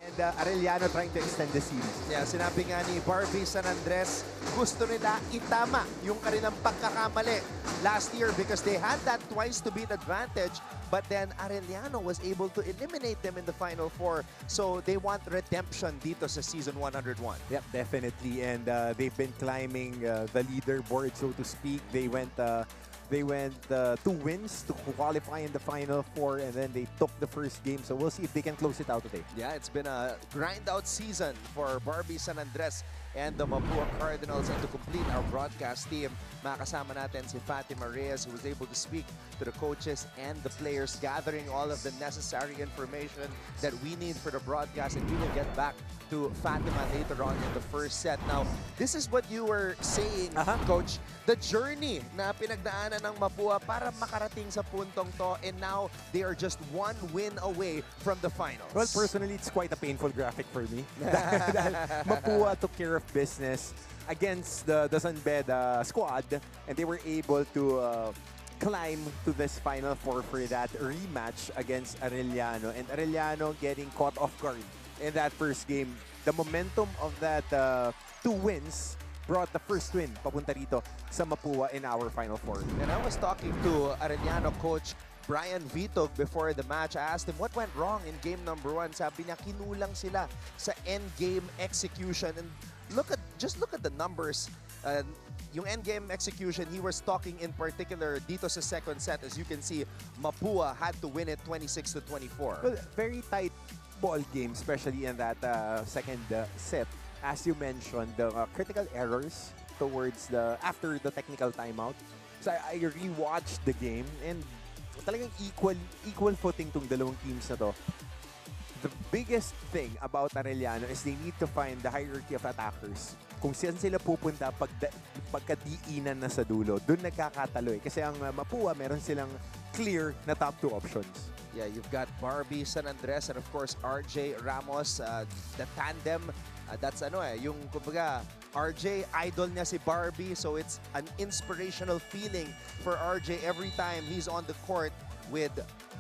And Arellano trying to extend the series. Yeah, sinabi nga ni Barbie San Andres, gusto nila itama yung kanilang pagkakamali last year because they had that twice to beat advantage, but then Arellano was able to eliminate them in the Final Four. So they want redemption dito sa Season 101. Yep, definitely. And they've been climbing the leaderboard, so to speak. They went 2 wins to qualify in the Final Four, and then they took the first game. So we'll see if they can close it out today. Yeah, it's been a grind-out season for Barbie San Andres and the Mapúa Cardinals. And to complete our broadcast team, makasama natin si Fatima Reyes, who was able to speak to the coaches and the players, gathering all of the necessary information that we need for the broadcast. And we will get back to Fatima later on in the first set. Now, this is what you were saying, Coach, the journey na pinagdaanan ng Mapúa para makarating sa puntong to, and now they are just 1 win away from the finals. Well, personally, it's quite a painful graphic for me. Mapúa took care of business against the Sanbeda squad, and they were able to climb to this Final Four for that rematch against Arellano. And Arellano getting caught off guard in that first game. The momentum of that 2 wins brought the first win papunta rito sa Mapúa in our Final Four. And I was talking to Arellano coach Brian Vitog before the match. I asked him what went wrong in game number 1. Sabi niya kinulang sila sa end game execution. And just look at the numbers. Yung end game execution, he was talking in particular dito sa second set. As you can see, Mapúa had to win it 26-24. Well, very tight ball game, especially in that second set. As you mentioned, the critical errors towards after the technical timeout. So I rewatched the game, and talagang equal footing tong dalawang teams na to. The biggest thing about Arellano is they need to find the hierarchy of attackers. Kung saan sila pupunta pagkadiinan na sa dulo, doon nagkakatalo eh. Kasi ang Mapúa, meron silang clear na top 2 options. Yeah, you've got Barbie San Andres and of course RJ Ramos, the tandem. That's yung kumbaga, RJ, idol niya si Barbie, so it's an inspirational feeling for RJ every time he's on the court with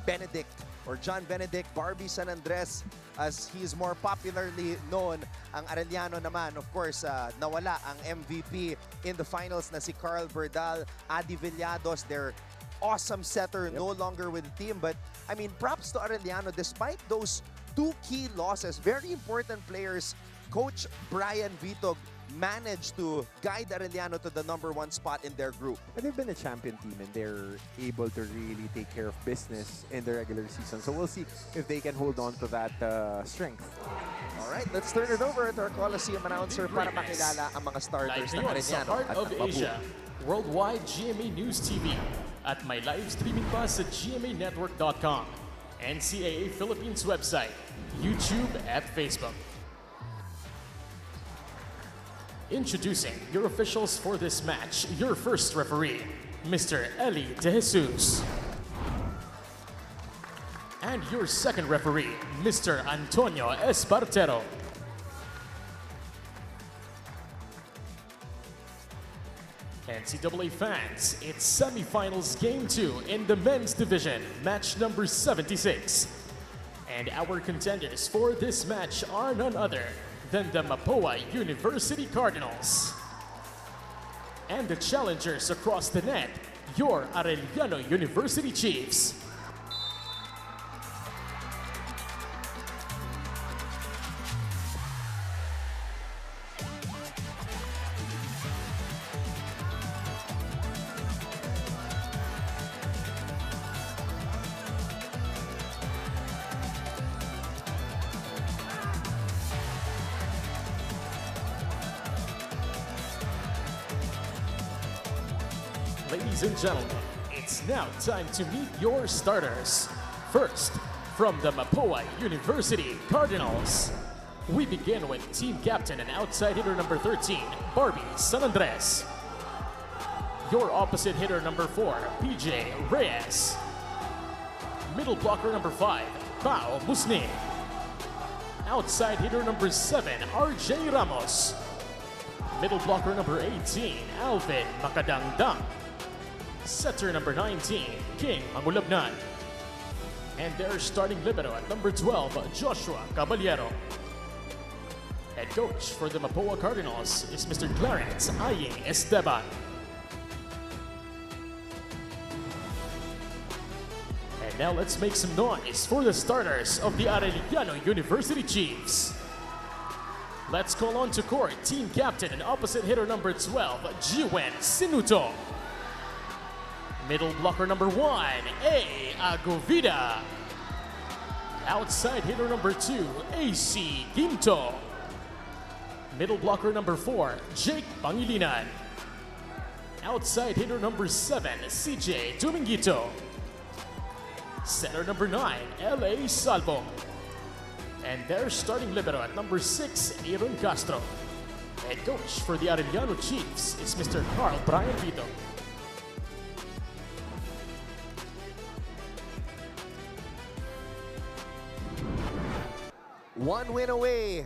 Benedict or John Benedict. Barbie San Andres, as he is more popularly known. Ang Arellano naman, of course, nawala ang MVP in the finals na si Carl Berdal, Adi Villados, their awesome setter, no longer with the team. But I mean, props to Arellano despite those 2 key losses, very important players. Coach Brian Vitog managed to guide Arellano to the #1 spot in their group. And they've been a champion team, and they're able to really take care of business in the regular season. So we'll see if they can hold on to that strength. All right, let's turn it over to our Coliseum announcer para makilala ang mga starters ng Arellano Heart at of ng Asia, Mapúa. Worldwide GMA News TV, at my live streaming pa sa gmanetwork.com, NCAA Philippines website, YouTube at Facebook. Introducing your officials for this match, your first referee, Mr. Eli De Jesus. And your second referee, Mr. Antonio Espartero. NCAA fans, it's semifinals game 2 in the men's division, match number 76. And our contenders for this match are none other than the Mapúa University Cardinals. And the challengers across the net, your Arellano University Chiefs. Ladies and gentlemen, it's now time to meet your starters. First, from the Mapúa University Cardinals, we begin with team captain and outside hitter number 13, Barbie San Andres. Your opposite hitter number 4, PJ Reyes. Middle blocker number 5, Pao Musni. Outside hitter number 7, RJ Ramos. Middle blocker number 18, Alvin Macadangdang. Setter number 19, King Mangulabnan. And their starting libero at number 12, Joshua Caballero. Head coach for the Mapúa Cardinals is Mr. Clarence Aying Esteban. And now let's make some noise for the starters of the Arellano University Chiefs. Let's call on to court team captain and opposite hitter number 12, Jiwen Sinuto. Middle blocker number 1, A. Agovida. Outside hitter number 2, AC Ginto. Middle blocker number 4, Jake Pangilinan. Outside hitter number 7, CJ Dominguito. Center number 9, LA Salvo. And their starting libero at number 6, Aaron Castro. Head coach for the Arellano Chiefs is Mr. Carl Brian Vito. One win away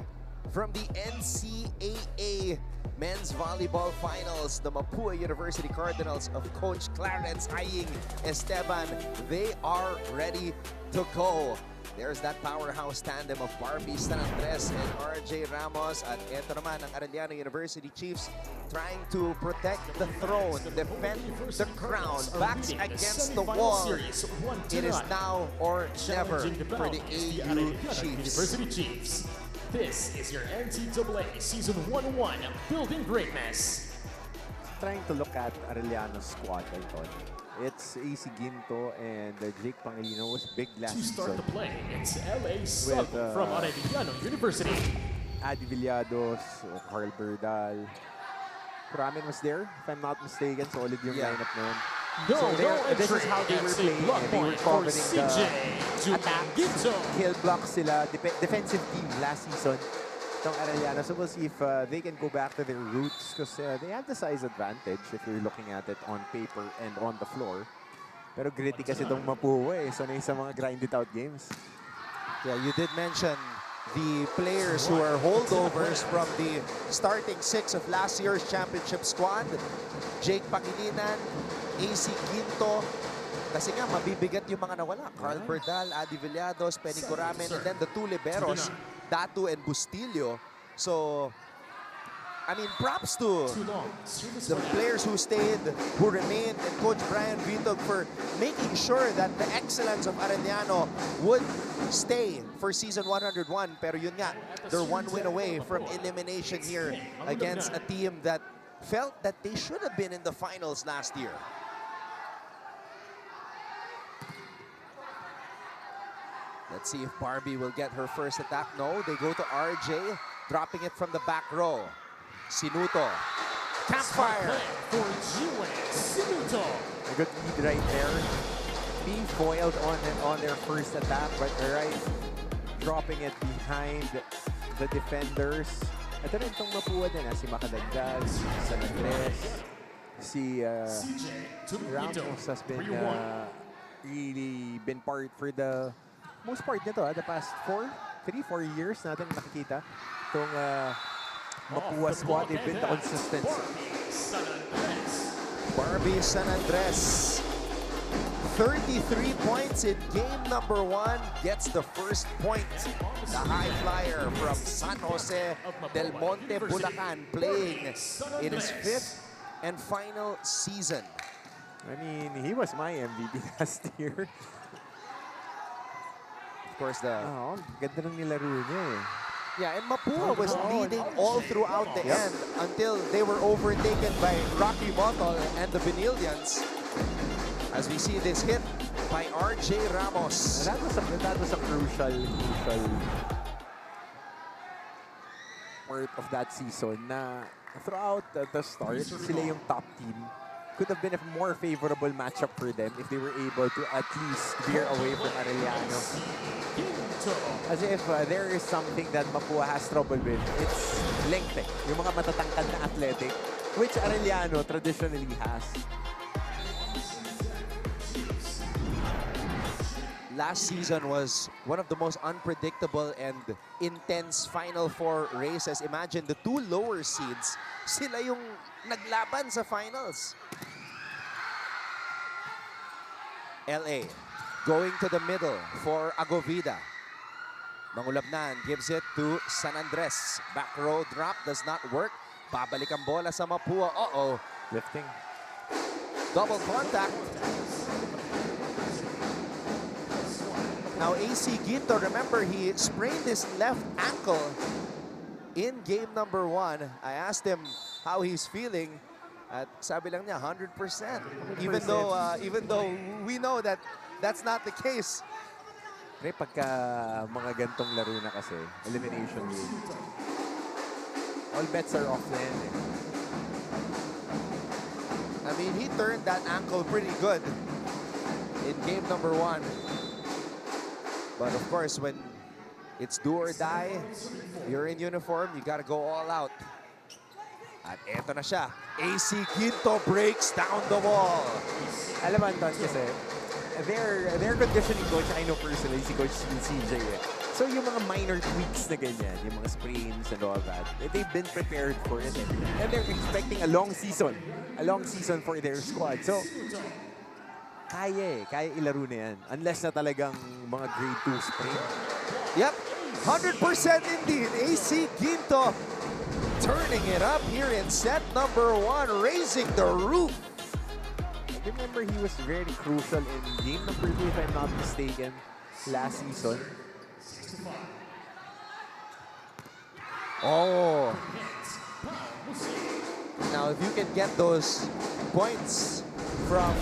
from the NCAA Men's Volleyball Finals. The Mapúa University Cardinals of Coach Clarence Aying Esteban, they are ready to go. There's that powerhouse tandem of Barbie San Andres and RJ Ramos. At eto naman ang Arellano University Chiefs trying to protect the throne, defend the crown, backs against the wall. It is now or never for the AU Chiefs. University Chiefs. This is your NCAA Season 1-1 Building Greatness. Trying to look at Arellano's squad, I thought. It's AC Ginto and Jake Pangilinan was big last To start season. the play, it's LA Salvo from Arellano University. Adi Villados, Carl Berdal. Ramen was there, if I'm not mistaken. Solid yung lineup na yun. No, So no this is entry. how they were That's a playing. block They were point for covering CJ the attacks, Dominguito. kill blocks sila, defensive team last season. Itong Arellano. So we'll see if they can go back to their roots because they have the size advantage if you're looking at it on paper and on the floor. Pero gritty kasi itong Mapúa eh. So na sa mga grinded out games. Yeah, you did mention the players who are holdovers from the starting 6 of last year's championship squad. Jake Pangilinan, AC Ginto. Kasi nga, mabibigat yung mga nawala. Carl Berdal, Adi Villados, Penny Coramen, and then the two liberos, Datu and Bustillo. So, I mean, props to the players who stayed, who remained, and Coach Brian Vito for making sure that the excellence of Arellano would stay for season 101. Pero yun nga, they're one win away from elimination here against a team that felt that they should have been in the finals last year. Let's see if Barbie will get her first attack. No, they go to RJ, dropping it from the back row. Sinuto. Campfire. For Jiwen Sinuto. A good lead right there. Being foiled on their first attack, but right dropping it behind the defenders. Ito rin itong Mapúa din, si Makadagdag, si San Andres, si Ramos has been really been part for the most part nito, the past 4 years natin nakikita itong Mapúa squad. They've been the consistency. Barbie San Andres, 33 points in game number 1, gets the first point. The high flyer from San Jose del Monte, Bulacan, playing in his 5th and final season. I mean, he was my MVP last year. Of course, the ganda ng nilaro niya eh. yeah, and Mapúa was leading all throughout the end until they were overtaken by Rocky Montol and the Benildians. As we see this hit by RJ Ramos. That was a crucial part of that season na throughout the start, sila yung top team. Could have been a more favorable matchup for them if they were able to at least veer away from Arellano. As if there is something that Mapúa has trouble with, it's length. Yung mga matatangkad na athletic, which Arellano traditionally has. Last season was one of the most unpredictable and intense Final Four races. Imagine the 2 lower seeds, sila yung naglaban sa finals. LA Going to the middle for Agovida. Mangulabnan gives it to San Andres. Back row drop does not work. Babalik ang bola sa Mapúa. Uh-oh. Lifting. Double contact. Now AC Ginto, remember he sprained his left ankle in game number 1. I asked him how he's feeling. At sabi lang niya 100%. Even though we know that that's not the case. Pre, pagka mga gantong laro na kasi, elimination game, all bets are off na yan eh. I mean, he turned that ankle pretty good in game number 1. But of course, when it's do or die, you're in uniform, you gotta go all out. At eto na siya. AC Ginto breaks down the wall. Alam mo, Anton, kasi their conditioning coach, I know personally, si Coach CJ eh. So yung mga minor tweaks na ganyan, yung mga sprains and all that, they've been prepared for it. And they're expecting a long season for their squad. So, kaya ilaro na yan. Unless na talagang mga grade 2 sprain. Yep, 100% indeed. AC Ginto turning it up here in set number 1, raising the roof. I remember he was very crucial in game number 2, if I'm not mistaken, last season. Oh. Now, if you can get those points from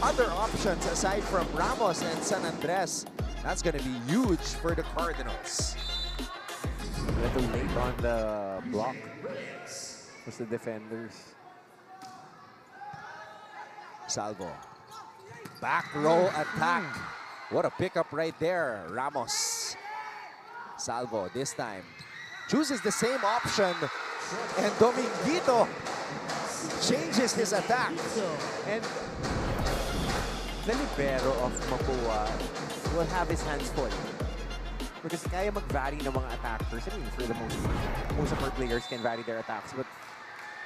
other options aside from Ramos and San Andres, that's going to be huge for the Cardinals. A little late on the block was the defenders. Salvo. Back row attack. What a pickup right there, Ramos. Salvo this time chooses the same option, and Dominguito changes his attack. And the libero of Mapúa will have his hands full. Because kaya mag-vary ng mga attackers. I mean, for the most of our players can vary their attacks. But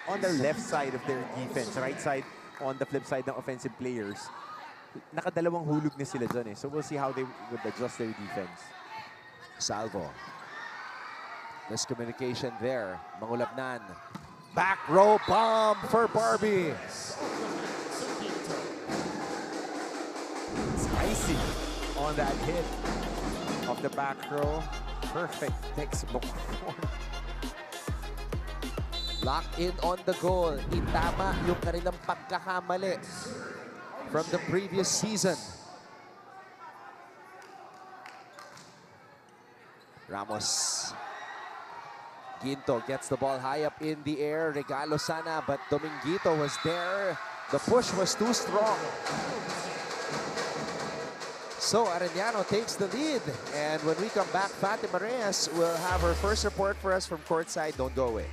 on the left side of their defense, right side, on the flip side ng offensive players, nakadalawang hulog na sila dyan eh. So we'll see how they would adjust their defense. Salvo. Miscommunication there. Mangulabnan. Back row bomb for Barbie. Spicy on that hit of the back row. Perfect textbook. Locked in on the goal. Itama yung kanilang pagkakamali from the previous season. Ramos. Ginto gets the ball high up in the air. Regalo sana, but Dominguito was there. The push was too strong. So Arellano takes the lead. And when we come back, Fatima Reyes will have her first report for us from courtside. Don't go away.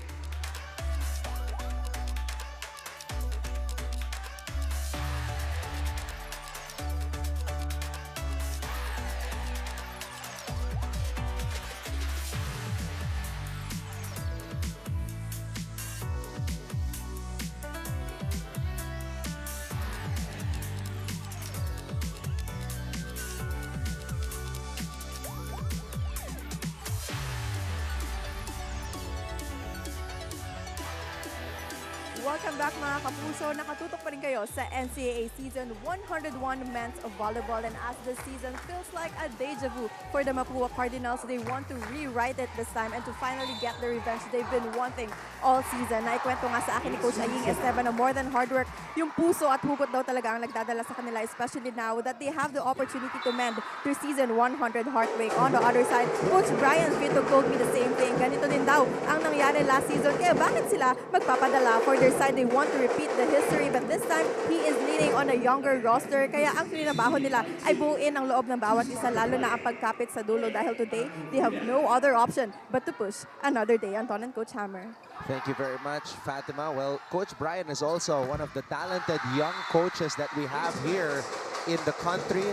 Welcome back mga kapuso. Nakatutok pa rin kayo sa NCAA Season 101 Men's of Volleyball. And as this season feels like a deja vu for the Mapúa Cardinals, they want to rewrite it this time and to finally get the revenge they've been wanting all season. Naikwento nga sa akin ni Coach Aying Esteban na more than hard work, yung puso at hugot daw talaga ang nagdadala sa kanila, especially now that they have the opportunity to mend their Season 100 heartbreak. On the other side, Coach Brian Vito told me the same thing. Ganito din daw ang nangyari last season. Kaya bakit sila magpapadala for their side? They want to repeat the history, but this time, he is leaning on a younger roster. Kaya ang trinabaho nila ay buuin ang loob ng bawat isa, lalo na ang pagkapit sa dulo dahil today, they have no other option but to push another day. Anton and Coach Hammer. Thank you very much, Fatima. Well, Coach Brian is also one of the talented young coaches that we have here in the country,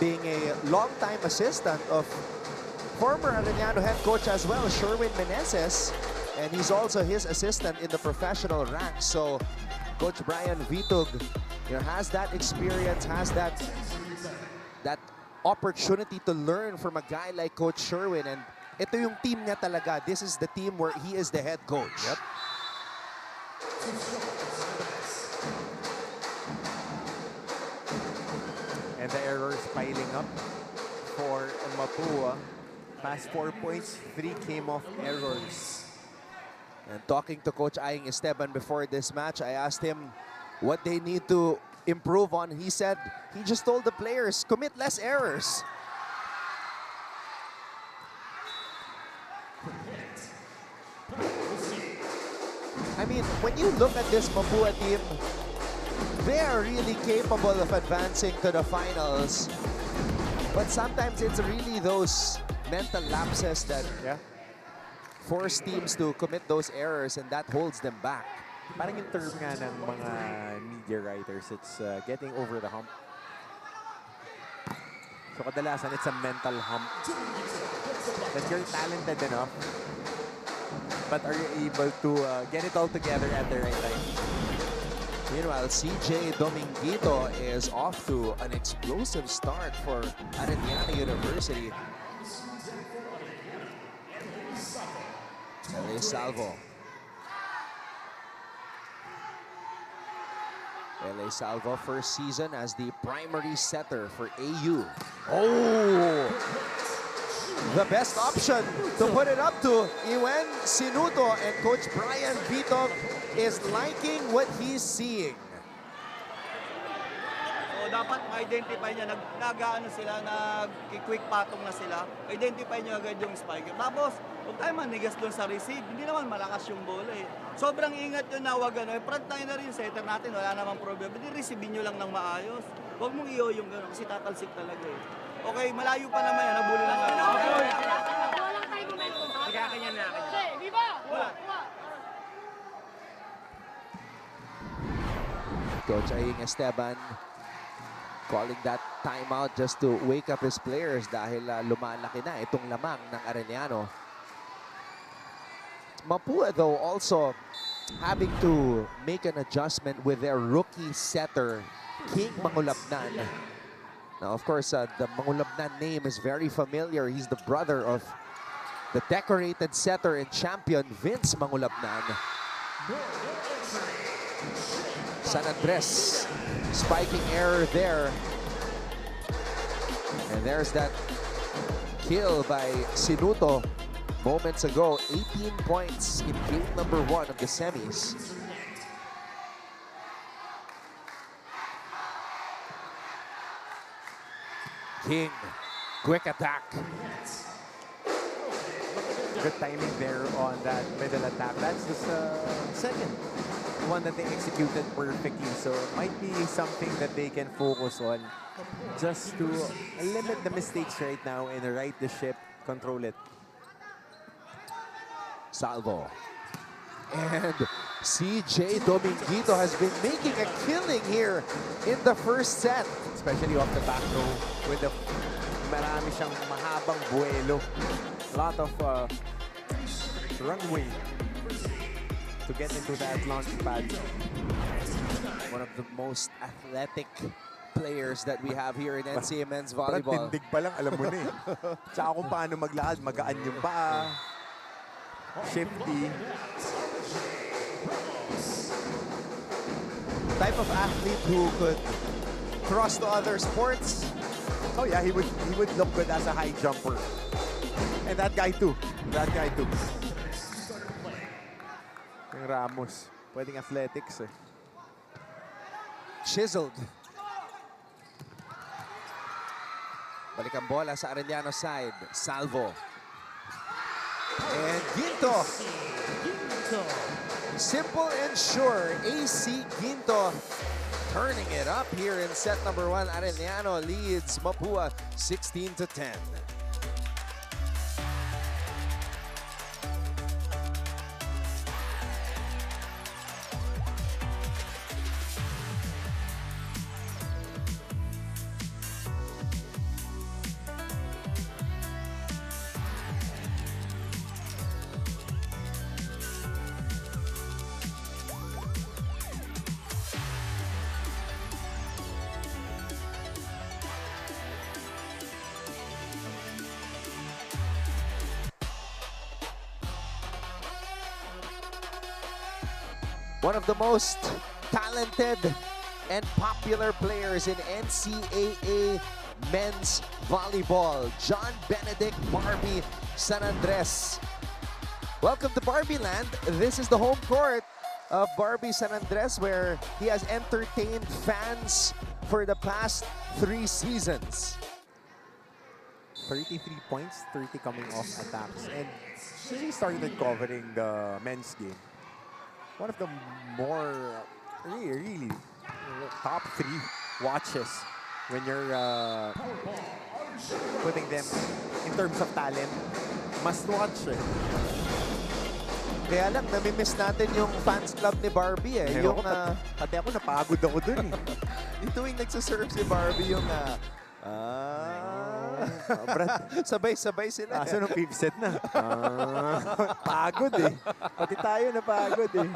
being a longtime assistant of former Arellano head coach as well, Sherwin Meneses. And he's also his assistant in the professional ranks. So Coach Brian Vitug, has that experience, has that opportunity to learn from a guy like Coach Sherwin. And ito yung team niya talaga. This is the team where he is the head coach. Yep. And the errors piling up for Mapúa. Past 4 points, 3 came off errors. And talking to Coach Aing Esteban before this match, I asked him what they need to improve on. He said he just told the players, commit less errors. I mean, when you look at this Mapúa team, they are really capable of advancing to the finals. But sometimes it's really those mental lapses that force teams to commit those errors, and that holds them back. Parang yung term nga ng mga media writers, it's getting over the hump. So kadalasan, it's a mental hump. That you're talented enough, but are you able to get it all together at the right time? Meanwhile, CJ Dominguito is off to an explosive start for Arellano University. LA Salvo. LA Salvo, first season as the primary setter for AU. Oh! The best option to put it up to Iwen Sinuto, and Coach Brian Vitov is liking what he's seeing. So dapat ma-identify niya, nag-ano sila, nag-quick patong na sila. Identify niyo agad yung spiker. Tapos, huwag tayo manigas doon sa receive. Hindi naman malakas yung bola eh. Sobrang ingat yun na huwag ano. Front line na rin setter natin, wala namang problema. Hindi receive nyo lang ng maayos. Huwag mong iyo yung gano'n kasi tatalsik talaga eh. Okay, malayo pa naman yan. Nabuli lang natin. Walang tayo momentum. Nagkakanyan na akin. Hey, di ba? Coach Aing Esteban calling that timeout just to wake up his players dahil lumalaki na itong lamang ng Arellano. Mapúa though also having to make an adjustment with their rookie setter, King Mangulabnan. Now, of course, the Mangulabnan name is very familiar. He's the brother of the decorated setter and champion, Vince Mangulabnan. San Andres, spiking error there. And there's that kill by Sinuto moments ago. 18 points in game number 1 of the semis. King, quick attack. Good timing there on that middle attack. That's the second one that they executed perfectly. So it might be something that they can focus on just to limit the mistakes right now and right the ship, control it. Salvo. And CJ Dominguito has been making a killing here in the first set. Especially off the back row with the marami siyang mahabang buwelo. A lot of runway to get into that launch pad. One of the most athletic players that we have here in NCAA men's volleyball. Tindig pa lang, alam mo na eh. Tsaka kung paano maglakad, magaan yung paa. Shifty. Type of athlete who could cross to other sports. Oh yeah, he would look good as a high jumper. And that guy too. That guy too. Yung Ramos. Pwedeng athletics eh. Chiseled. Balik ang bola sa Arellano side. Salvo. And Ginto. Simple and sure. AC Ginto turning it up here in set number 1. Arellano leads Mapúa 16-10. one of the most talented and popular players in NCAA men's volleyball, John Benedict Barbie San Andres. Welcome to Barbie Land. This is the home court of Barbie San Andres, where he has entertained fans for the past 3 seasons. 33 points, 30 coming off attacks. And since he started covering the men's game, one of the more really top 3 watches when you're putting them in terms of talent. Must watch eh. Kaya lang, nami-miss natin yung fans club ni Barbie eh. Yung, pati ako napagod ako dun eh. yung tuwing nagsaserve si Barbie yung sabay-sabay sila. Kaso nung 5th set na. Pagod eh. Pati tayo napagod eh.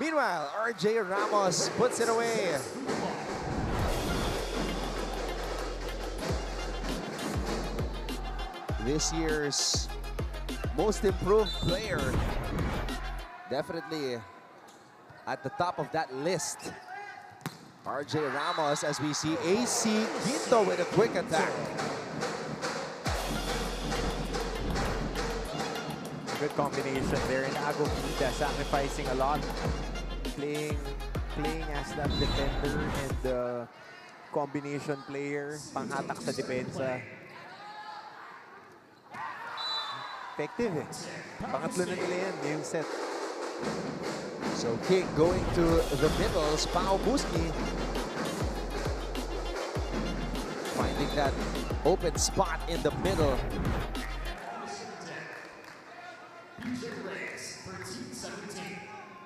Meanwhile, RJ Ramos puts it away. This year's most improved player. Definitely at the top of that list. RJ Ramos, as we see AC Quinto with a quick attack. Good combination there. And Agokita sacrificing a lot. Playing as that defender and combination player. Panghatak sa depensa. Effective eh. Pangatlo na nila yan, yung set. So King going to the middle, Pao Muski finding that open spot in the middle.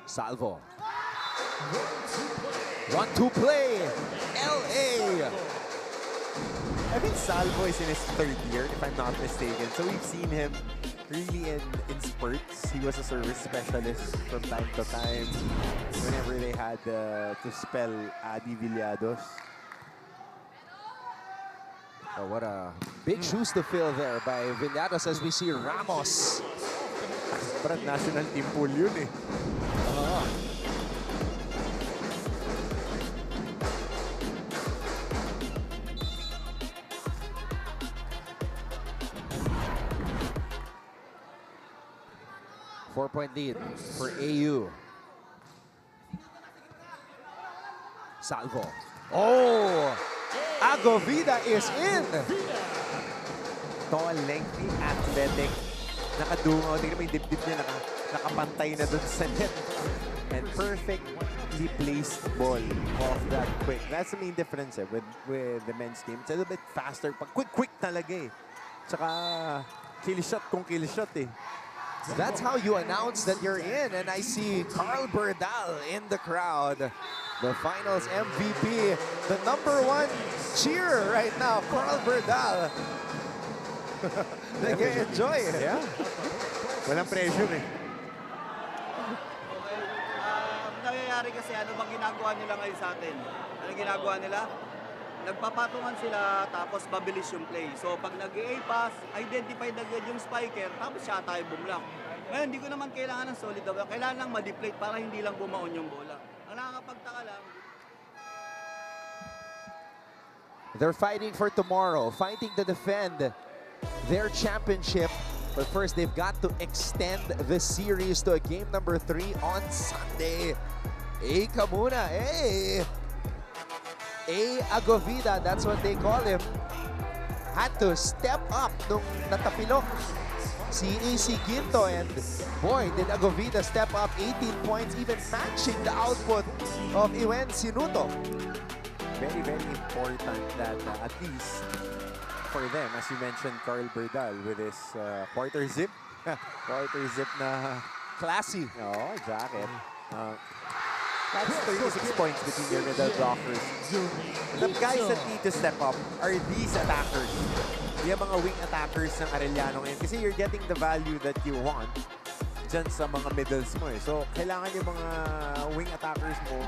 Salvo. 1-2 play. LA. I think Salvo is in his 3rd year, if I'm not mistaken. So we've seen him really in spurts. He was a service specialist from time to time whenever they had to spell Adi Villados. Oh, what a big shoes to fill there by Villados as we see Ramos. Brad, national team pool yun eh. 4-point lead for AU. Salvo. Oh! Agovida is in! Tall, lengthy, athletic. Nakadungaw. Tingnan mo yung dibdib niya. Nakapantay na dun sa net. And perfectly placed ball off that quick. That's the main difference eh, with the men's game. It's a little bit faster. Pag quick talaga eh. Tsaka kill shot kung kill shot eh. That's how you announce that you're in. And I see Carl Berdal in the crowd. The finals MVP. The #1 cheer right now. Carl Berdal. They can enjoy it. Yeah. Walang pressure eh. Nangyayari kasi ano bang ginagawa nila ngayon sa atin? Ano ginagawa nila? Nagpapatungan sila tapos mabilis yung play. So pag nag-A pass, identify na agad yung spiker, tapos siya tayo bumlock. Ngayon, hindi ko naman kailangan ng solid double. Kailangan lang ma-deflate para hindi lang bumaon yung bola. Ang nakakapagtaka lang. They're fighting for tomorrow, fighting to defend their championship. But first, they've got to extend the series to a game #3 on Sunday. Kamuna, Agovida, that's what they call him, had to step up nung natapilok si AC Quinto, and boy, did Agovida step up. 18 points, even matching the output of Iwen Sinuto. Very, very important that at least for them, as you mentioned, Carl Berdal with his quarter zip. Quarter zip na Classy. oh, jacket. That's 36 points between your middle blockers. The guys that need to step up are these attackers. Yung mga wing attackers ng Arellano ngayon. Kasi you're getting the value that you want dyan sa mga middles mo eh. So, kailangan yung mga wing attackers mo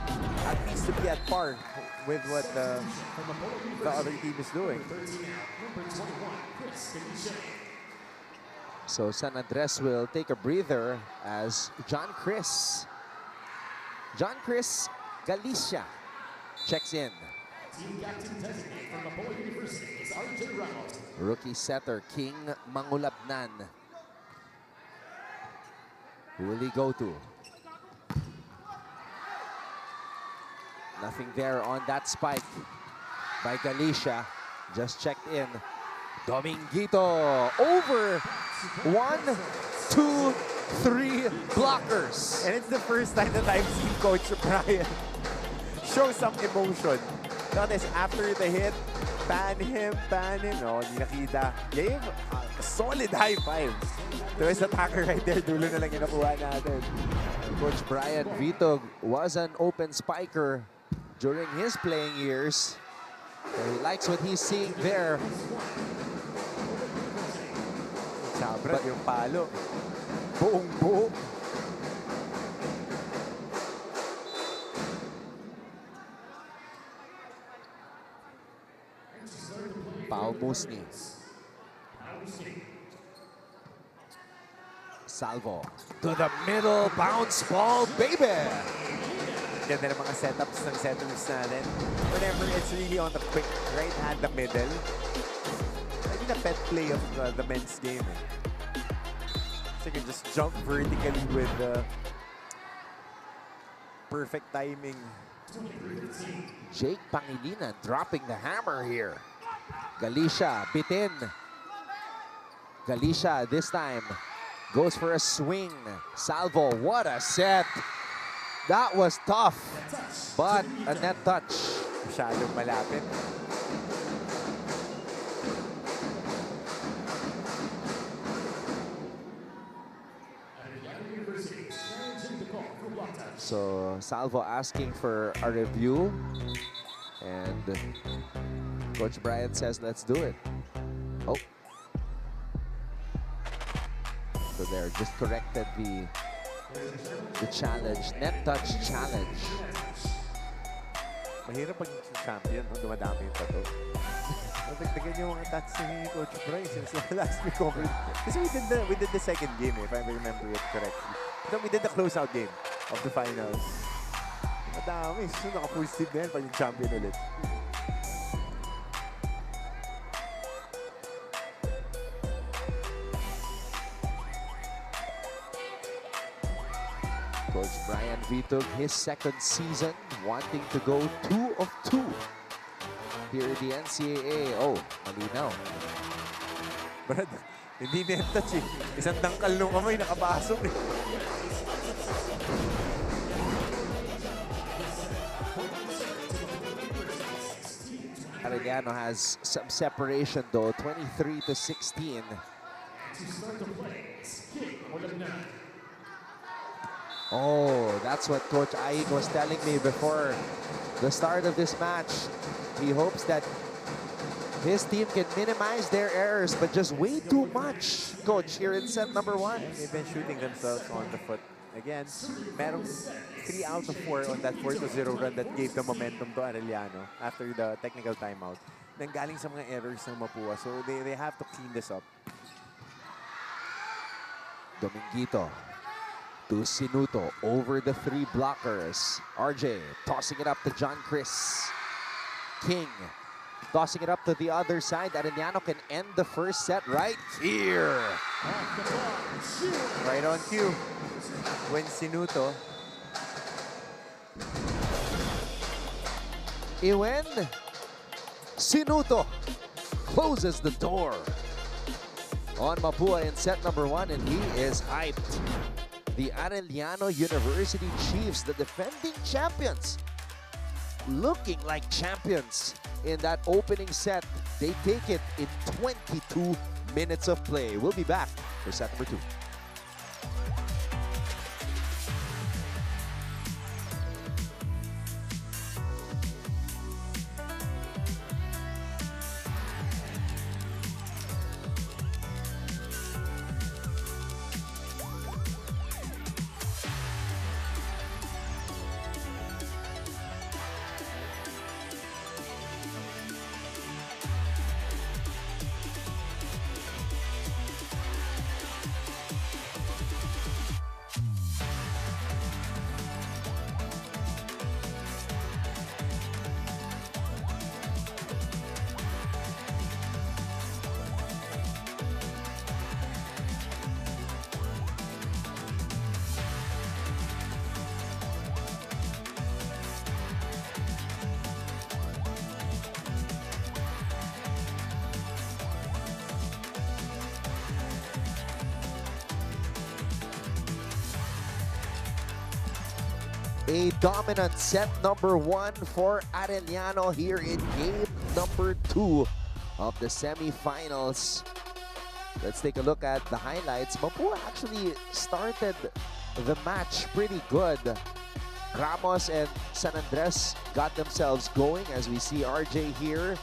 at least to be at par with what the other team is doing. So San Andres will take a breather as John Chris Galicia checks in. Team captain designate from Mapúa University is Arellano. Rookie setter King Mangulabnan. Who will he go to? Nothing there on that spike by Galicia. Just checked in. Dominguito over 1, 2, 3 blockers. And it's the first time that I've seen Coach Brian show some emotion. Notice after the hit, pan him. No, hindi nakita. Gave a solid high five to his attacker right there. Dulo na lang yung nakuha natin. Coach Brian Vitog was an open spiker during his playing years. So he likes what he's seeing there. Sabra yung palo. Buong buo. Pao Musni. Salvo to the middle, bounce ball, baby! Ganda ng mga setups ng setters natin. Whenever it's really on the quick right hand, the middle. I mean, the pet play of the men's game. So you can just jump vertically with perfect timing. Jake Pangilinan dropping the hammer here. Galicia, bitin. Galicia this time goes for a swing. Salvo, what a set. That was tough, but a net touch. Masyadong malapit. So Salvo asking for a review, and Coach Brian says, let's do it. Oh. So there, just corrected the challenge, net touch challenge. Mahirap pag champion, no? Dumadami yung pato. Nagdagdagan yung mga tats ni Coach Brian since last week. Kasi we did the second game, if I remember it correctly. So we did the closeout game of the finals. Madami. So naka-full sleeve na yan pag yung champion ulit. Coach Brian Vitog, his second season, wanting to go 2 of 2 here in the NCAA. Oh, malinaw. Brad, hindi net touch eh. Isang dangkal nung kamay, nakapasok eh. Arellano has some separation though, 23-16. Oh, that's what Coach Aig was telling me before the start of this match. He hopes that his team can minimize their errors, but just way too much, Coach, here in set number 1. They've been shooting themselves on the foot. Again, merong 3 out of 4 on that 4-0 run that gave the momentum to Arellano after the technical timeout. Nanggaling sa mga errors ng Mapúa, so they have to clean this up. Dominguito to Sinuto over the 3 blockers. RJ tossing it up to John Chris. King tossing it up to the other side. Arellano can end the first set right here. Right on cue. When Sinuto. Iwen Sinuto closes the door on Mapúa in set number 1, and he is hyped. The Arellano University Chiefs, the defending champions, looking like champions in that opening set. They take it in 22 minutes of play. We'll be back for set number 2. A dominant set number 1 for Arellano here in game number 2 of the semifinals. Let's take a look at the highlights. Mapúa actually started the match pretty good. Ramos and San Andres got themselves going as we see RJ here.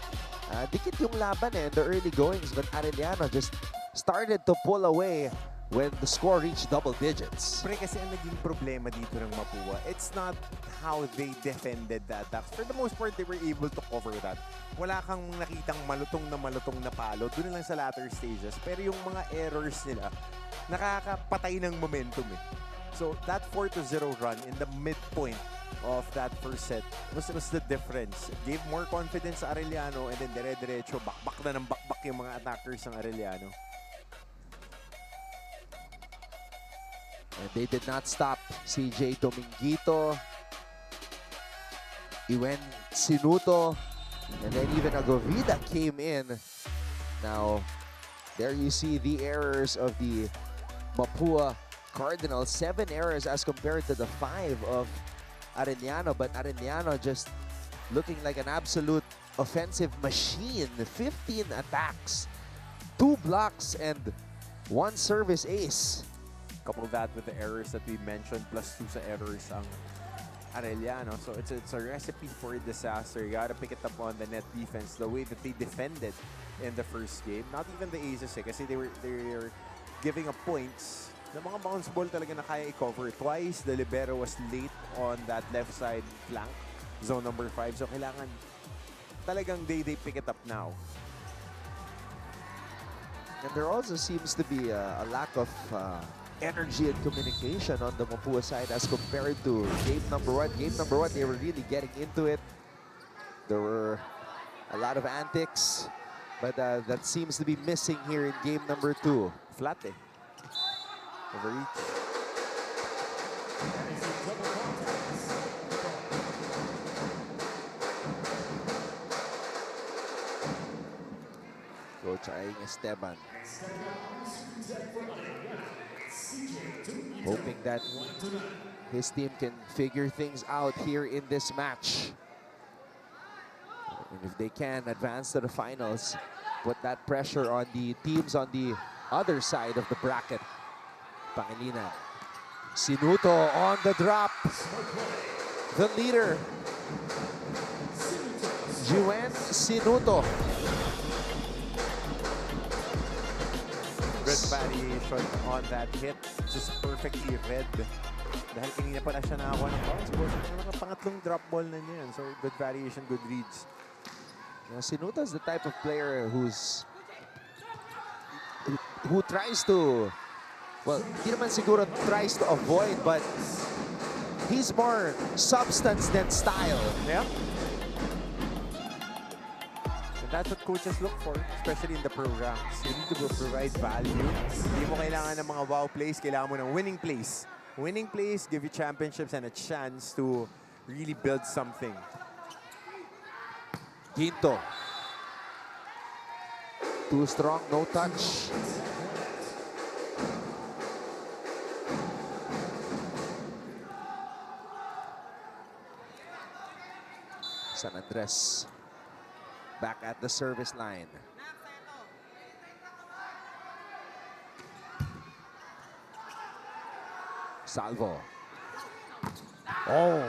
Dikit yung laban in the early goings, but Arellano just started to pull away when the score reached double digits. Pre, kasi ang naging problema dito ng Mapúa, it's not how they defended the attacks. For the most part, they were able to cover that. Wala kang nakitang malutong na palo. Doon lang sa latter stages. Pero yung mga errors nila, nakakapatay ng momentum eh. So, that 4-0 run in the midpoint of that first set was the difference. It gave more confidence sa Arellano and then dire-diretso, bakbak na ng bakbak yung mga attackers ng Arellano. And they did not stop CJ Dominguito, Iwen Sinuto, and then even Agovida came in. Now, there you see the errors of the Mapúa Cardinals. 7 errors as compared to the 5 of Arellano, but Arellano just looking like an absolute offensive machine. 15 attacks, 2 blocks, and 1 service ace. Couple that with the errors that we mentioned, plus 2 sa errors ang Arellano. So it's a recipe for disaster. You gotta pick it up on the net defense, the way that they defended in the first game. Not even the aces eh, kasi they were giving up points. The mga bounce ball talaga na kaya i-cover. Twice, the libero was late on that left side flank, zone number 5. So kailangan talagang they pick it up now. And there also seems to be a lack of energy and communication on the Mapúa side as compared to game number 1. Game number 1, they were really getting into it. There were a lot of antics, but that seems to be missing here in game number 2. Flat eh. Overreach. Coach Aing Esteban hoping that his team can figure things out here in this match. And if they can advance to the finals, put that pressure on the teams on the other side of the bracket. Pangilinan. Sinuto on the drop. The leader, Iwen Sinuto. Good variation on that hit. Just perfectly read. Dahil kanina pa na siya nakakuha ng bounce ball. Pangatlong drop ball na niya yan. So good variation, good reads. Now, Sinuto is the type of player who tries to, well, hindi naman siguro tries to avoid, but he's more substance than style. Yeah. And that's what coaches look for, especially in the programs. You need to provide value. Hindi mo kailangan ng mga wow plays, kailangan mo ng winning plays. Winning plays give you championships and a chance to really build something. Ginto. Too strong, no touch. San Andres back at the service line. Salvo. Oh.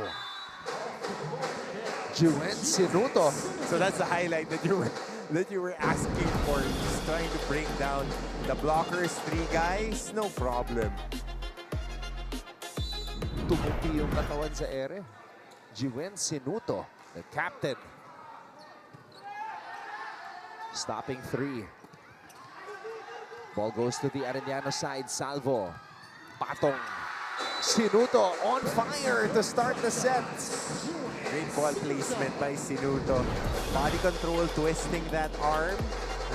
Iwen Sinuto. So that's the highlight that you were asking for. Just trying to bring down the blockers, 3 guys, no problem. Tumupi yung katawan sa ere. Iwen Sinuto, the captain. Stopping 3. Ball goes to the Arellano side. Salvo. Patong. Sinuto on fire to start the set. Great ball placement by Sinuto. Body control, twisting that arm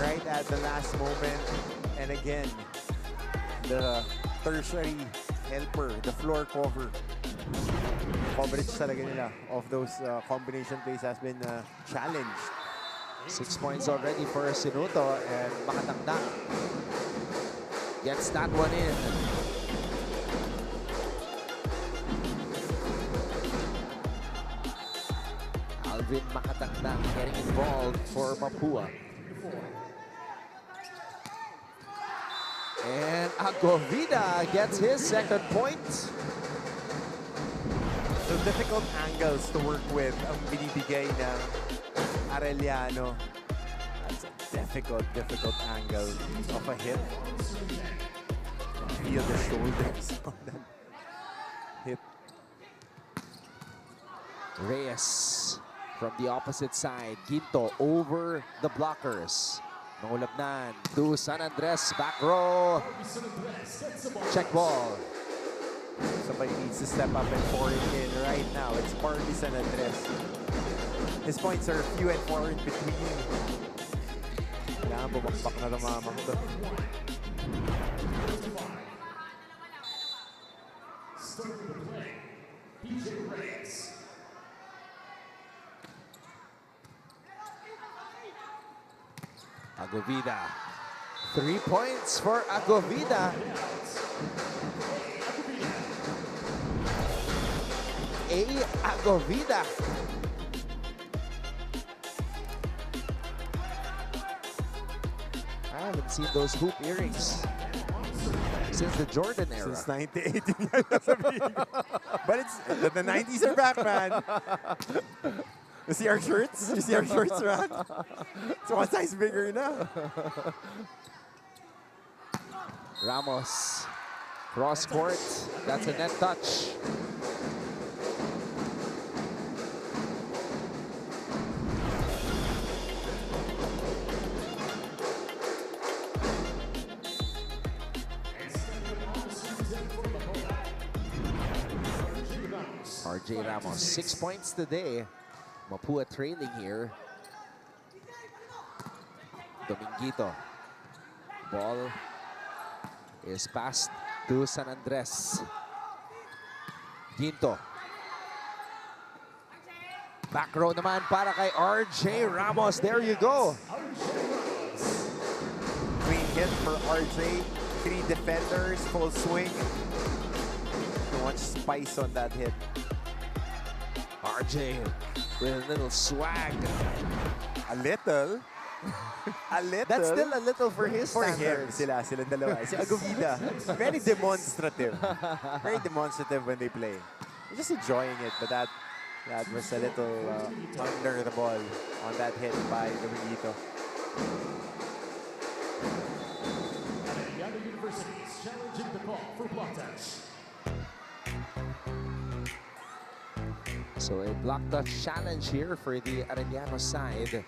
right at the last moment. And again, the tertiary helper, the floor cover. Coverage talaga nila of those combination plays has been challenged. 6 points already for Sinuto, and Makatangda gets that one in. Alvin Makatangdang getting involved for Mapúa. And Agovida gets his second point. So difficult angles to work with ang binibigay ng Arellano. That's a difficult angle of a hit. Feel the shoulders on that hit. Reyes from the opposite side. Ginto over the blockers. Nangulabnan to San Andres, back row. Check ball. Somebody needs to step up and pour it in right now. It's Barbie San Andres. His points are few and far in between. Kailangan bumagpak na lamang to. Agovida. 3 points for Agovida. Agovida. I haven't seen those hoop earrings since the Jordan era. Since 98. But it's the 90s are back, man. You see our shirts? You see our shirts, man? It's one size bigger now. Ramos. Cross court. That's a net touch. RJ Ramos, 6 points today. Mapúa trailing here. Dominguito. Ball is passed to San Andres. Ginto. Back row naman para kay RJ Ramos. There you go. Clean hit for RJ. 3 defenders, full swing. So much spice on that hit. RJ with a little swag. A little. A little. That's still a little for his for him. standards. Sila dalawa. Si Agovida, very demonstrative. Very demonstrative when they play. I'm just enjoying it, but that was a little under the ball on that hit by Dominguito. Arellano University is challenging the call for block touch. So a block touch challenge here for the Arellano side. And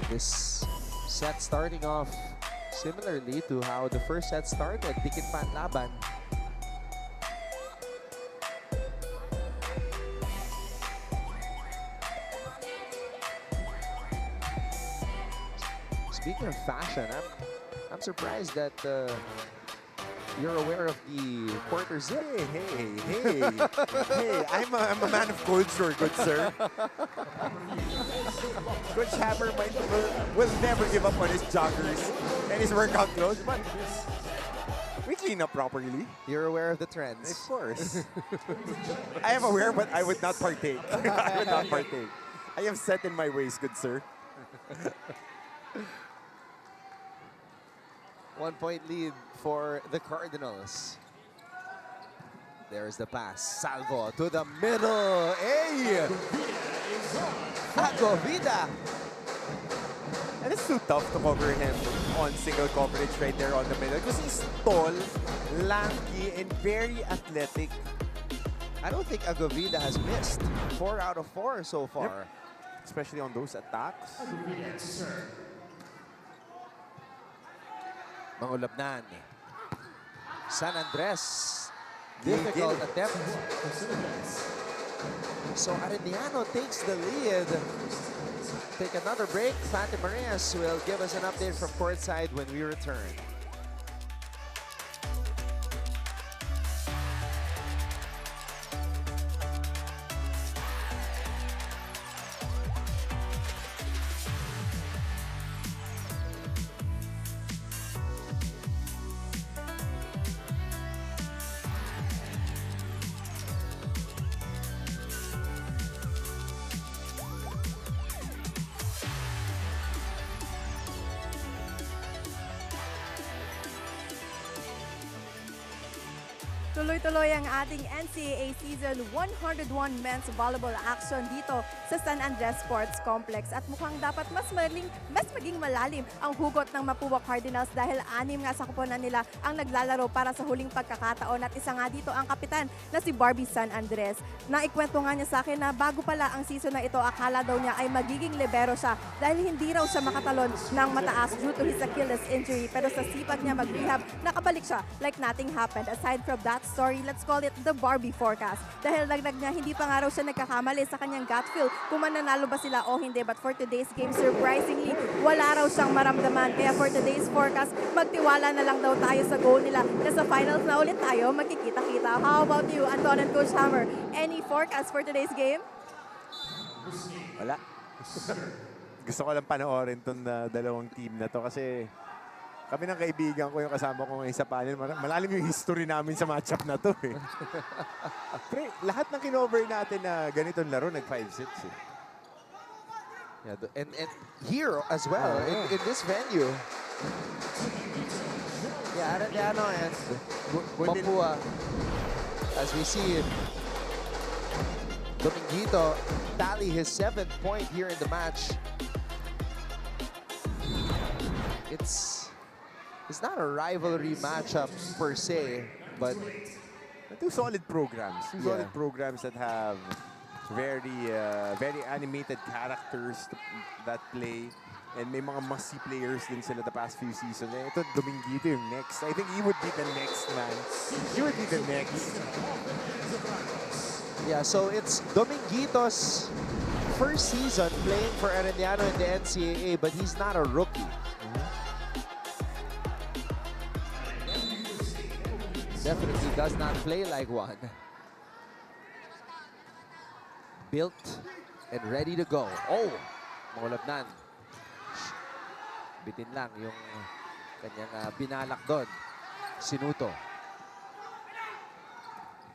this set starting off similarly to how the first set started. Dikit pa ang laban. Speaking of fashion, I'm surprised that you're aware of the quarter zip. Hey, I'm a man of culture, good sir. Coach Hammer will never give up on his joggers and his workout clothes, but we clean up properly. You're aware of the trends. Of course. I am aware, but I would not partake. I would not partake. I have set in my ways, good sir. 1 point lead for the Cardinals. There's the pass. Salvo to the middle. Hey! Agovida! And it's too tough to cover him on single coverage right there on the middle because he's tall, lanky, and very athletic. I don't think Agovida has missed 4 out of 4 so far. Yep. Especially on those attacks. Mangulabnan. San Andres. Difficult attempt. So Arellano takes the lead. Take another break. Fatih Marias will give us an update from courtside when we return. Tuloy-tuloy ang ating NCAA Season 101 Men's Volleyball action dito sa San Andres Sports Complex. At mukhang dapat mas maging malalim ang hugot ng Mapúa Cardinals dahil 6 nga sa kuponan nila ang naglalaro para sa huling pagkakataon. At isa nga dito ang kapitan na si Barbie San Andres. Naikwento nga niya sa akin na bago pala ang season na ito, akala daw niya ay magiging libero siya dahil hindi raw siya makatalon ng mataas due to his Achilles injury. Pero sa sipag niya mag-rehab, nakabalik siya like nothing happened. Aside from that story, let's call it the Barbie forecast. Dahil dagdag niya, hindi pa nga raw siya nagkakamali sa kanyang gut feel kung mananalo ba sila o hindi. But for today's game, surprisingly, wala raw siyang maramdaman. Kaya for today's forecast, magtiwala na lang daw tayo sa goal nila na sa finals na ulit tayo magkikita-kita. How about you, Anton and Coach Hammer? Any forecast for today's game? Wala. Gusto ko lang panoorin itong dalawang team na to kasi kami ng kaibigan ko yung kasama ko ngayon sa panel. Malalim yung history namin sa matchup na to eh. Pre, lahat ng kinover natin na ganitong laro, nag-5-6 eh. Yeah, and here as well, in this venue. Yeah, Arellano and Mapúa. As we see Dominguito tally his 7th point here in the match. It's not a rivalry matchup per se, but two solid programs. Two solid programs that have very animated characters that play. And may mga must-see players din sila the past few seasons. Eh, ito, Dominguito yung next. I think he would be the next man. He would be the next. Yeah, so it's Dominguito's first season playing for Arellano in the NCAA, but he's not a rookie. Definitely does not play like one. Built and ready to go. Oh, maulabnan. Bitin lang yung kanyang binalak doon. Sinuto.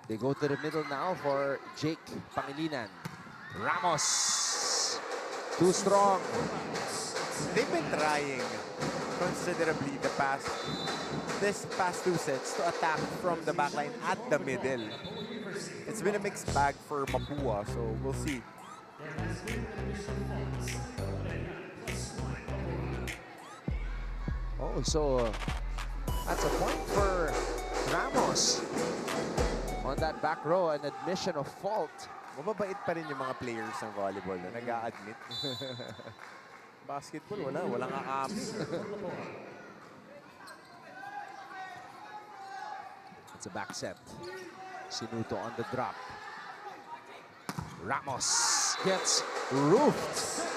They go to the middle now for Jake Pangilinan. Ramos. Too strong. They've been trying considerably this past 2 sets to attack from the backline at the middle. It's been a mixed bag for Mapúa, so we'll see. Oh, so that's a point for Ramos. On that back row, an admission of fault. Mababait pa rin yung mga players ng volleyball na nag-a-admit. Basketball, walang aamin. It's a back set. Sinuto on the drop. Ramos gets roofed.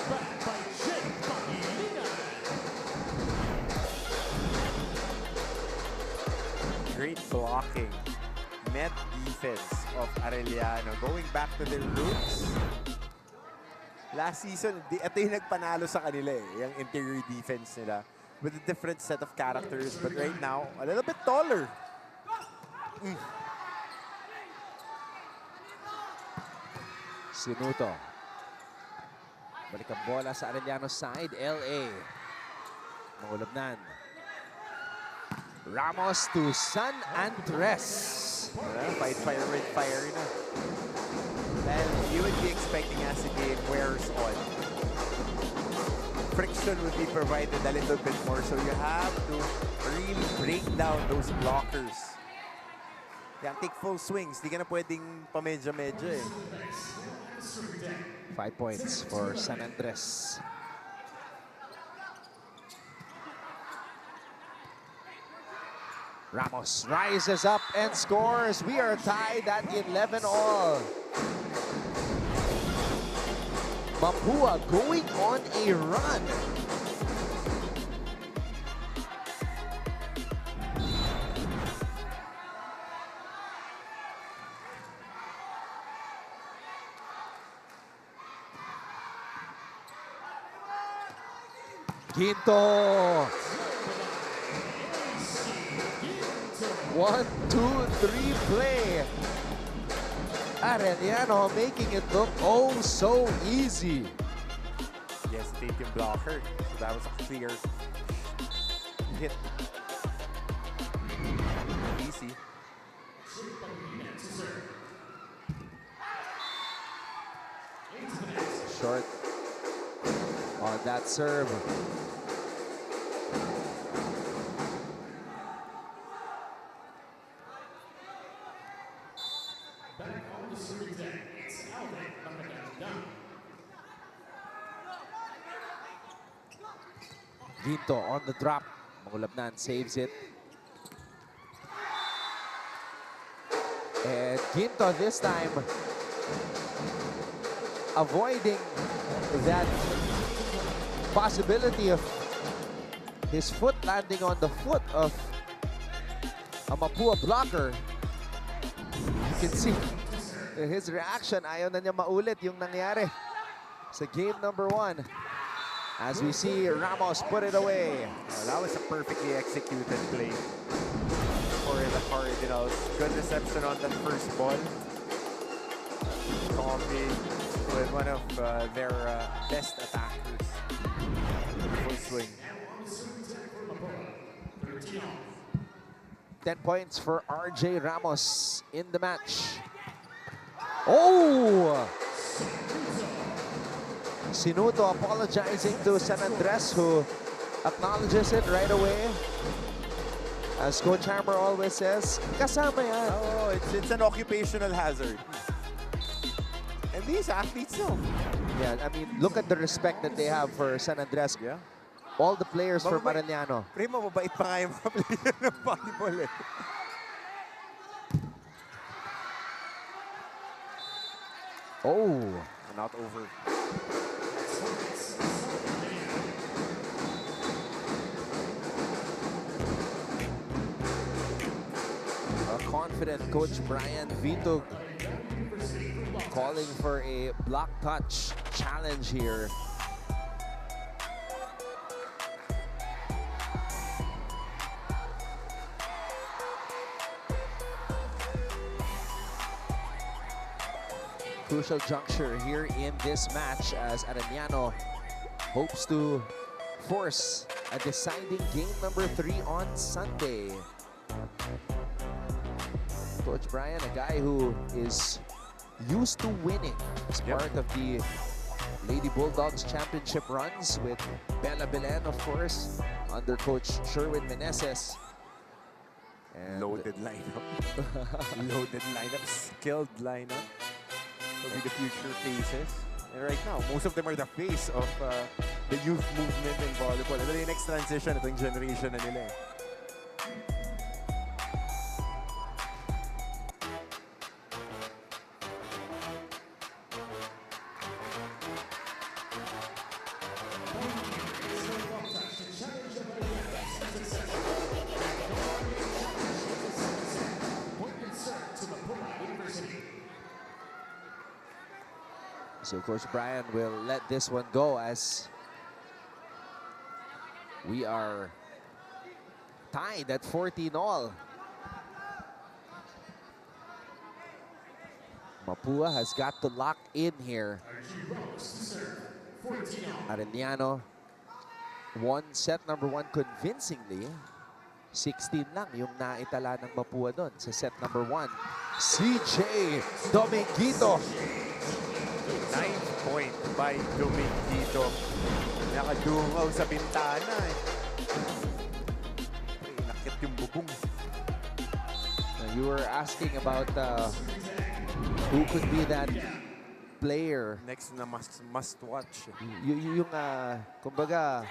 Great blocking. Net defense of Arellano. Going back to their roots. Last season, ito yung nagpanalo sa kanila eh. Yung interior defense nila. With a different set of characters. But right now, a little bit taller. Sinuto. Balik ang bola sa Arellano side. LA. Maulabnan. Ramos to San Andres. Fight fire with fire na. Well, you would be expecting as the game wears on. Friction would be provided a little bit more, so you have to really break down those blockers. Yan, take full swings. Di ka na pwedeng pamedya-medya eh. 5 points for San Andres. Ramos rises up and scores. We are tied at 11-all. Mapúa going on a run. Quinto. 1, 2, 3 play. Arellano making it look oh so easy. Yes, take yung blocker. So that was a clear hit. Easy. short on that serve. Ginto on the drop. Mangulabnan saves it. And Ginto this time avoiding that possibility of his foot landing on the foot of a Mapúa blocker. You can see his reaction. Ayaw na niya maulit yung nangyari sa game number 1. As we see Ramos put it away. That was a perfectly executed play for the Cardinals. Good reception on that first ball. Combi with one of their best attackers. Full swing. 10 points for RJ Ramos in the match. Oh! Sinuto apologizing to San Andres, who acknowledges it right away. As Coach Hammer always says, kasama yan. Oh, it's an occupational hazard. And these athletes know. Yeah, I mean, look at the respect that they have for San Andres. Yeah. All the players from Arellano. Pre, mababait pa nga yung mga player ng volleyball eh. Oh! Not over. A confident Coach Brian Vitug calling for a block touch challenge here. Crucial juncture here in this match as Arellano hopes to force a deciding game number 3 on Sunday. Coach Brian, a guy who is used to winning as part of the Lady Bulldogs championship runs with Bella Belen, of course, under Coach Sherwin Meneses. And Loaded lineup. Loaded lineup. Skilled lineup. Will be the future faces. And right now, most of them are the face of the youth movement in volleyball. Ito yung next transition, itong generation na nila eh. So Coach Brian will let this one go as we are tied at 14-all. Mapúa has got to lock in here. Arellano won set number 1 convincingly. 16 lang yung naitala ng Mapúa doon sa set number 1. CJ Dominguito. 9 point by Dominguito. Nakadungaw sa bintana eh. Ay, nakit yung bubong. You were asking about who could be that player. Next na must watch. Yung kumbaga,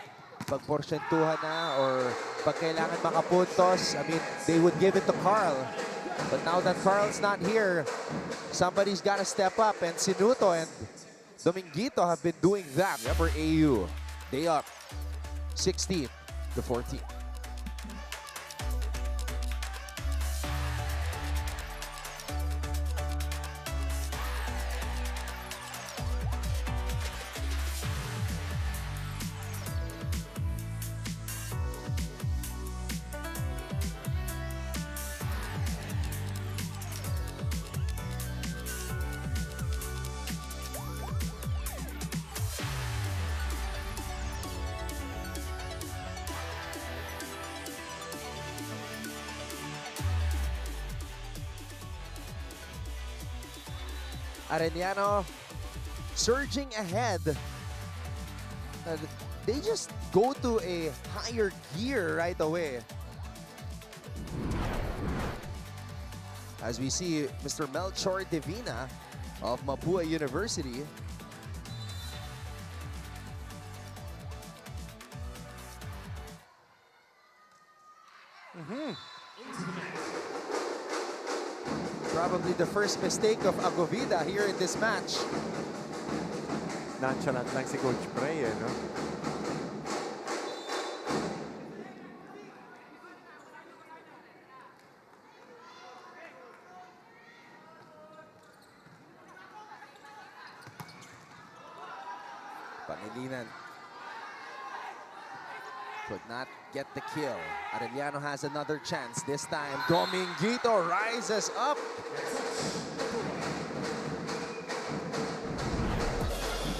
pag porsyentuhan na or pag kailangan makapuntos, I mean, they would give it to Carl. But now that Carl's not here, somebody's got to step up, and Sinuto and Dominguito have been doing that for AU. They up 16-14. Arellano surging ahead. They just go to a higher gear right away. As we see Mr. Melchor Divina of Mapúa University. Probably the first mistake of Agovida here in this match. Nonchalant lang si Coach Bray, no? Pangilinan could not get the kill. Arellano has another chance. This time, Dominguito rises up.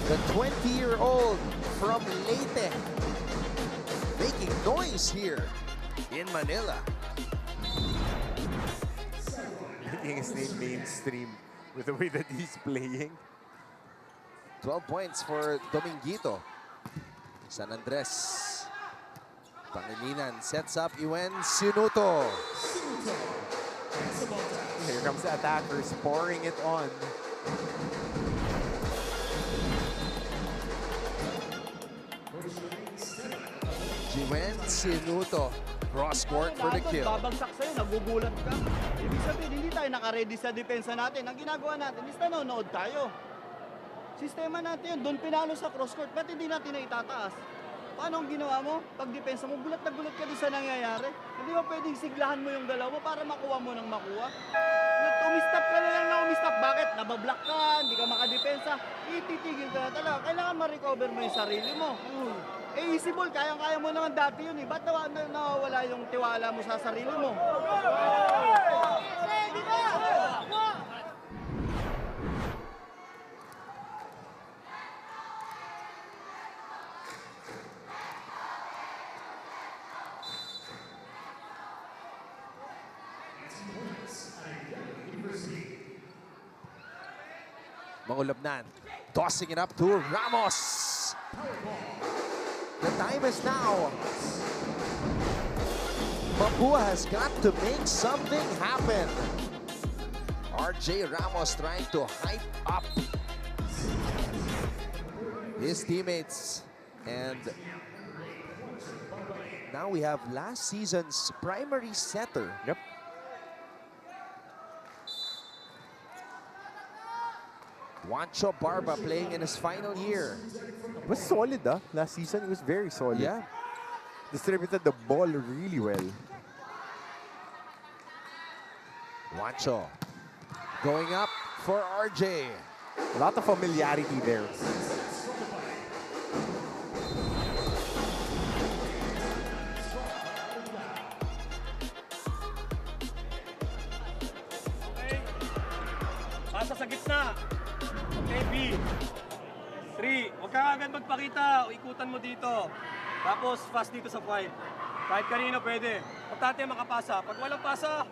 The 20-year-old from Leyte making noise here in Manila. Making his name mainstream with the way that he's playing. 12 points for Dominguito. San Andres. Pangilinan sets up Iwen Sinuto. Here comes the attackers pouring it on. Iwen Sinuto. Cross court for the kill. Babagsak sa'yo, nagugulat ka. Ibig sabihin, hindi tayo nakaready sa depensa natin. Ang ginagawa natin is nanonood tayo. Sistema natin yun, doon pinalo sa cross court, ba't hindi natin na itataas? Paano ang ginawa mo? Pag depensa mo, gulat na gulat ka doon sa nangyayari. Hindi mo pwedeng siglahan mo yung dalawa mo para makuha mo ng makuha. Umistap ka na lang na umistap. Bakit? Nabablock ka, hindi ka makadepensa. Ititigil ka na talaga. Kailangan ma-recover mo yung sarili mo. Eh, easy ball, kayang-kaya mo naman dati yun eh. Ba't nawawala yung tiwala mo sa sarili mo? Mangulabnan, tossing it up to Ramos. The time is now. Mapúa has got to make something happen. RJ Ramos trying to hype up his teammates. And now we have last season's primary setter. Yep. Juancho Barba playing in his final year. It was solid, last season. It was very solid. Yeah. Distributed the ball really well. Juancho going up for RJ. A lot of familiarity there. Pasa sa gitna. Okay, B. 3. Huwag ka agad magpakita. Ikutan mo dito. Tapos, fast dito sa 5. Kahit kanino pwede. Importante makapasa. Pag walang pasa,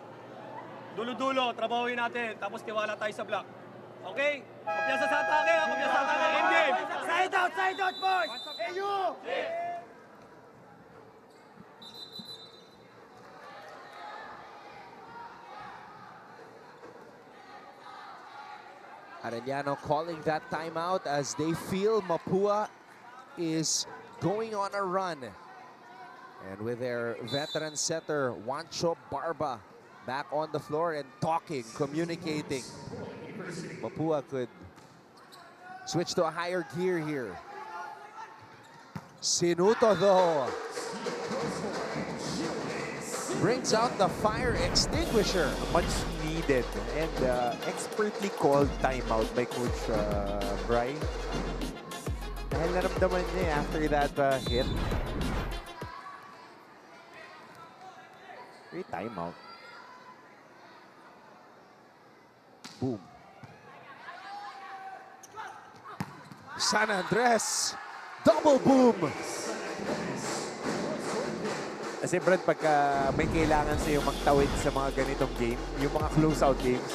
dulo-dulo, trabahuin natin. Tapos tiwala tayo sa block. Okay? Kumpiyansa sa atake, ha? Kumpiyansa sa atake. End game. Side out, boys! Hey, you! Arellano calling that timeout as they feel Mapúa is going on a run. And with their veteran setter, Juancho Barba, back on the floor and talking, communicating. Mapúa could switch to a higher gear here. Sinuto, though, brings out the fire extinguisher. Much needed and expertly called timeout by Coach Bry. Dahil naramdaman niya after that hit. Great timeout. Boom. San Andres, double boom. Kasi Brad, pagka may kailangan sa'yo magtawid sa mga ganitong game, yung mga closeout games,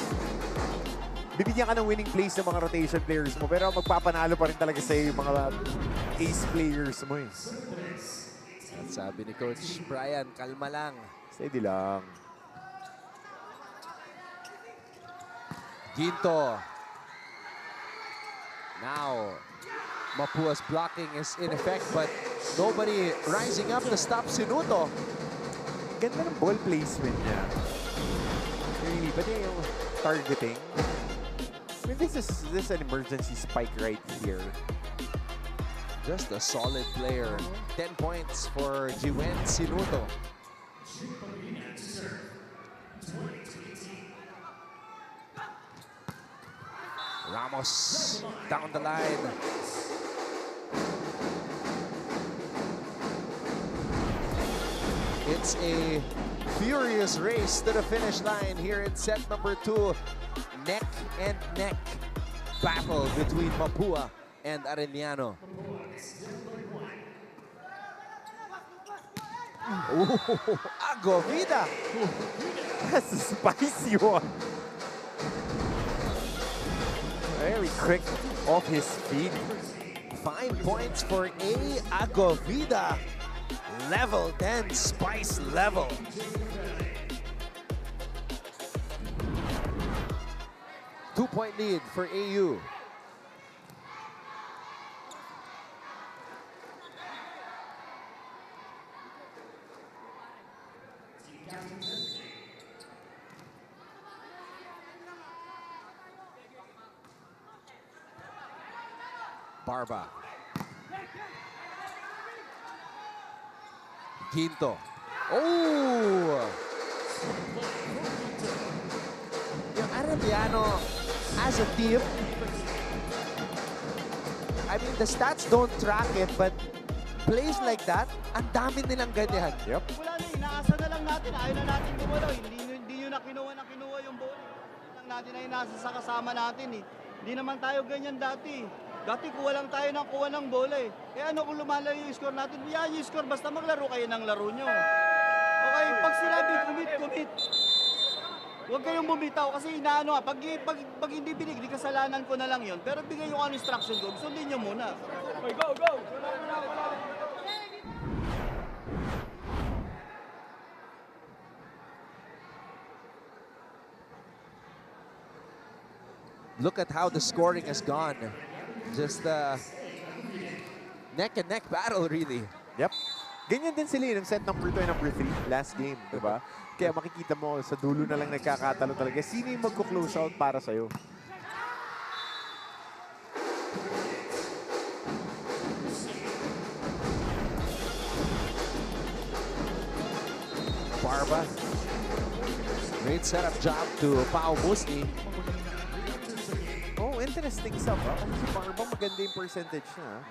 bibigyan ka ng winning plays ng mga rotation players mo, pero magpapanalo pa rin talaga sa'yo yung mga ace players mo eh. At sabi ni Coach Brian, kalma lang. Steady lang. Ginto. Now, Mapua's blocking is in effect, but nobody rising up to stop Sinuto. Ganda ng ball placement niya. Really, pati yung targeting. I mean, this is an emergency spike right here. Just a solid player. 10 points for Jiwen Sinuto. Ramos down the line. It's a furious race to the finish line here in set number 2. Neck and neck battle between Mapúa and Arellano. Ooh, Agovida. That's a spicy one. Very quick off his feet. 5 points for A. Agovida. Level 10, spice level. Two-point lead for AU. Barba. Ginto. Oh! Yung Arellano as a team, I mean, the stats don't track it, but plays like that, ang dami nilang ganyan. Yep. Wala na, inaasa na lang natin. Ayaw na natin gumalaw. Hindi nyo na kinuha yung ball. Hindi lang natin na inaasa sa kasama natin eh. Hindi naman tayo ganyan dati. Dati kuha lang tayo ng kuha ng bola eh. Eh ano kung lumalayo yung score natin? Yan yung score, basta maglaro kayo ng laro nyo. Okay, pag sinabi, commit. Huwag kayong bumitaw kasi inaano pag hindi binigay, kasalanan ko na lang yon. Pero bigay yung instruction ko, sundin nyo muna. Okay, go! Look at how the scoring has gone. Just neck and neck battle, really. Yep. Ganyan din sila ng set number 2 and number 3 last game, di ba? Kaya makikita mo sa dulo na lang nagkakatalo talaga. Sino yung magko-close out para sa'yo? Barba. Great setup job to Pao Musni. Oh, interesting sub, ha? Kasi si Barba maganda yung percentage niya.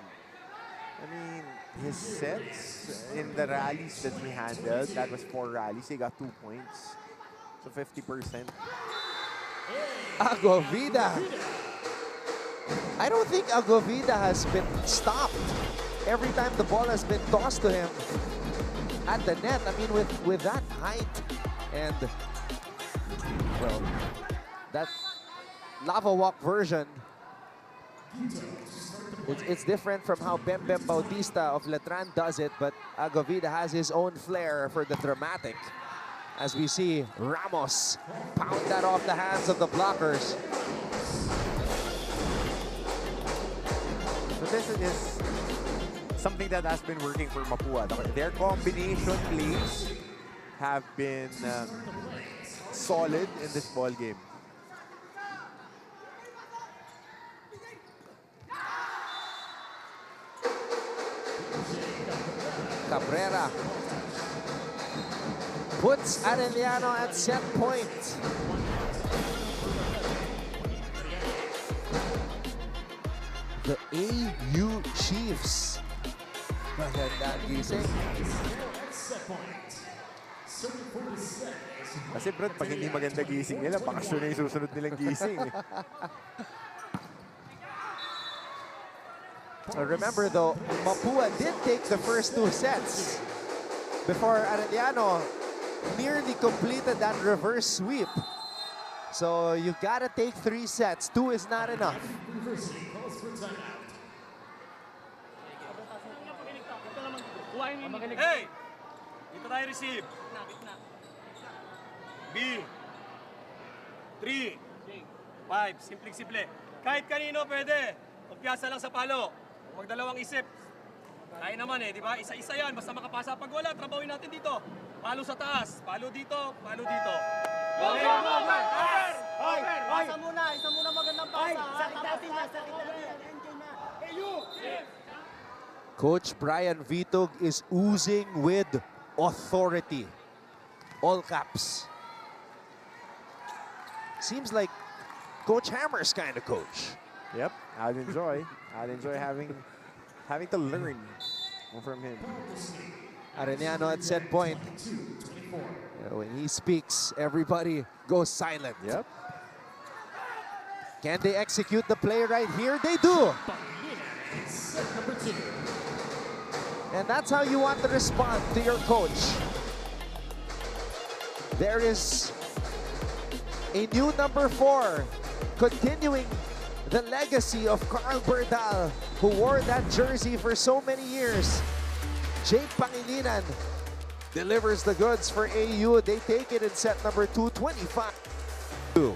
I mean, his sets in the rallies that he handled, that was 4 rallies, he got 2 points. So 50%. Agovida. I don't think Agovida has been stopped every time the ball has been tossed to him at the net. I mean, with that height and, well, that lava walk version, it's different from how Bem Bautista of Letran does it, but Agovida has his own flair for the dramatic. As we see Ramos pound that off the hands of the blockers. So this is something that has been working for Mapúa. Their combination plays have been solid in this ball game. Cabrera puts Arellano at set point. The AU Chiefs. Magandang gising. Kasi bro, pag hindi maganda gising nila, bakasyon na yung susunod nilang gising. Remember though, Mapúa did take the first 2 sets before Arellano nearly completed that reverse sweep. So you gotta take 3 sets. 2 is not enough. University calls for timeout. Hey! Dito tayo receive. B. 3. 5. Simple-simple. Kahit kanino pwede. Magpiyasa lang sa palo. Huwag dalawang isip. Kaya naman di ba? Isa-isa yan. Basta makapasa. Pag wala, trabawin natin dito. Palo sa taas. Palo dito. Palo dito. Okay. Pasa muna, isa muna magandang pasa. Coach Brian Vitug is oozing with authority. All caps. Seems like Coach Hammer's kind of coach. Yep, I'd enjoy having to learn from him. Arellano at set point. When he speaks, everybody goes silent. Yep. Can they execute the play right here? They do. Set number 2. And that's how you want to respond to your coach. There is a new number 4, continuing the legacy of Carl Berdal, who wore that jersey for so many years. Jake Pangilinan delivers the goods for AU. They take it in set number 2, 25-2.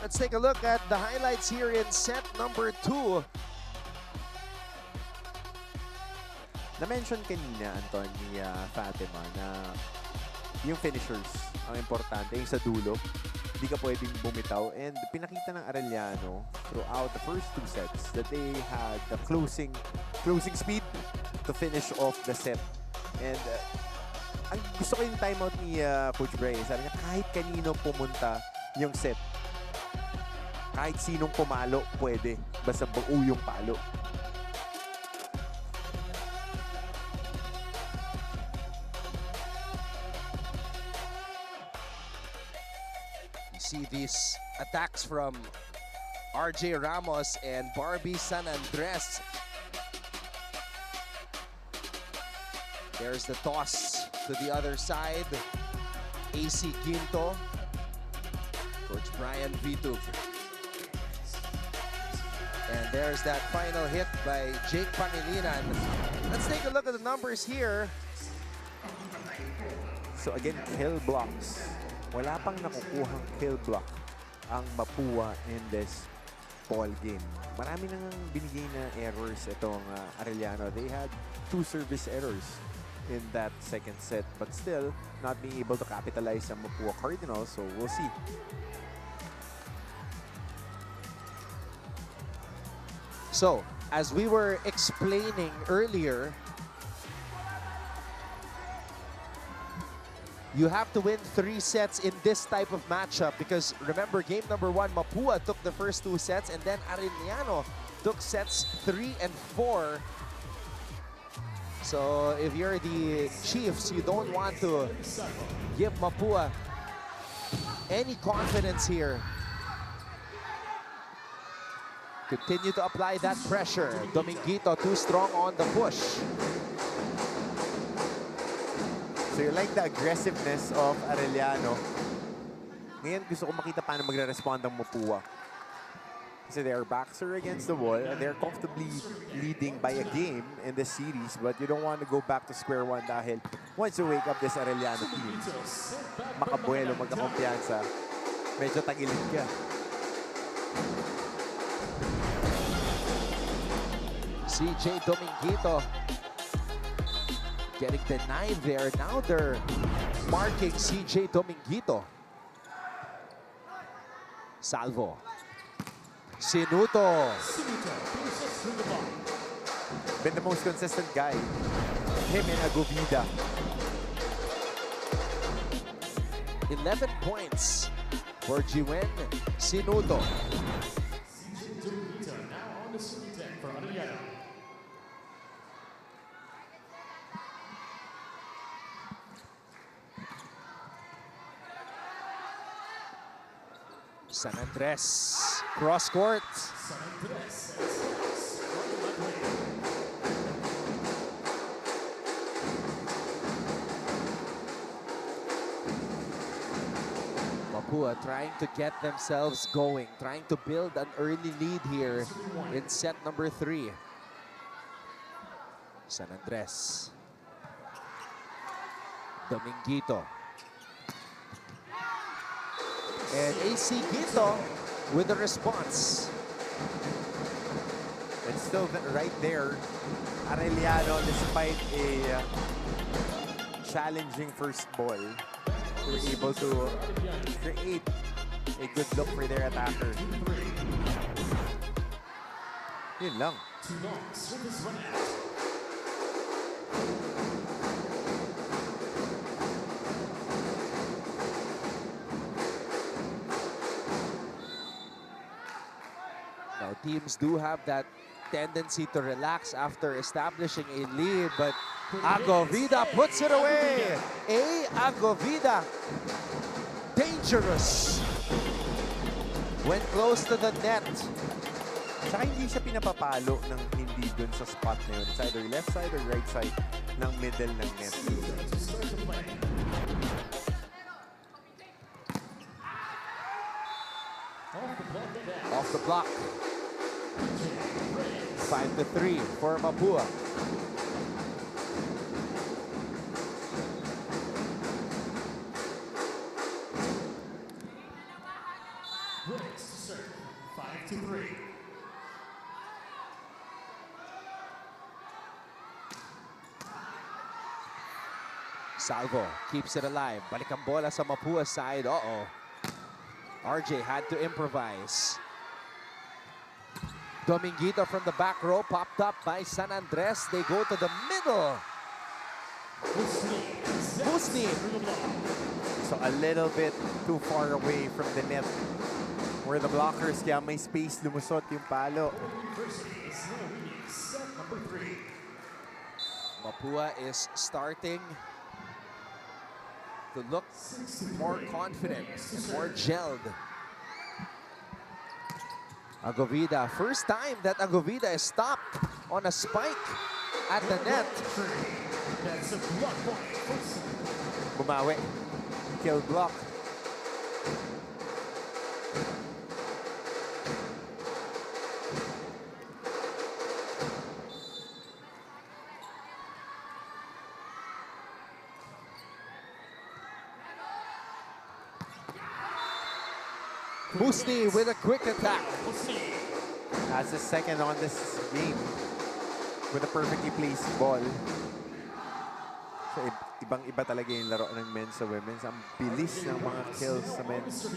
Let's take a look at the highlights here in set number 2. Na-mention kanina, Anton, ni Fatima, na yung finishers ang importante, yung sa dulo. Hindi ka pwedeng bumitaw. And pinakita ng Arellano throughout the first 2 sets that they had the closing speed to finish off the set. And ang gusto ko yung timeout ni Coach Bray. Sabi niya, kahit kanino pumunta yung set, kahit sinong pumalo, pwede. Basta buo yung palo. You see these attacks from RJ Ramos and Barbie San Andres. There's the toss to the other side. AC Quinto. Coach Brian Vitug. And there's that final hit by Jake Pangilinan. Let's take a look at the numbers here. So again, kill blocks. Wala pang nakukuhang kill block ang Mapúa in this ball game. Marami nang binigay na errors itong Arellano. They had 2 service errors in that second set, but still not being able to capitalize ang Mapúa Cardinals. So we'll see. So, as we were explaining earlier, you have to win 3 sets in this type of matchup because remember, game number 1, Mapúa took the first 2 sets and then Arellano took sets 3 and 4. So, if you're the Chiefs, you don't want to give Mapúa any confidence here. Continue to apply that pressure. Dominguito too strong on the push. So you like the aggressiveness of Arellano. Ngayon gusto ko makita paano magre-respond ang Mapúa. So their backs are against the wall. They're comfortably leading by a game in this series, but you don't want to go back to square one dahil once you wake up this Arellano team, makabuelo, magkakumpiyansa, medyo tagilid ka. CJ Dominguito getting denied there. Now they're marking CJ Dominguito. Salvo. Sinuto. Been the most consistent guy. Him and Agovida. 11 points for Gwen Sinuto. Now on the swing deck for Arellano. San Andres cross court. San Andres has from the left wing. Mapúa trying to get themselves going, trying to build an early lead here in set number 3. San Andres. Dominguito. And AC Quito with the response. It's still right there. Arellano, despite a challenging first ball, were able to create a good look for their attacker. Yun lang. 2 longs for this run out. Now, teams do have that tendency to relax after establishing a lead, but Agovida puts it away. Agovida, dangerous when close to the net. Tsaka hindi siya pinapapalo ng hindi dun sa spot na yun. It's either left side or right side ng middle ng net. To start the play. Off the block. 5-3 for Mapúa. Briggs to serve. 5-3. Salvo keeps it alive. Balik ang bola sa Mapúa side. RJ had to improvise. Dominguito from the back row, popped up by San Andres. They go to the middle. Musni. So a little bit too far away from the net where the blockers, kaya may space, lumusot yung palo. Set number 3. Mapúa is starting to look more confident and more gelled. Agovida, first time that Agovida is stopped on a spike at the net. That's a block point. Bumawi. Kill block. Musni with a quick attack. That's his second on this game with a perfectly placed ball. So ibang-iba talaga yung laro ng men's sa women's. Ang bilis ng mga kills sa men's.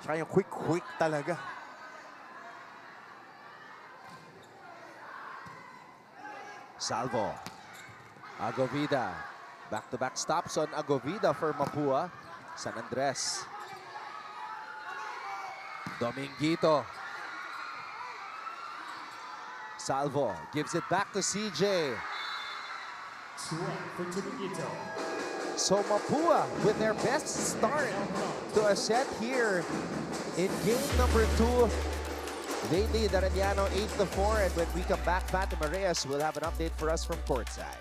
Tsaka yung quick talaga. Salvo. Agovida. Back-to-back stops on Agovida for Mapúa. San Andres. Dominguito. Salvo gives it back to CJ. So Mapúa with their best start to a set here in game number 2. They lead Arellano 8-4, and when we come back, Fatima Reyes will have an update for us from courtside.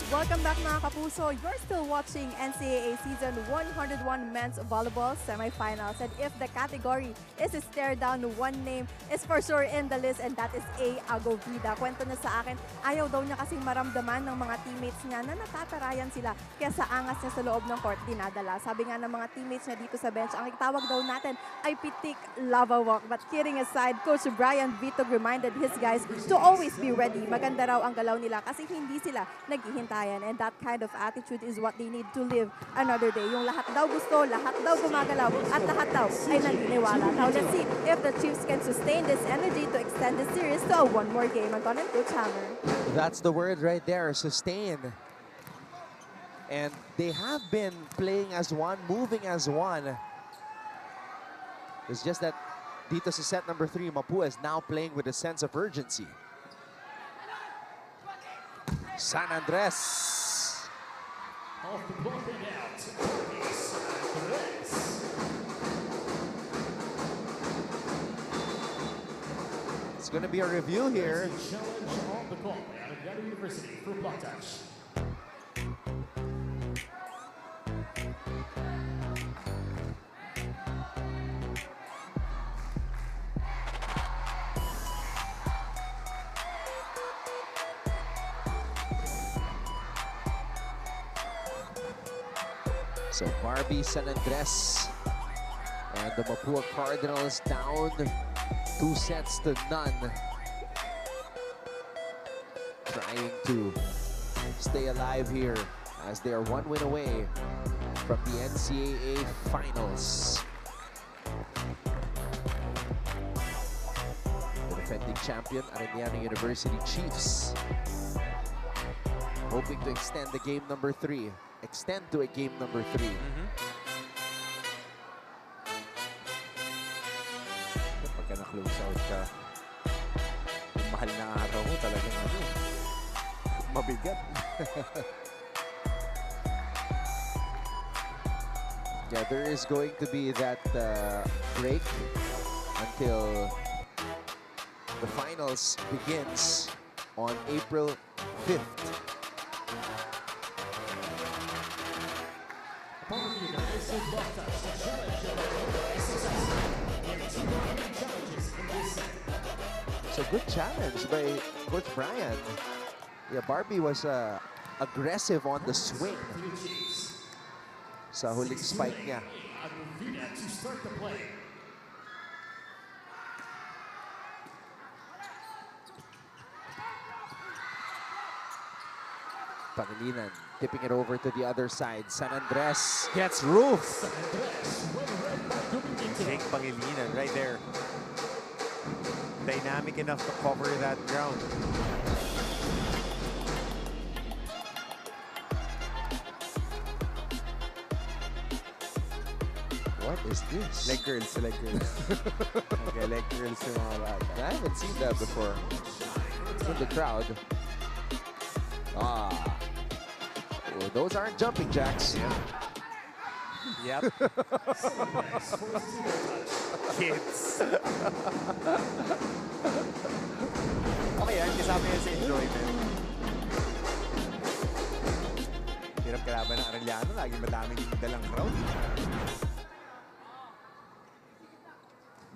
Welcome back mga kapuso. You're still watching NCAA Season 101 Men's Volleyball Semifinals. And if the category is a stare down, one name is for sure in the list, and that is A. Agovida. Kwento niya sa akin, ayaw daw niya kasing maramdaman ng mga teammates niya na natatarayan sila. Kaya sa angas niya sa loob ng court, dinadala. Sabi nga ng mga teammates niya dito sa bench, ang itawag daw natin ay pitik lava walk. But kidding aside, Coach Brian Vitog reminded his guys to always be ready. Maganda raw ang galaw nila kasi hindi sila naghihintay. And that kind of attitude is what they need to live another day. Yung lahat daw gusto, lahat daw gumagalaw, at lahat daw ay naniniwala. Now let's see if the Chiefs can sustain this energy to extend the series to a one more game. Anton and Coach Hammer. That's the word right there, sustain. And they have been playing as one, moving as one. It's just that dito sa set number 3, Mapúa is now playing with a sense of urgency. San Andres. Off the block and out. San Andres. It's going to be a review here. Challenge on the call by Arellano University for block touch. So Barbie, San Andres, and the Mapúa Cardinals down 2 sets to none. Trying to stay alive here as they are 1 win away from the NCAA Finals. The defending champion, Arellano University Chiefs, hoping to extend the game number 3. Extend to a game number 3. Pagka na-close out ka, yung mahal na araw mo talagang mabigat. Yeah, there is going to be that break until the finals begins on April 5th. So good challenge by Coach Brian. Yeah, Barbie was aggressive on the swing sa huling spike niya. To start the play. Pangilinan tipping it over to the other side. San Andres gets roof. Jake Pangilinan right there. Dynamic enough to cover that ground. What is this? Leg curls, leg curls. Okay, leg curls yung mga bata. I haven't seen that before in the crowd. Ah. Oh, those aren't jumping jacks. Yep. Kids. Okay yan, kasama yan sa enjoyment. Hirap kalaban ng Arellano, lagi madaming dalang crowd.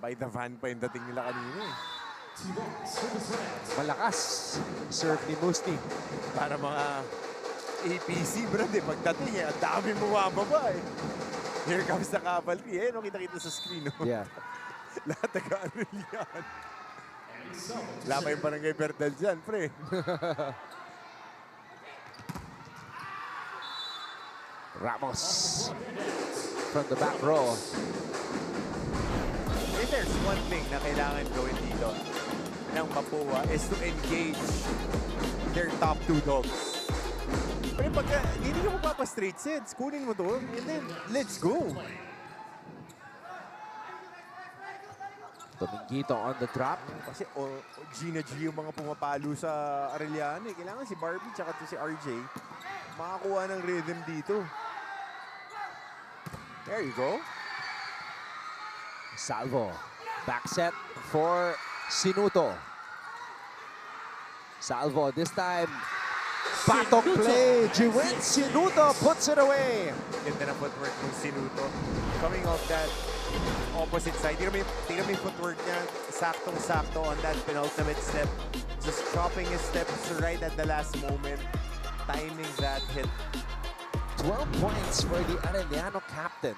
By the van pa yung dating nila kanina eh. Malakas. Serve ni Musti. Para mga APC, brad eh. Pagdating eh, ang dami bumababa eh. Here comes the cavalry eh. No, kita-kita sa screen. No? Yeah. Lahat taga-Arellano. Wala pa yung barangay Berdal dyan, pre. Ramos from the back row. If there's one thing na kailangan gawin dito ng Mapúa is to engage their top 2 dogs. Pero pagka hindi nyo magpapa-straight sets, kunin mo to, and then let's go. Dominguito on the drop. Kasi Gina G yung mga pumapalo sa Arellano. Eh. Kailangan si Barbie tsaka si RJ makakuha ng rhythm dito. There you go. Salvo. Back set for Sinuto. Salvo this time Batok play. Jiwen Sinuto puts it away. Ganda na footwork ng Sinuto. Coming off that opposite side. Tingnan mo yung footwork niya. Saktong-sakto on that penultimate step. Just chopping his steps right at the last moment. Timing that hit. 12 points for the Arellano captain.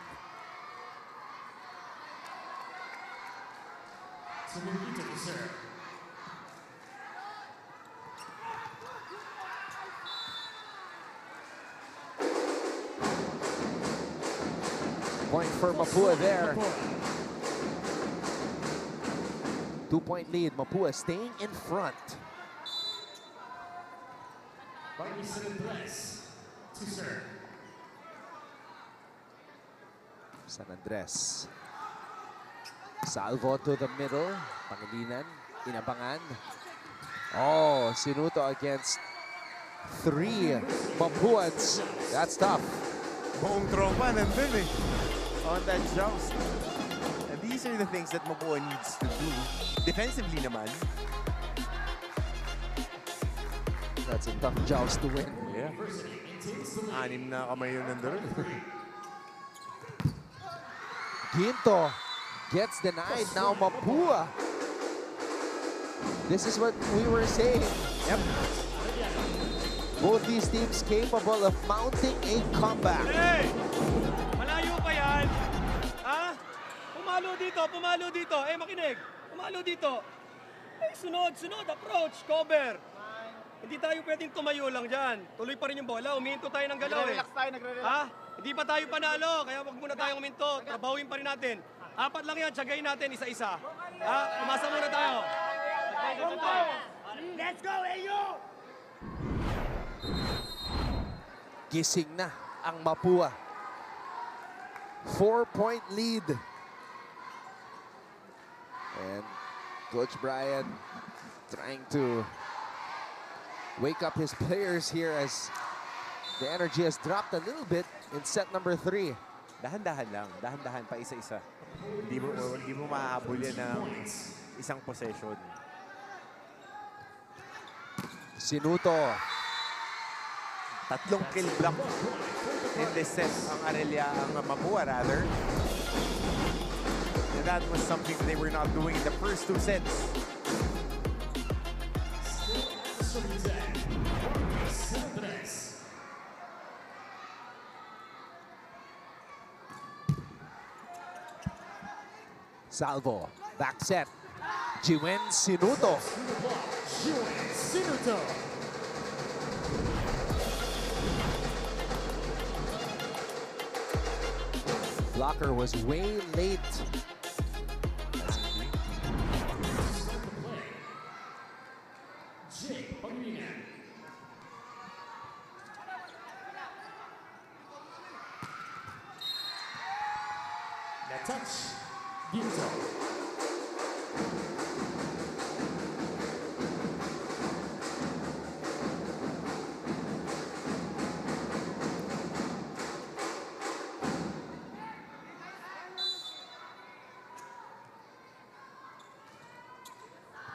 Point for Mapúa there. 2-point lead. Mapúa staying in front. San Andres. Salvo to the middle. Pangilinan. Inabangan. Oh, Sinuto against 3 Mapuans. That's tough. Buong tropa nandun eh. On that joust. And these are the things that Mapúa needs to do. Defensively naman. That's a tough joust to win. Yeah. 6 na kamay yun nandun. Quinto gets denied. Now Mapúa. This is what we were saying. Yep. Both these teams capable of mounting a comeback. Hey! Malayo pa yan. Ha? Pumalo dito. Eh, makinig. Pumalo dito. Eh, sunod. Approach, cover. Hindi tayo pwedeng tumayo lang dyan. Tuloy pa rin yung bola. Uminto tayo ng galaw eh. Nagre-relax. Ha? Hindi pa tayo panalo. Kaya wag muna tayong uminto. Trabawin pa rin natin. 4 lang yan. Tsagayin natin isa-isa. Ha? Umasa muna tayo. Let's go, Ayo! Gising na ang Mapúa. 4-point lead. And Coach Brian trying to wake up his players here as the energy has dropped a little bit in set number 3. Dahan-dahan lang. Dahan-dahan pa isa-isa. Hindi mo mahahabol yan ng isang possession. Sinuto. 3 kill block in this set ang Mapúa rather. And that was something they were not doing in the first 2 sets. Salvo. Back set. Jiwen Sinuto. Sinuto. Blocker was way late. Touch. Dito.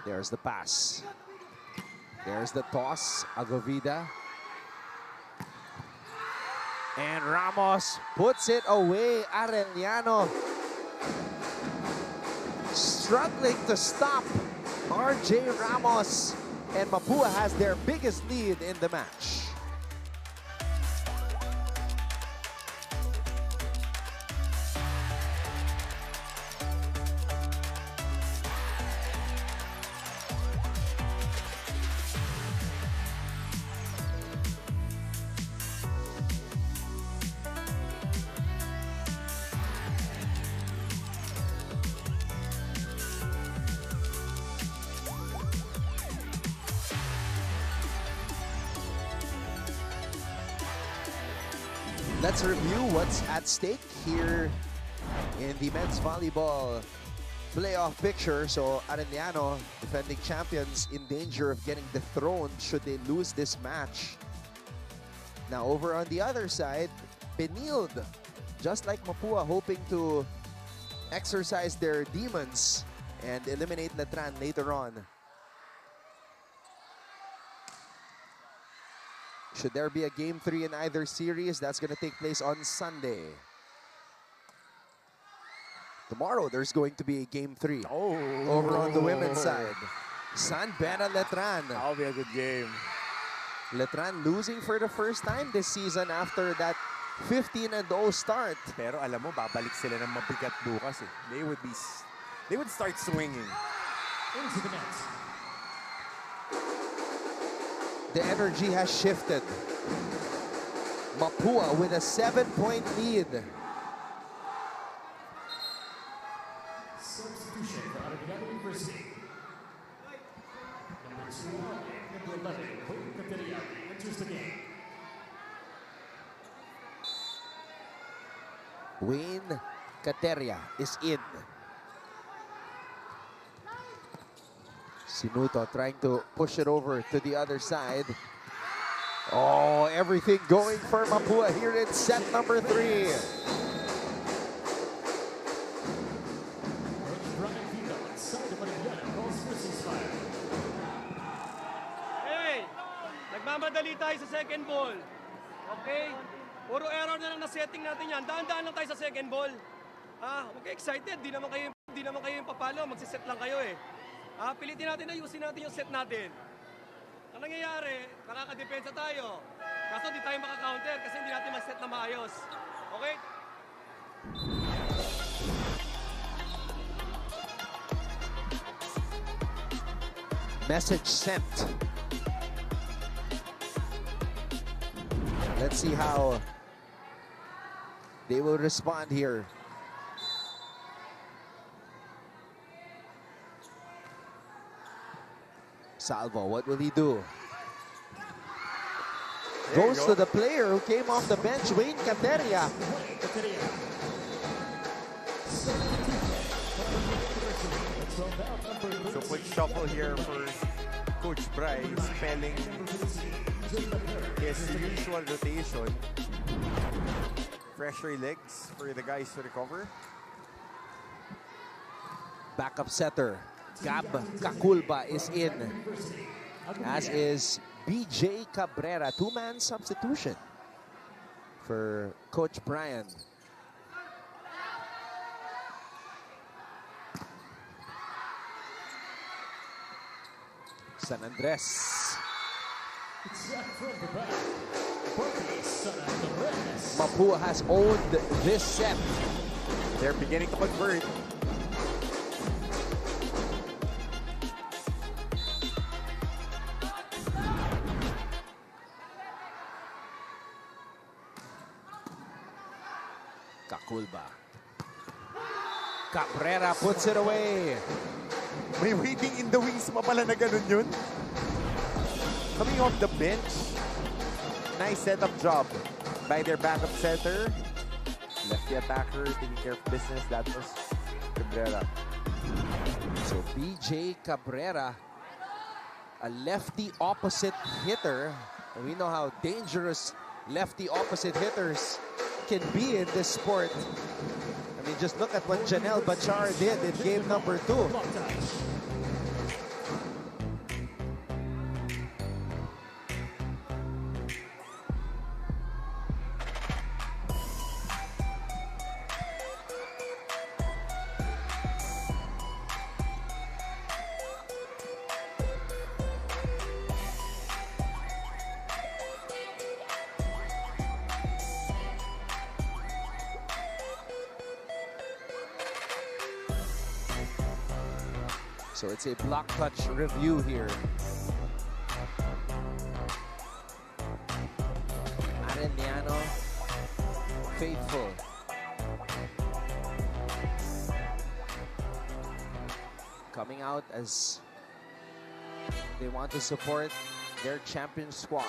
There's the pass. There's the toss. Agovida. And Ramos puts it away. Arellano struggling to stop RJ Ramos. And Mapúa has their biggest lead in the match. Let's review what's at stake here in the men's volleyball playoff picture. So Arellano, defending champions, in danger of getting dethroned should they lose this match. Now over on the other side, Benilde, just like Mapúa, hoping to exercise their demons and eliminate Letran later on. Should there be a Game 3 in either series, that's going to take place on Sunday. Tomorrow, there's going to be a Game 3 over on the women's side. San Beda Letran. That'll be a good game. Letran losing for the first time this season after that 15-0 start. Pero alam mo, babalik sila ng mabigat bukas eh. They would start swinging. Into the net. The energy has shifted. Mapúa with a 7-point lead. Substitution for Arellano University. Number 2 and number 11, Wayne Cateria, enters the game. Wayne Cateria is in. Sinuto trying to push it over to the other side. Oh, everything going for Mapúa here in set number 3. Hey! Nagmamadali tayo sa second ball. Okay? Puro error na lang na setting natin yan. Daan-daan lang tayo sa second ball. Huwag kayo excited. Di naman kayo yung papalo. Magsiset lang kayo eh. Pilitin natin, ayusin natin yung set natin. Ang nangyayari, nakakadepensa tayo. Kaso di tayo makakounter kasi hindi natin mag-set na maayos. Okay? Message sent. Let's see how they will respond here. Salvo, what will he do? Goes to the player who came off the bench, Wayne Cateria. So quick shuffle here for Coach Bry, spelling his usual rotation. Fresher legs for the guys to recover. Backup setter, Gab Kakulba is in, as is BJ Cabrera. Two-man substitution for Coach Brian. San Andres. Mapúa has owned this set. They're beginning to convert. Kakulba. Cabrera puts it away. May waiting in the wings pa pala na ganun yun. Coming off the bench. Nice setup job by their backup setter. Lefty attacker taking care of business. That was Cabrera. So BJ Cabrera, a lefty opposite hitter. We know how dangerous lefty opposite hitters can be in this sport. I mean, just look at what Janelle Bachar did in game number 2. So it's a block touch review here. Arellano, faithful. Coming out as they want to support their champion squad.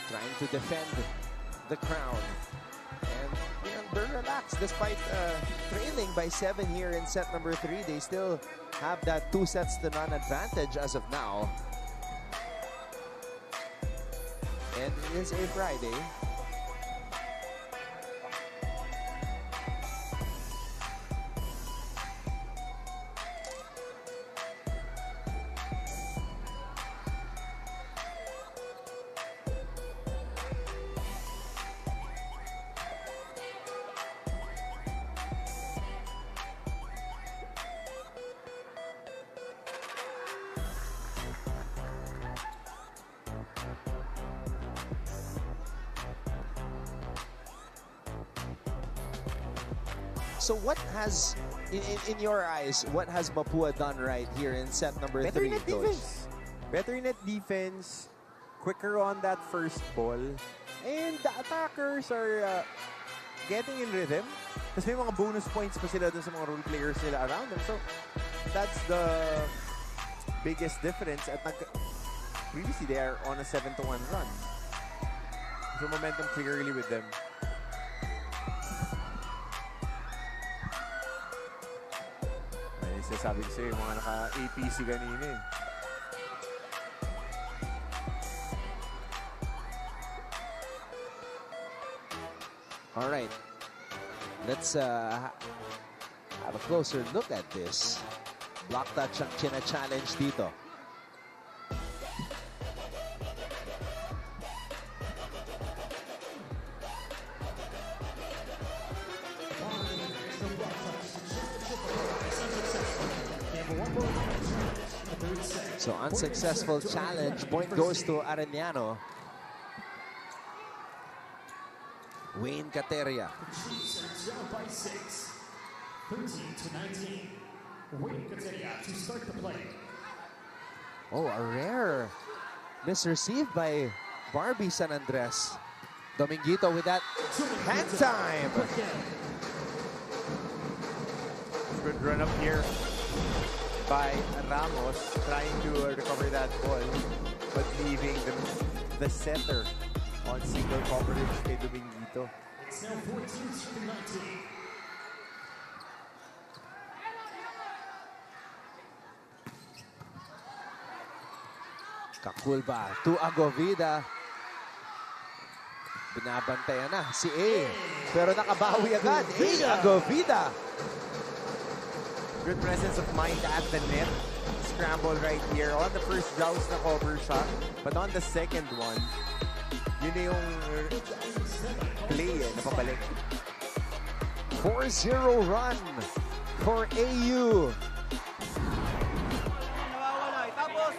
Trying to defend the crown. And they're relaxed despite trailing by 7 here in set number 3. They still have that 2-0 advantage as of now. And it is a Friday. So what has, in your eyes, what has Mapúa done right here in set number Better 3, net Coach? defense. Better net defense. Quicker on that first ball. And the attackers are getting in rhythm. Tapos may mga bonus points pa sila dun sa mga role players nila around them. So, that's the biggest difference. At previously, they are on a 7-1 run. So, momentum clearly with them. Ay, sasabi ko sa'yo, yung mga naka-APC kanina eh. All right, let's have a closer look at this. Block touch ang china-challenge dito. So unsuccessful challenge. Point goes to Arellano. Wayne Cateria. Down by 6. 13-19. Wayne Cateria to start the play. Oh, a rare misreceived by Barbie San Andres. Dominguito with that hand time. Good run up here by Ramos, trying to recover that ball, but leaving the setter on single coverage kay Dominguito. It's now 14-19. Kakulba to Agovida. Binabantayan na si A. Pero nakabawi agad. A. Agovida. Good presence of mind at the net. Scramble right here on the first joust na cover shot. But on the second one, yun na yung play eh, napabalik. 4-0 run for AU. Nawawala eh. Tapos,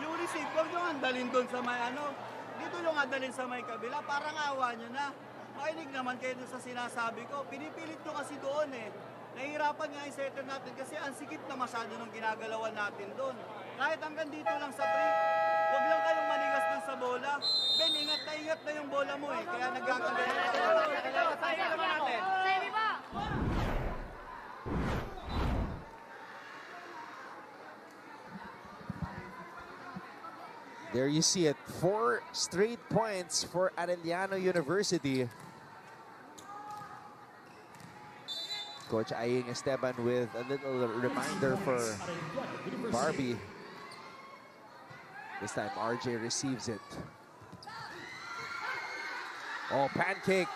yung receive, huwag nyo andalin doon sa may ano. Dito nyo andalin sa may kabila. Parang awa nyo na. Makinig naman kayo doon sa sinasabi ko. Pinipilit nyo kasi doon eh. Nahihirapan nga yung setter natin kasi ang sikip na masyado ng ginagalawan natin doon. Kahit hanggang dito lang sa break, huwag lang kayong manigas doon sa bola. Ben, ingat na yung bola mo eh. Kaya nagkakagalan na sa bola. Tayo naman natin. Semi ba? There you see it. 4 straight points for Arellano University. Coach Aying Esteban with a little reminder for Barbie. This time RJ receives it. Oh, pancake.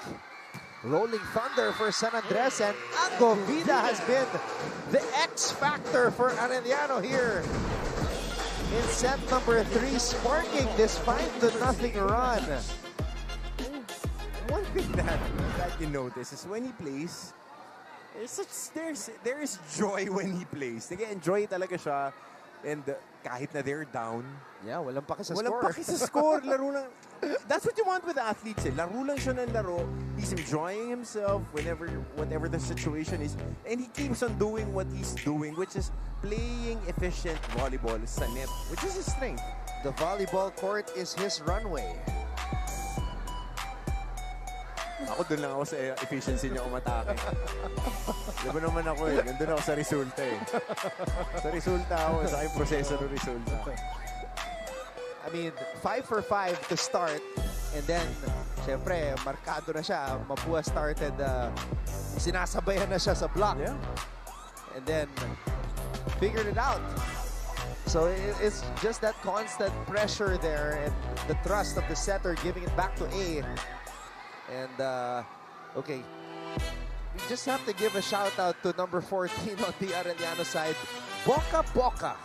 Rolling thunder for San Andres, and Agovida has been the X factor for Arellano here in set number 3, sparking this 5-0 run. One thing that you notice is when he plays, there is joy when he plays. Nag-enjoy talaga siya. And kahit na they're down, yeah, walang paki sa walang score. paki sa score. Laro lang. That's what you want with athletes. Eh. Laro lang siya ng laro. He's enjoying himself whatever the situation is. And he keeps on doing what he's doing, which is playing efficient volleyball sa net, which is his strength. The volleyball court is his runway. Ako doon lang ako sa efficiency niya umatake. Diba naman ako eh. Nandun ako sa resulta eh. Sa resulta ako, sa aking proseso ng resulta. I mean, 5 for 5 to start. And then, syempre, markado na siya. Mapúa started, sinasabayan na siya sa block. Yeah. And then, figured it out. So, it's just that constant pressure there and the thrust of the setter giving it back to A. And, okay, we just have to give a shout out to number 14 on the Arellano side, Boca Boca.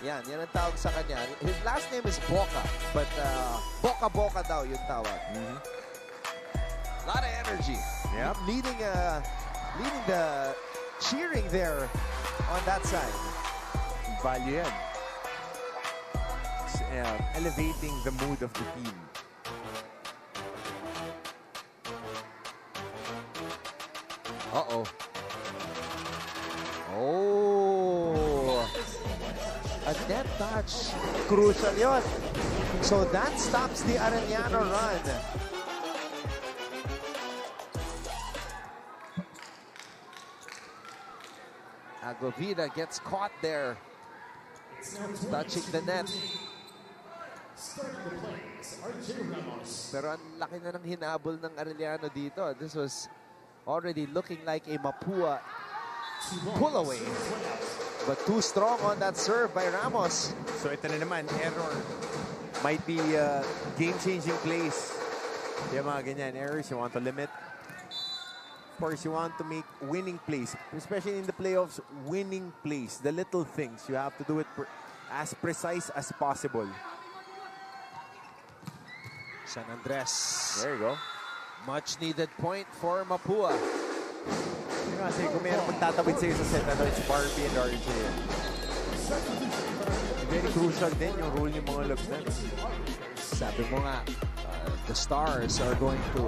Yan ang tawag sa kanya. His last name is Boca, but Boca Boca daw yung tawag. A lot of energy. Yep. Leading the cheering there on that side. Value yan. Elevating the mood of the team. Uh-oh. net touch. Crucial yun. So that stops the Arellano run. Agovida gets caught there, touching the net. Pero ang laki na ng hinabol ng Arellano dito. This was already looking like a Mapúa pull away. But too strong on that serve by Ramos. So ito na naman, error. Might be game-changing plays. Yung mga ganyan, errors you want to limit. Of course, you want to make winning plays. Especially in the playoffs, winning plays. The little things. You have to do it as precise as possible. San Andres. There you go. Much needed point for Mapúa. Kasi kung mayroong magtatawid sa'yo sa set, it's Barbie and RJ. Very crucial din yung role ng mga logs na. Sabi mo nga, the Stars are going to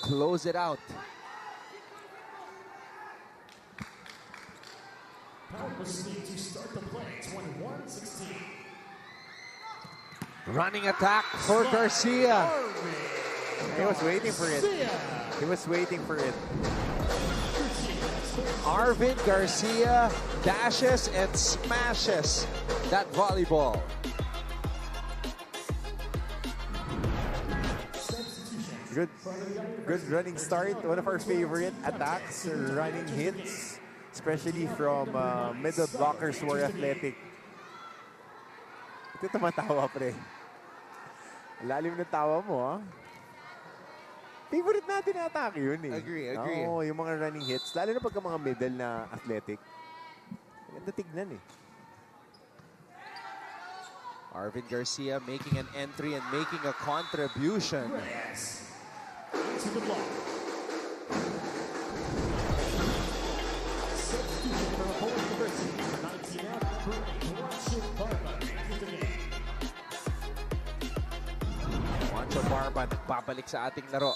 close it out. Running attack for Garcia. He was waiting for it. He was waiting for it. Arvin Garcia dashes and smashes that volleyball. Good running start. One of our favorite attacks, running hits, especially from middle blockers who are athletic. Ito tumatawa, pre. Lalim ng tawa mo, ha? Favorite natin na atake yun, eh. Agree. Oo, yung mga running hits. Lalo na pagka mga middle na athletic. Ganda tignan, eh. Arvin Garcia making an entry and making a contribution. To the block. Substitution for Mapúa University. 19 out, Juancho Barba into the game. Juancho Barba nagbabalik sa ating laro.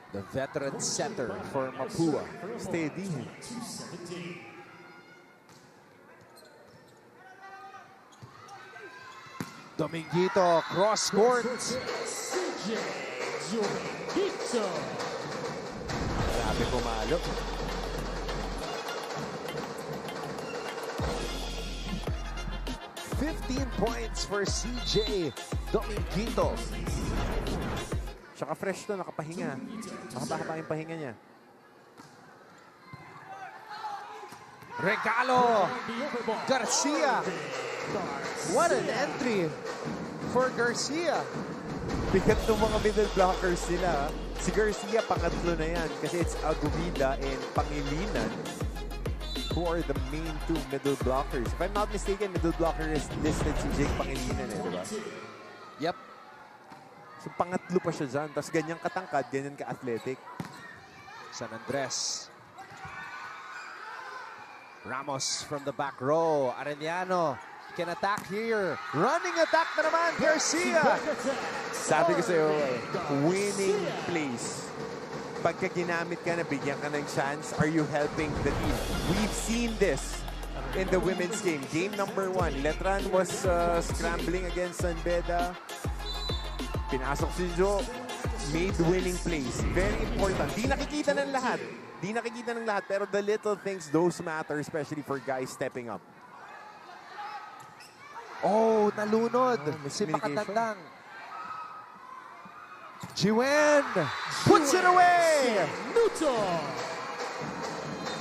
The veteran setter for Mapúa. Steady. Dominguito cross court. Dominguito. Grabe pumalo. Points for CJ Dominguito. Tsaka fresh to, nakapahinga. Nakapahaba yung pahinga niya. Regalo Garcia. What an entry for Garcia. Bigat ng mga middle blockers nila. Si Garcia, pangatlo na yan. Kasi it's Agovida and Pangilinan who are the main two middle blockers. If I'm not mistaken, middle blocker is listed si Jake Pangilinan, eh, diba? Yep. So pangatlo pa siya dyan. Tapos ganyang katangkad, ganyan ka-athletic. San Andres. Ramos from the back row. Arellano can attack here. Running attack na naman, Garcia. Sabi ko sa'yo, winning plays. Pagka ginamit ka na, bigyan ka ng chance, are you helping the team? We've seen this in the women's game. Game number 1, Letran was scrambling against Sanbeda. Pinasok si Jo, made winning plays. Very important. Di nakikita ng lahat. Pero the little things, those matter, especially for guys stepping up. Oh, nalunod. Si Makatandang. Jiwen puts it away. Nuto.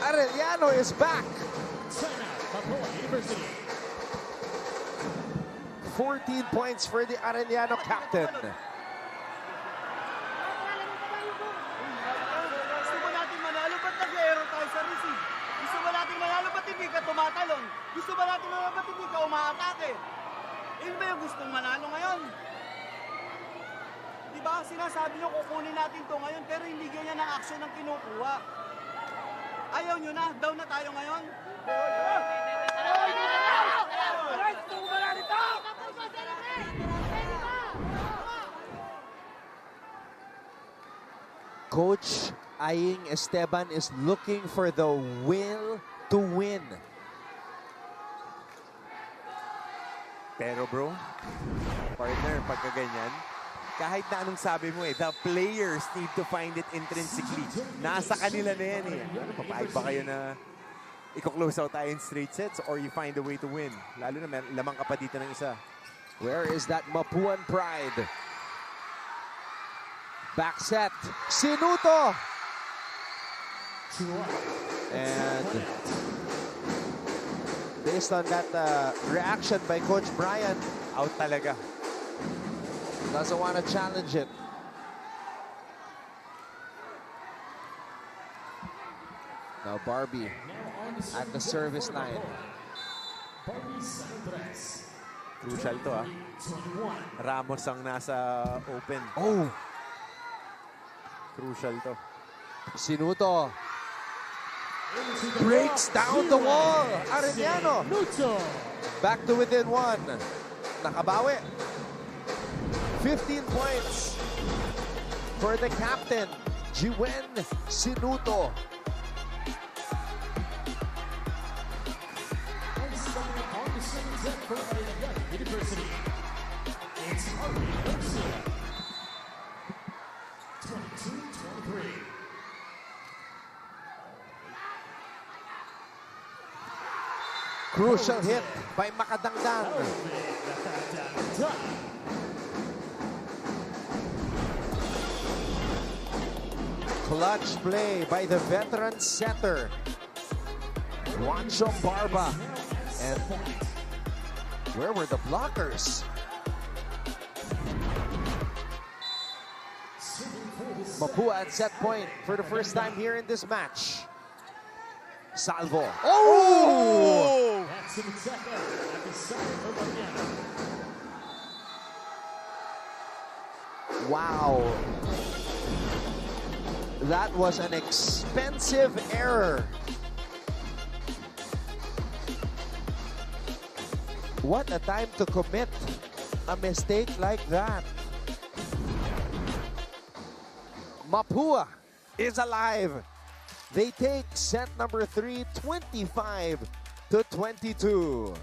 Arellano is back. Timeout, Mapúa University. 14 points for the Arellano captain. Gusto mo natin manalo, ba't nag-error tayo sa receive? Gusto mo natin manalo, ba't hindi ka tumatalon? Gusto mo natin manalo, ba't hindi ka umaatake? Yun ba yung gustong manalo ngayon? Diba, sinasabi nyo kukunin natin to ngayon, pero hindi ganyan ang action ng kinukuha. Ayaw nyo na, down na tayo ngayon. Coach Aying Esteban is looking for the will to win. Pero bro, partner, pagka ganyan, kahit na anong sabi mo the players need to find it intrinsically. Nasa kanila na yan eh. Ano, papayag ba kayo na i-close out tayo in straight sets or you find a way to win? Lalo na lamang ka pa dito ng isa. Where is that Mapuan pride? Back set. Sinuto! And based on that reaction by Coach Brian, out talaga. Doesn't want to challenge it. Now Barbie at the service line. Crucial to Ramos ang nasa open. Oh! Crucial to. Sinuto. Breaks down the wall. Arellano. Back to within one. Nakabawi. 15 points for the captain, Jiwen Sinuto. Crucial hit by Makadangdang. Clutch play by the veteran setter, Juancho Barba. And where were the blockers? Mapúa at set point for the first time here in this match. Salvo. Oh! Wow. That was an expensive error. What a time to commit a mistake like that. Mapúa is alive. They take set number 3, 25-22.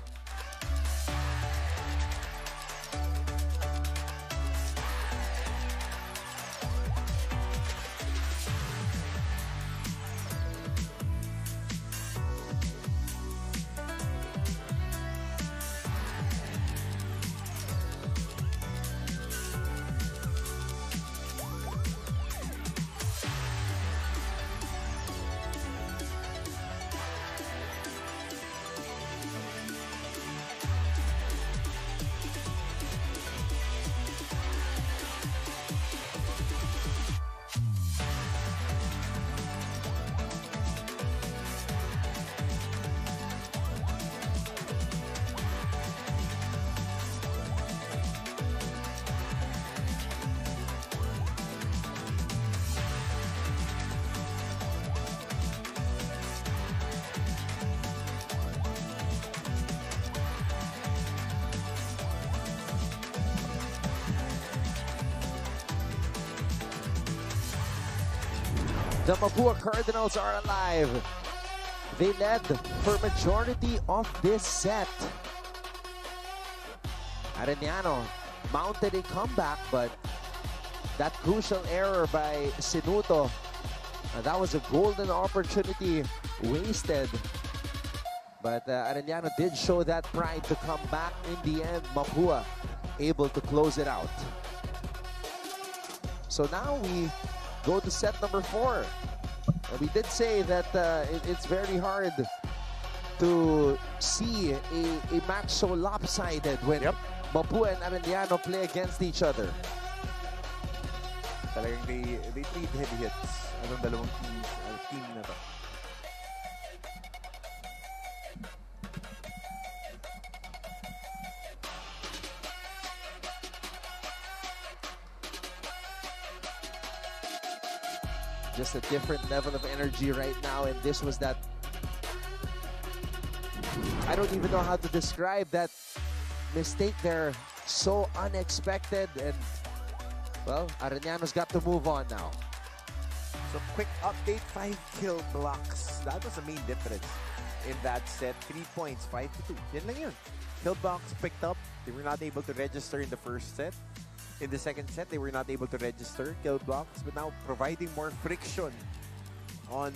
The Mapúa Cardinals are alive. They led for majority of this set. Arellano mounted a comeback, but that crucial error by Sinuto, that was a golden opportunity wasted. But Arellano did show that pride to come back in the end. Mapúa able to close it out. So now we go to set number 4. And we did say that it's very hard to see a match so lopsided when Mapúa and Arellano play against each other. Talagang they trade heavy hits. Anong dalawang team na to? Just a different level of energy right now, and this was that. I don't even know how to describe that mistake there. So unexpected, and well, Arellano's got to move on now. So quick update, 5 kill blocks. That was the main difference. in that set. 3 points, 5-2. Yan lang yun. Killbox picked up. They were not able to register in the first set. In the second set, they were not able to register Killbox, but now providing more friction on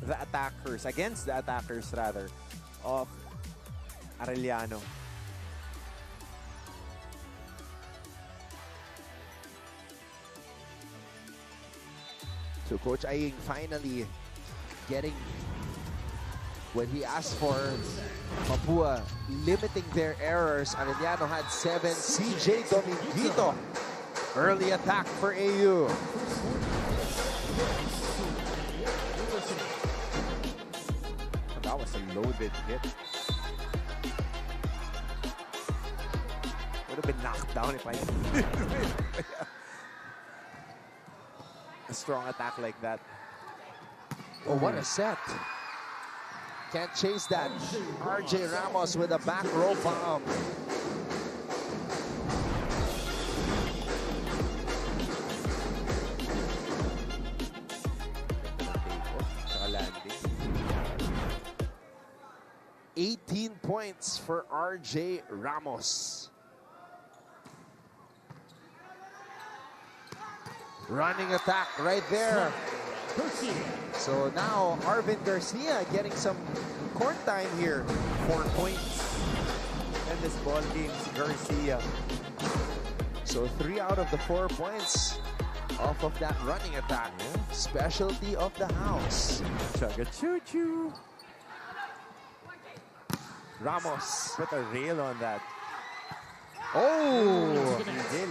the attackers, against the attackers rather, of Arellano. So Coach Aying finally getting what he asked for. Mapúa limiting their errors. Arellano had 7. CJ Dominguito. Early attack for AU. That was a loaded hit. Would have been knocked down if I a strong attack like that. Oh, what a set. Can't chase that. RJ Ramos with a back row bomb. Landing. 18 points for RJ Ramos. Running attack right there. So now Arvin Garcia getting some court time here. 4 points. And this ball game is Garcia. So 3 out of the 4 points off of that running attack. Specialty of the house. Chugga choo choo. Ramos. Put a rail on that. Oh! He did.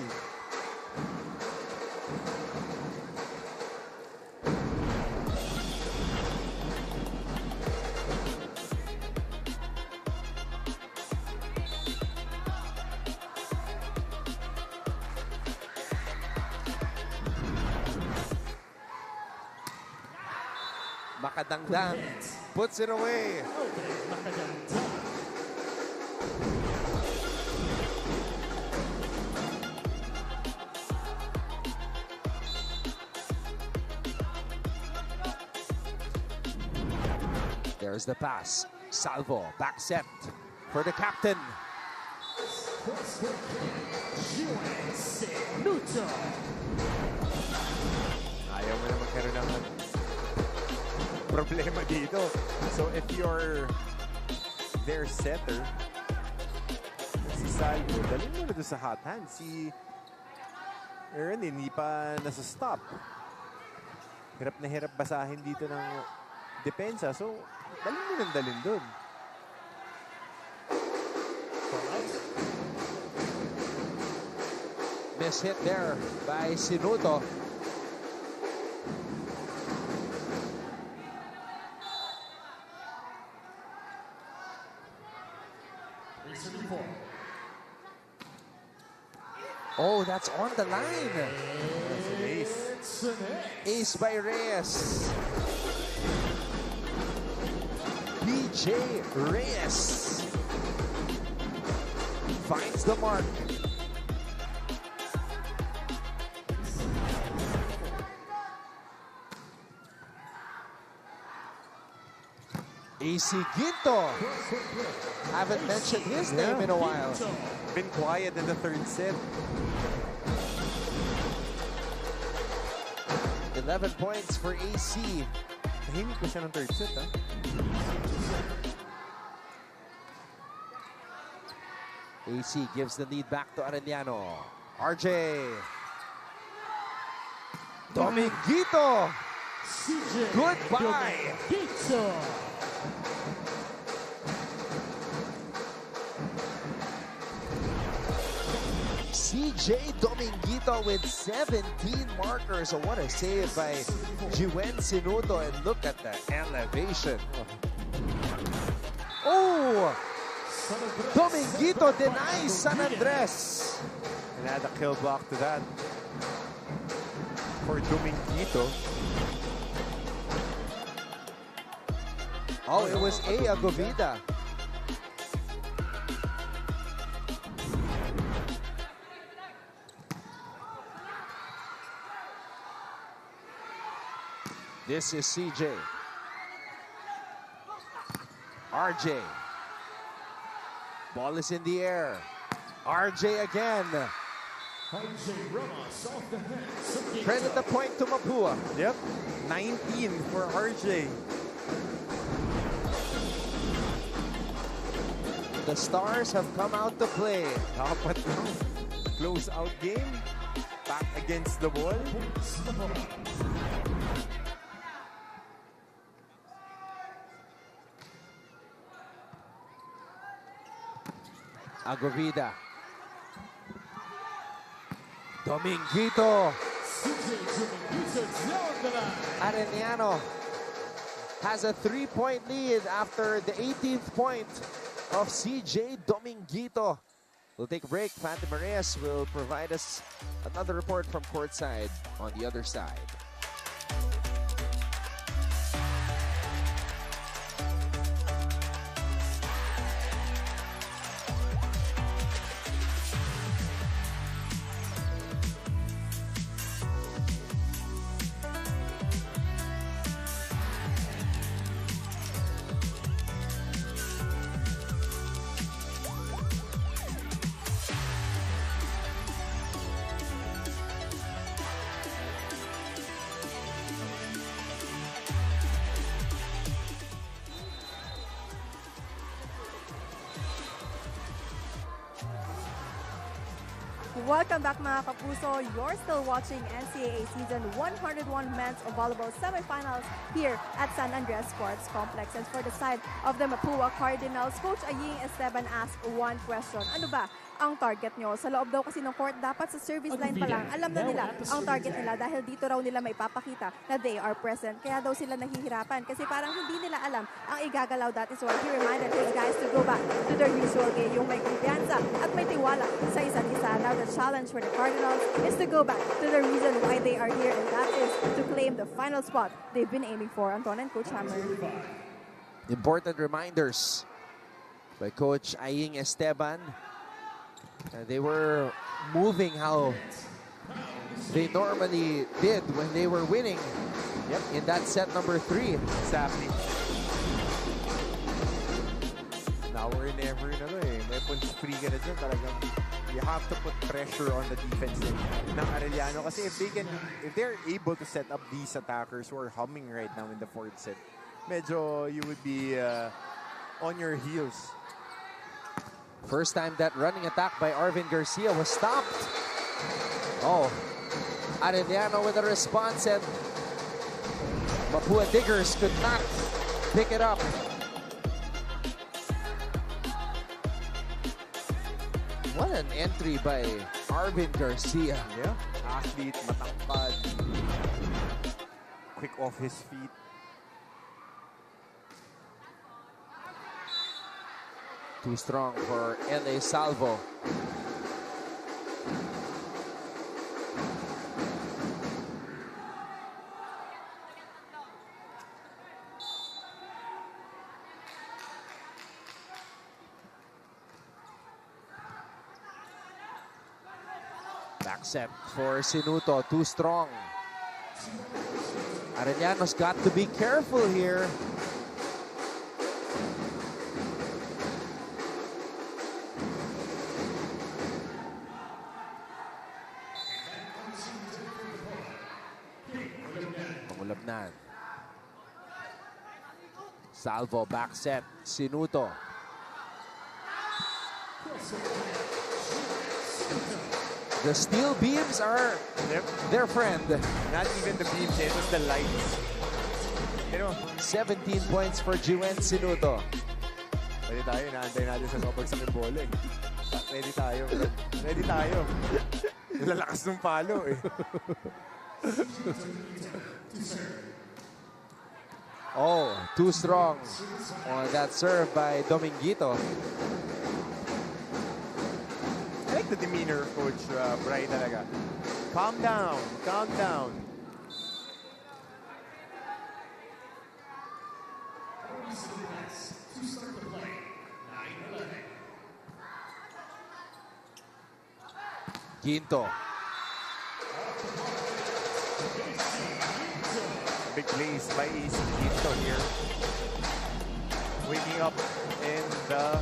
Makadangdang puts it away. There's the pass. Salvo, back set for the captain. Ayaw mo na magkaroon ng problema dito. So if you're their setter, si Salvo, dalhin mo na doon sa hot hand. Si Aaron, hindi pa nasa stop. Hirap na hirap basahin dito ng depensa. So, dalhin doon. Miss hit there by Sinuto. Oh, that's on the line. That's an ace. Ace by Reyes. PJ Reyes finds the mark. AC Ginto. Haven't mentioned his name in a while. Been quiet in the third set. 11 points for AC. Tahimik ko siya ng third set, ha? AC gives the lead back to Arellano. RJ. Dominguito. Goodbye. CJ Dominguito with 17 markers. So what a save by Gwen Sinuto. And look at the elevation. Oh! Dominguito denies San Andres. And add a kill block to that. For Dominguito. Oh, it was A. Agovida. This is CJ. RJ. Ball is in the air. RJ again. Credit the point to Mapúa. Yep. 19 for RJ. The Stars have come out to play. Dapat lang. Close out game. Back against the wall. Agovida. Dominguito. Arellano has a 3-point lead after the 18th point of CJ Dominguito. We'll take a break. Phantom Reyes will provide us another report from courtside on the other side. Welcome back mga kapuso. You're still watching NCAA Season 101 Men's Volleyball Semifinals here at San Andres Sports Complex. And for the side of the Mapúa Cardinals, Coach Aying Esteban asked one question. Ano ba ang target nyo? Sa loob daw kasi ng court, dapat sa service line pa lang, alam na nila ang target nila dahil dito raw nila may papakita na they are present. Kaya daw sila nahihirapan kasi parang hindi nila alam ang igagalaw. That is why he reminded his guys to go back to their usual game, yung may kumpiyansa at may tiwala sa isa't isa. Now the challenge for the Cardinals is to go back to the reason why they are here, and that is to claim the final spot they've been aiming for. Anton and Coach Hammer. Important reminders by Coach Aying Esteban. They were moving how they normally did when they were winning. Yep, in that set number 3. Exactly. Now or never na eh. May punch free ka na dyan. Talagang you have to put pressure on the defense ng Arellano. Kasi if they're able to set up these attackers who are humming right now in the 4th set, medyo you would be on your heels. First time that running attack by Arvin Garcia was stopped. Oh, Arellano with a response, and Mapúa Diggers could not pick it up. What an entry by Arvin Garcia. Yeah, athlete, matangkad, quick off his feet. Too strong for LA Salvo. Back set for Sinuto, too strong. Arellano's got to be careful here. Pangulabnan. Salvo, back set, Sinuto. The steel beams are their friend. Not even the beams, it was the lights. You know, 17 points for Juen Sinuto. pwede tayo, inaantay natin sa kapagsak yung bola eh. Ready tayo, bro. Ready tayo. Lalakas ng palo eh. Oh, too strong on that serve by Dominguito. I like the demeanor of Coach Bray talaga. Calm down, calm down. Quinto. Big plays by AC Quinto here. waking up in the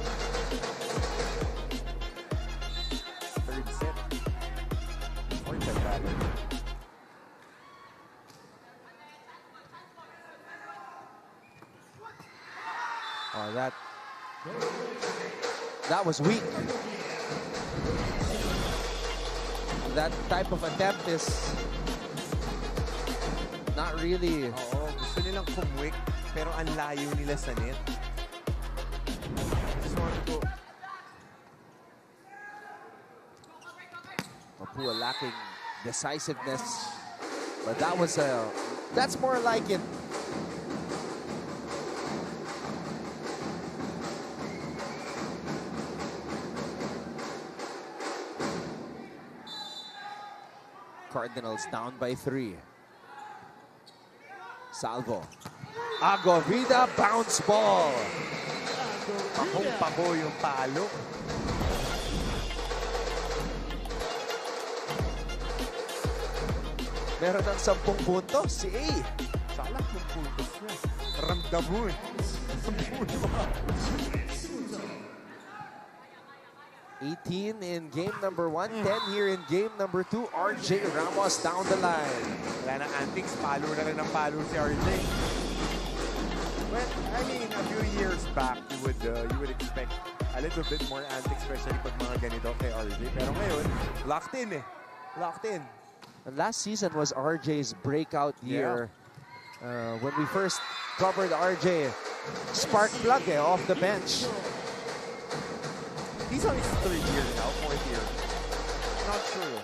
third set. Fourth set, rather. Oh, that was weak. That type of attempt is not really. Oo, gusto nilang kumwik, pero ang layo nila sa net. Just want to... Mapúa lacking decisiveness. But that was that's more like it. Cardinals down by 3. Salvo. Agovida bounce ball. Pakong-pako yung palo. Meron ng 10 puntos si A. Salak yung puntos niya. Ramdam mo eh. 18 in game number 1, 10 here in game number 2. RJ Ramos down the line. Wala nang antics, palo na rin ng palo si RJ. Well, I mean, a few years back, you would expect a little bit more antics, especially pag mga ganito kay RJ. Pero ngayon, locked in eh. Locked in. And last season was RJ's breakout year. When we first covered RJ, spark plug off the bench. He's on his third year now, fourth year. Not sure.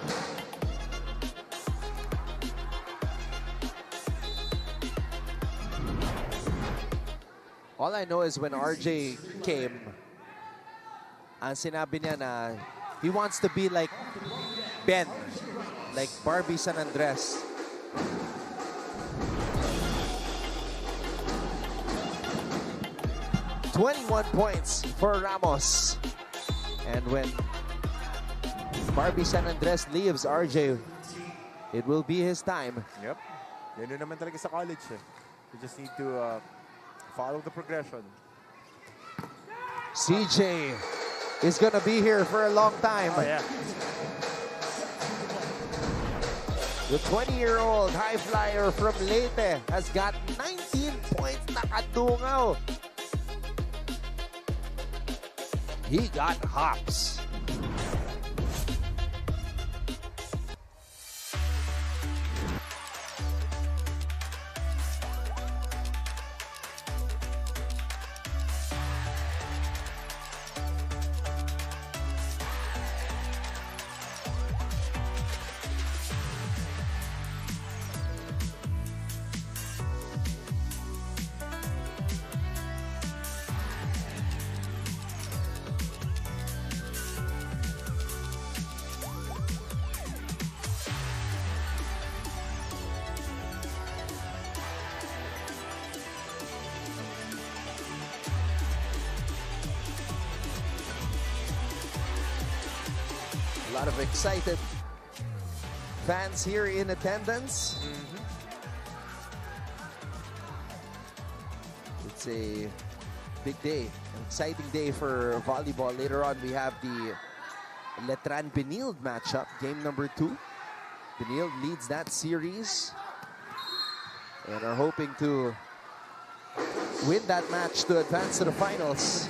All I know is when RJ came, ang sinabi niya na he wants to be like Ben, like Barbie San Andres. "21 points for Ramos." And when Barbie San Andres leaves RJ, it will be his time. Yep. Ganun naman talaga sa college eh. You just need to follow the progression. CJ is gonna be here for a long time. Oh, yeah. The 20-year-old high flyer from Leyte has got 19 points. Nakadungaw. He got hops. A lot of excited fans here in attendance. It's a big day, an exciting day for volleyball. Later on, we have the Letran Benilde matchup, game number 2. Benilde leads that series and are hoping to win that match to advance to the finals.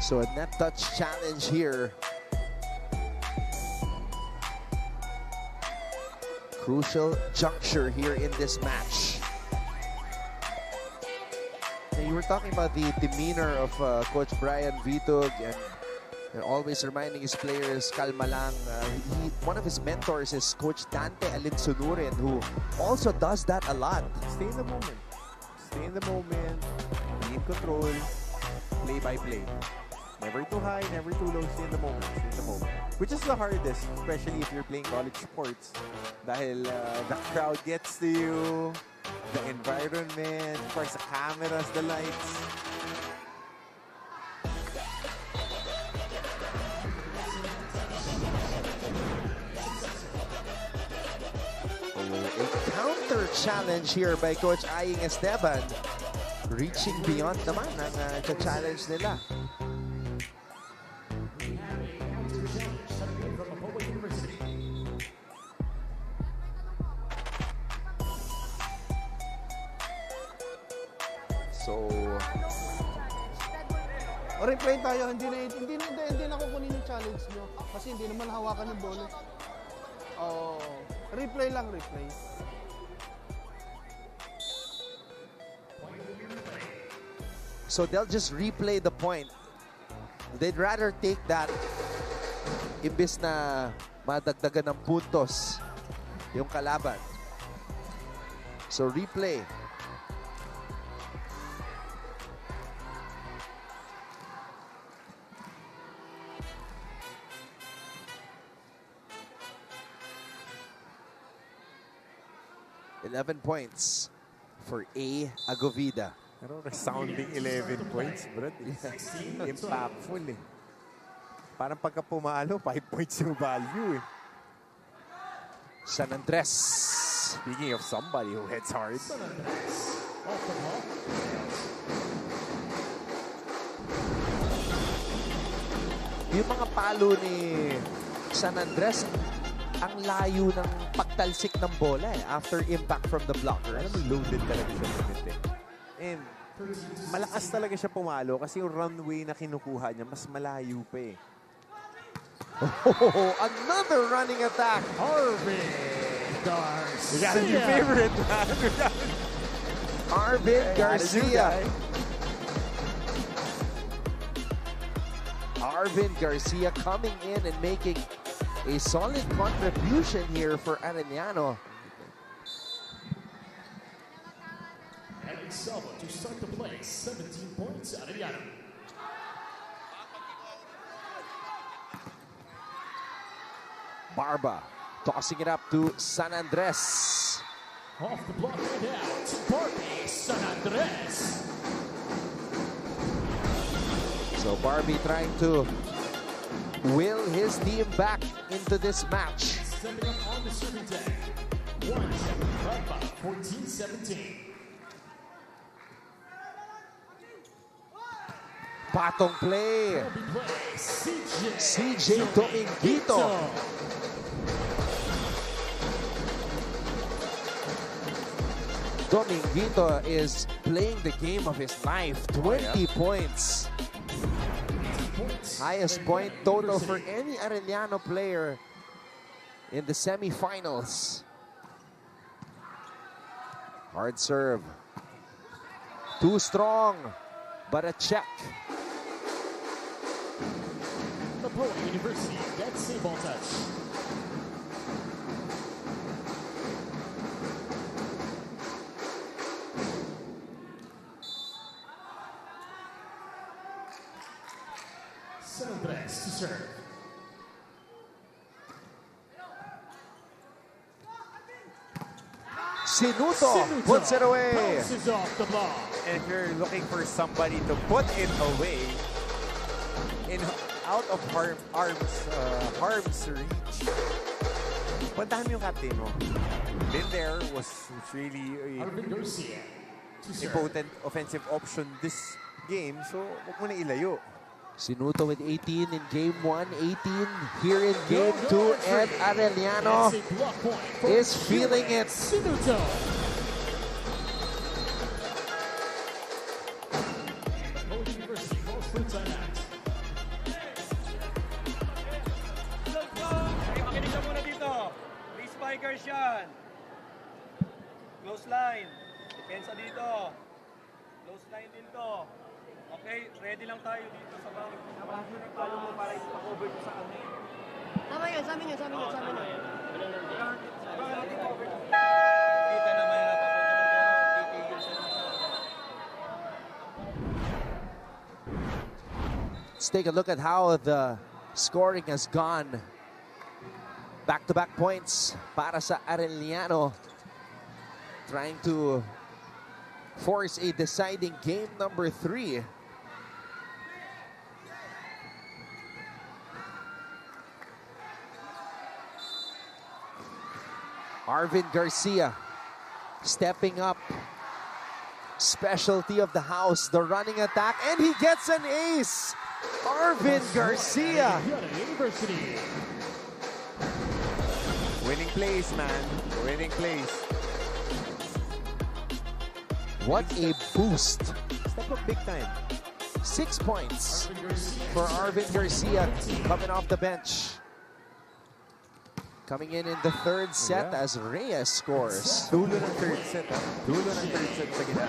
So a net touch challenge here. Crucial juncture here in this match. You were talking about the demeanor of Coach Brian Vitug and always reminding his players, kalma lang. One of his mentors is Coach Dante Alinsunurin, who also does that a lot. Stay in the moment. Stay in the moment. Be in control. Play by play. Never too high, never too low. Stay in the moment. Stay in the moment. Which is the hardest, especially if you're playing college sports. Dahil the crowd gets to you. The environment, of course, the cameras, the lights. A counter challenge here by Coach Aying Esteban. Reaching beyond naman ang challenge nila. So, replay tayo, hindi na kukunin yung challenge nyo. Kasi hindi naman hawakan yung bola. Oh, replay lang, replay. so they'll just replay the point. They'd rather take that imbis na madagdagan ng puntos yung kalaban. So replay. $11 points for A. Agovida. Pero resounding 11 points, bro. Impactful eh. Parang pagka pumalo, 5 points yung value eh. San Andres. Speaking of somebody who hits hard. Yung mga palo ni San Andres, ang layo ng pagtalsik ng bola eh, after impact from the blockers. Alam mo, loaded talaga siya limit eh. And malakas talaga siya pumalo kasi yung runway na kinukuha niya, mas malayo pa eh. Oh, another running attack. Arvin Garcia. We got a new favorite, man. Arvin Garcia. Arvin Garcia coming in and making a solid contribution here for Arellano. And Saba to start the play. 17 points, Arellano. Barba tossing it up to San Andres. Off the block and out. Barbie San Andres. So Barbie trying to will his team back into this match. Stepping up on the serving deck. 14-17. Patong play. CJ Dominguito. Dominguito is playing the game of his life. 20 points. Highest point total for any Arellano player in the semifinals. Hard serve. Too strong, but a check. Mapúa University gets a ball touch. San Andres to serve. Sinuto puts it away. Bounces off the ball. And if you're looking for somebody to put it away, out of harm's reach, puntahan mo yung captain mo. Been there, was really Arvin Garcia to a serve. potent offensive option this game, so huwag mo na ilayo. Sinuto with 18 in game 1, 18 here in game 2, and Arellano That's a block point for is feeling it. Sinuto. Mapúa University calls for timeout. Makinig ka muna dito. Three spikers yan. Close line. Depensa dito. Close line din to. Okay, ready lang tayo dito sa mga pinapasok ng palo mo para i-cover ko sa kanya. Tama yun, sa amin yun, sa amin yun, sa amin yun. Kita naman yung napapunta ng gano'n, titigil siya ng Let's take a look at how the scoring has gone. Back-to-back points para sa Arellano. Trying to force a deciding game number 3. Arvin Garcia stepping up. Specialty of the house, the running attack, and he gets an ace. Arvin Garcia. University. Winning plays, man. Winning plays. What a boost. Step up big time. 6 points for Arvin Garcia coming off the bench. Coming in the third set as Reyes scores. Dulo ng third set, ha? Dulo ng third set sa gitna.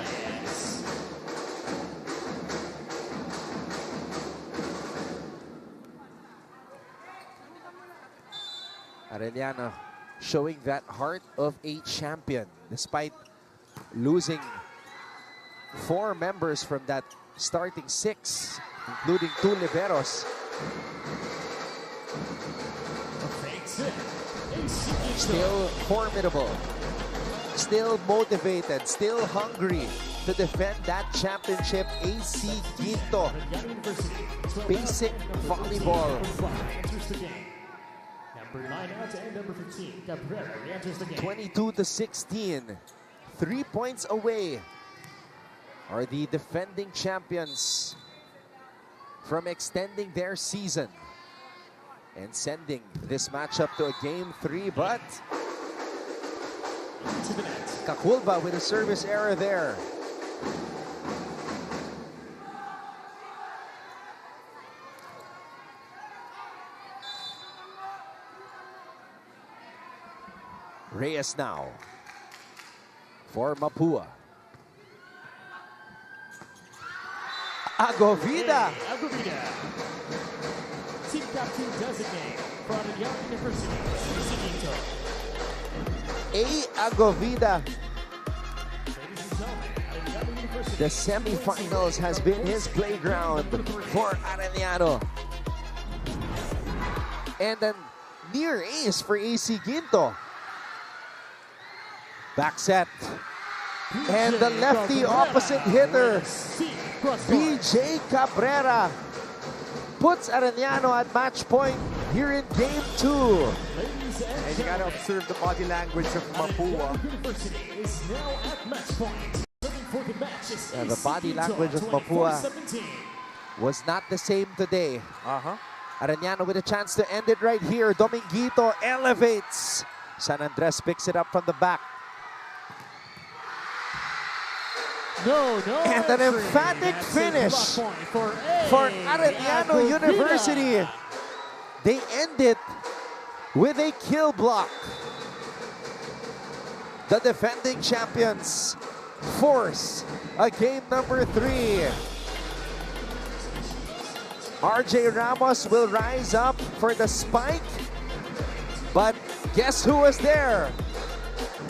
Arellano showing that heart of a champion despite losing 4 members from that starting 6, including 2 liberos. Still formidable, still motivated, still hungry to defend that championship. AC Quinto. Basic volleyball. Number 9 out and number 15, Cabrera re-enters the game. 22-16. 3 points away are the defending champions from extending their season and sending this matchup to a game 3, but To the net. Kakulba with a service error there. Reyes now for Mapúa. Agovida. Agovida. Team captain designate for Arellano University. Quinto. A. Agovida. Ladies and gentlemen, Arellano University. The semifinals has been his playground for Arellano. And a near ace for AC Quinto. Back set. And the lefty opposite hitter, BJ Cabrera, puts Arellano at match point here in game 2. And you gotta observe the body language of Mapúa. University is now at match point. Serving for the match is Yeah, the AC body Quinto, language of Mapúa 24-17. was not the same today. Uh-huh. Arellano with a chance to end it right here. Dominguito elevates. San Andres picks it up from the back. No, And an entry. emphatic That's a finish block point for for Arellano Agovida. University. They end it with a kill block. The defending champions force a game number 3. RJ Ramos will rise up for the spike. But guess who was there?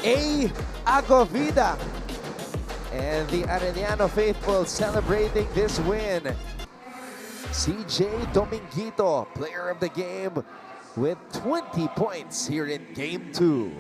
A. Agovida. And the Arellano faithful celebrating this win. CJ Dominguito, player of the game, with 20 points here in game 2.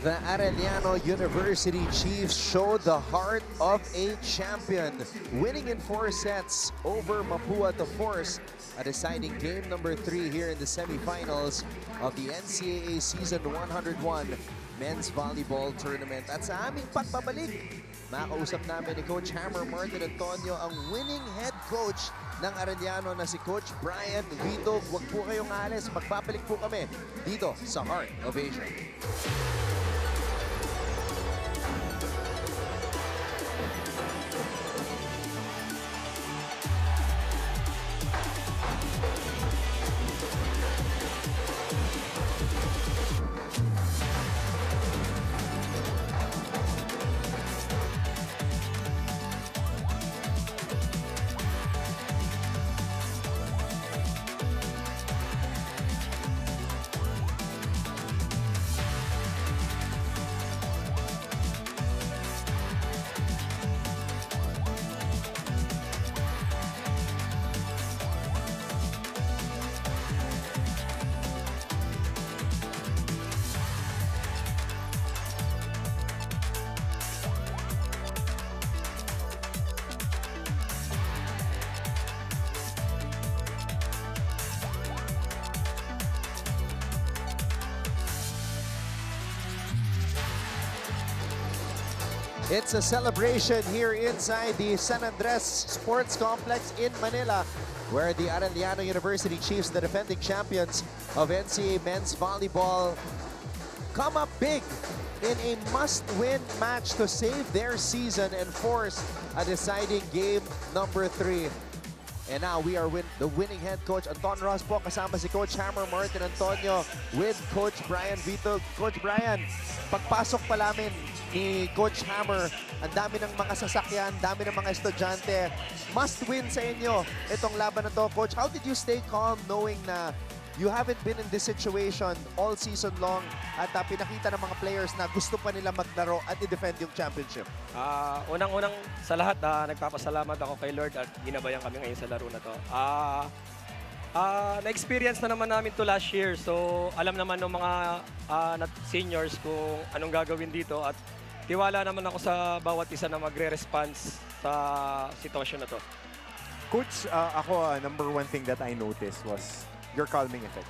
The Arellano University Chiefs showed the heart of a champion, winning in 4 sets over Mapúa to force a deciding game number 3 here in the semifinals of the NCAA Season 101 Men's Volleyball Tournament. At sa aming pagbabalik, makausap namin ni Coach Hammer Martin Antonio, ang winning head coach ng Arellano na si Coach Brian Vito. Huwag po kayong alis, magbabalik po kami dito sa Heart of Asia. It's a celebration here inside the San Andres Sports Complex in Manila, where the Arellano University Chiefs, the defending champions of NCAA Men's Volleyball, come up big in a must-win match to save their season and force a deciding game number 3. And now we are with the winning head coach, Anton Ross po, kasama si Coach Hammer Martin Antonio with Coach Brian Vito. Coach Brian, pagpasok pa namin ni Coach Hammer, ang dami ng mga sasakyan, dami ng mga estudyante. Must win sa inyo itong laban na to. Coach, how did you stay calm knowing na you haven't been in this situation all season long at pinakita ng mga players na gusto pa nila maglaro at i-defend yung championship. Unang-unang sa lahat, nagpapasalamat ako kay Lord at ginabayan kami ngayon sa laro na to. Na-experience na naman namin to last year, so alam naman ng mga seniors kung anong gagawin dito at tiwala naman ako sa bawat isa na magre-response sa sitwasyon na to. Coach, ako, number one thing that I noticed was your calming effect.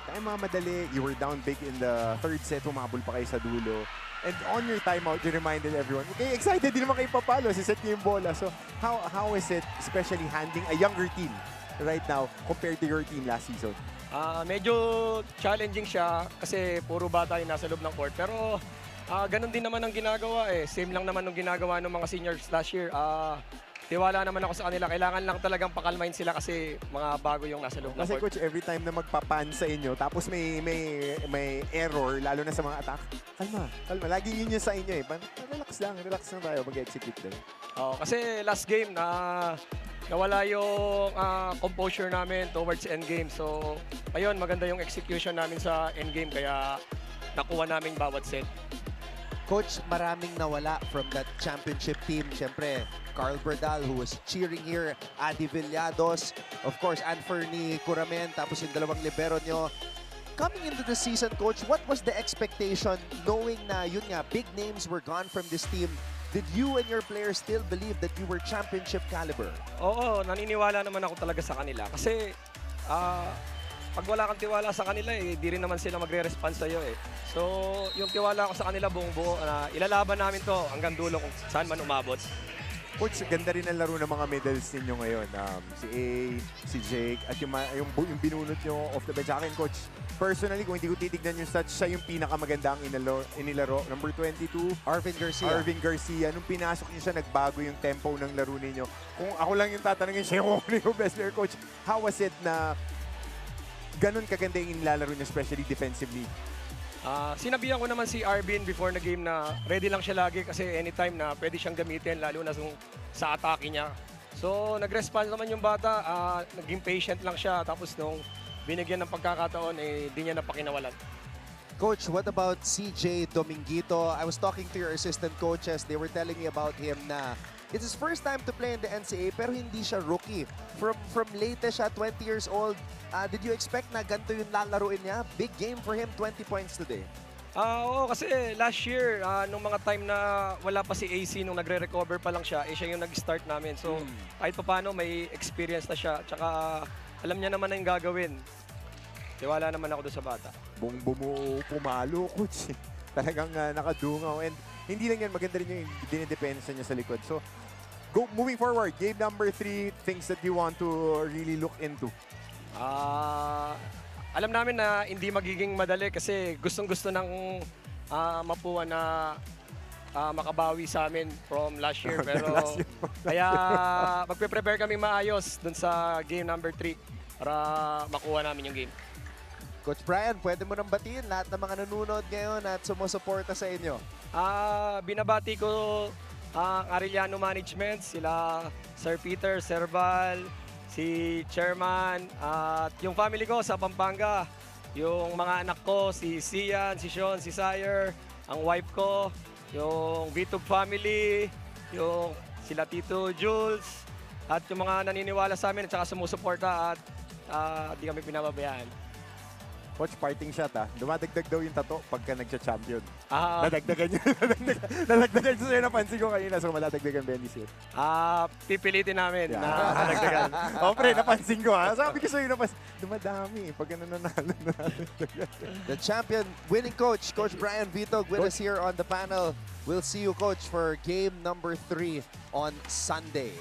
Kaya madali, you were down big in the third set, humabol pa kayo sa dulo. And on your timeout, you reminded everyone, okay, excited din naman kayo papalo, siset niyo yung bola. So, how is it, especially handling a younger team right now compared to your team last season? Medyo challenging siya kasi puro bata yung nasa loob ng court. Pero ganun din naman ang ginagawa eh. Same lang naman ang ginagawa ng mga seniors last year. Tiwala naman ako sa kanila. Kailangan lang talagang pakalmahin sila kasi mga bago yung nasa loob ng Kasi court. coach, every time na magpapan sa inyo, tapos may error, lalo na sa mga attack, kalma. Lagi yun yung sa inyo eh. Relax lang tayo, mag-execute din. Kasi last game nawala yung composure namin towards endgame. So, ayun, maganda yung execution namin sa endgame kaya nakuha namin bawat set. Coach, maraming nawala from that championship team. Siyempre, Carl Berdal, who was cheering here, Adi Villados, of course, Anferny Curamen, tapos yung dalawang libero nyo. Coming into the season, Coach, what was the expectation knowing na yun nga, big names were gone from this team? Did you and your players still believe that you were championship caliber? Oo, naniniwala naman ako talaga sa kanila. Kasi pag wala kang tiwala sa kanila, di rin naman sila magre-response sa'yo eh. So, yung tiwala ko sa kanila buong buo, ilalaban namin to hanggang dulo kung saan man umabot. Coach, ganda rin ang laro ng mga medals ninyo ngayon. Si A, si Jake, at yung binunot nyo off the bench. Akin, Coach, personally, kung hindi ko titignan yung stats, siya yung pinakamaganda ang inilaro. Number 22, Arvin Garcia. Nung pinasok niyo siya, nagbago yung tempo ng laro ninyo. Kung ako lang yung tatanungin siya, kung ano yung best player, Coach, how was it na ganun kaganda yung nilalaro niya, especially defensively? Sinabihan ko naman si Arvin before na game na ready lang siya lagi kasi anytime na pwede siyang gamitin lalo na sa atake niya. So nag-response naman yung bata, naging patient lang siya tapos nung binigyan ng pagkakataon di niya napakinawalan. Coach, what about CJ Dominguito? I was talking to your assistant coaches. They were telling me about him na it's his first time to play in the NCAA pero hindi siya rookie. From late siya, 20 years old. Did you expect na ganito yung lalaruin niya? Big game for him, 20 points today. Oo, kasi last year, nung mga time na wala pa si AC, nung nagre-recover pa lang siya, siya yung nag-start namin. So, kahit pa paano, may experience na siya. Tsaka, alam niya naman na yung gagawin. Tiwala naman ako doon sa bata. Pumalo, Coach. Talagang nakadungaw. And hindi lang yan, maganda rin yung dinidepensa niya sa likod. So, moving forward, game number 3, things that you want to really look into. Alam namin na hindi magiging madali kasi gustong-gusto ng Mapúa na makabawi sa amin from last year. Pero kaya magpe-prepare kami maayos dun sa game number 3 para makuha namin yung game. Coach Brian, pwede mo nang batiin lahat ng mga nanonood ngayon at sumusuporta sa inyo. Binabati ko ang Arellano Management, sila Sir Peter, Sir Val, si Chairman, at yung family ko sa Pampanga, yung mga anak ko, si Sian, si Sean, si Sire, ang wife ko, yung VTube family, yung sila Tito Jules, at yung mga naniniwala sa amin at saka sumusuporta at di kami pinababayaan. Coach, parting shot Dumadagdag daw yung tato pagka nagcha-champion. Nadagdagan yun. Nadagdagan yun sa'yo, napansin ko kanina. So, madadagdagan Benny's yun. Pipilitin namin na madagdagan. Pre, napansin ko Sabi ko sa'yo, dumadami. Pagka nananalo na. The champion winning coach, Coach Brian Vitog, with us here on the panel. We'll see you, Coach, for game number 3 on Sunday.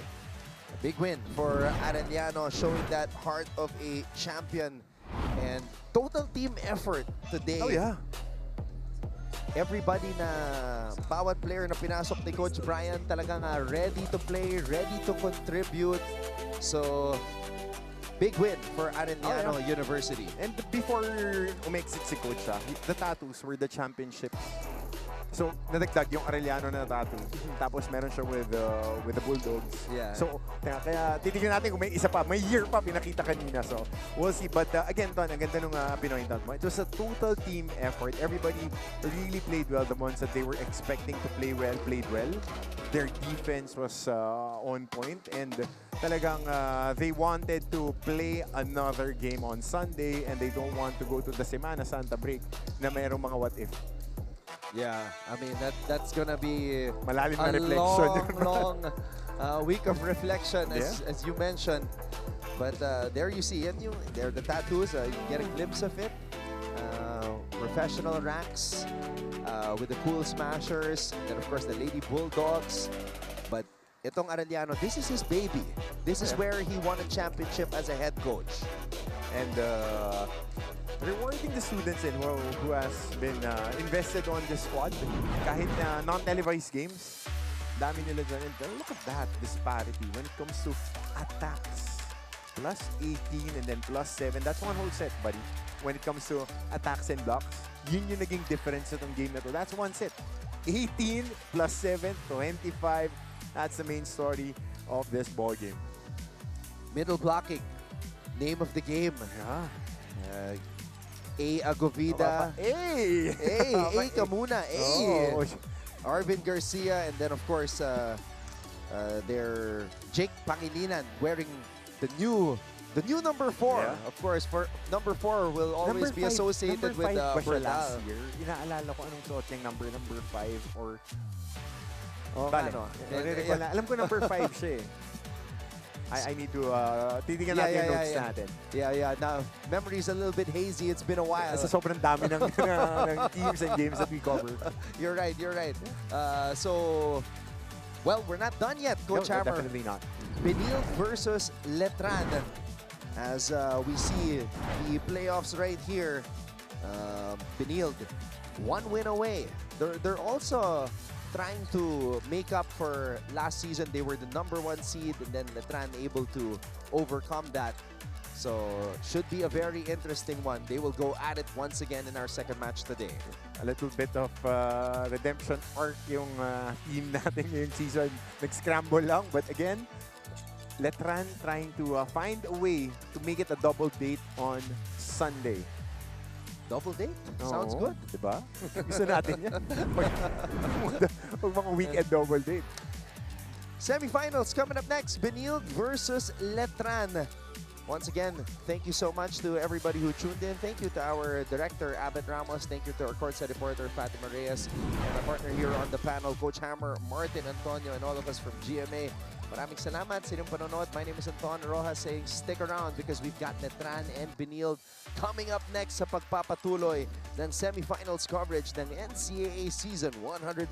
A big win for Arellano, showing that heart of a champion. And total team effort today. Oh, yeah. Everybody bawat player na pinasok ni Coach Brian talagang ready to play, ready to contribute. So, big win for Arellano University. And before umexit si Coach, the tattoos were the championship So, nadagdag yung Arellano na tattoo. Tapos meron siya with the Bulldogs. Yeah. So, kaya titignan natin kung may isa pa. May year pa pinakita kanina. So, we'll see. But again, Ton, ang ganda nung pinoint out mo. It was a total team effort. Everybody really played well. The ones that they were expecting to play well, played well. Their defense was on point. And talagang they wanted to play another game on Sunday. And they don't want to go to the Semana Santa break na mayroong mga what if. Yeah, I mean, that's gonna be Malalim na a reflection. long week of reflection, as you mentioned. But there you see it. There are the tattoos. You get a glimpse of it. Professional ranks with the cool smashers. And then, of course, the Lady Bulldogs. But itong Arellano, this is his baby. This is where he won a championship as a head coach. And rewarding the students who has been invested on this squad. Kahit na non-televised games, dami nila dyan. And look at that disparity when it comes to attacks. Plus 18 and then plus 7. That's one whole set, buddy. When it comes to attacks and blocks, yun yung naging difference itong game na to. That's one set. 18 plus 7, 25. That's the main story of this ball game. Middle blocking. Name of the game. Yeah. A. Agovida. Hey! A ka muna. A. Oh. Arvin Garcia, and then of course their Jake Pangilinan wearing the new number 4. Yeah. Of course, for number 4 will always be associated with Berdal. Berdal. Last year, inaalala ko anong suot niyang number 5 or Bale. Alam ko number 5 siya eh. I need to titingnan natin yung notes natin. Yeah. Now, memory's a little bit hazy. It's been a while. Sa sobrang dami ng teams and games that we cover. You're right. So, well, we're not done yet, Coach Hammer. Definitely not. Benilde versus Letran. As we see the playoffs right here, Benilde, 1 win away. They're also trying to make up for last season. They were the number 1 seed, and then Letran able to overcome that. So, should be a very interesting one. They will go at it once again in our second match today. A little bit of redemption arc yung team natin ngayong season. Nag-scramble lang, but again, Letran trying to find a way to make it a double date on Sunday. Double date? Sounds good. Diba? Gusto natin yan. Pag mga weekend double date. Semifinals coming up next. Benilde versus Letran. Once again, thank you so much to everybody who tuned in. Thank you to our director, Abed Ramos. Thank you to our courtside reporter, Fatima Reyes. And our partner here on the panel, Coach Hammer, Martin Antonio, and all of us from GMA. Maraming salamat sa inyong panonood. My name is Anton Rojas saying stick around because we've got Letran and Benilde coming up next sa pagpapatuloy ng semifinals coverage ng NCAA Season 101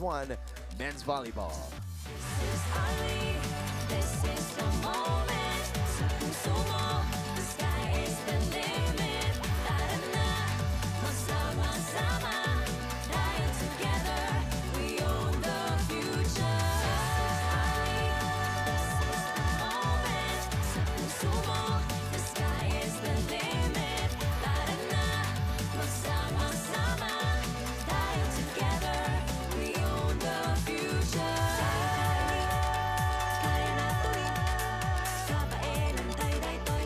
Men's Volleyball. This is Ali, this is the moment. Sa puso mo, the sky is the limit. Tara na, magsama-sama. Dahil together, we own the future. The sky is the limit. Tara na, magsama-sama. Dahil together, we own the future. Kaya na tuwing, kabae ng tay-tay-toy.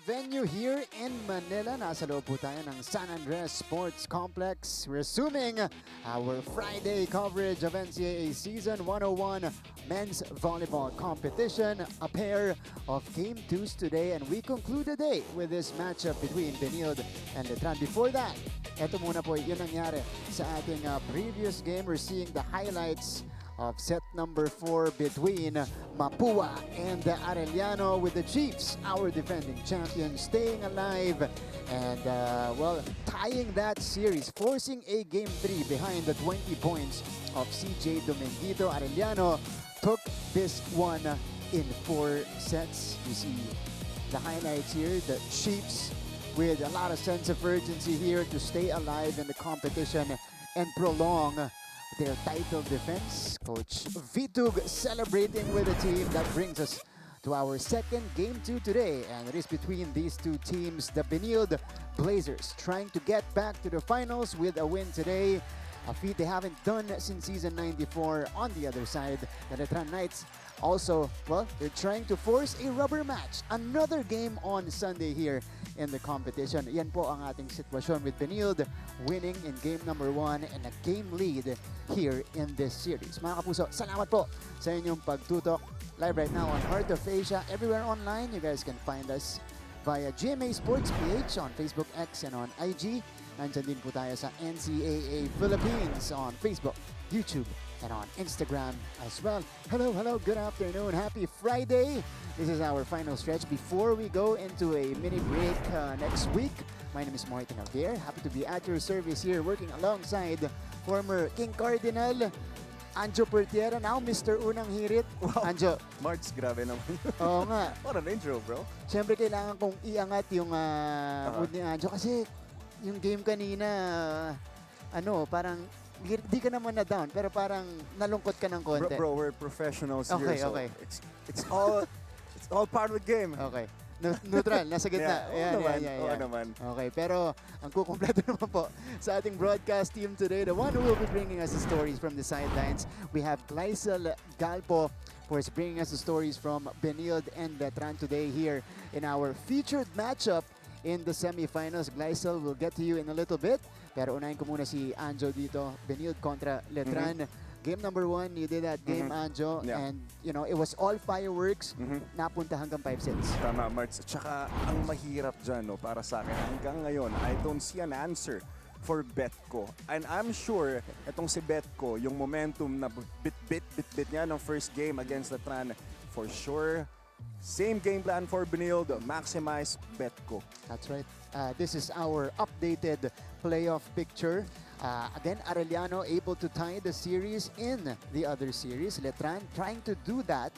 venue here in Manila. Nasa loob po tayo ng San Andres Sports Complex. Resuming our Friday coverage of NCAA Season 101 Men's Volleyball Competition. A pair of Game 2s today, and we conclude the day with this matchup between Benilde and Letran. Before that, eto muna po yun nangyari sa ating previous game. We're seeing the highlights of set number 4 between Mapúa and Arellano, with the Chiefs, our defending champions, staying alive and well, tying that series, forcing a game 3 behind the 20 points of CJ Dominguito. Arellano took this one in 4 sets. You see the highlights here, the Chiefs with a lot of sense of urgency here to stay alive in the competition and prolong their title defense. Coach Vitug celebrating with the team. That brings us to our second Game 2 today, and it is between these two teams. The Benilde Blazers trying to get back to the finals with a win today, a feat they haven't done since season 94. On the other side, the Letran Knights also, well, they're trying to force a rubber match. Another game on Sunday here in the competition. Yan po ang ating sitwasyon with Benilde winning in game number 1 and a game lead here in this series. Mga kapuso, salamat po sa inyong pagtutok. Live right now on Heart of Asia, everywhere online. You guys can find us via GMA Sports PH on Facebook, X, and on IG. Nandyan din po tayo sa NCAA Philippines on Facebook, YouTube, and on Instagram as well. Hello, good afternoon. Happy Friday. This is our final stretch before we go into a mini break next week. My name is Martin Alvier. Happy to be at your service here, working alongside former King Cardinal, Anjo Portiera, now Mr. Unang Hirit. Wow. Anjo. March, grabe naman. Oo nga. What an intro, bro. Siyempre, kailangan kong iangat yung mood ni Anjo kasi yung game kanina, parang di ka naman na down, pero parang nalungkot ka ng konti. Bro, we're professionals Okay, here, so okay. it's all part of the game. Okay. Neutral, nasa gitna. Oo naman. Okay, pero ang kukumpleto naman po sa ating broadcast team today, the one who will be bringing us the stories from the sidelines, we have Gleisel Galpo, who is bringing us the stories from Benilde and Letran today here in our featured matchup in the semifinals. Gleisel will get to you in a little bit, pero unahin ko muna si Anjo dito. Benilde kontra Letran. Game number 1, you did that game, Anjo, and it was all fireworks. Napunta hanggang 5 sets. Tama, Marts. Tsaka ang mahirap dyan, para sa akin, hanggang ngayon, I don't see an answer for Betco. And I'm sure, itong si Betco, yung momentum na bit niya ng first game against Letran, for sure, same game plan for Benilde, maximize Betco. That's right. This is our updated playoff picture. Again, Arellano able to tie the series in the other series. Letran trying to do that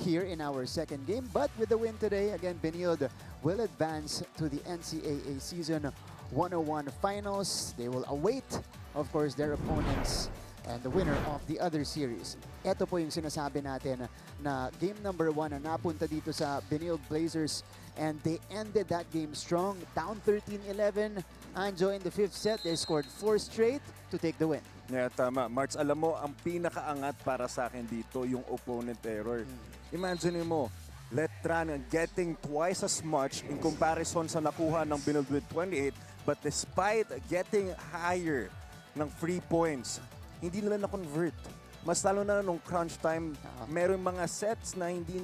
here in our second game. But with the win today, again, Benilde will advance to the NCAA Season 101 Finals. They will await, of course, their opponents and the winner of the other series. Ito po yung sinasabi natin na game number 1 na napunta dito sa Benilde Blazers, and they ended that game strong, down 13-11. Anjo, in the 5th set, they scored 4 straight to take the win. Yeah, tama. Marts, alam mo, ang pinakaangat para sa akin dito, yung opponent error. Imagine mo, Letran getting twice as much in comparison sa nakuha ng Benilde with 28, but despite getting higher ng free points, hindi nila na-convert. Mas lalo na nung crunch time, meron mga sets na hindi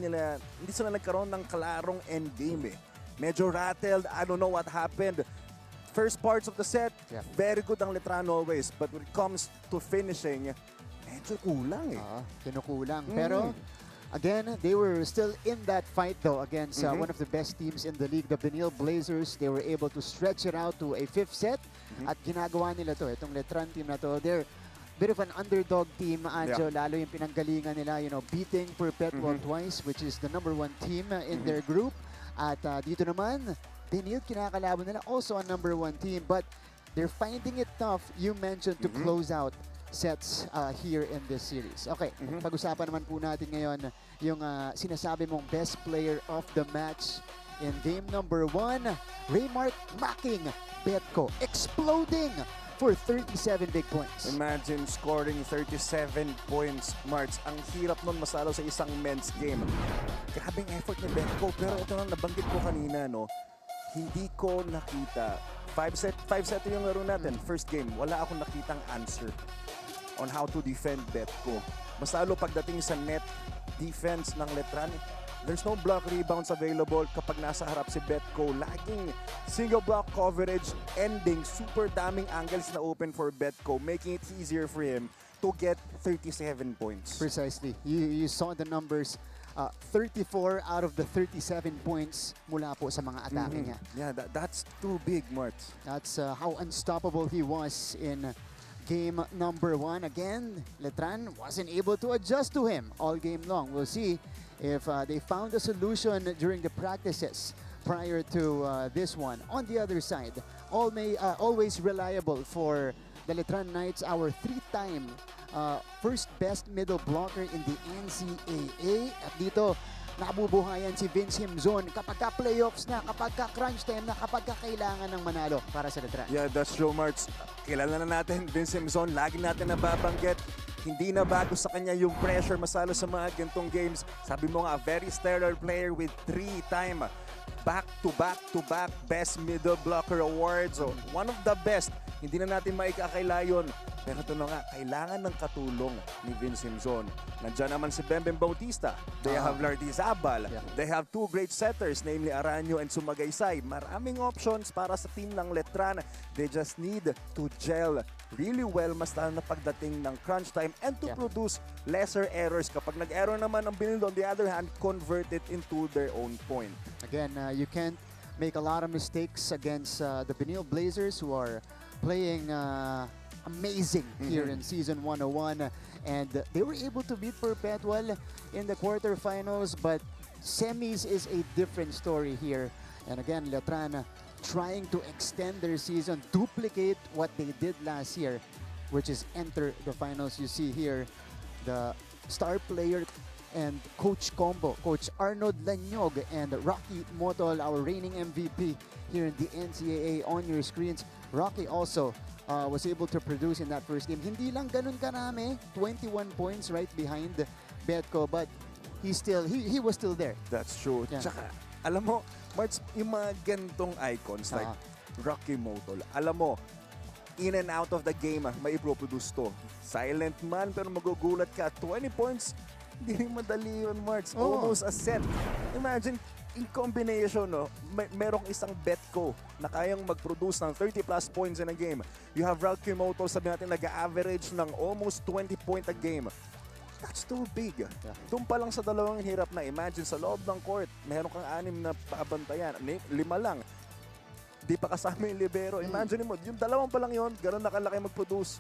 sila nagkaroon ng klarong endgame. Medyo rattled, I don't know what happened. First parts of the set, very good ang Letran always, but when it comes to finishing, medyo kulang Kinukulang. Pero again, they were still in that fight though against one of the best teams in the league, the Benilde Blazers. They were able to stretch it out to a 5th set at ginagawa nila to. Itong Letran team na to, they're bit of an underdog team, Anjo, lalo yung pinanggalingan nila, beating Perpetual twice, which is the #1 team in their group. At dito naman, Benilde kinakalaban nila, also a #1 team, but they're finding it tough, you mentioned, to close out sets here in this series. Okay, pag-usapan naman po natin ngayon yung sinasabi mong best player of the match in game number 1, Raymark Macking Betco, exploding for 37 big points. Imagine scoring 37 points, Marts. Ang hirap nun masalo sa isang men's game. Grabing effort ni Betco, pero ito lang nabanggit ko kanina, hindi ko nakita. 5-set yung laro natin. First game, wala akong nakitang answer on how to defend Betco. Mas lalo pagdating sa net defense ng Letran, there's no block rebounds available kapag nasa harap si Betco. Laging single block coverage, ending, super daming angles na open for Betco, making it easier for him to get 37 points. Precisely. You saw the numbers. 34 out of the 37 points mula po sa mga atake niya. Yeah, that's too big, Mart. That's how unstoppable he was in game number 1. Again, Letran wasn't able to adjust to him all game long. We'll see if they found a solution during the practices prior to this one. On the other side, always reliable for the Letran Knights, our 3-time first best middle blocker in the NCAA. At dito, nabubuhayan si Vince Himzon kapag ka-playoffs na, kapag ka-crunch time na, kapag kailangan ng manalo para sa Letran. Yeah, that's true, Marts. Kilala na natin, Vince Himzon, lagi natin nababanggit. Hindi na bago sa kanya yung pressure masalo sa mga gantong games. Sabi mo nga, very stellar player with 3-time back-to-back best middle blocker awards. So, one of the best. Hindi na natin maikakaila yun. Pero ito na nga, kailangan ng katulong ni Vince Himzon. Nandiyan naman si Bembem Bautista. They have Lardy Zabal. Yeah. They have 2 great setters, namely Arellano and Sumagaysay. Maraming options para sa team ng Letran. They just need to gel really well, mas lalo na pagdating ng crunch time and to produce lesser errors. Kapag nag-error naman ang Benilde, on the other hand, convert it into their own point. Again, you can't make a lot of mistakes against the Benilde Blazers, who are playing amazing here in Season 101. And they were able to beat Perpetual in the quarterfinals, but semis is a different story here. And again, Letran trying to extend their season, duplicate what they did last year, which is enter the finals. You see here the star player and coach combo, Coach Arnold Lanyog and Rocky Motol, our reigning MVP here in the NCAA on your screens. Rocky also was able to produce in that first game. Hindi lang ganun karami, 21 points right behind Betco, but he was still there. That's true. Yeah. Tsaka, alam mo, Marts, yung mga gantong icons like Rocky Motol, alam mo, in and out of the game, may i-produce to. Silent man, pero magugulat ka. 20 points, hindi rin madali yun, Marts. Almost a set. Imagine, in combination, no, merong isang Betco na kayang mag-produce ng 30-plus points in a game. You have Rocky Motol, sabi natin, nag-average ng almost 20 point a game. That's too big. Yeah. Doon pa lang sa dalawang hirap na. Imagine sa loob ng court, meron kang 6 na paabantayan. 5 lang. Di pa kasama yung libero. Imagine mo, yung dalawang pa lang yun, gano'n nakalaki mag-produce.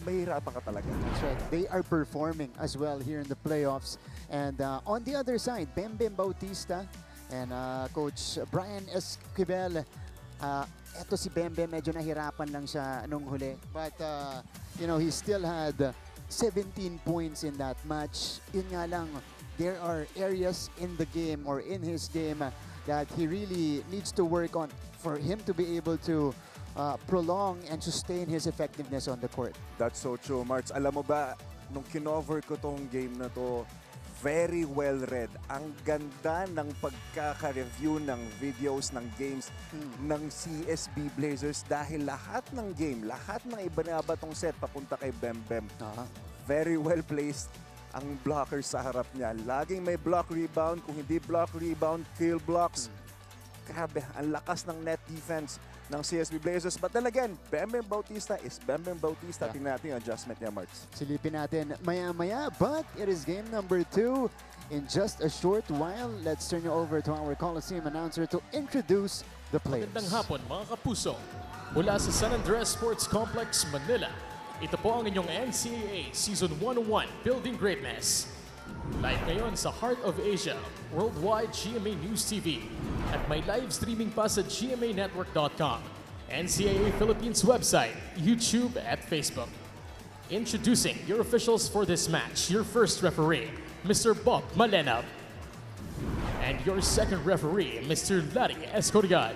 Mahirapan ka talaga. That's right. They are performing as well here in the playoffs. And on the other side, Bembem Bautista and Coach Brian Esquivel. Eto si Bembem, medyo nahirapan lang siya nung huli. But, you know, he still had 17 points in that match. Yun nga lang, there are areas in the game or in his game that he really needs to work on for him to be able to prolong and sustain his effectiveness on the court. That's so true, Marts. Alam mo ba, nung kinover ko tong game na to, very well read. Ang ganda ng pagkaka-review ng videos ng games ng CSB Blazers dahil lahat ng game, lahat ng ibinabatong set papunta kay Bembem. Very well placed ang blockers sa harap niya. Laging may block rebound. Kung hindi block rebound, kill blocks. Grabe, ang lakas ng net defense ng CSB Blazers. But then again, Bembem Bautista is Bembem Bautista. Tingnan natin yung adjustment niya, Marks. Silipin natin maya-maya, but it is game number 2. In just a short while, let's turn you over to our Coliseum announcer to introduce the players. Magandang hapon mga kapuso. Mula sa San Andres Sports Complex, Manila, ito po ang inyong NCAA Season 101 Building Greatness. Live ngayon sa Heart of Asia, Worldwide GMA News TV, at may live streaming pa sa gmanetwork.com, NCAA Philippines website, YouTube at Facebook. Introducing your officials for this match, your first referee, Mr. Bob Malena, and your second referee, Mr. Larry Escorial.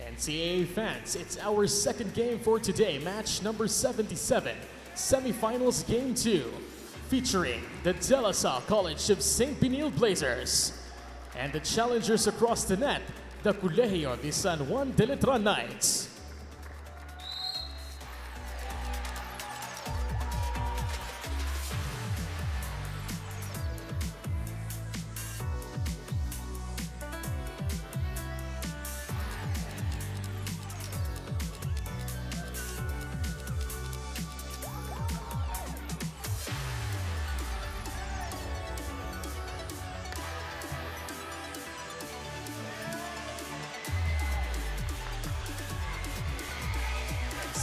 NCAA fans, it's our second game for today, match number 77, semifinals game 2. featuring the De La Salle College of St. Benilde Blazers and the challengers across the net, the Colegio de San Juan de Letran Knights.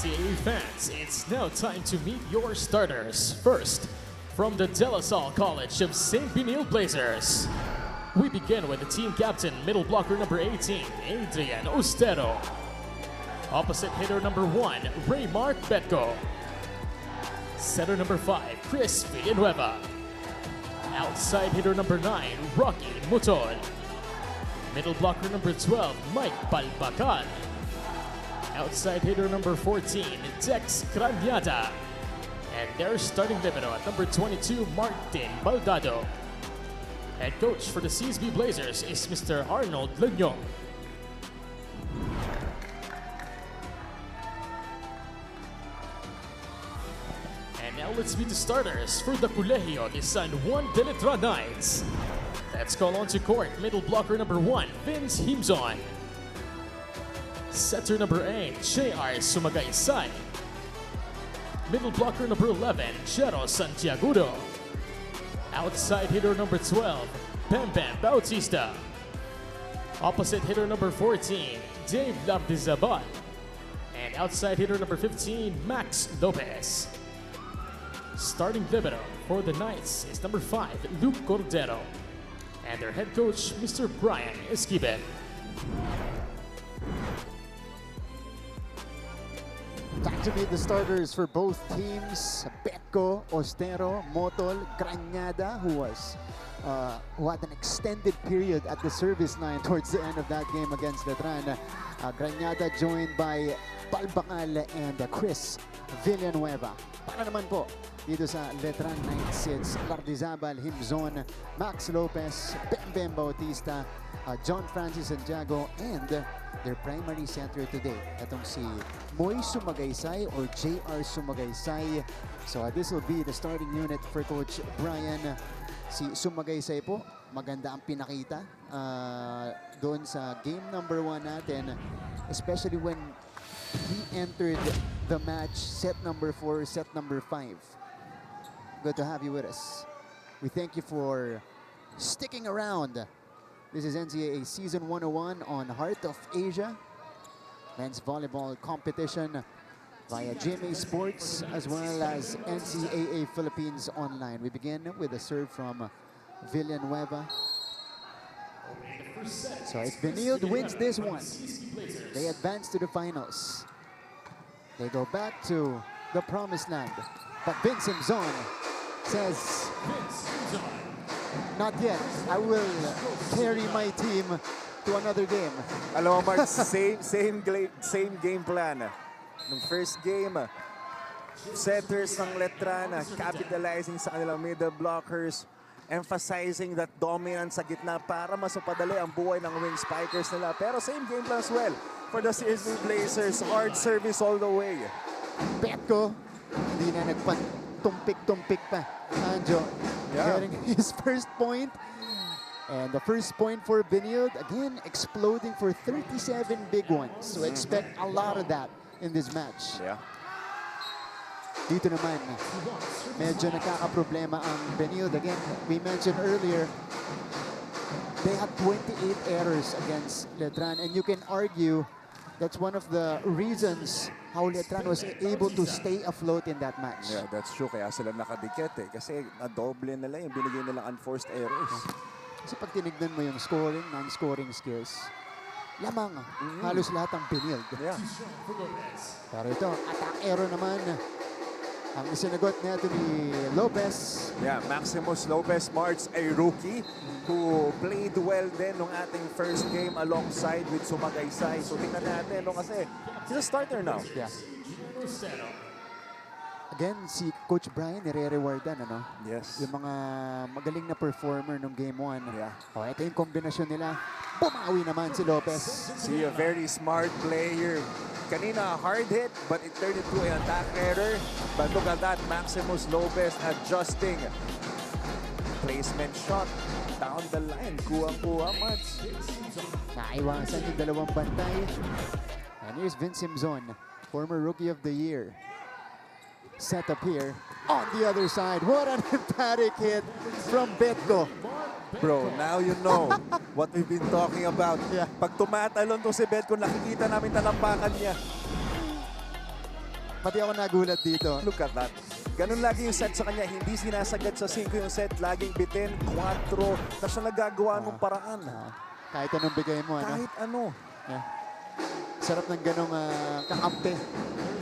NCAA fans, it's now time to meet your starters. First, from the De La Salle College of St. Benilde Blazers, we begin with the team captain, middle blocker number 18, Adrian Ostero. Opposite hitter number 1, Raymark Betco. Setter number 5, Chris Villanueva. Outside hitter number 9, Rocky Mutol. Middle blocker number 12, Mike Balbacal. Outside hitter number 14, Dex Craniata. And their starting libero at number 22, Martin Baldado. Head coach for the CSB Blazers is Mr. Arnold Lenyong. And now let's meet the starters for the Colegio de San Juan de Letran Knights. Let's call on to court, middle blocker number 1, Vince Himzon. Setter number 8, J.R. Sumagaysay. Middle blocker number 11, Jero Santiagudo. Outside hitter number 12, Bam Bam Bautista. Opposite hitter number 14, Dave Labdizabal. And outside hitter number 15, Max Lopez. Starting libero for the Knights is number 5, Luke Cordero. And their head coach, Mr. Brian Esquivel. Time to meet the starters for both teams. Betco, Ostero, Motol, Granada, who had an extended period at the service line towards the end of that game against Letran. Granada joined by Balbacal and Chris Villanueva. Para naman po dito sa Letran Knights, it's Lardizabal, Himzon, Max Lopez, Bem Bautista, John Francis Santiago, and their primary center today, itong si Moy Sumagaysay or J.R. Sumagaysay. So this will be the starting unit for Coach Brian. Si Sumagaysay po, maganda ang pinakita doon sa game number 1 natin, especially when he entered the match set number 4, set number 5. Good to have you with us. We thank you for sticking around. This is NCAA Season 101 on Heart of Asia, men's volleyball competition via GMA Sports as well as NCAA Philippines Online. We begin with a serve from Villanueva. So if Benilde wins this one, they advance to the finals. They go back to the promised land. But Vince Himzon says, not yet. I will carry my team to another game. Alam mo, Mark, same game plan. Nung first game, setters ng Letran capitalizing sa kanilang middle blockers, emphasizing that dominance sa gitna para mas mapadali ang buhay ng wing spikers nila. Pero same game plan as well for the CSB Blazers. Hard service all the way. Betco, hindi na nagpatumpik-tumpik pa. Anjo, getting his first point. And the first point for Benilde, again, exploding for 37 big ones. So expect a lot of that in this match. Yeah. Dito naman, medyo nakaka-problema ang Benilde. Again, we mentioned earlier, they had 28 errors against Letran. And you can argue that's one of the reasons how Letran was able to stay afloat in that match. Yeah, that's true. Kaya sila nakadikit eh. Kasi nadoble nila yung binigay nilang unforced errors. Kasi pag tinignan mo yung scoring, non-scoring skills, lamang halos lahat ang Benilde. Yeah. Pero ito, attack error naman. Ang isinagot natin ni Lopez. Yeah, Maximus Lopez Marts, a rookie who played well din nung ating first game alongside with Sumagaysay. So tingnan natin, no, kasi he's a starter now. Yeah. Again, si Coach Brian nire-rewardan, ano? Yes. Yung mga magaling na performer nung Game 1. Yeah. O, ito yung kombinasyon nila. Bumawi naman si Lopez. See, a very smart player. Kanina, hard hit, but it turned into an attack error. But look at that, Maximus Lopez adjusting. Placement shot. Down the line. Kuwang-kuwa, Mats. Naiwasan yung dalawang bantay. And here's Vince Simzon, former Rookie of the Year. Set up here on the other side. What an emphatic hit from Betko. Bro, now you know what we've been talking about. Yeah. Pag tumatalon to si Betko, nakikita namin talampakan niya. Pati ako nagulat dito. Look at that. Ganun lagi yung set sa kanya. Hindi sinasagad sa 5 yung set. Laging bitin, 4. Na siya nagagawa ng paraan. Kahit anong bigay mo, ano? Kahit ano. Yeah. Sarap ng ganong kakampi.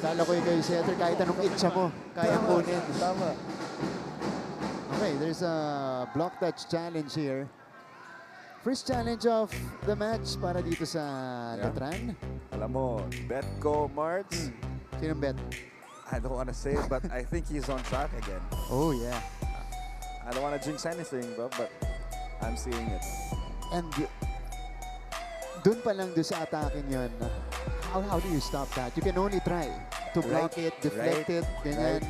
Lalo ko yung kayo setter, kahit anong itcha mo, kaya kunin. Tama. Okay, there's a block touch challenge here. First challenge of the match para dito sa Letran. Alam mo, Betko, Marts. Sinong bet? I don't want to say it, but I think he's on track again. Oh, yeah. I don't want to jinx anything, bro, but I'm seeing it. And dun pa lang doon sa attacking yun, how do you stop that? You can only try to block it, deflect it, ganyan.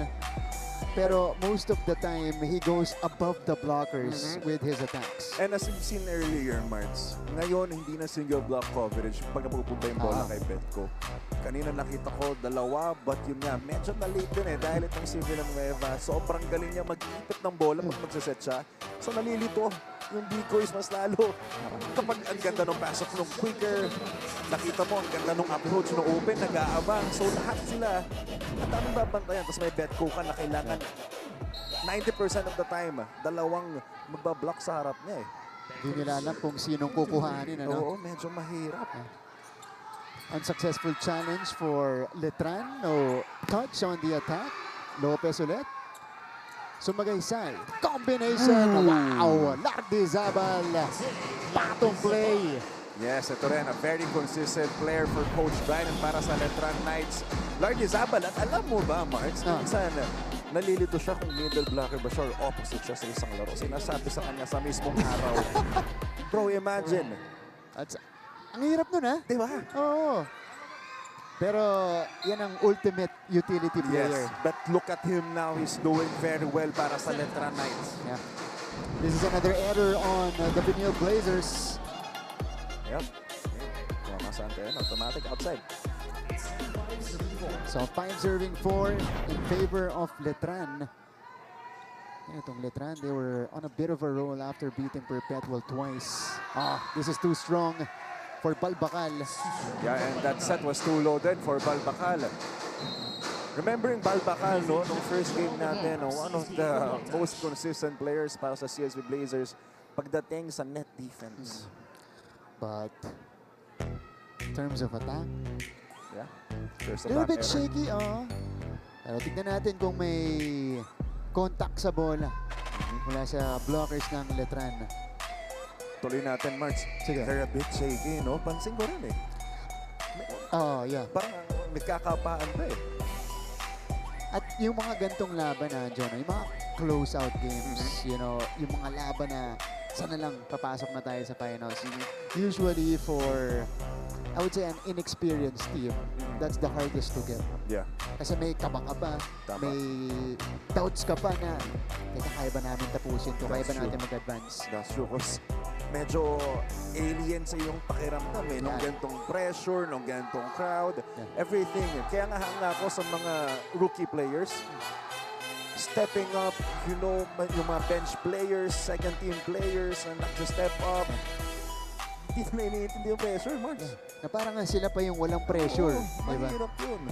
Pero most of the time, he goes above the blockers with his attacks. And as you've seen earlier, Marts, ngayon hindi na single block coverage pag napupunta yung bola kay Betko. Kanina nakita ko 2, but yun nga, medyo na-late din dahil itong si Villanueva. Sobrang galing niya mag-ipit ng bola pag magsaset siya. So nalilito yung decoys mas lalo. Kapag ang ganda ng pasok nung quicker, nakita mo ang ganda ng approach ng open, nag-aabang. So lahat sila, at anong babantayan? Tapos may Betko ka na kailangan 90% of the time, 2 magbablock sa harap niya Hindi nila alam kung sinong kukuhanin, ano? Oo, medyo mahirap. Unsuccessful challenge for Letran. No touch on the attack. Lopez ulit. Sumagaysay. Combination. Wow! Lardizabal. Patong play. Yes, ito rin. A very consistent player for Coach Brian para sa Letran Knights. Lardizabal. At alam mo ba, Marks, minsan nalilito siya kung middle blocker ba siya or opposite siya sa isang laro. Sinasabi sa kanya sa mismong araw. Bro, imagine. Ang hirap nun, ha? Di ba? Oo. Pero yan ang ultimate utility player. Yes, but look at him now. He's doing very well para sa Letran Knights. Yeah. This is another error on the Benilde Blazers. Yep. Automatic outside. So 5 serving 4 in favor of Letran. Itong Letran, they were on a bit of a roll after beating Perpetual twice. This is too strong for Balbacal. Yeah, and that set was too low then for Balbacal. Remembering Balbacal, no, nung first game natin, one of the most consistent players para sa CSV Blazers pagdating sa net defense. But in terms of attack, yeah, a little bit shaky, Pero tignan natin kung may contact sa bola mula sa blockers ng Letran. Tuloy natin, Marks. Sige. They're a bit shaky, no? Pansin ko rin Yeah. Parang nagkakapaan pa At yung mga gantong laban na yung mga close-out games, you know, yung mga laban na sana lang papasok na tayo sa finals. Usually for, I would say, an inexperienced team, that's the hardest to get. Yeah. Kasi may kaba ka pa, may doubts ka pa na, kaya ba namin tapusin to, kaya ba natin mag-advance? That's true. Medyo alien sa iyong pakiramdam nung gantong pressure, nung gantong crowd, everything. Kaya nga hanga ako sa mga rookie players, stepping up, you know, yung mga bench players, second team players na nag-step up. Hindi na iniintindi yung pressure, Marks. Na parang nga sila pa yung walang pressure. Diba? Mahirap yun.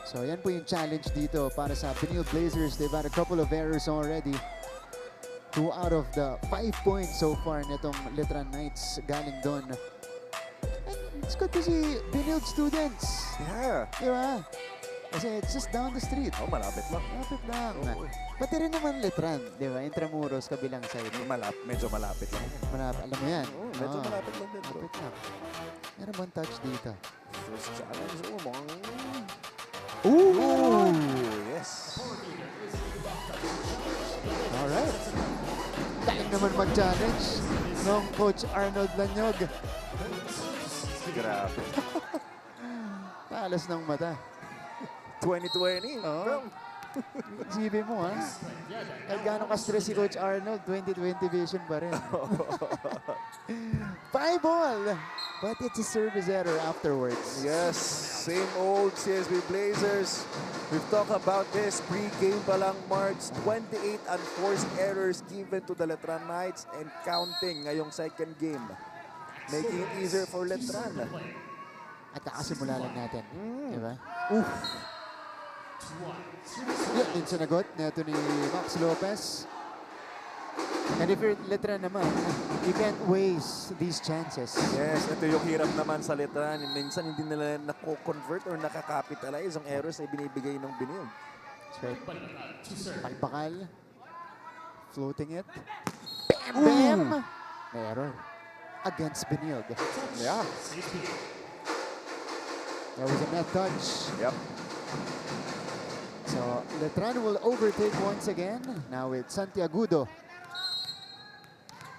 So yan po yung challenge dito para sa Benilde Blazers. They've had a couple of errors already. 2 out of the 5 points so far nitong Letran Knights galing doon. It's good to see Benilde students. Yeah. Diba? Kasi it's just down the street. Malapit lang. Malapit lang. Pati rin naman Letran, diba? Intramuros, kabilang side. Medyo malapit lang. Malapit, alam mo yan. Medyo malapit lang din, bro. Malapit lang. Meron bang touch dito? First challenge, Ooh! naman mag-challenge ng Coach Arnold Lanyog. Grabe. Talas ng mata. 2020. Oo. Bro. Isipin mo, ha? Kahit gano'ng ka-stress si Coach Arnold, 2020 vision pa rin. 5-all! But it's a service error afterwards. Yes, same old CSB Blazers. We've talked about this pre-game pa lang, March. 28 unforced errors given to the Letran Knights and counting ngayong second game. Making it easier for Letran. At kakasimula lang natin. Diba? Oof! Yun din sinagot neto ni Max Lopez. And if you're Letran naman, you can't waste these chances. Yes, ito yung hirap naman sa Letran. Minsan hindi nila nako-convert or nakakapitalize ang errors na binibigay ng Benilde. That's right. Palpakal. Floating it. Bam! Bam! May error. Against Benilde. Yeah. There was a net touch. Yep. So, Letran will overtake once again. Now it's Santiagudo.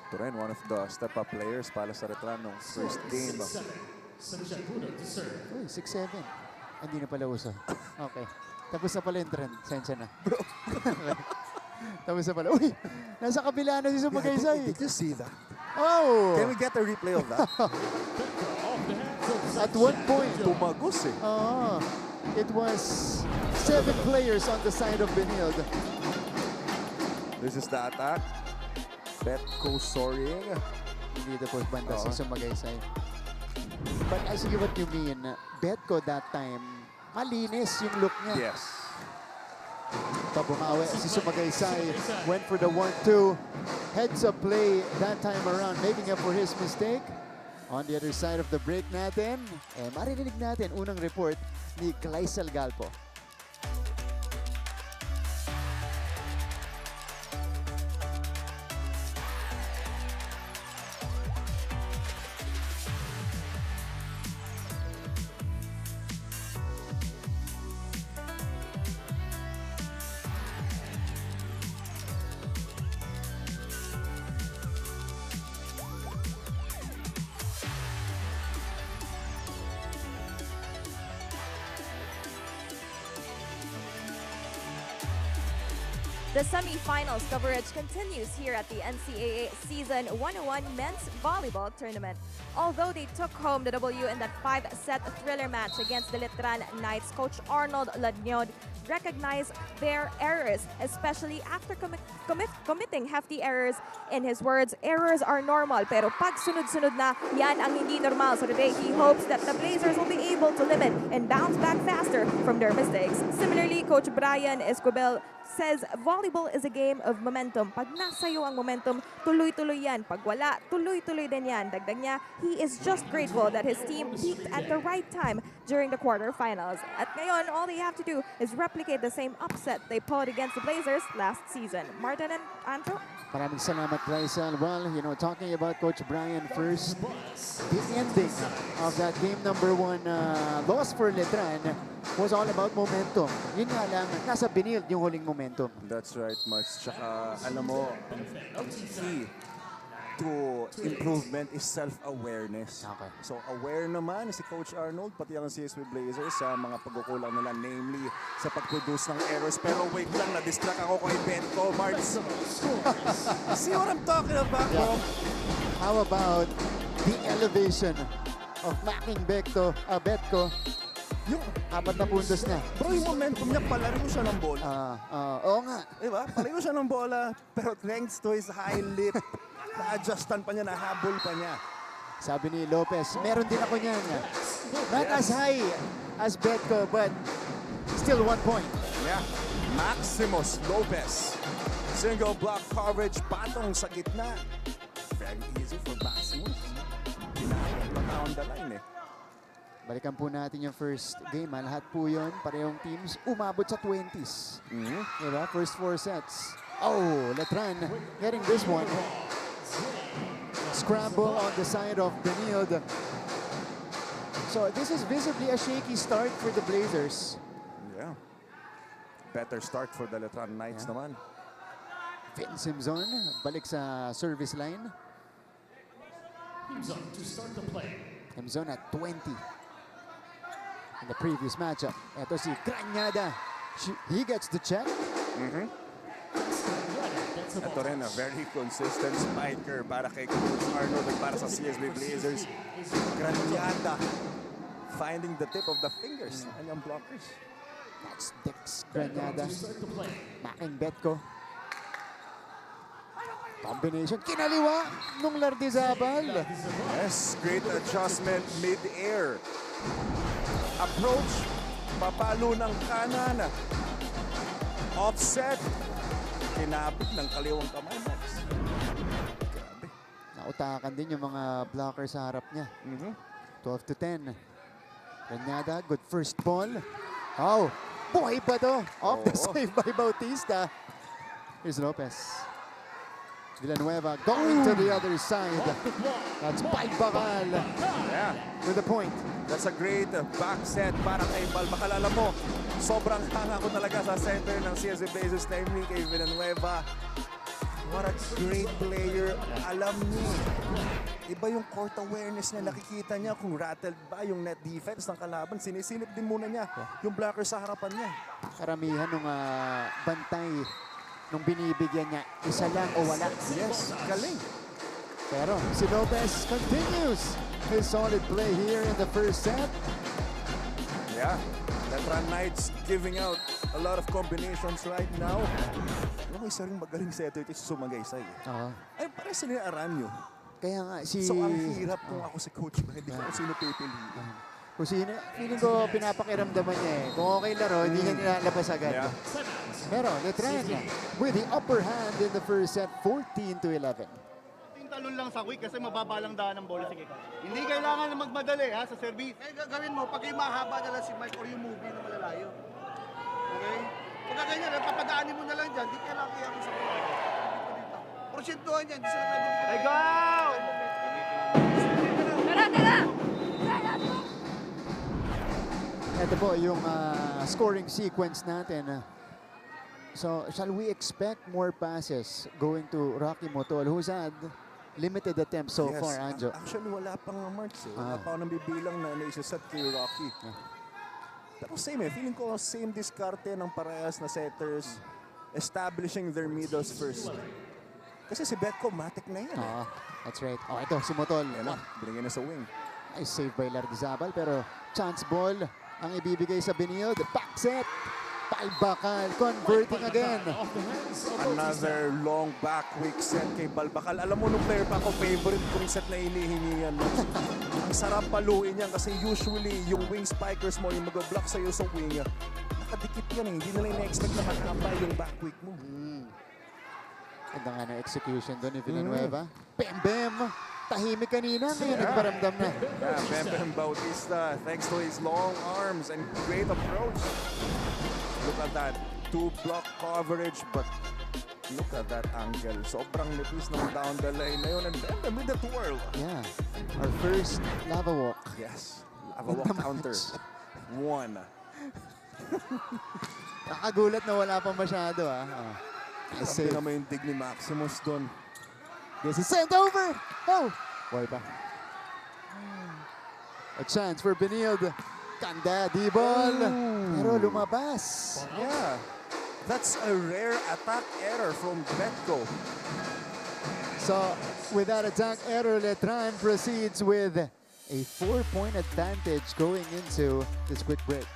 Ito rin, one of the step-up players para sa Letran nung first game. Uy, 6-7. Hindi na pala uso. Okay. Tapos na pala yung trend. Sensya na. Tapos na pala. Uy! Nasa kabila na si Sumagaysay. Did you see that? Oh! Can we get a replay of that? At one point. Tumagos eh. It was 7 players on the side of Benilde. This is the attack. Betko soaring. Hindi na po banda si Sumagaysay. But I see what you mean. Betko that time, malinis yung look niya. Yes. Pabumawi si Sumagaysay. Went for the 1-2. Heads up play that time around, making up for his mistake. On the other side of the break natin, maririnig natin unang report ni Claisel Galpo. The semi-finals coverage continues here at the NCAA Season 101 Men's Volleyball Tournament. Although they took home the W in that 5-set thriller match against the Letran Knights, Coach Arnold Lanyod recognized their errors, especially after committing hefty errors. In his words, errors are normal, pero pag sunod-sunod na, yan ang hindi normal. So today, he hopes that the Blazers will be able to limit and bounce back faster from their mistakes. Similarly, Coach Brian Escobel says volleyball is a game of momentum. Pag nasayo ang momentum, tuloy-tuloy yan. Pag wala, tuloy-tuloy din yan. Dagdag niya, he is just grateful that his team peaked at the right time during the quarterfinals. At ngayon, all they have to do is replicate the same upset they pulled against the Blazers last season. Martin and Andrew? Maraming salamat, Claisel. Well, you know, talking about Coach Brian first, the ending of that game number 1 loss for Letran was all about momentum. Yun nga lang, nasa Benilde yung huling momentum. That's right, Mars. Tsaka, alam mo, key to improvement is self-awareness. Okay. So, aware naman si Coach Arnold, pati ang CSB Blazers sa mga pagkukulang nila, namely sa pag-produce ng errors. Pero wait lang, na-distract ako kay Betko, Mars. See what I'm talking about, bro? How about the elevation of Making Betko? Yung 4 na puntos na. Bro, yung momentum niya, palaro siya ng bola. Oo nga. Diba? Palaro siya ng bola, pero thanks to his high lip, na-adjustan pa niya, nahabol pa niya. Sabi ni Lopez, meron din ako niyan. Not as high as Betko, but still 1 point. Yeah. Maximus Lopez. Single block coverage, patong sa gitna. Very easy for Maximus. Pinahayag pa down the line eh. Balikan po natin yung first game. Lahat po yun, parehong teams, umabot sa 20s. Diba? First 4 sets. Oh, Letran getting this one. Scramble on the side of Benilde. So this is visibly a shaky start for the Blazers. Yeah. Better start for the Letran Knights naman. Vin Simpson, balik sa service line. Teams on to start the play. Simpson at 20. In the previous matchup. Ito si Granyada. He gets the check. Ito rin, a very consistent spiker para kay Coach Arnold at para sa CSB Blazers. Granyada finding the tip of the fingers ng kanyang blockers. That's Dex Granyada. Making Betko. Combination. Kinaliwa nung Lardizabal. Yes, great adjustment mid-air. Approach, papalo ng kanan. Offset. Kinabit ng kaliwang kamay, Max. Grabe. Nautakan din yung mga blocker sa harap niya. 12 to 10. Granyada, good first ball. Oh, buhay pa to. Off the save by Bautista. Here's Lopez. Villanueva going to the other side. That's Mike Bakal. Yeah. With the point. That's a great back set para kay Balbakal. Alam mo, sobrang tanga ko talaga sa center ng CSB Blazers na kay Villanueva. What a great player. Alam niyo, iba yung court awareness niya. Nakikita niya kung rattled ba yung net defense ng kalaban. Sinisilip din muna niya yung blocker sa harapan niya. Karamihan ng bantay nung binibigyan niya, isa lang o wala. Yes, galing. Pero si Lopez continues his solid play here in the first set. Yeah, Letran Knights giving out a lot of combinations right now. Alam mo, isa rin magaling setter ito si Sumagaysay. Ay, parang sila yung Aranyo. Kaya nga si... So, ang hirap kung ako si coach ba, hindi ko kung sino pipiliin. Kung sino, feeling ko pinapakiramdaman niya eh. Kung okay laro, hindi niya nilalabas agad. Yeah. Pero Letran with the upper hand in the first set, 14 to 11. Talon lang sa quick kasi mababa lang daan ng bola. Sige, hindi kailangan na magmadali ha, sa service. Eh, gagawin mo, pag yung mahaba na lang si Mike or yung movie na malalayo. Okay? Pagka ganyan, papadaanin mo na lang dyan, di kailangan kaya sa bola. Porsyentuhan yan, di sila pwede mo. Ay, go! Tara! Ito po yung scoring sequence natin. So, shall we expect more passes going to Rocky Motol, who's had limited attempts so far, Anjo? Actually, wala pang marks eh. Wala pa ako nang bibilang na naisaset kay Rocky. Pero same eh. Feeling ko same diskarte ng parehas na setters establishing their middles first. Kasi si Betko, matic na yan. That's right. Oh, ito, si Motol. Yan na, binigyan na sa wing. Nice save by Lardizabal, pero chance ball ang ibibigay sa Benilde. Back set. Balbakal converting again. Another long back quick set kay Balbakal. Alam mo nung player pa ako, favorite kong set na hinihingi yan. Ang sarap paluin yan kasi usually yung wing spikers mo, yung mag-block sa'yo sa wing, nakadikit yan eh. Hindi nila ina-expect na matambay yung back quick mo. Ganda nga na execution doon ni Villanueva. Bem! Tahimik kanina, ngayon nagparamdam na. Yeah, Bem Bautista, thanks to his long arms and great approach. Look at that, 2-block coverage, but look at that angle. Sobrang nipis ng down the lane na yun, and Bem with the twirl. Yeah, our first lava walk. Yes, lava walk counter. 1. Nakagulat na wala pa masyado Nice Sabi save. naman yung dig ni Maximus doon. This is sent over. Oh, boy pa. A chance for Benilde. Kanda, di ball. Pero lumabas. Yeah, that's a rare attack error from Betko. So, with that attack error, Letran proceeds with a 4-point advantage going into this quick break.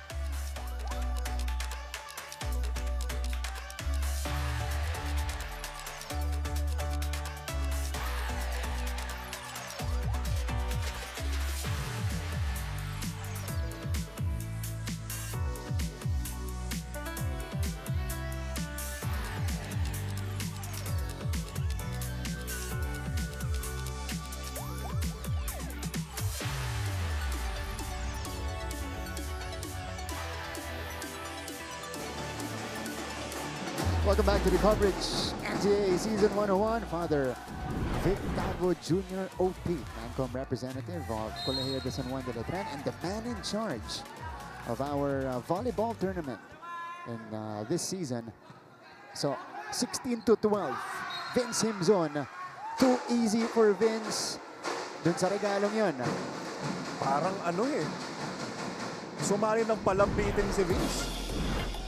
Welcome back to the coverage. NCAA Season 101. Father Vic Calvo Jr. OP, Mancom representative of Colegio de San Juan de Letran, and the man in charge of our volleyball tournament in this season. So, 16-12. Vince Himzon. Too easy for Vince. Dun sa regalong yun. Parang ano eh. Sumali ng palambitin si Vince.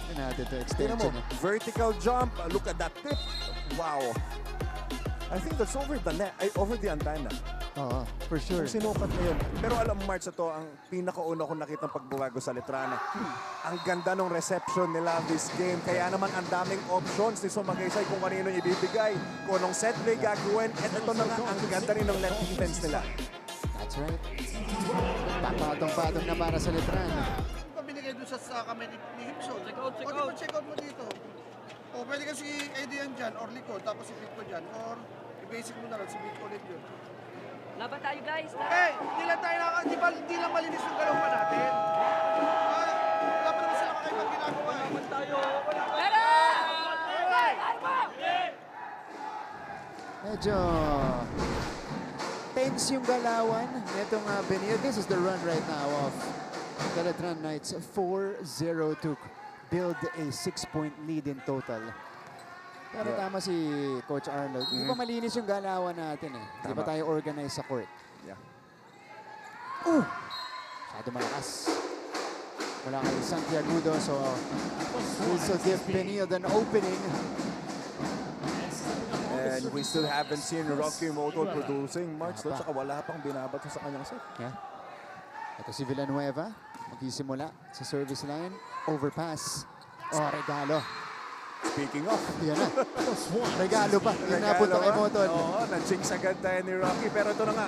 Yun natin ito, Tingnan mo, extension. vertical jump. Look at that tip. Wow. I think that's over the net. Ay, over the antena. Oo, for sure. Kung sinukat na yun. Pero alam mo, March, ito ang pinakauna kong nakitang pagbabago sa Letran. Ang ganda ng reception nila this game. Kaya naman ang daming options ni Sumagaysay kung kanino ibibigay. Kung anong set play gagawin. At ito na nga, ang ganda rin ng net defense nila. That's right. Papatong-patong na para sa Letran. Pabili kayo doon sa kami ni Himson. Check out, check O, out. check out mo dito. O, pwede kasi Edian dyan, or likod, tapos i-beat ko dyan. Or, i-basic mo na lang, si beat ulit yun. Laban tayo guys. Eh, hindi lang tayo hindi lang malinis yung galaw pa natin. Wala pa naman sila kakaibang ginagawa eh. Laban tayo. Medyo tense yung galawan nitong Benilde. This is the run right now of the Letran Knights. 4-0 to build a 6-point lead in total. Pero tama si Coach Arnold. Hindi pa malinis yung galawan natin eh. Hindi pa tayo organized sa court. Yeah. Masyado malakas. Wala kay Santiago, so this will give Benilde an opening. And we still haven't seen Rocky Moto producing March. Tsaka wala pang binabato sa kanyang set. Yeah. Ito si Villanueva. Magsisimula sa service line. Overpass. Oh, regalo. Speaking of, Yan na. Regalo pa. Yung napunta kay Moton. Oo, na-jinx agad tayo ni Rocky. Pero ito na nga,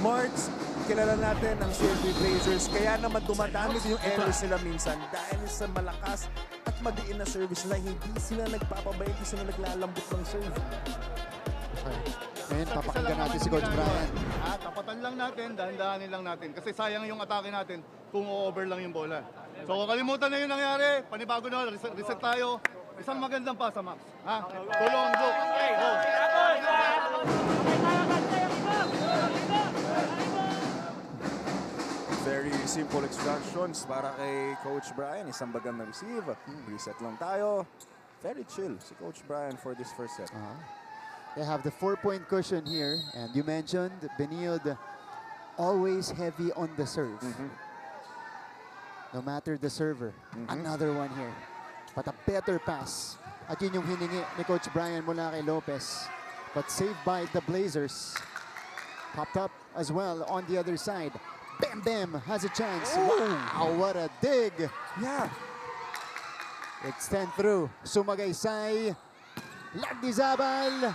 March, kilala natin ang CLB Blazers. Kaya naman dumadami din yung errors nila minsan dahil sa malakas at madiin na service nila. Hindi sila nagpapabay, hindi sila naglalambot ng serve. Okay. Ngayon, papakinggan natin si Coach Brian. Tapatan lang natin, dahan-dahanin lang natin. Kasi sayang yung atake natin kung over lang yung bola. So kung kalimutan na yung nangyari, panibago na, reset tayo. Isang magandang pasa, Max. Tulong, go. Go. Very simple instructions para kay Coach Brian. Isang bagang na receive. Reset lang tayo. Very chill si Coach Brian for this first set. They have the 4-point cushion here. And you mentioned Benilde always heavy on the serve. No matter the server. Another one here. But a better pass. At yun yung hiningi ni Coach Brian mula kay Lopez. But saved by the Blazers. Popped up as well on the other side. Bam Bam has a chance. Wow, what a dig. Yeah. Extend through. Sumagaysay. Lagdizabal.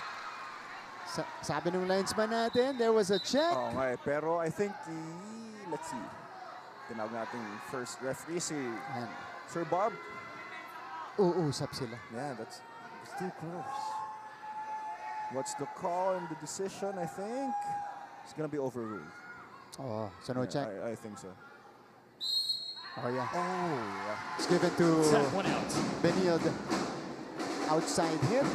Sabi ng linesman natin, there was a check. Oo nga eh. Pero I think, let's see. Tinawag natin first referee si Sir Bob. Uusap sila. Yeah, that's too close. What's the call and the decision? I think it's gonna be overruled. Oh, so no check. I think so. Oh yeah. Oh yeah. It's given to Set one out. Benilde. Outside hit.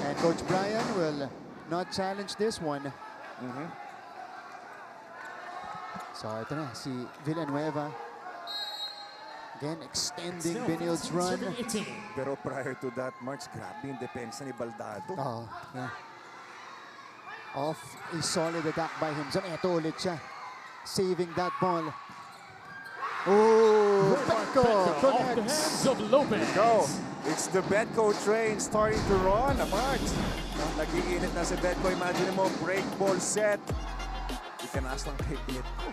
And Coach Brian will not challenge this one. So ito na, si Villanueva. Again, extending Benilde's run. Pero prior to that, Marks, grabe yung depensa ni Baldado. Oh, yeah. Off a solid attack by him. So ito ulit siya. Saving that ball. Oh, Petco Off the hands connects. of Lopez. Go! It's the Betco train starting to run. Marks, nag-iinit na si Betco. Imagine mo, break ball set. Ikanas lang kay Betco.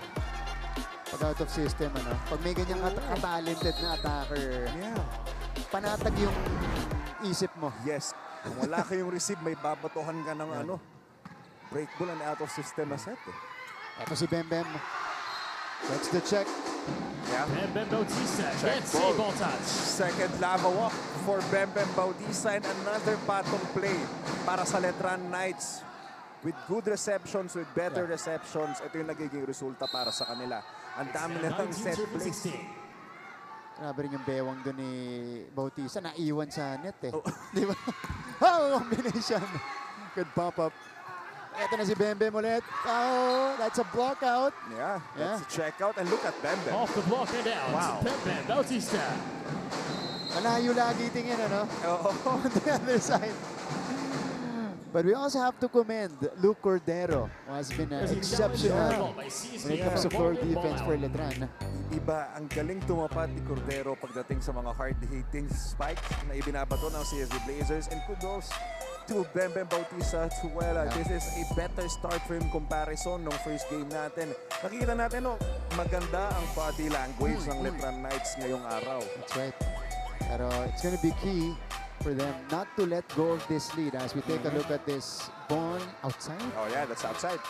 Pag out of system, ano? Pag may ganyang talented na attacker, panatag yung isip mo. Yes. Kung wala kayong receive, may babatohan ka ng break ball and out of system na set. Ito si Bem Bem. That's the check. Yeah. Bem Bem Bautista Check gets ball. a ball touch. Second lava walk for Bem Bem Bautista and another patong play para sa Letran Knights. With good receptions, with better receptions, ito yung nagiging resulta para sa kanila. Ang dami nilang set plays. Grabe rin yung bewang doon ni Bautista. Naiwan sa net eh. Di ba? Oh, combination. Good pop-up. Ito na si Bem Bem ulit. Oh, that's a block out. Yeah, that's a check out. And look at Bem Bem. Off the block and out. Wow. Bem Bem Bautista. Malayo lagi tingin, ano? Oo. On the other side. But we also have to commend Luke Cordero, who has been exceptional when it comes to floor defense for Letran. Iba, ang galing tumapat ni Cordero pagdating sa mga hard-hitting spikes na ibinabato ng CSB Blazers. And kudos to Bem Bautista Tuela. This is a better start for him comparison nung first game natin. Nakikita natin, no, maganda ang body language ng Letran Knights ngayong araw. That's right. Pero it's going to be key for them not to let go of this lead as we take a look at this ball outside. Oh yeah, that's outside.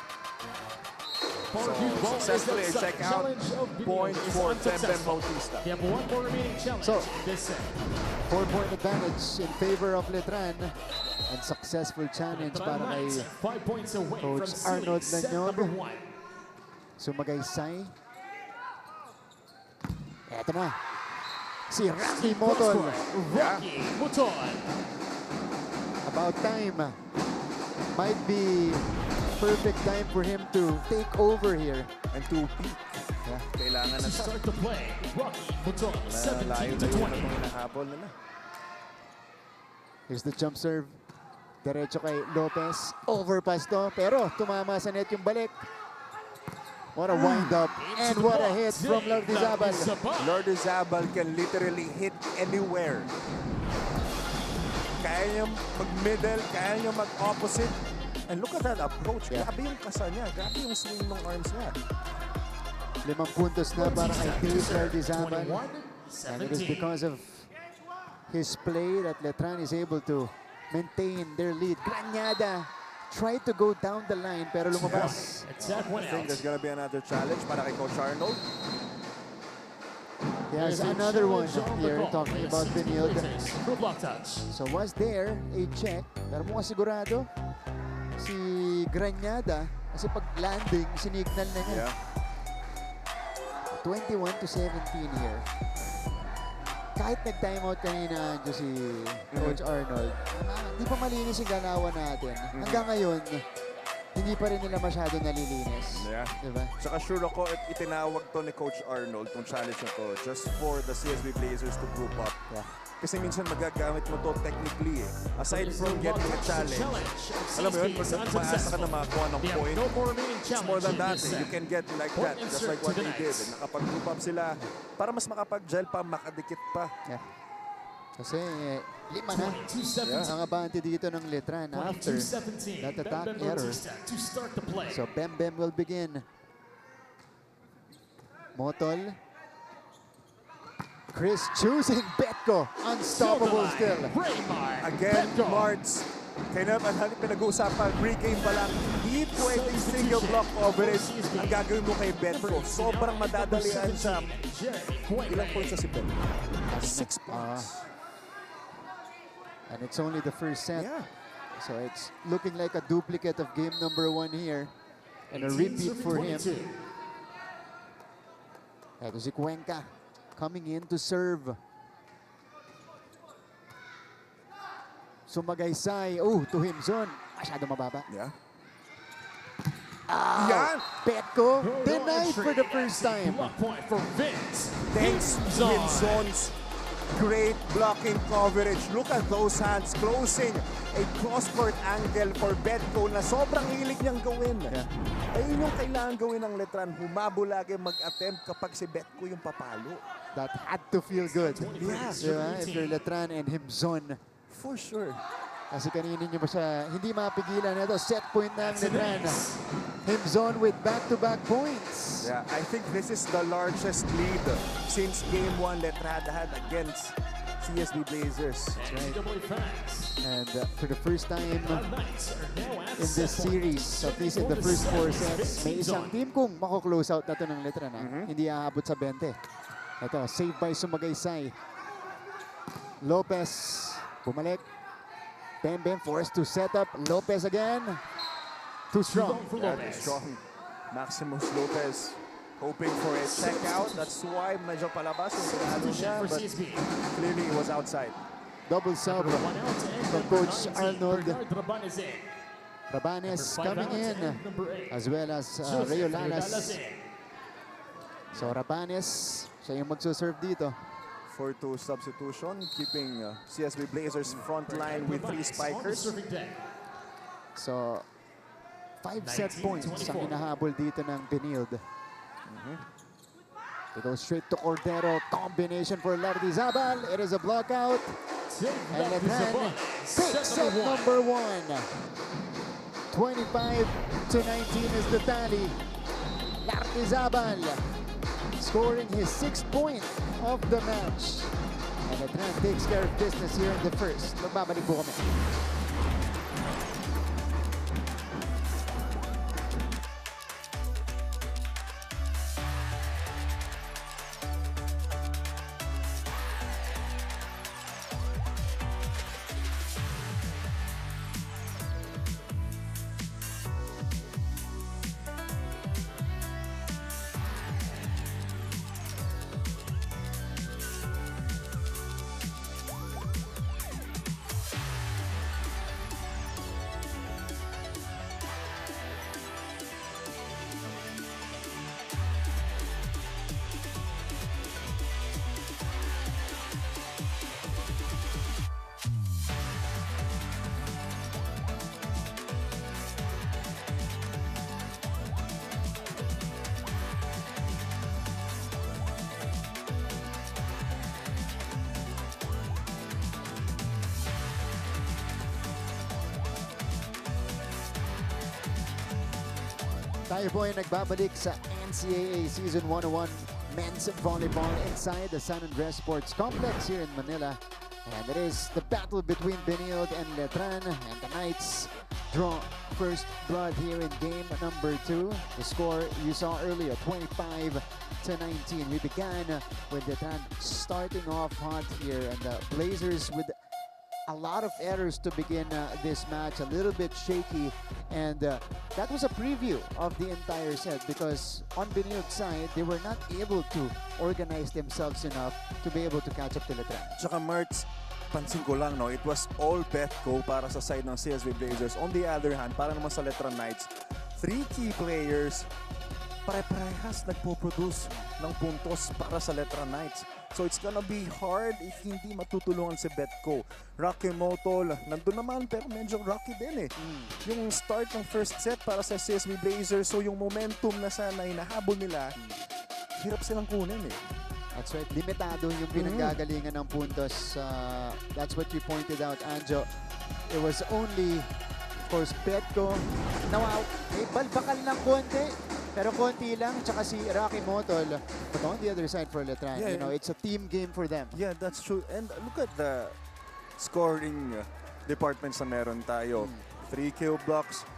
For So, Volleyball is successfully the check out. challenge of Point Benilde is for Bem unsuccessful. Bautista. They have one more remaining challenge So, in this set. 4-point advantage in favor of Letran and successful challenge para kay 5 points away Coach from Arnold set Lañon. number 1. Sumagaysay. Eto na. Si Rocky Motol. Rocky Motol. About time. Might be perfect time for him to take over here. And to peak. Yeah. Kailangan To na siya. start the play, Rocky Motol, 17 to Layo-layo na 20. itong hinahabol nila. Here's the jump serve. Diretso kay Lopez. Overpass to. Pero tumama sa net yung balik. What a wind-up. And what a hit from Lardizabal. Lardizabal can literally hit anywhere. Kaya niya mag-middle, kaya niya mag-opposite. And look at that approach. Yeah. Grabe yung kasa niya. Grabe yung swing ng arms niya. 5 puntos na para kay Dave Lardizabal. 21, And it is 17. because of his play that Letran is able to maintain their lead. Granyada tried to go down the line pero lumabas. Attack I went think out. there's gonna be another challenge para kay Coach Arnold. He has There's a another one challenge on the here call. talking It's about Benilde. Blazers for block touch. So was there a check? Pero mukhang sigurado si Granyada kasi pag landing, sinignal na niya. Yeah. 21 to 17 here. Kahit nag-timeout kanina andyo si Coach Arnold, hindi pa malinis yung galawan natin. Hanggang ngayon, hindi pa rin nila masyado nalilinis. Yeah. Diba? Saka sure ako itinawag to ni Coach Arnold tong challenge na to just for the CSB Blazers to group up. Yeah. Kasi minsan magagamit mo to technically eh. Aside from getting a challenge, alam mo yun, pag umaasa ka na makakuha ng They have point, no more remaining it's challenge more than in that. this You set. can get like Point that, just insert like to what the they did. Knights. Nakapag-group up sila para mas makapag-gel pa, makadikit pa. Yeah. Kasi 5 na 22-17. ang abante dito ng Letran after 22-17. that attack Bem error. Bautista to start the play. So Bem will begin. Motol. Chris choosing Betko. Unstoppable still. Raymar. Again, Betko. Marts. Kaya naman, pinag-uusapan, pre-game pa lang, hindi pwedeng single block coverage ang gagawin mo kay Betko. Sobrang madadalian siya. Ilang points na si Betko? 6 points. And it's only the first set. Yeah. So it's looking like a duplicate of game number 1 here. And a repeat for him. Ito si Cuenca coming in to serve. Sumagaysay. Oh, to Himzon. Masyado mababa. Yeah. Ah, Yan! Petco denied for the first time. Block point for Vince. Thanks to Himzon's great blocking coverage. Look at those hands closing a cross-court angle for Betko na sobrang hilig niyang gawin. Yeah. Ayun yung kailangan gawin ng Letran. Humabo lagi mag-attempt kapag si Betko yung papalo. That had to feel good. Yeah. Diba? If you're Letran and Himzon. For sure. Kasi kanina nyo ba siya hindi mapigilan. Ito, set point na ang Letran. Himzon with back-to-back points. Yeah, I think this is the largest lead since Game 1 Letran had against CSB Blazers. NCAA fans. And for the first time The Knights are now at in this set point. series, at least in the first 4 sets, may isang team kung mako-close out na ito ng Letran. Hindi aabot sa 20. Ito, save by Sumagaysay. Lopez, bumalik. Bem forced to set up. Lopez again. Too strong. For Yeah, Lopez. strong. Maximus Lopez hoping for a check out. That's why medyo palabas yung pinalo niya, For but CSB. clearly he was outside. Double sub. Number 1 out and From number Coach 19, Arnold. Bernard Rabanez in. Rabanes Number 5 coming out in. and number 8. As well as Joseph Reolanas. Reolanas in. So Rabanes, siya yung magsuserve dito. 4-2 substitution, keeping CSB Blazers front line with 3 spikers. So, 5 set points ang hinahabol dito ng Benilde. They go straight to Cordero. Combination for Lardizabal. It is a block out. And Letran takes set number 1. 25-19 is the tally. Lardizabal scoring his 6th point of the match. And Letran takes care of business here in the first. Magbabalik po kami. Tayo po ay nagbabalik sa NCAA Season 101 Men's Volleyball inside the San Andres Sports Complex here in Manila. And it is the battle between Benilde and Letran, and the Knights draw first blood here in game number 2. The score you saw earlier, 25-19. We began with Letran starting off hot here, and the Blazers with a lot of errors to begin this match, a little bit shaky, and that was a preview of the entire set because on Benilde's side, they were not able to organize themselves enough to be able to catch up to Letran. Tsaka Marts, pansin ko lang, no, it was all bet go para sa side ng CSB Blazers. On the other hand, para naman sa Letran Knights, 3 key players pare-parehas nagpo-produce ng puntos para sa Letran Knights. So it's gonna be hard if hindi matutulungan si Betco. Rocky Motol, nandun naman pero medyo rocky din eh. Yung start ng first set para sa CSB Blazers, so yung momentum na sana hinahabol nila, hirap silang kunin eh. That's right, limitado yung pinanggagalingan ng puntos. That's what you pointed out, Anjo. It was only, of course, Betco. Now, may balbakal ng konti. Pero konti lang, tsaka si Rocky Motol. But on the other side for Letran, you know, it's a team game for them. Yeah, that's true. And look at the scoring departments na meron tayo. 3 kill blocks,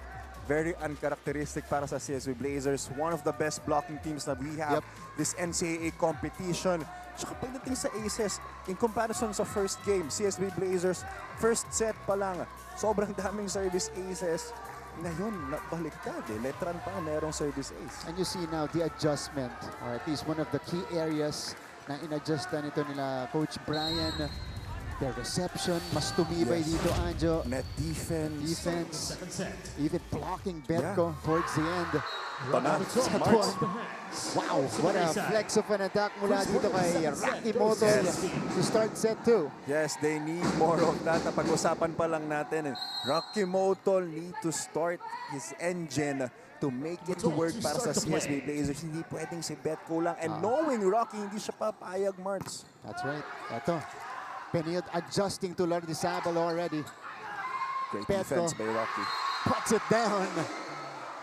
very uncharacteristic para sa CSB Blazers. One of the best blocking teams na we have this NCAA competition. Tsaka pagdating sa aces, in comparison sa first game, CSB Blazers, first set pa lang, sobrang daming service aces. Ngayon, baliktad eh. Letran pa merong service ace. And you see now the adjustment, or at least one of the key areas na in-adjustan ito nila Coach Brian. Their reception, mas tumibay dito, Anjo. Net defense. Even blocking Betco towards the end. Wow, what a flex of an attack mula dito kay Rocky Motol to start set 2. Yes, they need more of that. Pag-usapan pa lang natin, Rocky Motol need to start his engine to make it to work para sa CSB Blazers. Hindi pwedeng si Betco lang. And knowing Rocky, hindi siya papayag, Marts. That's right. Ito, Benilde adjusting to Lardizabal already. Great Betco defense by Rocky. puts it down.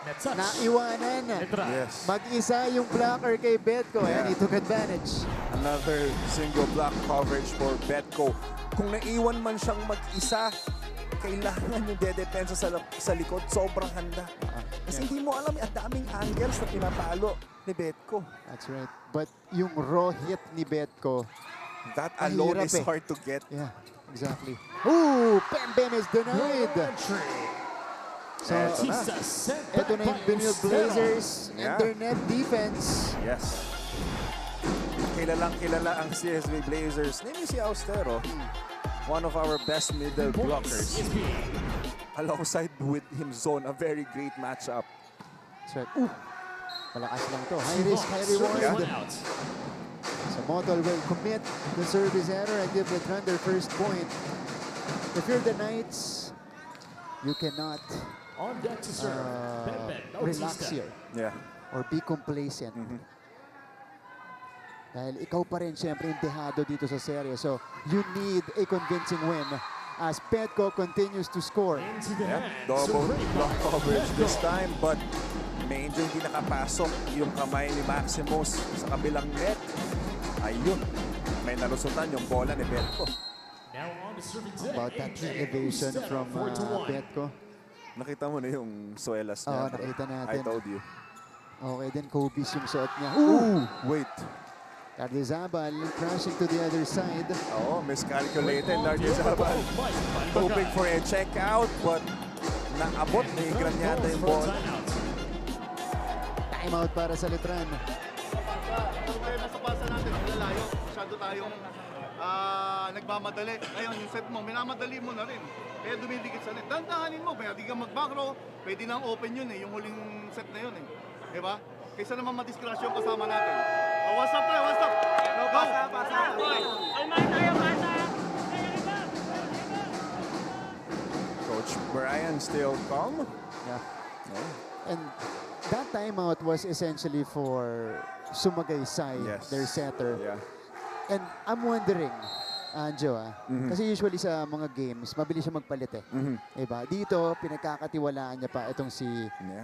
Naiwanan. Yes. Mag-isa yung blocker kay Betco and he took advantage. Another single block coverage for Betco. Kung naiwan man siyang mag-isa, kailangan yung dedepensa sa likod. Sobrang handa. Kasi hindi mo alam, ang daming angles na pinapalo ni Betco. That's right. But yung raw hit ni Betco, that alone is hard to get. Yeah, exactly. Ooh, Bam is denied. So, ito na yung Benilde Blazers and their net defense. Yes. Kilala ang CSB Blazers. Name si Austero. One of our best middle blockers. Alongside with him zone, a very great matchup. That's right. Ooh, malakas lang to. High risk, high reward. So So Motol will commit the service error and give Letran their first point. If you're the Knights, you cannot On deck to serve, Ben relax Bautista. here Yeah. or be complacent. Dahil ikaw pa rin siyempre yung dehado dito sa serye. So you need a convincing win as Petco continues to score. Into the Yeah. hands Double of Rivalry. block coverage this time, but medyo hindi nakapasok yung kamay ni Maximus sa kabilang net. Ayun. May nalusutan yung bola ni Betco. Now on the serving deck. About that elevation from 4-1. Petco. Nakita mo na yung suelas niya. Oo, nakita natin. I told you. Okay din, Kobe's yung suot niya. Ooh! Wait. Cardizabal crashing to the other side. Oo, miscalculated. Cardizabal hoping for a check out, but naabot ni Granyata yung For a ball. timeout. Timeout para sa Letran. Problema sa pasa natin, malalayo. Masyado tayong nagmamadali. Ngayon, yung set mo, minamadali mo na rin. Kaya dumidikit sa net. Dandahanin mo, pwede kang mag-back row, pwede nang open yun yung huling set na yun Diba? Kaysa naman madiscrash yung kasama natin. What's up tayo, what's up? Go! Coach Brian still calm. Yeah. No. And that timeout was essentially for Sumagaysay, Yes. their setter. Yeah. And I'm wondering, Anjo, kasi usually sa mga games, mabilis siya magpalit Diba? Dito, pinagkakatiwalaan niya pa itong si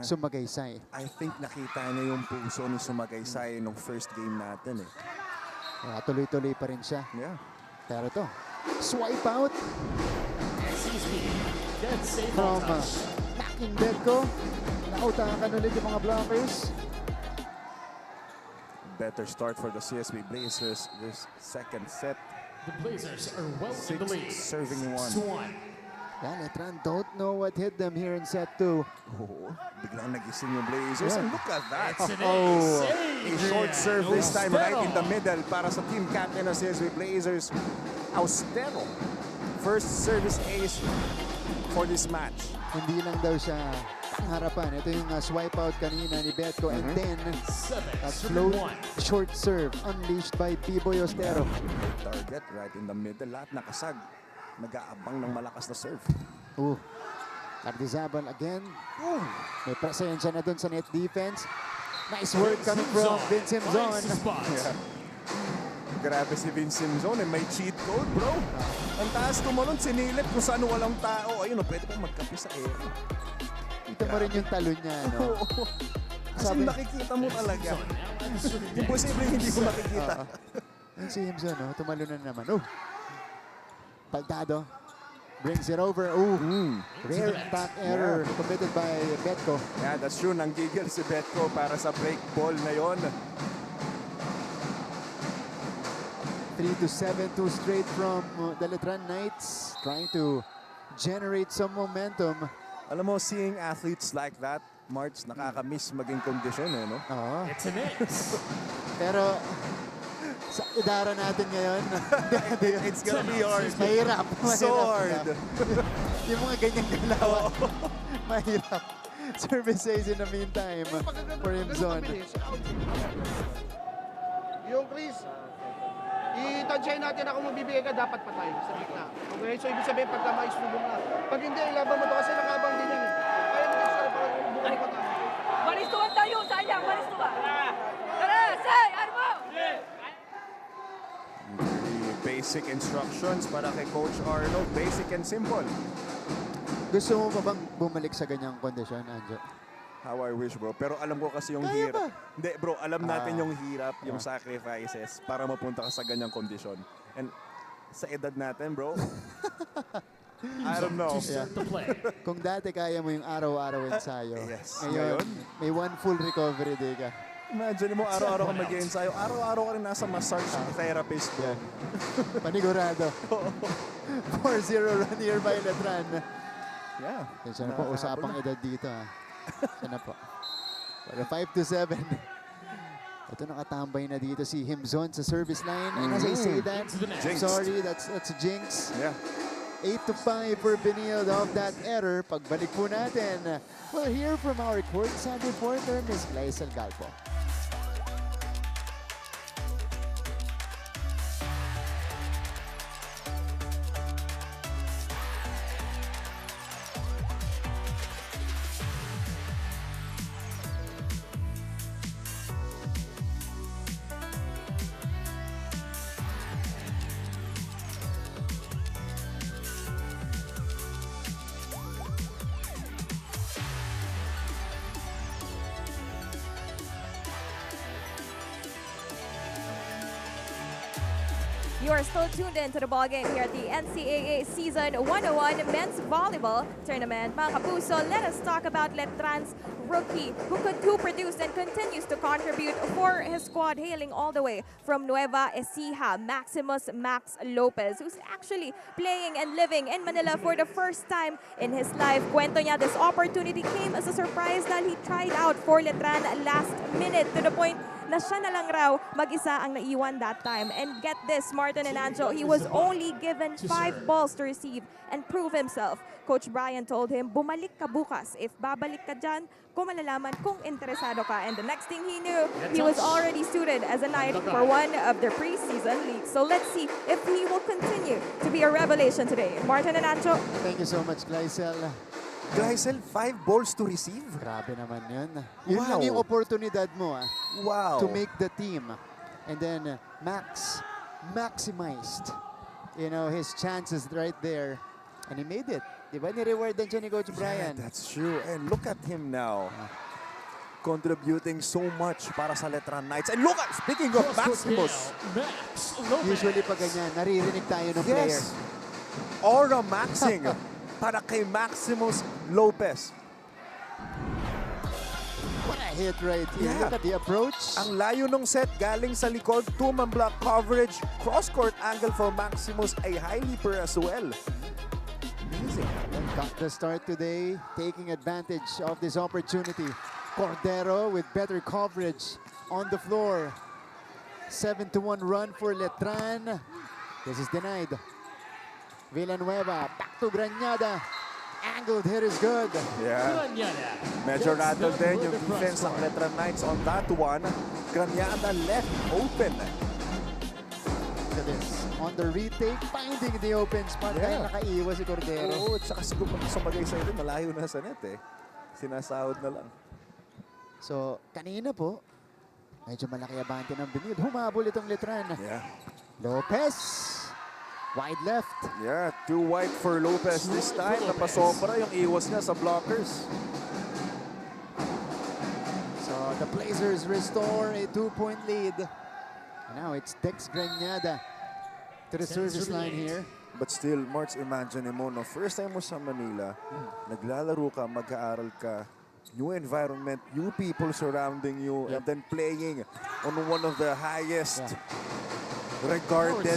Sumagaysay. I think nakita niya yung puso ni Sumagaysay nung first game natin Kaya tuloy-tuloy pa rin siya. Yeah. Pero to, swipe out CSP. Dead safe from on touch. backing Betco. Nautakan ulit yung mga blockers. Better start for the CSB Blazers this second set. The Blazers are well in the lead. Serving one. 6-1. Yeah, Letran don't know what hit them here in set 2. Oh, biglang nagising yung Blazers. Yeah. And look at that. It's an Oh. ace. A short serve this time right in the Austero. middle para sa team captain ng CSB Blazers. Austero. First service ace for this match. Hindi lang daw siya harapan. Ito yung swipe out kanina ni Betco. And then, that float 7-1. short serve unleashed by Piboy Austero. Target right in the middle. Lahat nakasag. Nag-aabang ng malakas na serve. Ooh. Cardizabal again. May presensya na dun sa net defense. Nice work coming from Vince Simzon. Nice spot. Grabe si Vince Simzon. May cheat code, bro. Ang taas tumalon, sinilip kung saan walang tao. Ayun, pwede pong magkape sa air. Kita mo rin yung talon niya, no? Kasi nakikita mo talaga. Imposible hindi ko nakikita. Yung si Simzon, no? Tumalo na naman. Oh. Paltado. Brings it over. Ooh. Rare attack error committed by Betco. Yeah, that's true. Nanggigil si Betco para sa break ball na yon. 3-7, 2 straight from the Letran Knights. Trying to generate some momentum. Alam mo, seeing athletes like that, March, nakaka-miss maging kondisyon, no? Oo. It's an ace. Pero sa idara natin ngayon, It's gonna be hard. mahirap. So hard. Yung mga ganyang galawan, mahirap. Service says in the meantime for Himzon. Yung Chris, i-tansyahin natin ako magbibigay ka, dapat patay sa gitna. Okay? So, ibig sabihin, pagka maisubong na. Pag hindi, ilaban mo to kasi nakabang din yan Kaya mo kasi para bukay pa tayo. Manistuan tayo, sayang, manistuan. Tara, say, Armo! Very basic instructions para kay Coach Arnold. Basic and simple. Gusto mo pa bang bumalik sa ganyang kondisyon, Anjo? How I wish, bro. Pero alam ko kasi yung Kaya hirap. ba? Hindi, bro. Alam natin yung hirap, yung sacrifices para mapunta ka sa ganyang kondisyon. And sa edad natin, bro, I don't know. To start the play. Kung dati kaya mo yung araw-araw ensayo, Yes. ngayon, may one full recovery day ka. Imagine mo, araw-araw ka mag-ensayo. Araw-araw ka rin nasa massage therapist, bro. Panigurado. 4-0 run here by Letran. Yeah. Siya na po, usapang edad dito. Siya na po. Pero 5-7. Ito nakatambay na dito si Himzon sa service line. And as I say that, Jinxed. sorry, that's a jinx. Yeah. 8-5 for Benilde of that error. Pagbalik po natin, we'll hear from our courtside reporter, Ms. Gleisel Galpo. You are still tuned in to the ball game here at the NCAA Season 101 Men's Volleyball Tournament. Mga kapuso, let us talk about Letran's rookie who produced and continues to contribute for his squad, hailing all the way from Nueva Ecija, Maximus Max Lopez, who's actually playing and living in Manila for the first time in his life. Kwento niya, this opportunity came as a surprise dahil he tried out for Letran last minute to the point na siya na lang raw mag-isa ang naiwan that time. And get this, Martin and Anjo, he was only given 5 balls to receive and prove himself. Coach Brian told him, bumalik ka bukas. If babalik ka dyan, kung malalaman kung interesado ka. And the next thing he knew, he was already suited as a knight for one of the preseason leagues. So let's see if he will continue to be a revelation today. Martin and Anjo. Thank you so much, Gleisel. Gleisel, 5 balls to receive? Grabe naman yun. Yun Wow. lang yung oportunidad mo Wow. to make the team. And then Max maximized, you know, his chances right there. And he made it. Diba? Ni-rewardan siya ni Coach Brian. Yeah, that's true. And look at him now. Contributing so much para sa Letran Knights. And look at, speaking of Maximus. Usually pag ganyan, naririnig tayo ng player. Yes. Aura maxing para kay Maximus Lopez. What a hit right here. Yeah. Look at the approach. Ang layo ng set galing sa likod, 2-man block coverage, cross-court angle for Maximus ay highly per as well. Amazing. Got the start today, taking advantage of this opportunity. Cordero with better coverage on the floor. 7-1 run for Letran. This is denied. Villanueva, back to Granada. Angled hit is good. Yeah. Medyo rattled din yung defense ng Letran Knights on that one. Granada left open. Look at this. On the retake, finding the open spot. Kaya nakaiwas si Cordero. Oo, tsaka siguro pag sumagay sa ito, malayo na sa net eh. Sinasahod na lang. So, kanina po, medyo malaki abante ng Benilde. Humabol itong Letran. Yeah. Lopez. Wide left. Yeah, too wide for Lopez this time. Napasobra yung iwas niya sa blockers. So the Blazers restore a 2-point lead. And now it's Dex Granada to the service line here. But still, Marts, imagine mo, no? First time mo sa Manila, naglalaro ka, mag-aaral ka, new environment, new people surrounding you, and then playing on one of the highest regarded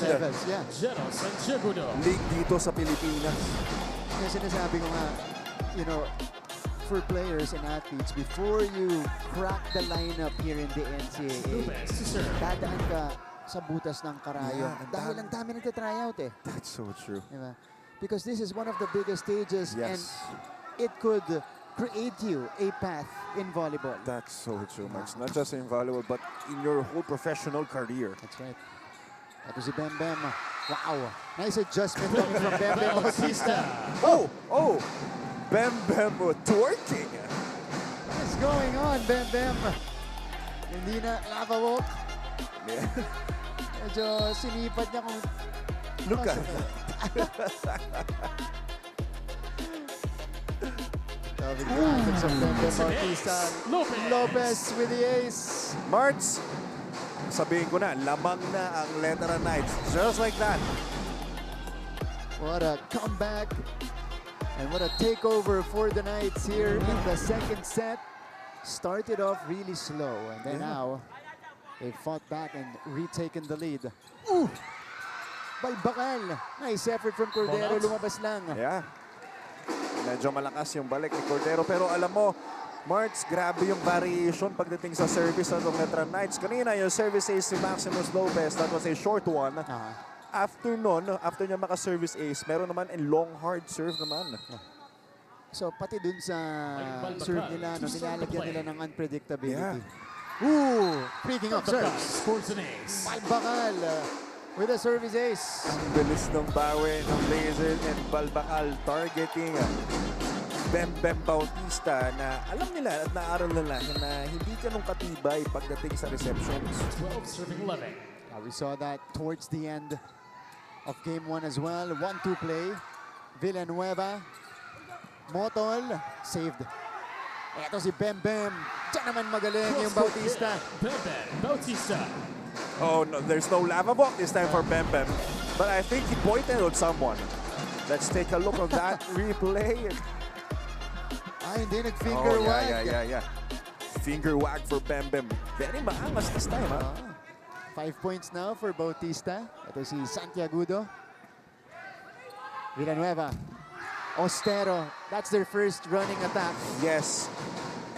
league dito sa Pilipinas. Yung sinasabi ko nga, you know, for players and athletes, before you crack the lineup here in the NCAA, dadaan ka sa butas ng karayom. Dahil ang dami nagtatryout eh. That's so true. Diba? Because this is one of the biggest stages and it could create you a path in volleyball. That's so true, Max. Not just in volleyball, but in your whole professional career. That's right. Ito si Bem Bem. Wow. Nice adjustment coming from Bem Bem Bautista. Oh! Bem Bem twerking. What's going on, Bem Bem? Hindi na lava walk. Yeah. Medyo sinipad niya kung... Look at Lopez with the ace. Marts, sabihin ko na, lamang na ang Letran Knights. Just like that. What a comeback. And what a takeover for the Knights here in the second set. Started off really slow. And then now, they fought back and retaken the lead. Ooh! Balbakal. Nice effort from Cordero. Lumabas lang. Yeah. Medyo malakas yung balik ni Cordero. Pero alam mo, Marts, grabe yung variation pagdating sa service ng Letran Knights. Kanina yung service ace si Maximus Lopez, that was a short one. After nun, after niya maka-service ace, meron naman a long hard serve naman. So pati dun sa serve nila, no, nilalagyan nila ng unpredictability. Yeah. Ooh! Speaking of serves, Balbakal with a service ace. Ang bilis ng bawi ng Blazers and Balbakal targeting Bem Bautista na alam nila at naaral nila na hindi ganun katibay pagdating sa receptions. We saw that towards the end of game 1 as well. 1-2 play. Villanueva. Motol. Saved. Ito si Bem Bem. Diyan naman magaling yung Bautista. Bem Bem Bautista. Oh, no, there's no lava walk this time for Bem Bem. But I think he pointed at someone. Let's take a look at that replay. Hindi nag-finger wag. Yeah. Finger wag for Bem Bem. Very maangas this time, ha? 5 points now for Bautista. Ito si Santiagudo. Villanueva. Ostero. That's their first running attack. Yes.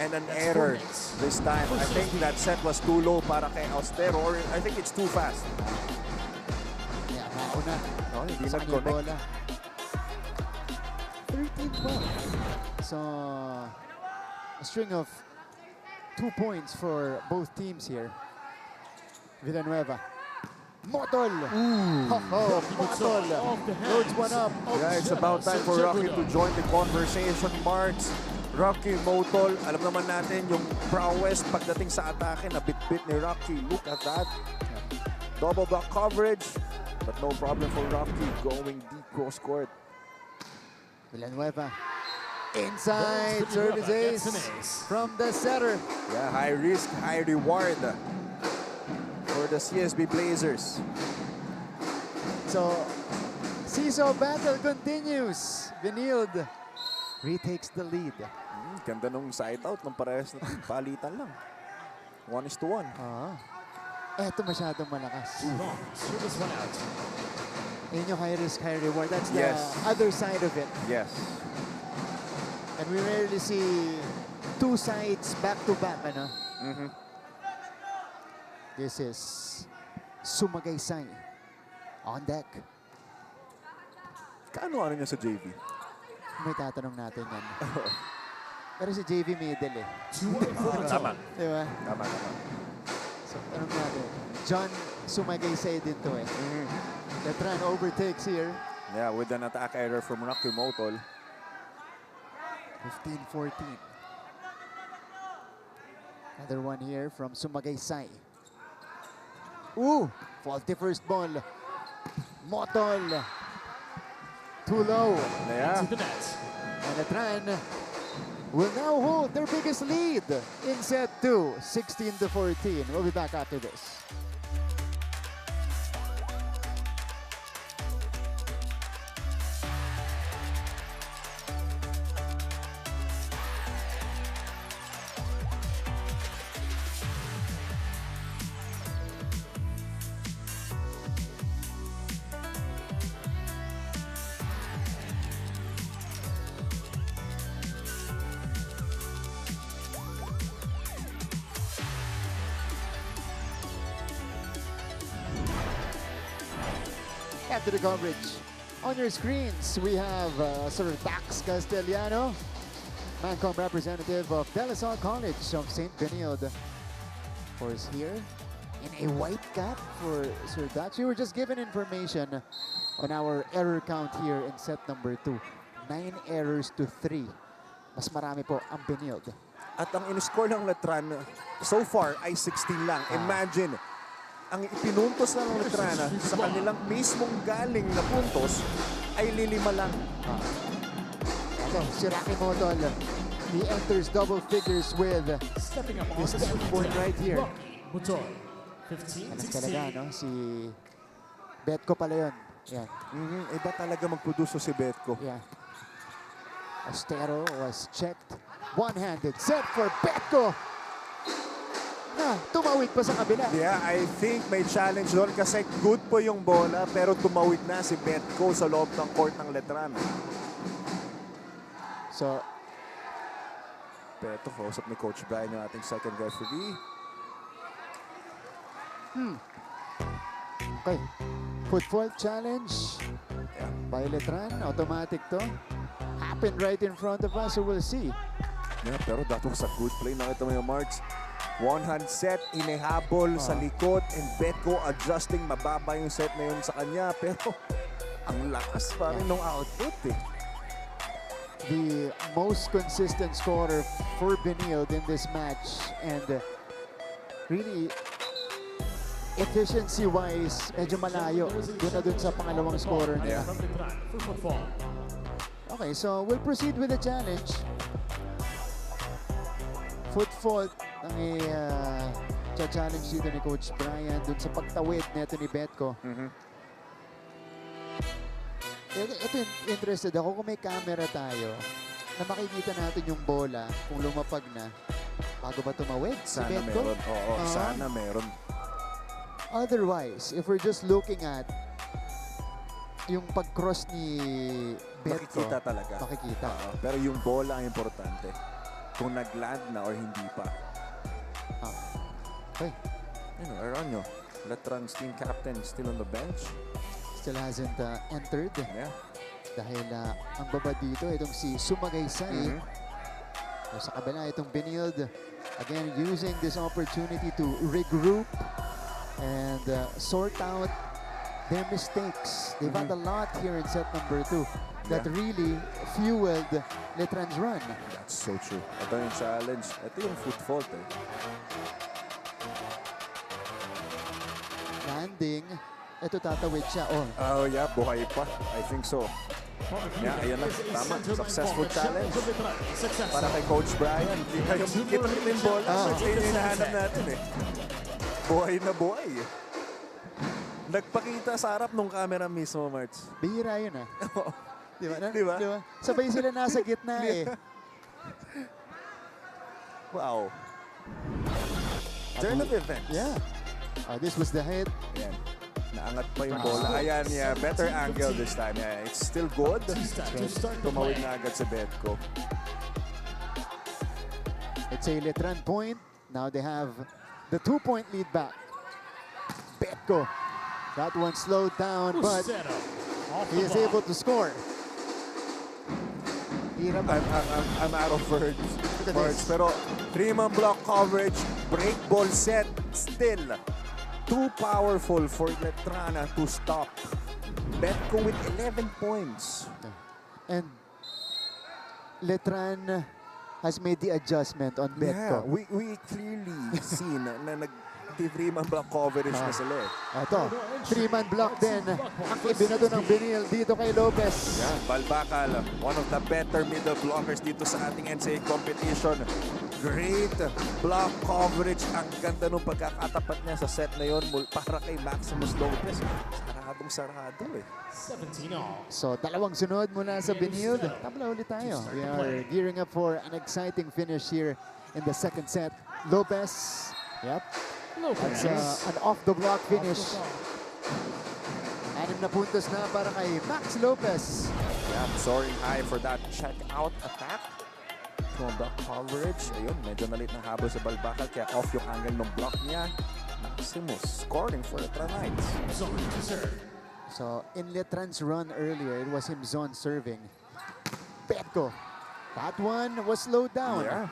And an error this time. I think that set was too low para kay Ostero, or I think it's too fast. Yeah, mauna. Oh, hindi Sa kanya nag-connect. bola. 13-12. So, a string of 2 points for both teams here. Villanueva. Motol! Motol! Loads one up. Yeah, it's about time for Rocky to join the conversation, Marks. Rocky Motol, alam naman natin yung prowess pagdating sa atake na bit-bit ni Rocky. Look at that. Double block coverage, but no problem for Rocky going deep cross court. Villanueva. Inside service ace from the setter. Yeah, high risk, high reward for the CSB Blazers. So, seesaw battle continues. Benilde retakes the lead. Ganda nung side out ng parehas na palitan lang. 1-1. Eto masyadong malakas. Yun yung high risk, high reward. That's the other side of it. Yes. And we rarely see two sides back-to-back, ano? This is Sumagaysay on deck. Kaano niya sa JV? May tatanong natin yan. Pero si JV middle eh. Tama. Diba? Tama. So, tanong natin. John Sumagaysay din to eh. Letran overtakes here. Yeah, with an attack error from Rocky Motol. 15-14. Another one here from Sumagaysay. Ooh! Faulty first ball. Motol. Too low. Yeah. And Letran will now hold their biggest lead in set 2, 16-14. We'll be back after this. After the coverage, on your screens, we have Sir Dax Castellano, Mancom representative of De La Salle College of St. Benilde. Of course, here in a white cap for Sir Dax. We were just given information on our error count here in set number 2. 9 errors to 3. Mas marami po ang Benilde. At ang in-score ng Letran so far ay 16 lang. Imagine, ang ipinuntos na ng Letrana sa kanilang mismong galing na puntos ay lilima lang. Ito, si Rocky Motol. He enters double figures with his 10 point right here. Alam talaga, no? Si Betko pala yun. Yan. Iba talaga mag-produce si Betko. Yeah. Ostero was checked. One-handed set for Betko. Na, tumawid pa sa kabila. Yeah, I think may challenge doon kasi good po yung bola pero tumawid na si Betko sa loob ng court ng Letran. So, Beto, kausap ni Coach Brian yung ating second referee. Okay. Football challenge by Letran. Automatic to. Happened right in front of us, so we'll see. Yeah, pero that was a good play. Nakita mo yung Marks. One-hand set, inihabol sa likod, and Betko adjusting. Mababa yung set na yun sa kanya. Pero ang lakas pa rin ng output eh. The most consistent scorer for Benilde in this match. And really, efficiency-wise, medyo malayo. Doon na dun sa pangalawang scorer nila. Okay, so we'll proceed with the challenge. Foot fault ng challenge dito ni Coach Brian dun sa pagtawid neto ni Betko. Ito interested ako kung may camera tayo na makikita natin yung bola kung lumapag na bago ba tumawid si Sana Betko. meron. Oo, sana meron. Otherwise, if we're just looking at yung pag-cross ni Betko, Makikita talaga. makikita. Pero yung bola ang importante. Kung nag-land na or hindi pa. Okay. Arellano, Letran's team captain, still on the bench. Still hasn't entered. Yeah. Dahil ang baba dito, itong si Sumagaysay. Sa kabila, itong Benilde. Again, using this opportunity to regroup and sort out their mistakes. They've had a lot here in set number 2 that really fueled Letran's run. That's so true. Ito yung challenge. Ito yung foot fault eh. Landing. Ito tatawid siya. Oh yeah, buhay pa. I think so. Yeah, ayan na. Tama. Successful challenge. Para kay Coach Brian. Kita yung bola. So, yun yung hinahanap natin eh. Buhay na buhay. Nagpakita sa harap nung camera mismo, Marts. Bihira yun Di ba? Di ba? Sabay sila nasa gitna eh. Wow. Turn of events. Yeah. This was the hit. Ayan. Naangat pa yung bola. Ayan, yeah. Better angle this time. Yeah, it's still good. Tumawid na agad sa Betko. It's a Letran point. Now they have the 2-point lead back. Betko. That one slowed down, but he is able to score. I'm out of words. Pero 3-man block coverage, break ball set, still too powerful for Letran to stop. Betko with 11 points. And Letran has made the adjustment on Betko. Yeah, we clearly seen na nag-3-man block coverage na sila eh. Ito, 3-man block din. Ang ibinato ng Benilde dito kay Lopez. Yeah, Balbacal, one of the better middle blockers dito sa ating NCAA competition. Great block coverage. Ang ganda nung pagkakatapat niya sa set na yon para kay Maximus Lopez. Saradong sarado eh. 17 all. So, dalawang sunod mula sa Benilde. Tabla ulit tayo. We are gearing up for an exciting finish here in the second set. Lopez. Yep. That's an off-the-block finish. 6 na puntos na para kay Max Lopez. Yeah, soaring high for that check-out attack. From block coverage. Ayun, medyo nalit ng habol sa Balbacal kaya off yung angle ng block niya. Maximus scoring for Letran Knights. So, in Letran's run earlier, it was him zone serving. Betko. That one was slowed down. Yeah.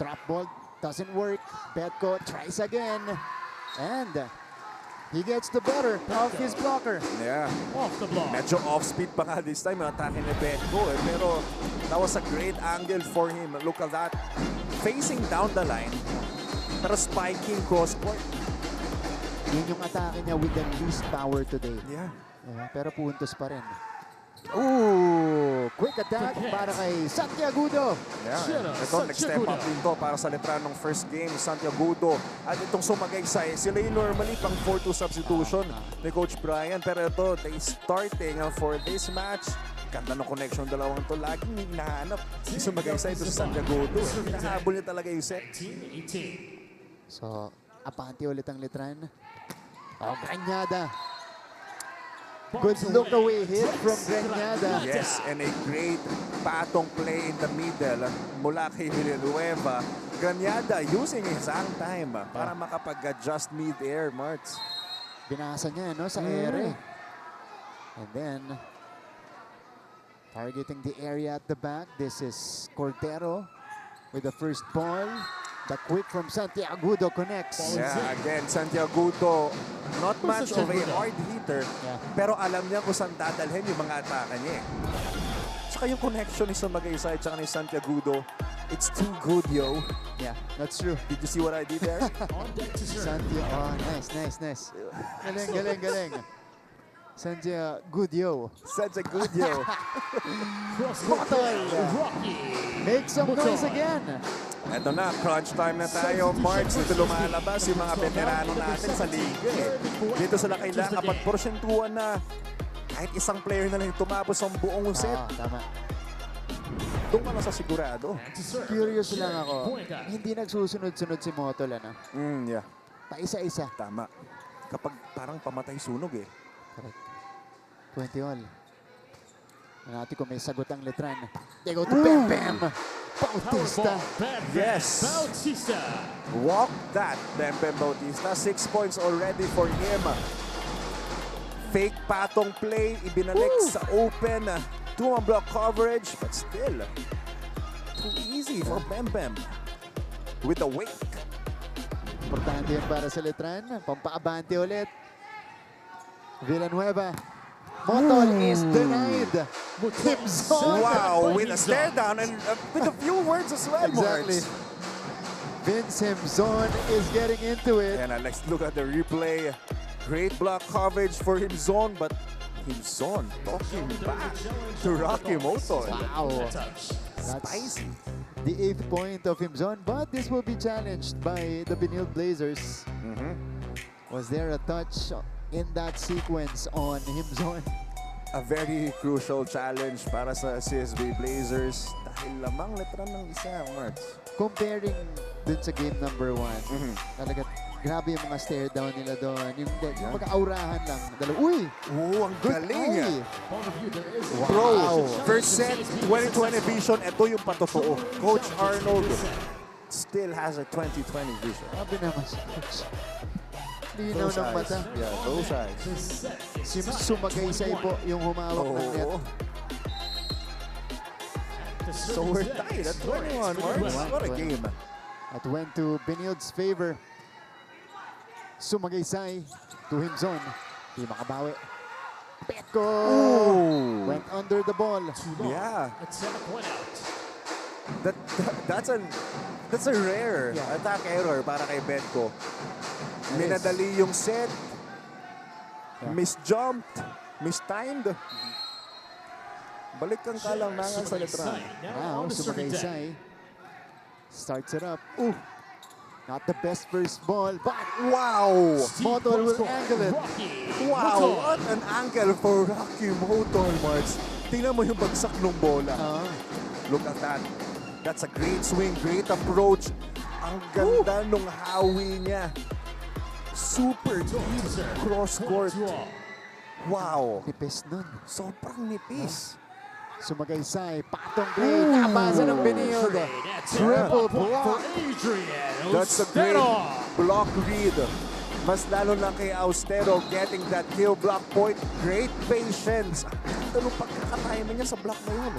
Trap ball doesn't work. Betko tries again. And he gets the better of his blocker. Yeah. Off the block. Medyo off-speed pa nga this time yung atake ni Betko eh. Pero that was a great angle for him. Look at that. Facing down the line. Pero spiking cross-court. Yun yung atake niya with the least power today. Yeah. Pero puntos pa rin. Ooh, quick attack para kay Santiagudo. Yeah, ito next step up din to para sa Letran ng first game, Santiagudo. At itong Sumagaysay, sila yung normally pang 4-2 substitution ni Coach Brian. Pero ito, they starting for this match. Ganda ng connection dalawang to. Laging hinahanap si Sumagaysay ito sa Santiagudo. Hinahabol niya talaga yung set. So, apante ulit ang Letran. Granyada. Good look away hit from Granyada. Yes, and a great patong play in the middle mula kay Villanueva. Granyada using his own time para makapag-adjust mid-air, Marts. Binasa niya no, sa ere. And then, targeting the area at the back. This is Cordero with the first ball. The quick from Santiagudo connects. Yeah, again, Santiagudo, not much of a hard hitter, pero alam niya kung saan dadalhin yung mga atake niya. Tsaka yung connection ni Sumagaysay tsaka ni Santiagudo, it's too good, yo. Yeah, that's true. Did you see what I did there? Nice. Galing. Santiagudo. Santiagudo. Make some noise again. Eto na, crunch time na tayo, Marks. Dito lumalabas yung mga veterano natin sa liga eh. Dito sila kailangan kapag porsyentuhan na kahit isang player na lang yung tumapos ang buong set. Tama. Doon ka na sa sigurado. Curious lang ako. Hindi nagsusunod-sunod si Motol, ano? Yeah. Paisa-isa. Tama. Kapag parang pamatay sunog eh. Correct. 20 all. Natin kung may sagot ang Letran. They go to Bam Bam. Bautista. Yes. Bautista. Walk that, Bam Bam Bautista. 6 points already for him. Fake patong play. Ibinalik sa open. 2-on block coverage. But still, too easy for Bam Bam. With a wake. Importante yun para sa Letran. Pampaabante ulit. Villanueva. Motol is denied. Himson. Wow, with a stare down and with a few words as well, Exactly. Marks. Vince Himson is getting into it. And let's look at the replay. Great block coverage for Himson, but Himson talking back to Rocky Motol. Wow. That's Spicy. the 8th point of Himson, but this will be challenged by the Benilde Blazers. Was there a touch in that sequence on Himson? A very crucial challenge para sa CSB Blazers dahil lamang Letran ng isa, Marks. Comparing dun sa game number 1, talaga grabe yung mga stare down nila doon. Yung pagka-aurahan lang. Uy! Oh, ang galing! Wow. Bro, first set, 2020 vision, ito yung patotoo. Coach Arnold still has a 2020 vision. Sabi naman si Coach. Linaw ng mata. Yeah, those eyes. Si Sumagaysay po yung humawak ng net. So we're tied at 21, Marks. What a game. At went to Benilde's favor. Sumagaysay to Himson. Di makabawi. Petko! Went under the ball. Yeah. That's a rare attack error para kay Betko. Minadali yung set. Misjumped. Mistimed. Balik kang kalangangan sa Letran. Now, Sumagaysay starts it up. Ooh. Not the best first ball, but wow! Motol will angle it. Wow! What an angle for Rocky Motol, Marks. Tingnan mo yung bagsak ng bola. Look at that. That's a great swing, great approach. Ang ganda nung hawi niya. Super deep cross-court. Wow! Nipis nun. Sobrang nipis. Sumagaysay, patong play, nabasa ng Benilde. Triple block. That's a great block read. Mas lalo lang kay Austero getting that kill block point. Great patience. Ano pagkakatime niya sa block na yun?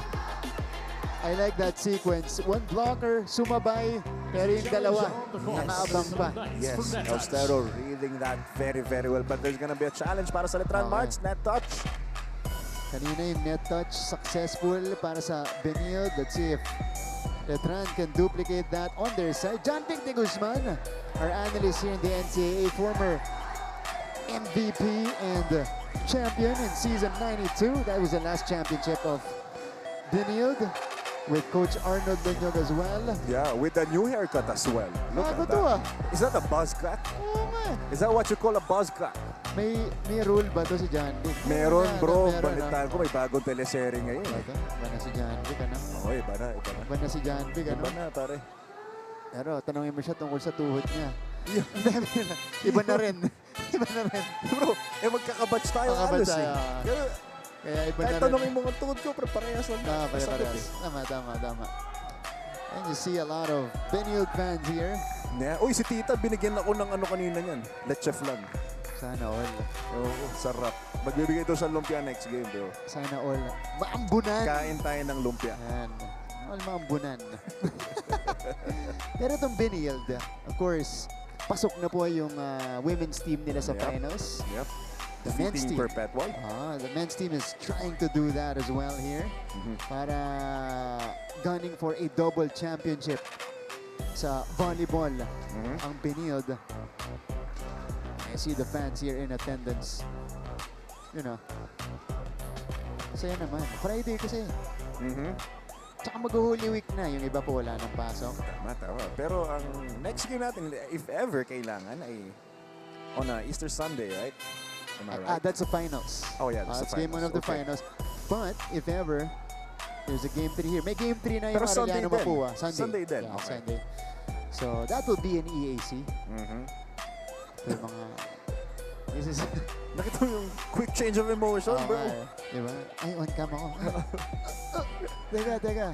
I like that sequence. One blocker, sumabay, pero yung dalawa, nakaabang pa. Yes, Austero reading that very, very well. But there's gonna be a challenge para sa Letran. Marks, net touch. Kanina yung net touch successful para sa Benilde. Let's see if Letran can duplicate that on their side. John Vic de Guzman, our analyst here in the NCAA, former MVP and champion in season 92. That was the last championship of Benilde with Coach Arnold Lenyog as well. Yeah, with the new haircut as well. Look at that. Is that a buzz cut? Oo nga. Is that what you call a buzz cut? May rule ba to si John Vic? Meron, bro. Meron, Balitaan ko, may bagong teleserye ngayon. Iba na si John Vic, ano? Oo, iba na. Iba na si John Vic, ano? Iba na, pare. Pero tanongin mo siya tungkol sa tuhod niya. Iba na rin. Iba na rin. Bro, magkakabatch tayo halos eh. Kaya iba na kahit rin. tanongin mo ang tuhod ko, pero parehas lang. Parehas. Tama. And you see a lot of Benilde fans here. Yeah. Uy, si Tita, binigyan ako ng ano kanina niyan. Leche flan. Sana all. Oo, sarap. Magbibigay ito sa lumpia next game, bro. Sana all. Maambunan. Kain tayo ng lumpia. Ayan. All maambunan. Pero itong Benilde, of course, pasok na po yung women's team nila sa finals. Yep. The men's team. Perpetual. The men's team is trying to do that as well here. Para gunning for a double championship sa volleyball. Ang Benilde. I see the fans here in attendance. You know. Masaya naman. Friday kasi. Tsaka mag-Holy Week na. Yung iba po wala ng pasok. Tama. Pero ang next game natin, if ever kailangan, ay on a Easter Sunday, right? Am I right? That's the finals. Oh yeah, that's the It's game 1 of the okay. finals. But if ever, there's a game 3 here. May game 3 na yung Pero Sunday Arellano din. Mapúa. Sunday din. Yeah, Okay. Sunday. So that will be an EAC. Yung mga... This is... Nakita mo yung quick change of emotion, bro. Diba? Ay, on cam ako. Teka.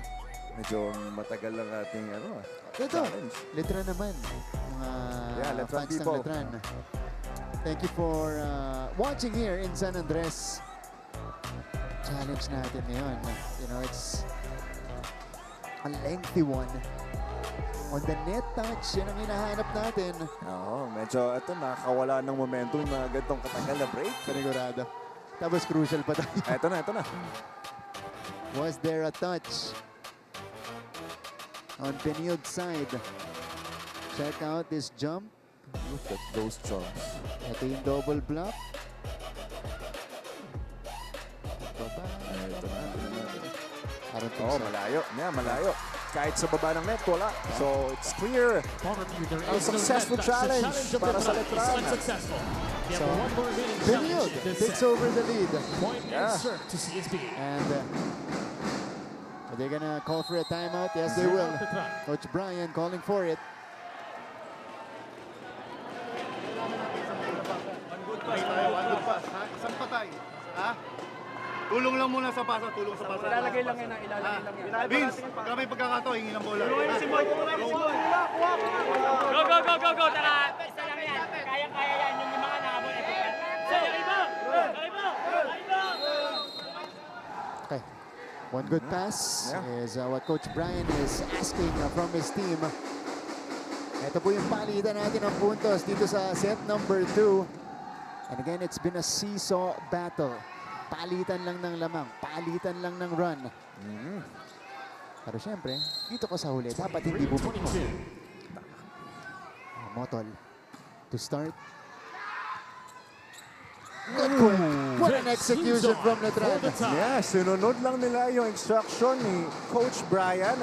Medyo matagal lang ating Ito, challenge. Letran naman. Mga Letran fans people. ng Letran. Thank you for watching here in San Andres. Challenge natin ngayon. You know, it's a lengthy one. On the net touch, yun ang hinahanap natin. Oo, medyo ito nakakawala ng momentum na ganitong katagal na break. Panigurado. Tapos crucial pa tayo. Ito na. Was there a touch on Benilde side? Check out this jump. Look at those jumps. Ito yung double block. Ito na. Oh, malayo. Yeah, malayo. Kahit sa baba ng net, wala. So, it's clear. A successful challenge para sa Letran. So, Benilde takes over the lead. Yeah. And are they gonna call for a timeout? Yes, they will. Coach Brian calling for it. Good pass. Isang patay. Ha? Tulong lang muna sa pasa, tulong sa pasa. Ilalagay lang yan, ilalagay lang yan. Vince, pagka may pagkakataon, hingin ng bola. Go, tara! Isa lang yan. Kaya-kaya yan, yung mga nakabot. Okay. One good pass is what Coach Brian is asking from his team. Ito po yung palitan natin ng puntos dito sa set number 2. And again, it's been a seesaw battle. Palitan lang ng lamang, palitan lang ng run. Pero syempre, dito ka sa huli, dapat hindi bumalik. Motol to start. Good goal. What an execution from Letran. Yeah, sinunod lang nila yung instruction ni Coach Brian.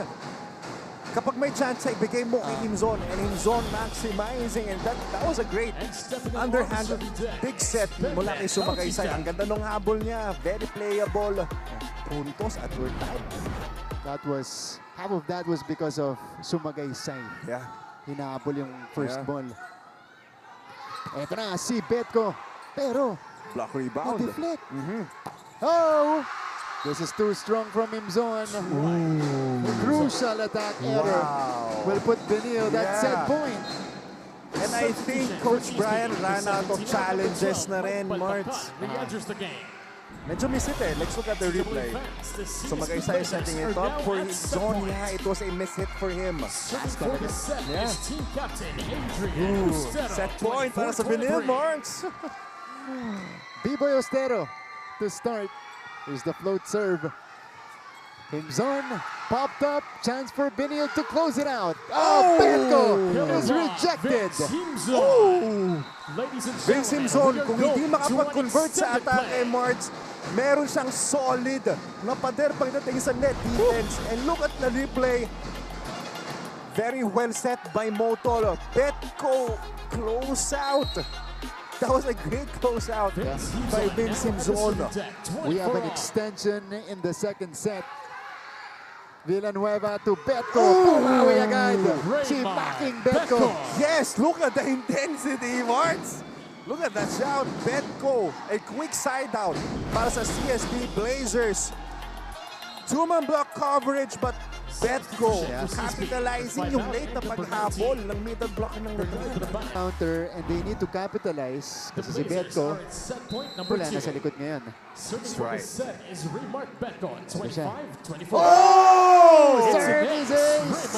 Kapag may chance, ibigay mo kay Himzon, and Himzon maximizing, and that was a great underhand big set mula kay Sumagaysay. Ang ganda ng habol niya, very playable. Puntos at we're tied. That was, half of that was because of Sumagaysay. Yeah. Hinahabol yung first ball. Eto na, si Betko. Pero, block rebound. deflect. Oh! This is too strong from Himzon. Crucial attack error. Will put Benilde at set point. And I think Coach Brian ran out of challenges na rin, Marts. Medyo miss it eh. Let's look at the replay. So Magaysay is setting it up for his zone. Yeah, it was a miss hit for him. Yeah. Set point para sa Benilde, Marts. B-Boy Ostero to start. Here's the float serve. Himzon popped up. Chance for Benilde to close it out. Oh, Betko is rejected. Vince Himzon, kung hindi makapag-convert sa atake, Marts, meron siyang solid na pader pagdating sa net defense. And look at the replay. Very well set by Motol. Betko close out. That was a great closeout by Vince Himzon. We have an extension in the second set. Villanueva to Betko. Pumawi agad. Si backing Betko. Yes, look at the intensity, Marts. Look at that shout. Betko, a quick side out para sa CSB Blazers. Two-man block coverage, but Betko capitalizing yung late na paghabol ng middle block ng Letran. Counter, and they need to capitalize kasi si Betko wala na sa likod ngayon. That's right. Oh! Services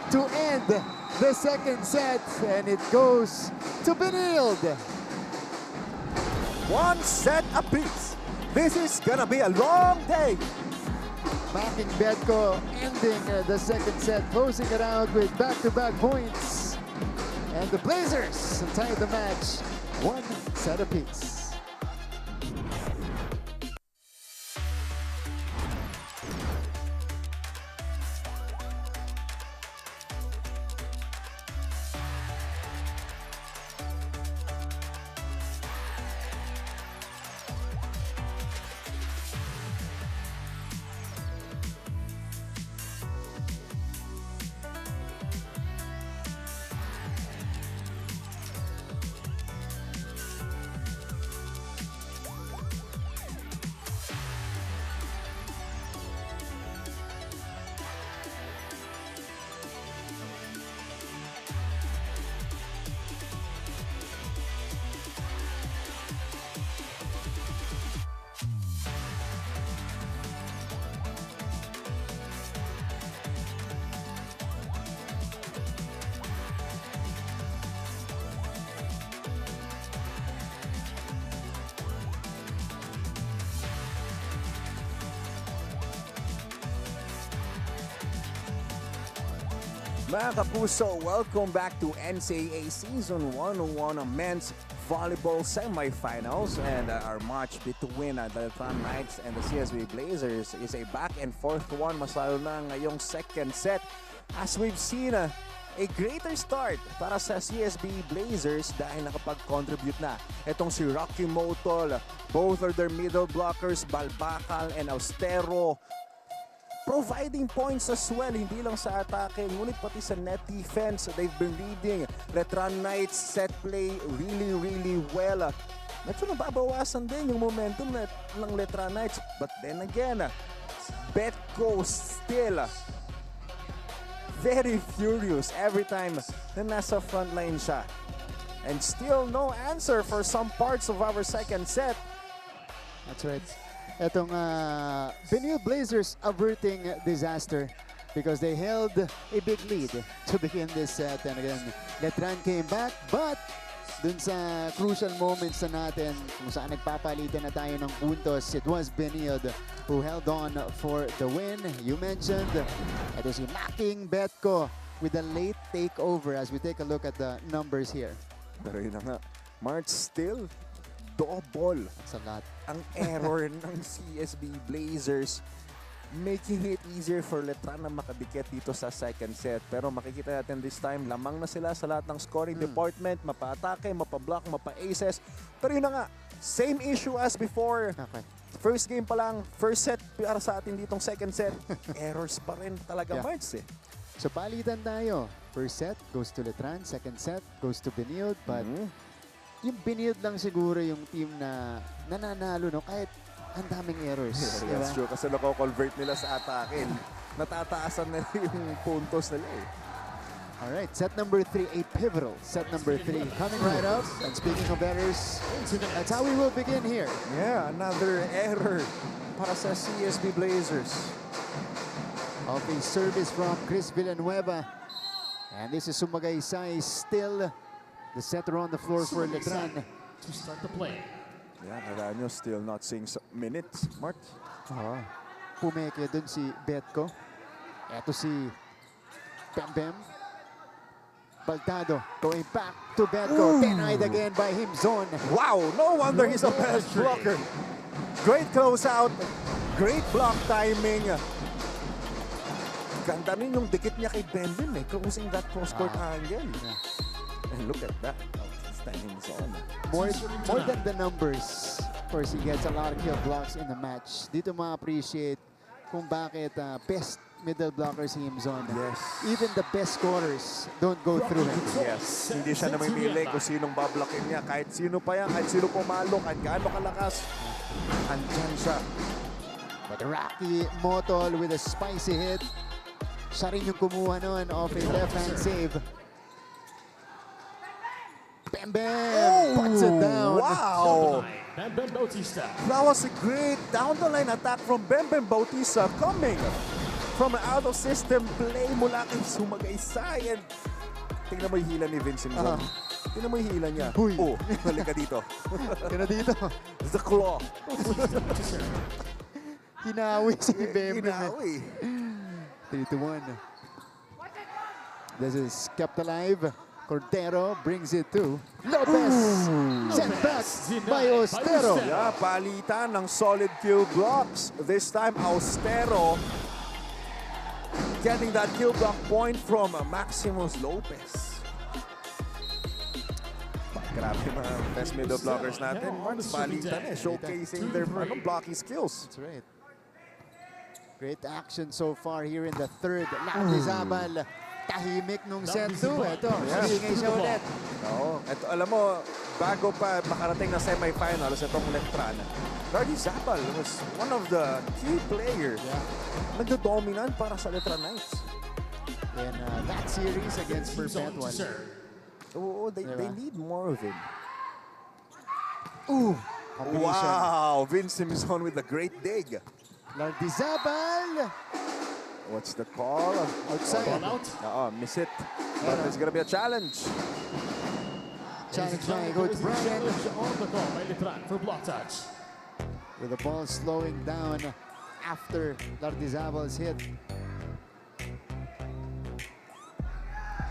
to end the second set, and it goes to Benilde. One set apiece. This is gonna be a long day. Backing Betko, ending the second set, closing it out with back-to-back points. And the Blazers tie the match, one set apiece. Mga kapuso, welcome back to NCAA Season 101 Men's Volleyball Semifinals. And our match between the Letran Knights and the CSB Blazers is a back and forth one. Masalo na ngayong second set. As we've seen, a greater start para sa CSB Blazers dahil nakapag-contribute na itong si Rocky Motol. Both are their middle blockers, Balbakal and Austero, providing points as well, hindi lang sa atake, ngunit pati sa net defense. They've been reading Letran Knights set play really well. Medyo nababawasan din yung momentum ng Letran Knights. But then again, Betko still very furious every time na nasa frontline siya. And still no answer for some parts of our second set. That's right. Etong Benilde Blazers averting disaster because they held a big lead to begin this set. And again, Letran came back, but dun sa crucial moments na natin kung saan nagpapalitan na tayo ng puntos, it was Benilde who held on for the win. You mentioned it was knocking Betko with a late takeover as we take a look at the numbers here. Pero yun na nga, March still double. That's a lot. Ang error ng CSB Blazers, making it easier for Letran na makadikit dito sa second set. Pero makikita natin this time, lamang na sila sa lahat ng scoring department, mapa-atake, mapa-block, mapa-aces. Pero yun na nga, same issue as before. Okay. First game pa lang, first set para sa atin ditong second set, errors pa rin talaga, Marts eh. So palitan tayo. First set goes to Letran, second set goes to Benilde, but yung Benilde lang siguro yung team na nananalo, no? Kahit ang daming errors. Yeah, that's true. Kasi nako-convert nila sa atake. Natataasan na yung puntos nila eh. Alright, set number 3, a pivotal set number 3 coming right up. And speaking of errors, that's how we will begin here. Yeah, another error para sa CSB Blazers. Okay, service from Chris Villanueva. And this is Sumagaysay still the setter on the floor for Letran. To start the play. Yeah, Arellano still not seeing minutes, Mart. Pumeke dun si Betko. Eto si Bem. Baltado going back to Betko. Denied again by Himzon. Wow, no wonder he's a best blocker. Great closeout, great block timing. Ganda rin yung dikit niya kay Bem eh, closing that cross-court angle. And look at that. Standing zone. More than the numbers. Of course, he gets a lot of kill blocks in the match. Dito ma-appreciate kung bakit best middle blocker si Himzon. Yes. Even the best scorers don't go through him. Yes. Hindi siya namimili kung sinong bablokin niya. Kahit sino pa yan, kahit sino pumalo, kahit gaano kalakas. Andyan siya. But Rocky Motol with a spicy hit. Siya rin yung kumuha nun of a left-hand save. Bam Bam puts it down. Wow! Bam Bam Bautista. That was a great down-the-line attack from Bam Bam Bautista coming from an out-of-system play mula kay Sumagaysay. And tingnan mo yung hila ni Vincent. Tingnan mo yung hila niya. Huy. Oh, balik ka dito. Kaya dito. The claw. Hinawi si Bam Bam. Hinawi. 3-1. This is kept alive. Cordero brings it to Lopez. Sent back by Austero. Yeah, palitan ng solid kill blocks. This time, Austero getting that kill block point from Maximus Lopez. Grabe mga best middle blockers natin. Palitan eh, showcasing their blocking skills. That's right. Great action so far here in the third. Larrizabal. Tahimik nung set 2. Ito, ingay siya ulit. Oo. Ito, alam mo, bago pa makarating na semifinals, itong Letran, Larrizabal was one of the key players. Nagdo-dominant para sa Letran Knights. In that series against Perpetual. Oo, they need more of him. Wow! Vince Simpson with a great dig. Larrizabal. What's the call? Outside. Miss it. But it's gonna be a challenge. Challenge by Coach Brian. On the call by Letran for block touch. With the ball slowing down after Larrizabal's hit.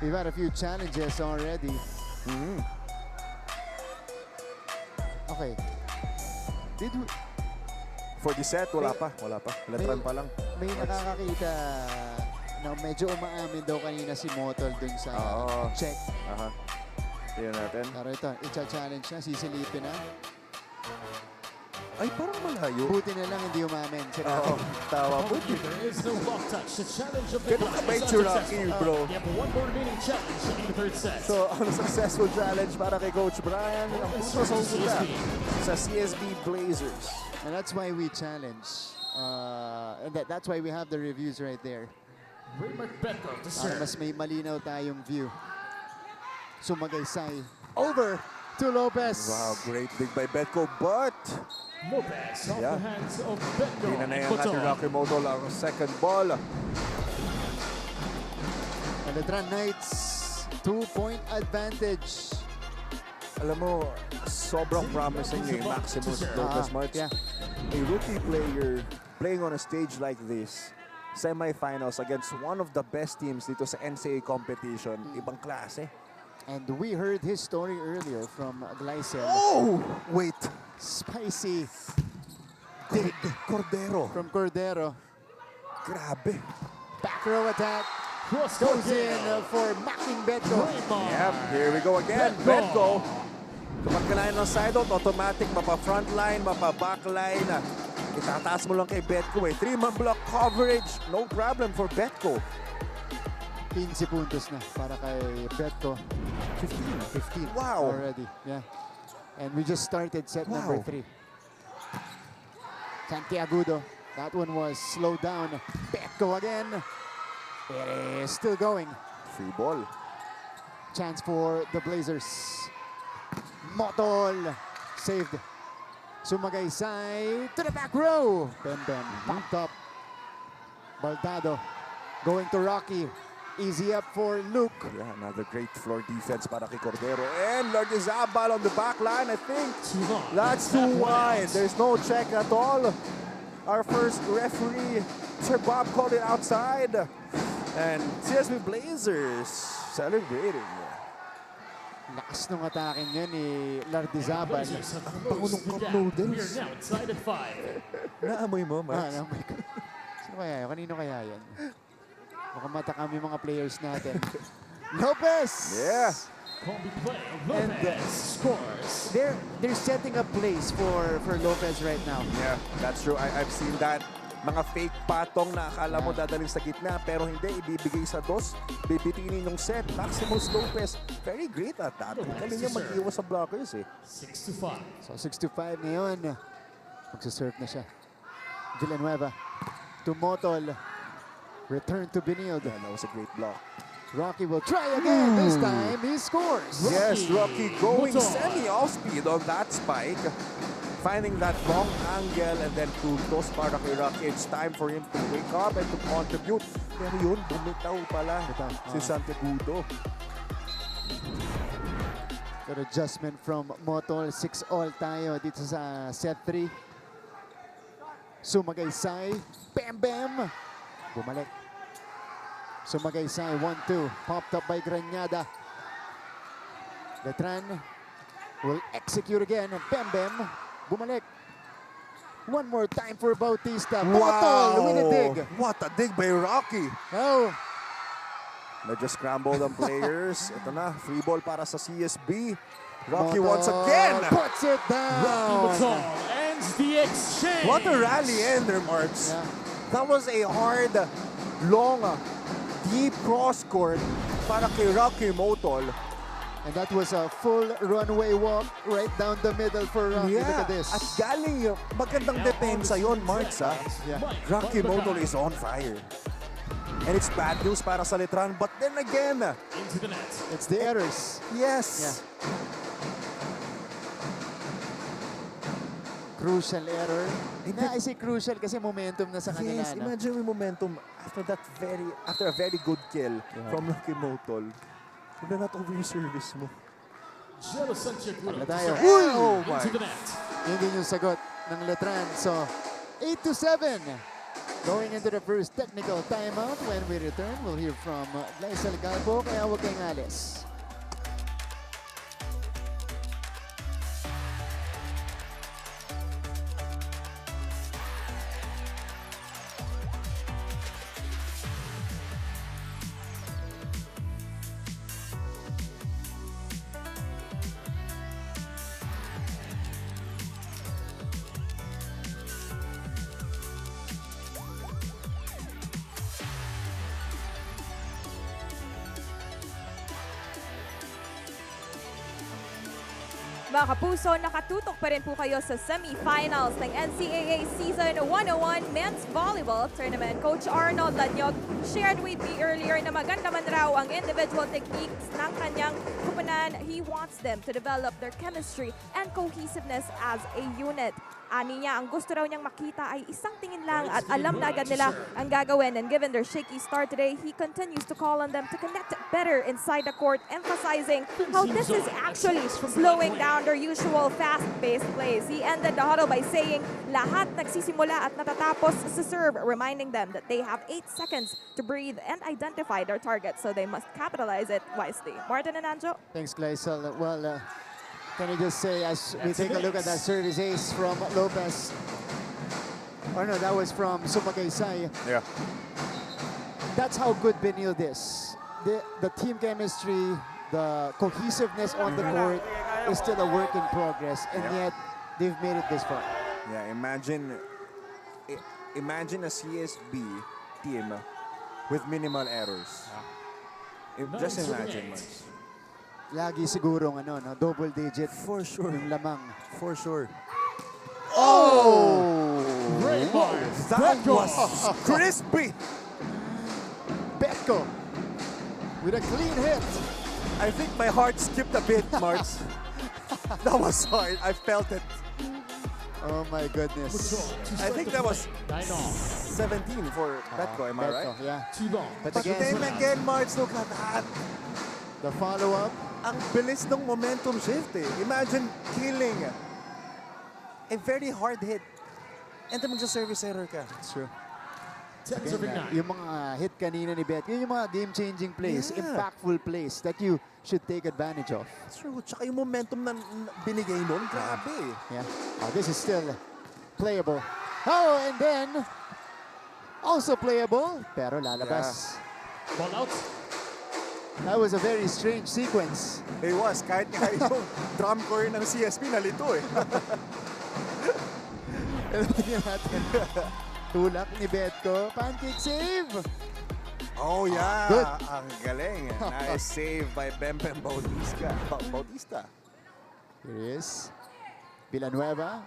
We've had a few challenges already. Okay. Did we, For the set, wala pa. Letran pa lang. may nakakakita na medyo umaamin daw kanina si Motol dun sa check. Aha. Tingnan natin. Pero ito, i-challenge na, sisilipin na. Ay, parang malayo. Buti na lang hindi umamin. Oo, tawa po. There is no block touch. The challenge of the Ganun ka ba yung Rocky, bro? You have one more remaining challenge in the third set. So, ang successful challenge para kay Coach Brian. Ang punto sa upunta sa CSB Blazers. And that's why we challenge. And that's why we have the reviews right there. Raymond Betko to Para serve. mas may malinaw tayong view. Sumagaysay. Over to Lopez. Wow, great dig by Betko, but Lopez off the hands of Betko. hindi na na yung ating Rocky Motol ang second ball. And the Letran Knights, 2-point advantage. Alam mo, sobrang promising yung Maximus Lopez Marks. Yeah. A rookie player playing on a stage like this, semifinals against one of the best teams dito sa NCAA competition. Ibang klase. And we heard his story earlier from Gleisel. Oh! Wait. Spicy Dig. Cordero. from Cordero. Grabe. Back row attack. Cross Goes court in for Macking Betko. Yep, here we go again. Betko. Kapag kailangan ng side out, automatic, mapa-frontline, mapa-backline. Itataas mo lang kay Betko eh. 3-man block coverage. No problem for Betko. 15 puntos na para kay Betko. 15 Wow. already. Yeah. And we just started set number 3. Santiagudo. That one was slowed down. Betko again. It is still going. Free ball. Chance for the Blazers. Motol. Saved. Sumagaysay to the back row. Bem popped up. Baldado going to Rocky. Easy up for Luke. Yeah, another great floor defense para kay Cordero. And Lardizabal on the back line, I think. That's too wide. There's no check at all. Our first referee, Sir Bob, called it outside. And CSB Blazers celebrating. Lakas nung atake niya ni Lardizabal. Blazers have bango closed ng the cup gap. noodles. We are now tied at 5. Naamoy mo, Max? Oh my God. Sino kaya yun? Kanino kaya yan? Mukhang matakam yung mga players natin. Lopez! Yeah. Combi play. And, Lopez scores. They're setting a place for Lopez right now. Yeah, that's true. I've seen that. Mga fake patong na akala mo dadaling sa gitna pero hindi, ibibigay sa dos. Bibitinin yung set. Maximus Lopez, very great at that. Galing niya mag-iwas sa blockers eh. 6-5. So 6-5 ngayon. Magsaserve na siya. Villanueva to Motol. Return to Benilde. Yeah, that was a great block. Rocky will try again. This time he scores. Yes, Rocky going Motor. semi-off-speed on that spike. Finding that wrong angle and then puntos para kay Rocky. It's time for him to wake up and to contribute. Pero yun, bumitaw pala si Santiagudo. Good adjustment from Motol. 6-all tayo dito sa set 3. Sumagaysay. Bam, bam. Bumalik. Sumagaysay. 1-2. Popped up by Granyada. Letran will execute again. Bam, bam. Bumalik. One more time for Bautista. Motol with a dig. What a dig by Rocky. Oh. Medyo scrambled ang players. Ito na, free ball para sa CSB. Rocky Motol once again. puts it Rocky down. Baton ends the exchange. What a rally ender, Marks. Yeah. That was a hard, long, deep cross court para kay Rocky Motol. And that was a full runway walk right down the middle for Rocky. Look at this. At galing yung magandang depensa yon, Marks, ha? Yeah. Rocky Motol is on fire. And it's bad news para sa Letran, but then again, Into the net. It's the errors. yes. Crucial error. I say crucial kasi momentum na sa kanila. Yes, no? imagine yung momentum after a very good kill from Rocky Motol. Wala na over yung service mo. Jello Santiagudo Wala tayo. to serve. Oh my. Into the net. Yun din yung sagot ng Letran. So, 8-7. Going into the first technical timeout. When we return, we'll hear from Gleisel Galpo. Kaya huwag kayong alis. Mga kapuso, nakatutok pa rin po kayo sa semifinals ng NCAA Season 101 Men's Volleyball Tournament. Coach Arnold Lanyog shared with me earlier na maganda man raw ang individual techniques ng kanyang kupunan. He wants them to develop their chemistry and cohesiveness as a unit. Ani niya, ang gusto raw niyang makita ay isang tingin lang at alam na agad nila ang gagawin. And given their shaky start today, he continues to call on them to connect better inside the court, emphasizing how this is actually slowing down their usual fast-paced plays. He ended the huddle by saying, lahat nagsisimula at natatapos sa serve, reminding them that they have 8 seconds to breathe and identify their target, so they must capitalize it wisely. Martin and Anjo? Thanks, Gleisel. Well, can you just say, as we take a look at that service ace from Lopez, or no, that was from Sumagaysay. Yeah. That's how good Benilde is. The team chemistry, the cohesiveness on the court is still a work in progress, and yet they've made it this far. Yeah, imagine a CSB team with minimal errors. Just imagine, Mars. Lagi sigurong double digit. For sure. Yung lamang. For sure. Oh! That was crispy. Betko with a clean hit. I think my heart skipped a bit, Mars. That was hard. I felt it. Oh my goodness. I think that was 17 for Betko, am I right? Yeah. But then again, Mars, look at that. The follow-up. Ang bilis ng momentum shift eh. Imagine killing a very hard hit and then magsa-service error ka. That's true. Yung mga hit kanina ni Bet, yun yung mga game-changing plays, impactful plays that you should take advantage of. That's true. Tsaka yung momentum na binigay nun, grabe. Yeah. Oh, this is still playable. Oh, and then also playable, pero lalabas. Ball out. That was a very strange sequence. It was. Kahit nga yung drum corps ng CSP nalito eh. Tingnan natin. Tulak ni Betko. Pancake save. Oh yeah. Good. Ang galing. Nice save by Bempem Bautista. Here is Villanueva.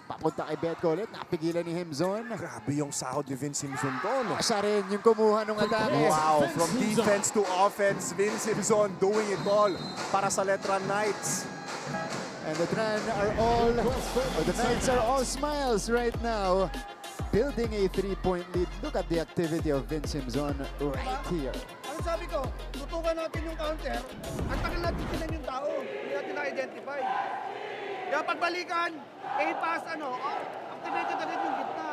Papunta kay Betko ulit. Napigilan ni Himzon. Grabe yung sahod ni Vince Simpson doon. Siya rin yung kumuha ng atake. Wow, from defense to offense, Vince Simpson doing it all para sa Letran Knights. And the Knights are all smiles right now. Building a 3-point lead. Look at the activity of Vince Simpson right here. Ano sabi ko? Tutukan natin yung counter. Ang tagal natin tinan yung tao. Hindi natin na-identify. Kaya pagbalikan, pass, activated agad yung gitna.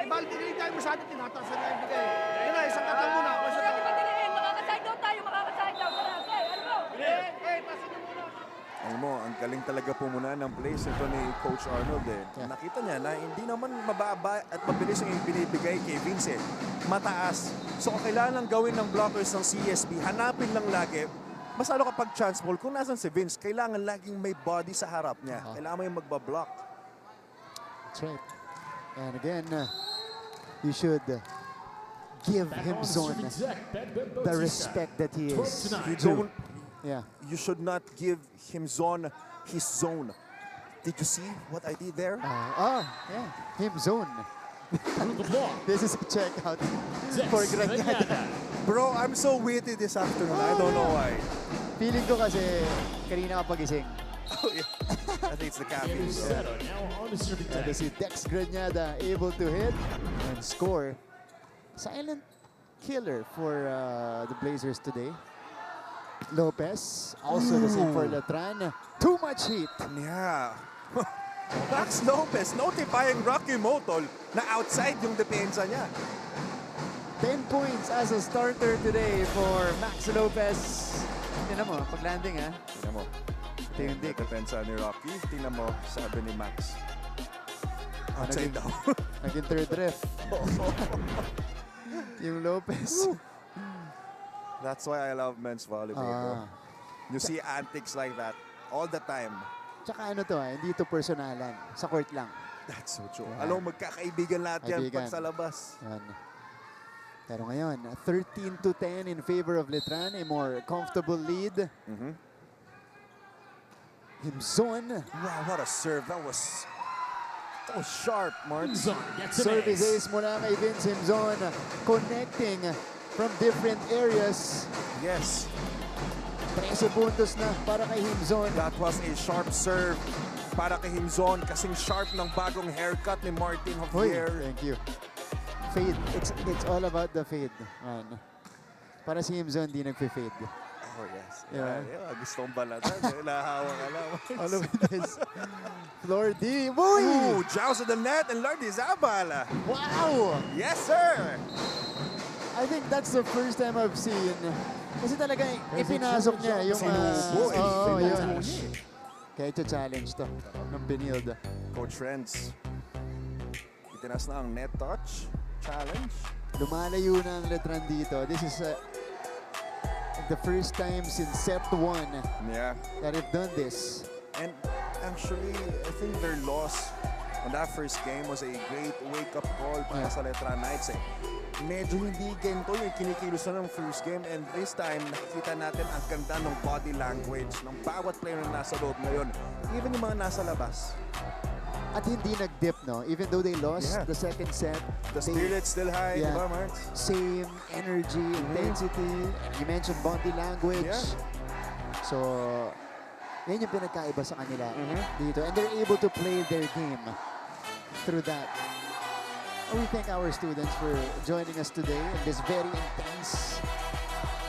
Ibalik din tayo masyado, tinatasan na yung bigay. Yan na, isang katang muna. Makaka-side out tayo, makaka-side out. Ano mo? Pasin nyo muna. Alam mo, ang galing talaga pumuna ng plays ito ni Coach Arnold eh. Nakita niya na hindi naman mababa at mabilis yung binibigay kay Vince. Mataas. So kailangan gawin ng blockers ng CSB, hanapin lang lagi. Mas lalo kapag chance ball, kung nasan si Vince, kailangan laging may body sa harap niya. Kailangan mo yung magbablock. That's right. And again, you should give Himzon the respect that he is. You should not give Himzon his zone. Did you see what I did there? Himzon. This is a checkout for Granyada. Bro, I'm so witty this afternoon. I don't know why. Feeling ko kasi kanina ka pagising. Oh, yeah. I think it's the caffeine. And si Dex Granyada able to hit and score. Silent killer for the Blazers today. Lopez, also the same for Letran. Too much heat. Yeah. Max Lopez notifying Rocky Motol na outside yung depensa niya. 10 points as a starter today for Max Lopez. Tingnan mo, pag-landing ha. Tingnan mo. Ito yung dick. Depensa ni Rocky. Tingnan mo, sabi ni Max. Outside daw. Naging third ref. Yung Lopez. That's why I love men's volleyball, bro. You see antics like that all the time. Tsaka ano to hindi to personalan. Sa court lang. That's so true. Yeah. Alam mo, magkakaibigan lahat yan Kaibigan. pag sa labas. Yan. Pero ngayon, 13-10 in favor of Letran. A more comfortable lead. Himzon. Wow, what a serve. That was sharp, Marks. Service ace mula kay Vince Himzon. Connecting from different areas. Yes. 13 puntos na para kay Himzon. That was a sharp serve para kay Himzon. Kasing sharp ng bagong haircut ni Martin Javier. Thank you. Fade. It's all about the fade. Man. Para si Himzon, di nagpe-fade. Oh, yes. Yeah. Gustong balatan. Nahawa ka lang. All of this. Floor D. Boy! Ooh, Jaws of the net and Lord Izabal. Wow! Yes, sir! I think that's the first time I've seen. Kasi talaga ipinasok niya yung yun. Kaya ito challenge to ng Benilde. Coach Renz. Itinas na ang net touch challenge. Lumalayo na ang Letran dito. This is the first time since set 1 that they've done this. And actually, I think their loss on that first game was a great wake-up call para sa Letran Knights. Medyo hindi ganito yung kinikilos na ng first game, and this time nakikita natin ang ganda ng body language ng bawat player na nasa loob ngayon, even yung mga nasa labas. At hindi nag-dip, no? Even though they lost the second set. The spirit's still high, di ba, Mark? Same energy, intensity. You mentioned body language. Yeah. So, yan yung pinagkaiba sa kanila dito. And they're able to play their game through that. We thank our students for joining us today in this very intense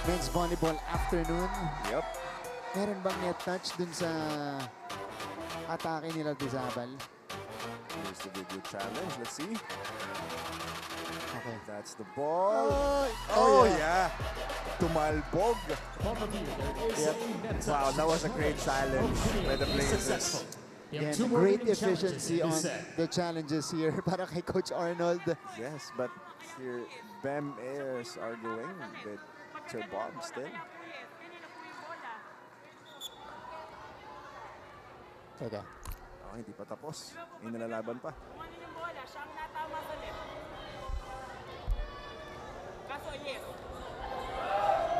men's volleyball afternoon. Yep. Meron bang net touch dun sa atake nila Dizabal? Here's the video challenge. Let's see. Okay. That's the ball. Oh, yeah. Tumalbog. Yep. Wow, that was a great challenge by the Blazers. Again, great efficiency on the challenges here para kay Coach Arnold. Yes, but here, Bem is arguing with Sir Bob still. Teka. Oh, hindi pa tapos. May nalalaban pa.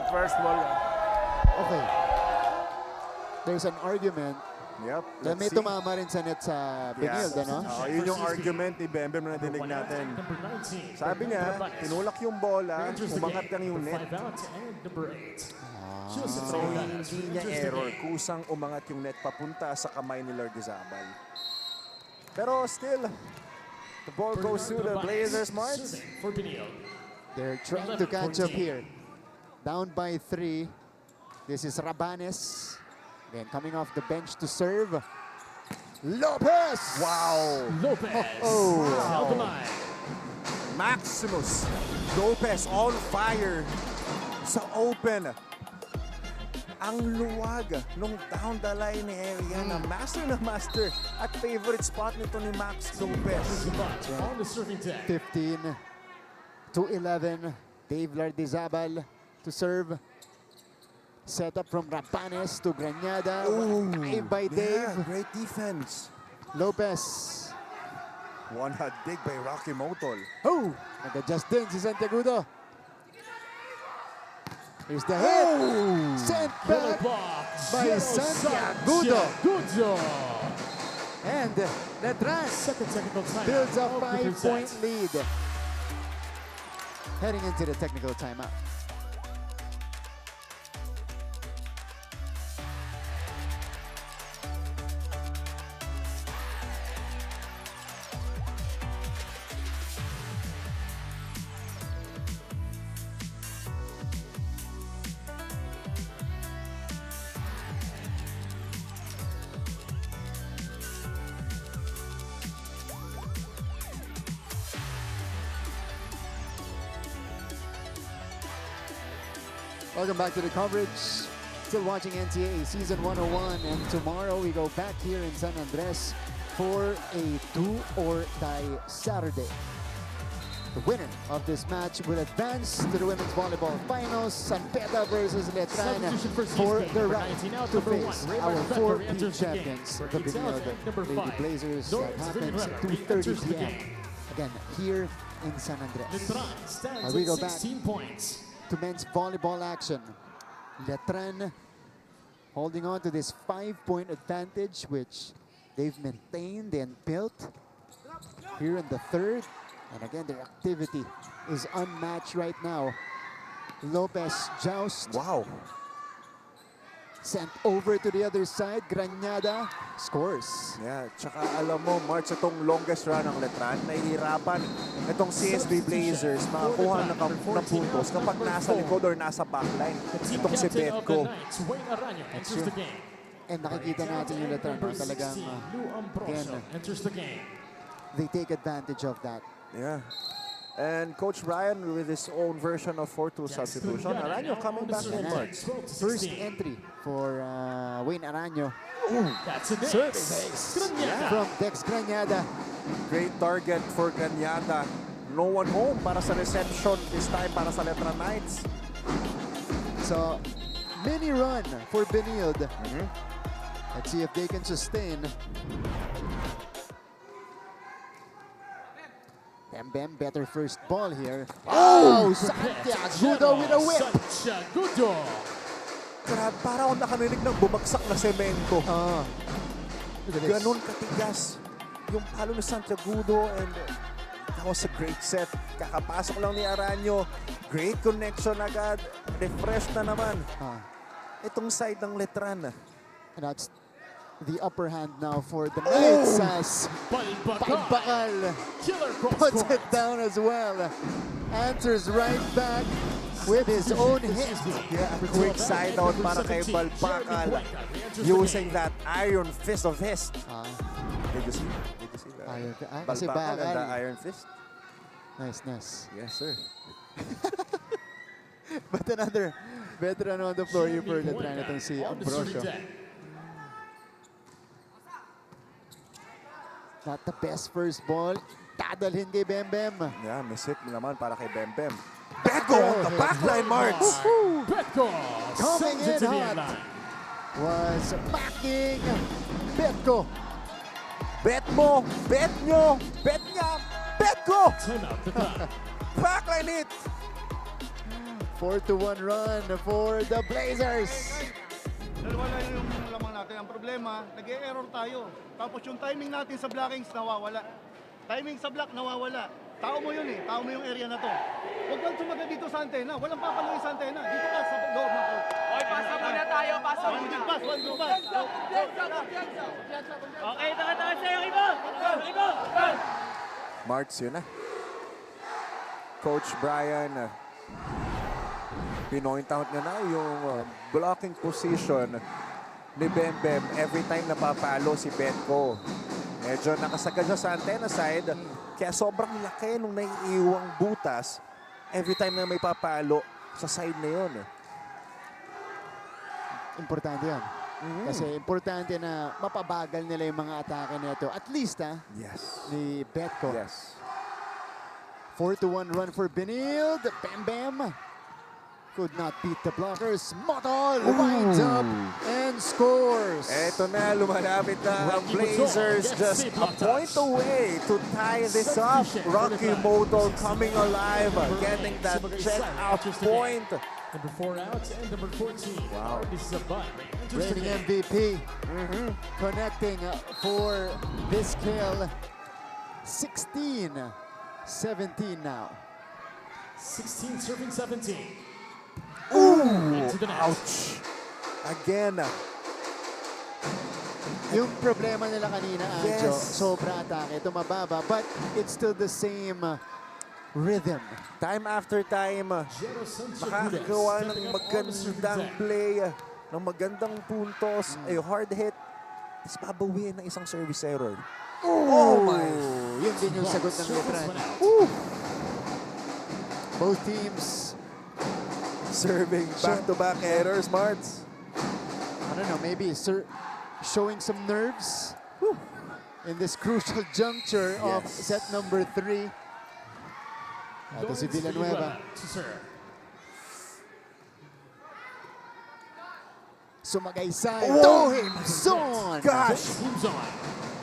First ball. Okay. There's an argument. Yep. Na may tumama rin sa net sa Benilde, no? Yun yung argument ni Bembe na nadinig natin. Sabi niya, tinulak yung bola, umangat lang yung net. So, hindi niya error. Kusang umangat yung net papunta sa kamay ni Lord Izabal. Pero still, the ball goes to the Blazers, Marts. They're trying to catch up here. Down by 3. This is Rabanes. Again, coming off the bench to serve. Lopez! Wow! Lopez. Wow. Maximus Lopez on fire sa open. Ang luwag nung down the line area na master at favorite spot nito ni Max Lopez. On the serving deck. 15 to 11. Dave Lardizabal to serve. Set up from Rapanes to Granada. Aim by Dave. Great defense. Lopez. One hot dig by Rocky Motol. Nag-adjust din si Santiagudo. Here's the hit. Sent back by Santiagudo. And Letran builds a 5-point lead. Heading into the technical timeout. Welcome back to the coverage. Still watching NCAA Season 101, and tomorrow we go back here in San Andres for a do-or-die Saturday. The winner of this match will advance to the women's volleyball finals. San Pedro versus Letran for the right to face our 4P champions, the Benilde Lady Blazers. That happens at 2:30 p.m. Again, here in San Andres. We go back to men's volleyball action. Letran holding on to this 5-point advantage, which they've maintained and built here in the third. And again, their activity is unmatched right now. Lopez joust. Wow. Sent over to the other side. Granada scores. Yeah, tsaka alam mo, March, itong longest run ng Letran, nahihirapan itong CSB Blazers makakuha ng puntos kapag nasa likod or nasa backline. Itong si Betko. And nakikita natin yung Letran talagang, again, they take advantage of that. Yeah. And Coach Brian with his own version of 4-2 substitution. Arellano coming back in March. First entry for Wayne Arellano. That's a Service ace from Dex Granada. Great target for Granada. No one home para sa reception this time para sa Letran Knights. So, mini run for Benilde. Let's see if they can sustain. Bem, better first ball here. Oh, Santiago with a whip. Santiago. Grabe, para akong nakarinig ng bumagsak na semento. Ganon katigas yung palo ni Santiago, and that was a great set. Kakapasok lang ni Arellano. Great connection agad. Refresh na naman. Itong side ng Letran. And that's the upper hand now for the Knights as Balbakal puts it down as well. Answers right back with his own hit. Yeah, a quick side out para kay Balbakal using that iron fist of his. Did you see that? Kasi Balbakal and the iron fist. Nice. Yes, sir. But another veteran on the floor here for Letran, itong si Ambrosio. Not the best first ball. Dadalhin kay Bembem. Yeah, miss hit naman para kay Bembem. Betko on the backline, Marks. Betko Coming in hot was backing Betko. Bet mo, bet nyo, bet niya, Betko. Backline hit. 4-1 run for the Blazers. Wala yung lamang natin. Ang problema, nag-e-error tayo. Tapos yung timing natin sa blockings nawawala. Timing sa block nawawala. Tao mo yun eh. Tao mo yung area na to. Huwag kang sumagat dito sa antena. Walang papaloy sa antena. Dito ka sa loob ng court. Oy, pasa muna tayo, pasa One muna. good pass, one good pass. Okay, taka sa'yo, Ribo! Marks yun na. Coach Brian, pinoint out niya na yung blocking position ni Bembem every time napapalo si Betko. Medyo nakasagad siya sa antena side, kaya sobrang laki nung naiiwang butas every time na may papalo sa side na yun. Importante yan. Kasi importante na mapabagal nila yung mga atake nito. At least, Yes. ni Betko. Yes. 4-1 run for Benilde. Bembem could not beat the blockers. Motol winds up and scores. Eto na, lumalapit na ang Blazers, just a point away to tie this up. Rocky Motol coming alive, getting that check out point. Number 4 out and number 14. Wow. This is a butt. Reigning MVP connecting for this kill. 16-17 now. 16 serving 17. Ooh! Into the net. Ouch! Again. Yung problema nila kanina, Anjo, Yes. sobra atake, tumababa, but it's still the same rhythm. Time after time, makakagawa ng magandang play, ng magandang puntos, a hard hit, tapos babawiin ng isang service error. Oh my! Yun din yung sagot ng Letran. Both teams Serving back-to-back errors, Marts. I don't know, maybe showing some nerves in this crucial juncture of set number 3. Ito si Villanueva. To serve. Sumagaysay. To Himson! Gosh! Himson.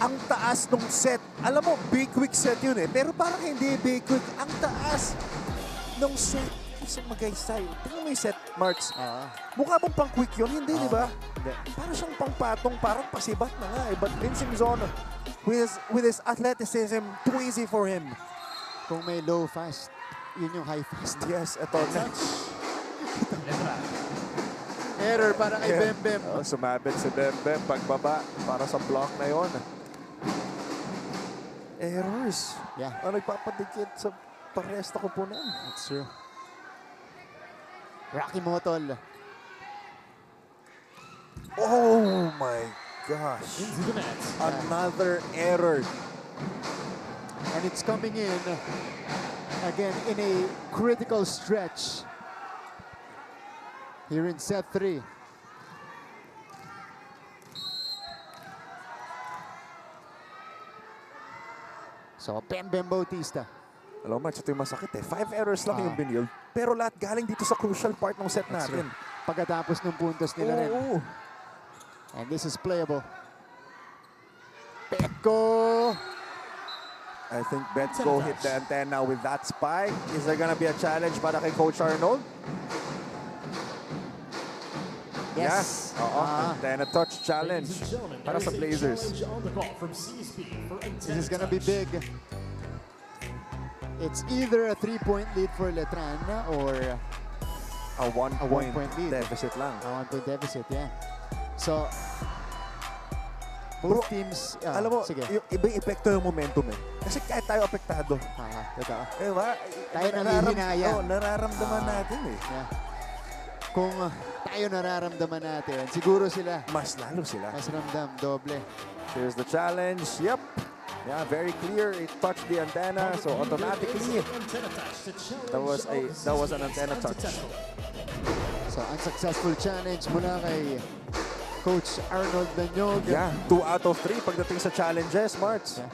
Ang taas nung set. Alam mo, big quick set yun eh. Pero parang hindi big quick. Ang taas nung set. Sumagaysay. Tingnan mo yung set, Marts. Mukha bang pang quick yun? Hindi, di ba? Parang siyang pang patong. Parang pasibat na nga eh. But Vince Himson, with his athleticism, too easy for him. Kung may low fast, yun yung high fast. Yes, ito. Letran. Error para kay Bembem. Sumabit si Bembem. Pagbaba para sa block na yon. Errors. Yeah. Nagpapadikit sa parehas na kupunan. That's true. Rocky Motol. Oh my gosh. Into the net. Another error. And it's coming in again in a critical stretch here in set 3. So, Bembem Bautista. Alam mo, ito yung masakit eh. 5 errors lang yung Benilde. Pero lahat galing dito sa crucial part ng set natin. Pagkatapos ng puntos nila rin. And this is playable. Petko! I think Betko hit the antenna with that spike. Is there gonna be a challenge para kay Coach Arnold? Yes. Antenna touch challenge para sa Blazers. This is gonna be big. It's either a 3-point lead for Letran or a one-point lead. deficit lang. A 1-point deficit, yeah. So, both teams, alam mo, sige. yung ibang epekto ng momentum eh. Kasi kahit tayo apektado. Totoo. Diba? Tayo nangihinaya. Nararamdaman natin eh. Yeah. Kung tayo nararamdaman natin, siguro sila. Mas lalo sila. Mas ramdam, doble. Here's the challenge. Yep. Yeah, very clear. It touched the antenna, so automatically that was an antenna touch. So unsuccessful challenge mula kay Coach Arnold Danyog. Yeah, 2 out of 3 pagdating sa challenges, Marts. Yeah.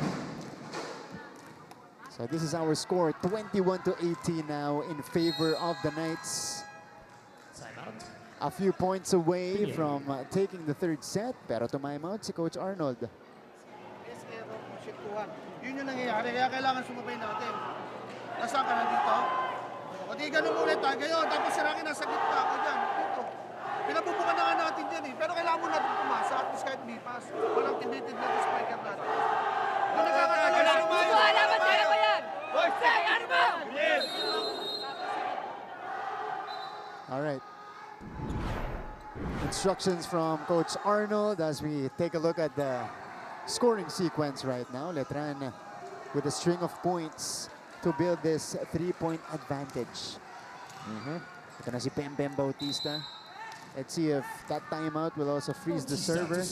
So this is our score, 21-18 now in favor of the Knights. A few points away from taking the third set, pero tumimeout si Coach Arnold. Yun yung nangyayari, kaya kailangan sumabay natin. Nasaan ka na dito? O di ganun ulit tayo ngayon, tapos sirangin nasa gitna ako dyan. Dito. Pinabubukan na nga natin dyan eh. Pero kailangan mo natin pumasa at least kahit bipas. Walang tinitid na spiker natin. Kung nagkakatagal, lumayo. Alaman kaya ba yan? Say, ano ba? All right. Instructions from Coach Arnold as we take a look at the scoring sequence right now. Letran with a string of points to build this 3-point advantage. Ito na si Bembem Bautista. Let's see if that timeout will also freeze the server.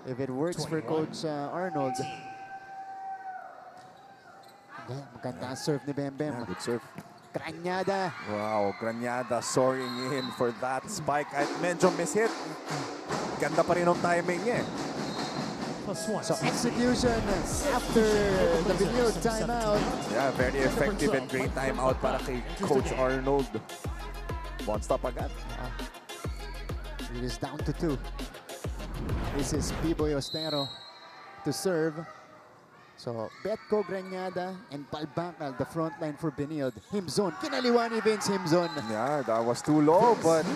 If it works for Coach Arnold. Maganda ang serve ni Bembem. Yeah, good serve. Granyada. Wow, Granyada soaring in for that spike. At medyo miss-hit. Ganda pa rin ang timing niya. So execution after the Benilde timeout. Yeah, very effective and great timeout para kay Coach Arnold. One stop agad. It is down to 2. This is Piboy Ostero to serve. So Betko, Granyada, and Palbakal, the front line for Benilde. Himzon, kinaliwa ni Vince Himzon. Yeah, that was too low, but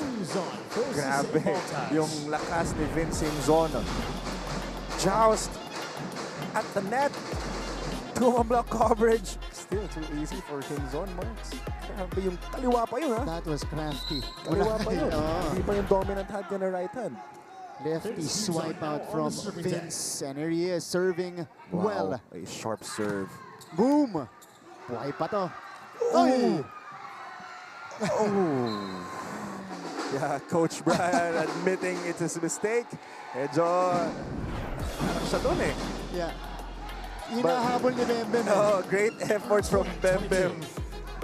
grabe yung lakas ni Vince Himzon. Joust at the net. Block coverage. Still too easy for Himzon, Marks. Grabe yung kaliwa pa yun, ha? That was crafty. Kaliwa pa yun. Hindi pa yung dominant hand niya na right hand. Lefty swipe out from Vince. And here he is serving well. A sharp serve. Boom! Buhay pa to. Oh! Yeah, Coach Brian admitting it's his mistake. Medyo ano siya doon eh. Yeah. Inahabol ni Bembem. Oh, great effort from Bembem.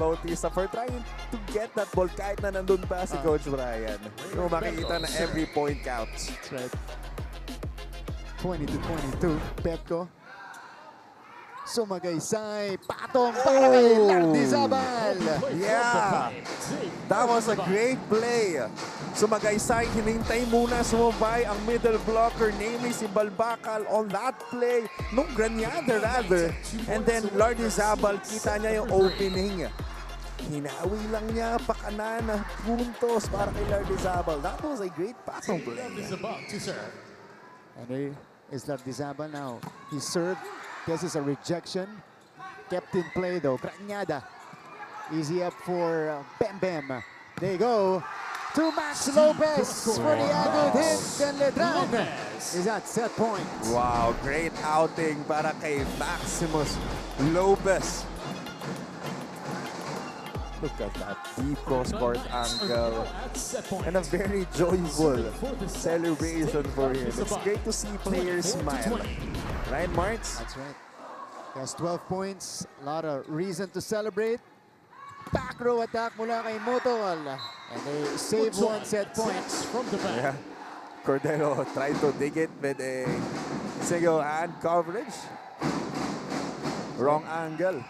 Bautista for trying to get that ball kahit na nandun pa si Coach Brian. Yung makikita na every point counts. That's right. 20-22. Petco. Sumagaysay. Patong para kay Lardizabal. Yeah! That was a great play. Sumagaysay, hinintay muna sumabay ang middle blocker, namely si Balbakal on that play. Nung Granyada rather. And then Lardizabal, kita niya yung opening. Hinawi lang niya pakanan puntos para kay Lardizabal. That was a great patong play. Is about to serve. And here is Lardizabal now. He served. This is a rejection. Kept in play though. Granyada. Easy up for Bem Bem. They go to Max Lopez for the angled hit. Then Letran is at set point. Wow, great outing para kay Maximus Lopez. Look at that deep cross-court angle and a very joyful celebration for him. It's great to see players smile. Right, Marks? That's right. He has 12 points. A lot of reason to celebrate. Back row attack mula kay Motol. And they save one set point. From the back. Yeah. Cordero tried to dig it with a single hand coverage. Wrong angle.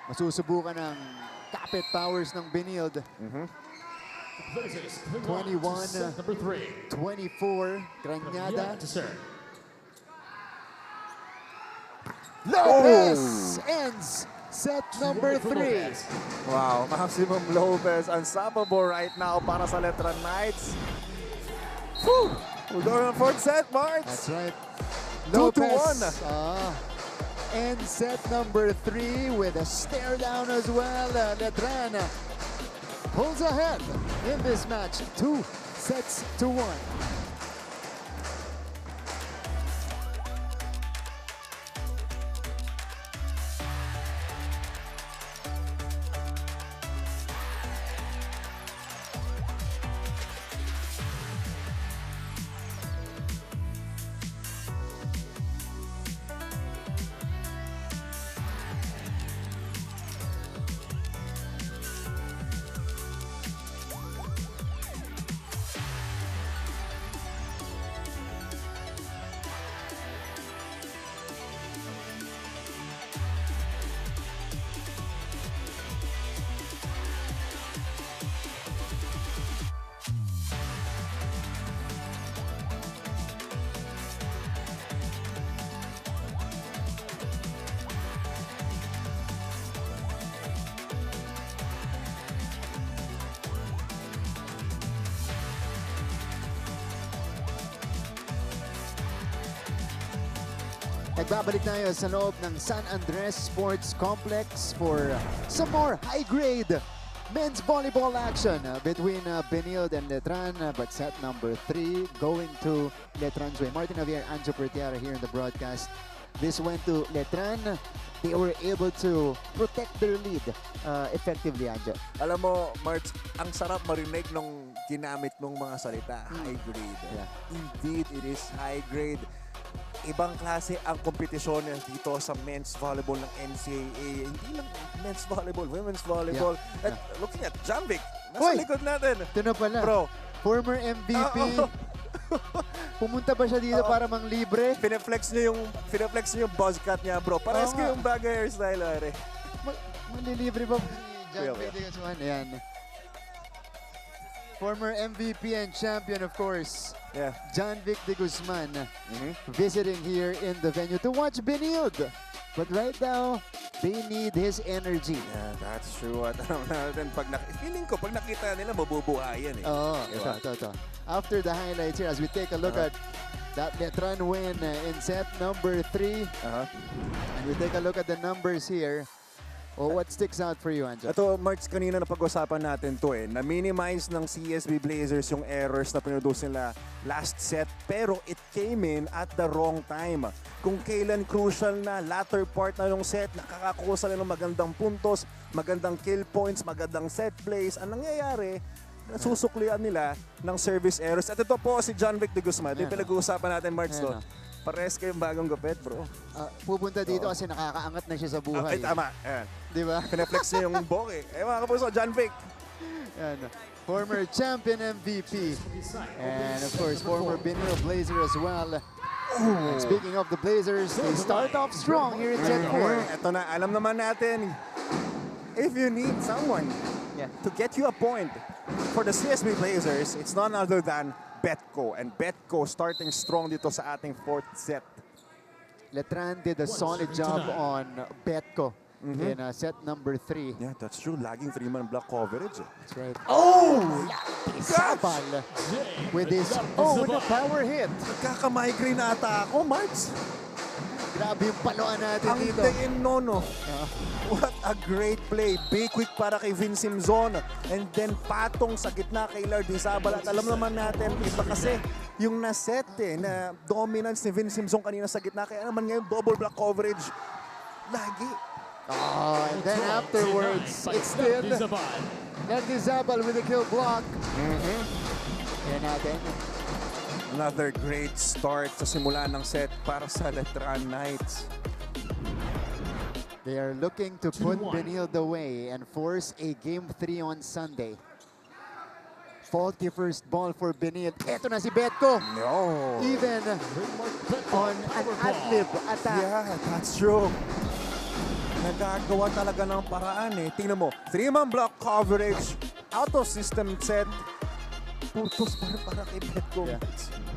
Masusubukan ng kapit powers ng Benilde. 21, Number 3. 24, Granyada. To serve. Lopez ends set number 3. Wow, Maximum Lopez unstoppable right now para sa Letran Knights. Whew! We're going on fourth set, Marks. That's right. 2-1. Ends set number 3 with a stare down as well. Letran pulls ahead in this match. 2-1. Nagbabalik tayo sa loob ng San Andres Sports Complex for some more high-grade men's volleyball action between Benilde and Letran. But set number 3 going to Letran's way. Martin Javier, Anjo Pertiara here in the broadcast. This went to Letran. They were able to protect their lead effectively, Anjo. Alam mo, March, ang sarap marinig nung ginamit mong mga salita. High grade. Yeah. Indeed, it is high grade. Ibang klase ang kompetisyon dito sa men's volleyball ng NCAA. Hindi lang men's volleyball, women's volleyball. Yeah. At looking at Janvic, nasa Uy! likod natin. Ito na pala. Bro. Former MVP. Pumunta ba siya dito para mang libre? Pineflex niya yung buzzcut niya, bro. Parehas ko yung bagay hairstyle, are. Malilibre ba si John Kuya. Vic de Guzman? Ayan. Former MVP and champion, of course. Yeah. John Vic de Guzman visiting here in the venue to watch Benilde. But right now, they need his energy. Yeah, that's true. At feeling ko, pag nakita nila, mabubuhayan eh. Oo, Diba? ito. After the highlights here, as we take a look at that Letran win in set number 3. And we take a look at the numbers here. Oh, what sticks out for you, Anjo? Ito, March, kanina na pag-usapan natin to eh. Na-minimize ng CSB Blazers yung errors na pinuduce nila last set. Pero it came in at the wrong time. Kung kailan crucial na latter part na yung set, nakakakuha sila ng magandang puntos, magandang kill points, magandang set plays. Ang nangyayari, nasusuklian nila ng service errors. At ito po si John Vic de Guzman. Yung pinag-uusapan natin, Marts, no? Pares kayong bagong gupit, bro. Pupunta dito kasi nakakaangat na siya sa buhay. Ay, tama. Ayan. Di ba? Pineflex niya yung bokeh. Mga kapuso, John Vic. Yan. Former champion MVP. And of course, former Benilde Blazer as well. And speaking of the Blazers, they start off strong here in set 4. Ito na, alam naman natin, if you need someone to get you a point for the CSB Blazers, it's none other than Betco. And Betco starting strong dito sa ating 4th set. Letran did a solid job on Betco in set number 3. Yeah, that's true. Laging 3-man block coverage. That's right. Oh! Sabal with his own power hit. Nagkaka-migraine ata ako, Marts. Grabe yung paluan natin Ang dito. tingin no. What a great play. Big quick para kay Vin Simzon. And then patong sa gitna kay Lardy Sabal. At alam naman natin, iba kasi yung naset na dominance ni Vin Simzon kanina sa gitna. Kaya naman ngayon, double block coverage. Lagi. Oh, and then afterwards, it's still Lardy Sabal with a kill block. Yan natin. Another great start sa simula ng set para sa Letran Knights. They are looking to put Benilde away and force a Game 3 on Sunday. Faulty first ball for Benilde. Eto na si Betco. No. Even on an ad-lib attack. Yeah, that's true. Nagagawa talaga ng paraan eh. Tingnan mo, 3-man block coverage, out of system set. Putos para kay Betco. Yeah.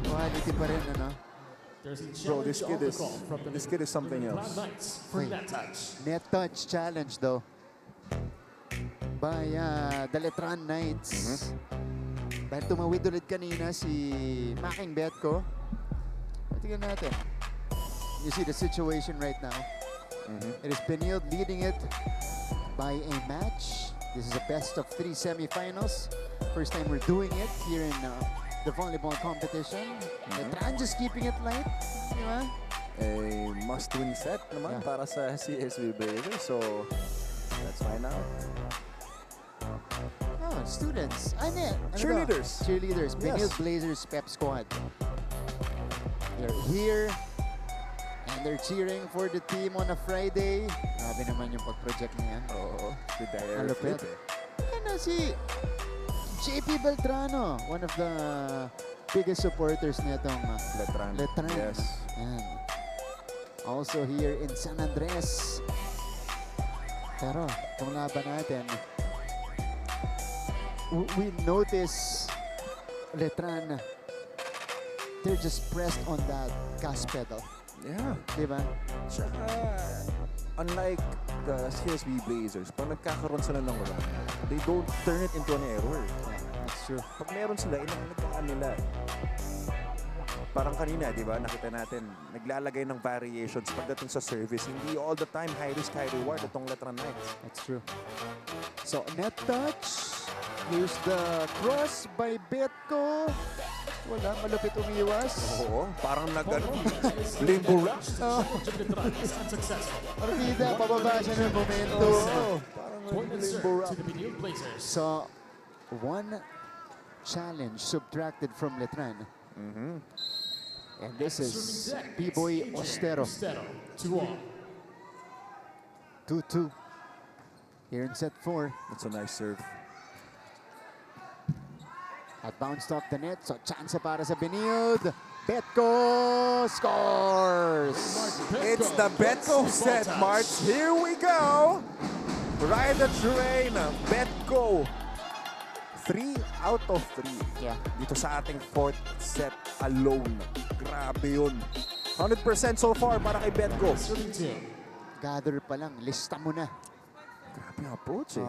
Quality pa rin, ano? Bro, this kid is something else. Net touch challenge though by the Letran Knights. Dahil tumawid ulit kanina si Making Betco. Tingnan natin. You see the situation right now. It is Benilde leading it by a match. This is a best of 3 semifinals. First time we're doing it here in the volleyball competition. Letran just keeping it light. Di ba? A must-win set naman para sa CSB Blazers. So, let's find out. Oh, students. Ano Cheerleaders. Cheerleaders. Yes. Benilde Blazers Pep Squad. They're here. And they're cheering for the team on a Friday. Grabe naman yung pag-project niya. Oo. The dire Malupit. flip eh. Ano si JP Beltrano, one of the biggest supporters nitong Letran. Yes. And also here in San Andres. Pero kung laban natin, we notice Letran, they're just pressed on that gas pedal. Yeah. Diba? Tsaka, unlike the CSB Blazers, pag nagkakaroon sila ng run, they don't turn it into an error. That's true. Pag meron sila, inangalagaan nila. Parang kanina, di ba, nakita natin, naglalagay ng variations pagdating sa service. Hindi all the time high risk, high reward itong Letran Knights. That's true. So, net touch. Here's the cross by Betco. Wala, malupit umiwas. Oo, parang nag-ano, limbo rock. Partida, pababa siya ng momento. Parang limbo rock. So, one challenge subtracted from Letran. And this is B-Boy Ostero. 2-2. Here in set 4. That's a nice serve. At bounced off the net. So, chance para sa Benilde. Betco scores! It's the Betco set, March. Here we go. Ride the train. Betco. 3 out of 3. Yeah. Dito sa ating 4th set alone. Grabe yun. 100% so far para kay Betco. Gather pa lang. Lista mo na. Grabe ang approach eh.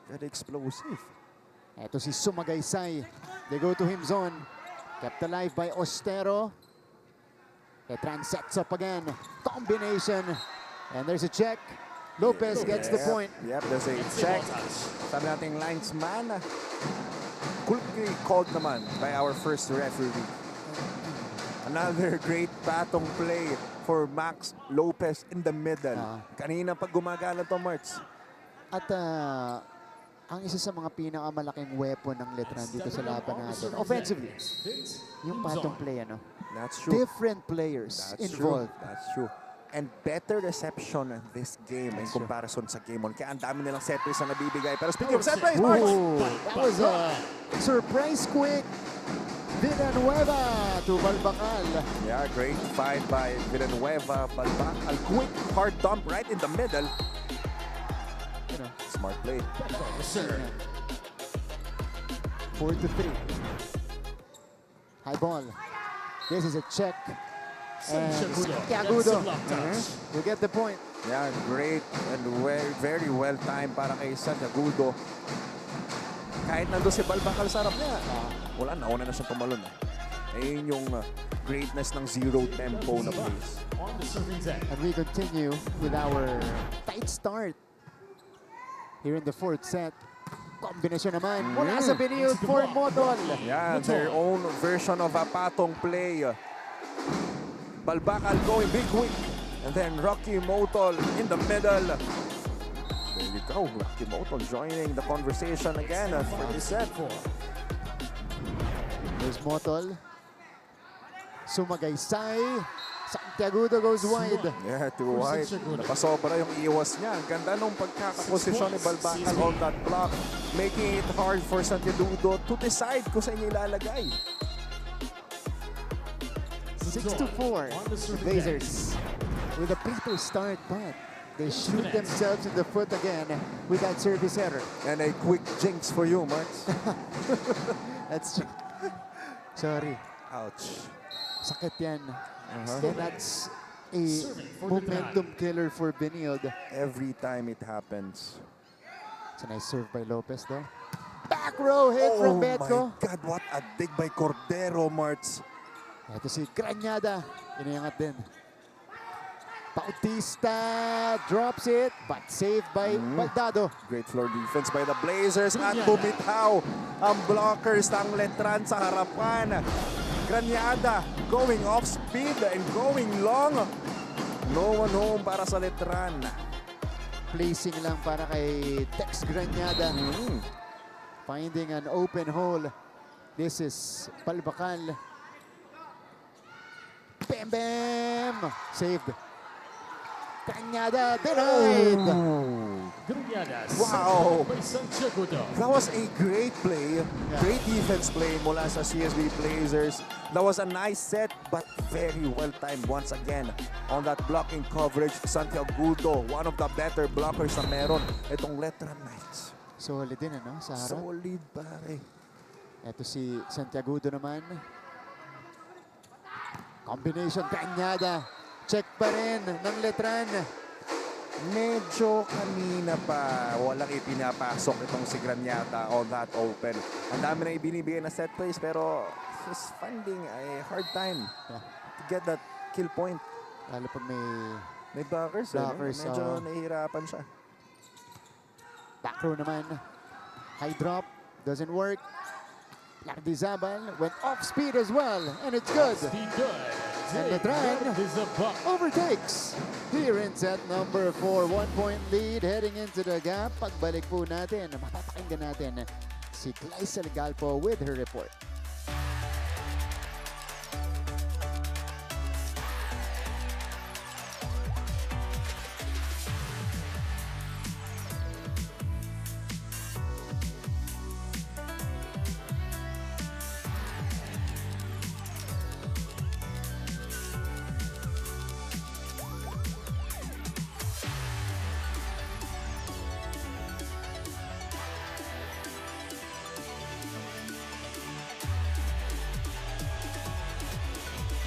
Very explosive. Ito si Sumagaysay. They go to him zone. Kept alive by Ostero. Letran sets up again. Combination. And there's a check. Lopez gets the point. Yep, there's a check. Sabi nating linesman. Quickly called naman by our first referee. Another great patong play for Max Lopez in the middle. Kanina pag gumagana to, Marts. At ang isa sa mga pinakamalaking weapon ng Letran dito sa laban natin. Offensively, yung patong play, ano? That's true. Different players That's involved. True. That's true. And better reception in this game in comparison sa game 1. Kaya ang dami nilang set plays na nabibigay. Pero speaking of set plays, Mark! That was a surprise quick. Villanueva to Balbacal. Yeah, great fight by Villanueva. Balbacal, quick hard dump right in the middle. You know, Smart play. 4-3. High ball. This is a check. And Santiagudo will get the point. Yeah, great and very well timed para kay Santiagudo. Kahit nandun si Balbacal sa harap niya, wala, nauna na siyang tumalon. Ayun yung greatness ng zero tempo na plays. And we continue with our tight start here in the fourth set. Kombinasyon naman mula sa Benilde for Motol. Yeah, their own version of a patong play. Balbacal going big quick. And then Rocky Motol in the middle. There you go, Rocky Motol joining the conversation again for this set. There's Motol. Sumagaysay. Santiagudo goes wide. Yeah, too wide. Napasobra yung iwas niya. Ang ganda nung pagkakaposisyon ni Balbacal on that block, making it hard for Santiagudo to decide kung saan niya ilalagay. 6-4. The Blazers with a paper start, but they shoot themselves in the foot again with that service error. And a quick jinx for you, Marks. That's sorry. Ouch. Sakit yan. And that's a momentum killer for Benilde. Every time it happens. It's a nice serve by Lopez though. Back row hit from Betco. Oh my God, what a dig by Cordero, Marts. Ito si Granyada. Iniangat din. Bautista drops it, but saved by Baldado. Great floor defense by the Blazers. At bumitaw ang blockers ng Letran sa harapan. Granyada going off speed and going long. No one home para sa Letran. Placing lang para kay Tex Granyada. Finding an open hole. This is Balbacal. Bam bam! Saved. Granyada denied. Wow! That was a great play. Great defense play mula sa CSB Blazers. That was a nice set but very well timed once again on that blocking coverage. Santiagudo, one of the better blockers na meron itong Letran Knights. Solid din, ano? Sa harap. Solid, pare. Ito si Santiagudo naman. Combination, Granyada. Check pa rin ng Letran. Medyo kanina pa walang ipinapasok itong si Granyada on that open. Ang dami na ibinibigay na set plays pero he's finding a hard time to get that kill point. Lalo pag may blockers. Medyo nahihirapan siya. Back row naman. High drop. Doesn't work. Lardizabal went off speed as well. And it's good. And Letran overtakes here in set number 4. 1-point lead heading into the gap. Pagbalik po natin, mapapakinggan natin si Glycel Galpo with her report.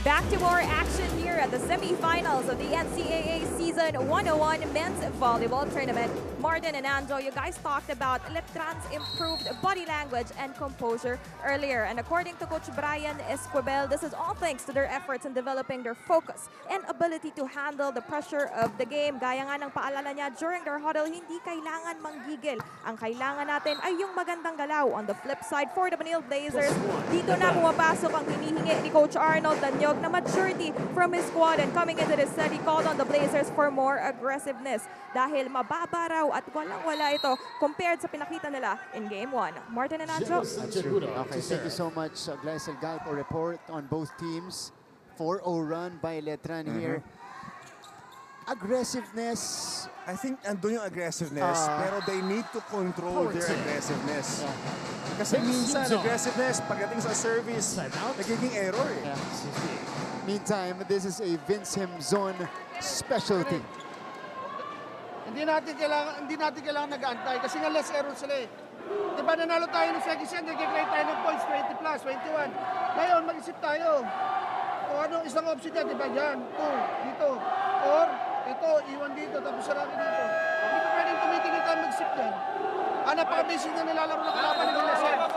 Back to more action here at the semifinals of the NCAA Season 101 Men's Volleyball Tournament. Martin and Anjo, you guys talked about Letran's improved body language and composure earlier. And according to Coach Brian Esquivel, this is all thanks to their efforts in developing their focus and ability to handle the pressure of the game. Gaya nga ng paalala niya during their huddle, hindi kailangan manggigil. Ang kailangan natin ay yung magandang galaw. On the flip side, for the Benilde Blazers, dito na pumapasok ang hinihingi ni Coach Arnold Danyog na maturity from his squad, and coming into this set, he called on the Blazers for more aggressiveness dahil mababa raw at walang-wala ito compared sa pinakita nila in Game 1. Martin and Anjo. That's true. Okay, thank you so much, Gleisel Gal, for report on both teams. 4-0 run by Letran here. Aggressiveness. I think andun yung aggressiveness, pero they need to control their aggressiveness. Kasi minsan, aggressiveness, pagdating sa service, nagiging error eh. Meantime, this is a Vince Himzon specialty. Hindi natin kailangan nag-aantay kasi nga less error sila eh. Diba nanalo tayo ng second set, nag-create tayo ng points, 20 plus, 21. Ngayon, mag-isip tayo. O ano, isang option niya, diba yan, 2, dito. Or, ito, iwan dito, tapos sarami dito. Hindi pa pwedeng tumitingin tayo mag-isip yan. Napaka-basic na nilalaro na kalaban ng less error.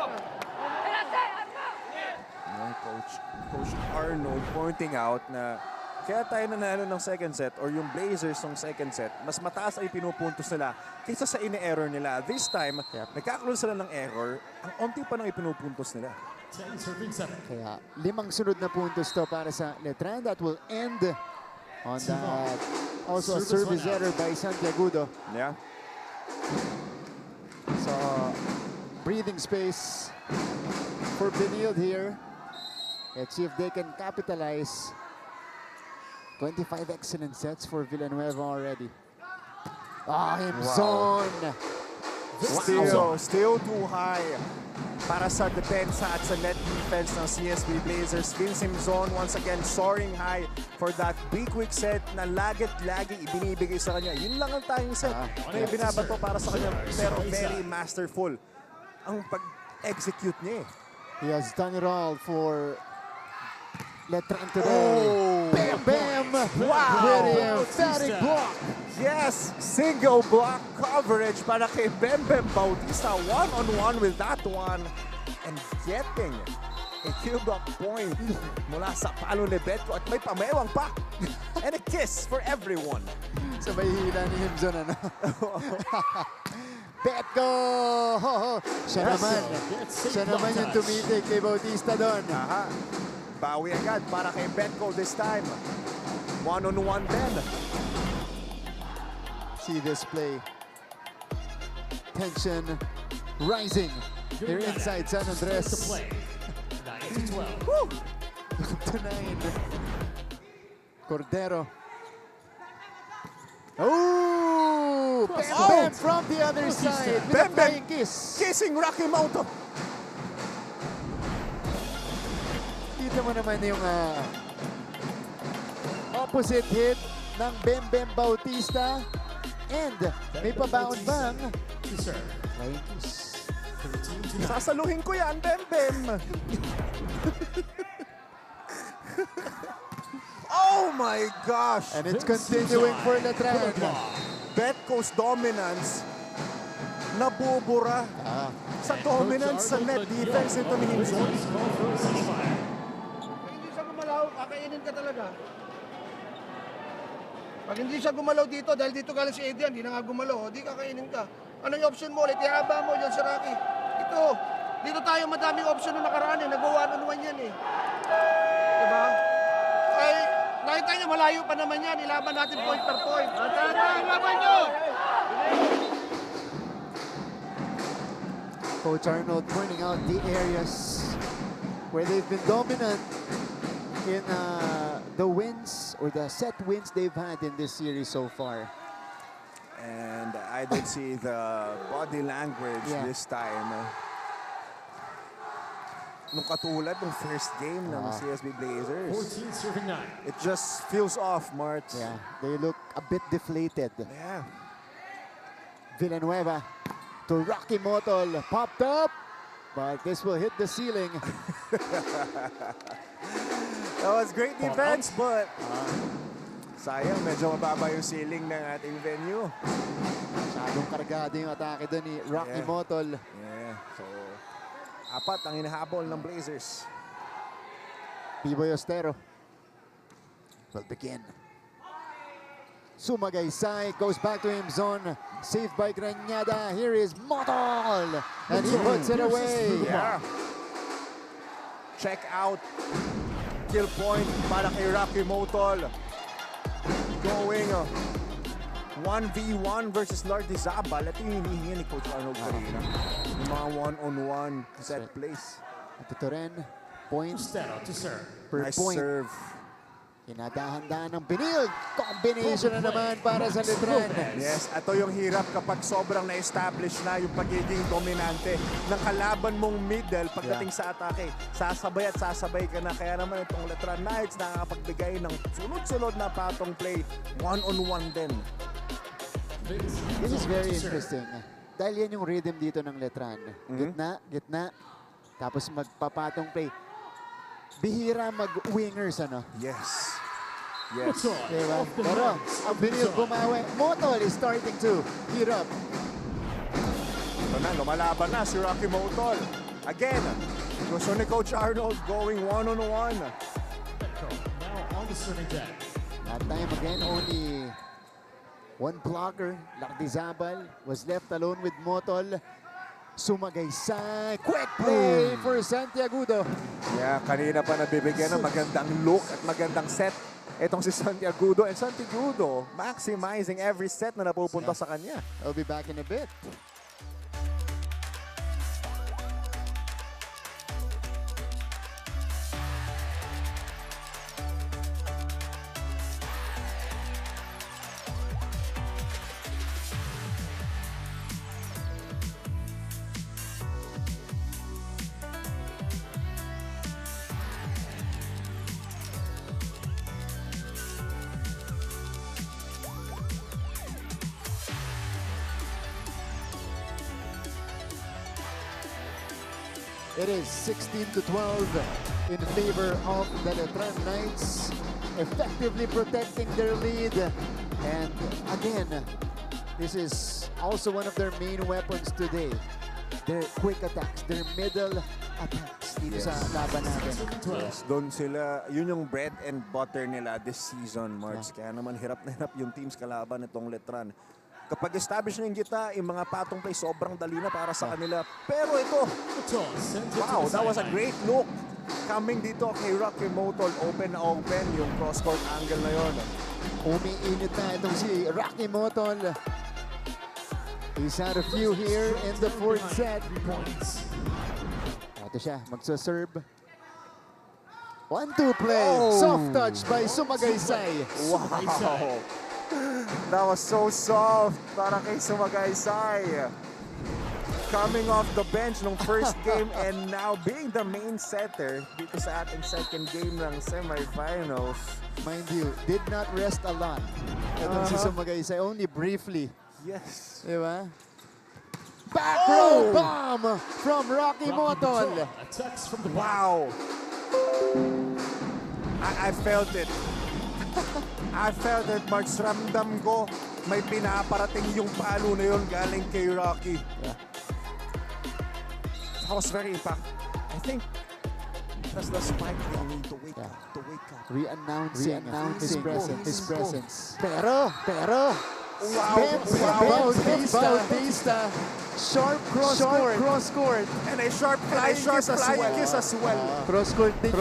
Coach Arnold pointing out na kaya tayo nanalo ng second set or yung Blazers ng second set, mas mataas ay pinupuntos nila kaysa sa ine-error nila. This time, nagkakaroon sila ng error, ang onti pa nang ipinupuntos nila. Kaya 5 sunod na puntos to para sa Letran. That will end on that. Also a service error by Santiagudo. Yeah. So, breathing space for Benilde here. Let's see if they can capitalize. 25 excellent sets for Villanueva already. Himzon! Still too high para sa depensa at sa net defense ng CSB Blazers. Vince Himzon once again soaring high for that big quick set na lagi ibinibigay sa kanya. Yun lang ang tayong set na ibinabato para sa kanya, pero very masterful ang pag-execute niya. He has done it all for Letran today. Bam, bam! Wow! Very emphatic block. Yes! Single block coverage para kay Bembem Bautista. One-on-one with that one. And getting a kill block point mula sa palo ni Betko. At may pamewang pa. And a kiss for everyone. Sabay hila ni Himzon, ano? Betko! Siya naman yung tumitig kay Bautista doon. Bawi agad para kay Betko this time. One-on-one then. See this play. Tension rising here inside San Andres. 9-12. To 9. Cordero. Oh! Bam from the other side. With a flying kiss. Kissing Rocky Moto. Kita mo naman yung opposite hit ng Bembem Bautista. And may pabaon bang flying kiss. Sasaluhin ko yan, Bembem. Oh my gosh! And it's continuing for Letran. Betko's dominance nabubura sa dominance sa net defense ito ni Himzon. Hindi siya gumalaw, kakainin ka talaga. Pag hindi siya gumalaw dito, dahil dito galing si Adrian, hindi na nga gumalaw, di kakainin ka. Anong option mo ulit? Ihaba mo dyan si Rocky. Dito tayo madaming option na nakaraan eh. Nag-1-on-1 yan eh. Diba? Ay, nakita niyo, malayo pa naman yan. Ilaban natin point per point. Ilaban nyo! Coach Arnold pointing out the areas where they've been dominant in the wins or the set wins they've had in this series so far. And I did see the body language this time. Nung katulad ng first game ng CSB Blazers. 14 serving 9. It just feels off, Mart. Yeah, they look a bit deflated. Yeah. Villanueva to Rocky Motol, popped up, but this will hit the ceiling. That was great defense, but sayang, medyo mababa yung ceiling ng ating venue. Masyadong kargado yung atake doon ni Rocky Motol. Yeah, so apat ang hinahabol ng Blazers. Piboy Ostero will begin. Sumagaysay goes back to Himzon. Saved by Granada. Here is Motol. And he puts it away. Yeah. Check out. Kill point para kay Rocky Motol. Going 1v1 versus Lord Dizabal. Ito yung hinihingi ni Coach Arnold kanina. Yung mga one-on-one set plays. At ito rin, points Stero to serve. per Nice point. serve. Hinadahan-dahan ng Benilde. Combination na naman para sa Letran. Yes, ito yung hirap kapag sobrang na-establish na yung pagiging dominante ng kalaban mong middle pagdating sa atake. Sasabay at sasabay ka na. Kaya naman itong Letran Knights nakakapagbigay ng sunod-sunod na patong play. One-on-one din. This is very interesting. Dahil yan yung rhythm dito ng Letran. Gitna, tapos magpapatong play. Bihira mag-wingers, ano? Yes. Yes. Diba? Pero ang Benilde bumawi. Motol is starting to heat up. Ito na, lumalaban na si Rocky Motol. Again, gusto ni Coach Arnold going one-on-one. Now on the serving deck. That time again, only one blocker. Lardizabal was left alone with Motol. Sumagaysay. Quick play for Santiagudo. Yeah, kanina pa nabibigyan ng magandang look at magandang set. Itong si Santiagudo. And Santiagudo maximizing every set na napupunta sa kanya. I'll be back in a bit. It is 16-12 in favor of the Letran Knights, effectively protecting their lead. And again, this is also one of their main weapons today. Their quick attacks, their middle attacks dito sa laban natin. Yes, doon sila, yun yung bread and butter nila this season, Marks. Kaya naman hirap na hirap yung teams kalaban itong Letran. Kapag establish na yung gitna, yung mga patong play, sobrang dali na para sa kanila. Pero ito, wow, that was a great look. Coming dito kay Rocky Motol, open na open yung cross-court angle na yon. Umiinit na itong si Rocky Motol. He's had a few here in the fourth set. Ito siya, magsaserve. 1-2 play. Soft touch by Sumagaysay. Wow. That was so soft para kay Sumagaysay. Coming off the bench nung first game and now being the main setter dito sa ating second game ng semifinals. Mind you, did not rest a lot. Itong si Sumagaysay, only briefly. Yes. Diba? Back row bomb from Rocky Motol. Wow. I felt it. I felt it, Marks. Ramdam ko may pinaparating yung palo na yun galing kay Rocky. Yeah. That was very impactful. I think that's the spike they need to wake up. To wake up. Re-announcing his presence. Pero, Wow. Bautista. Sharp cross court. And a sharp flying kiss as well. Cross court din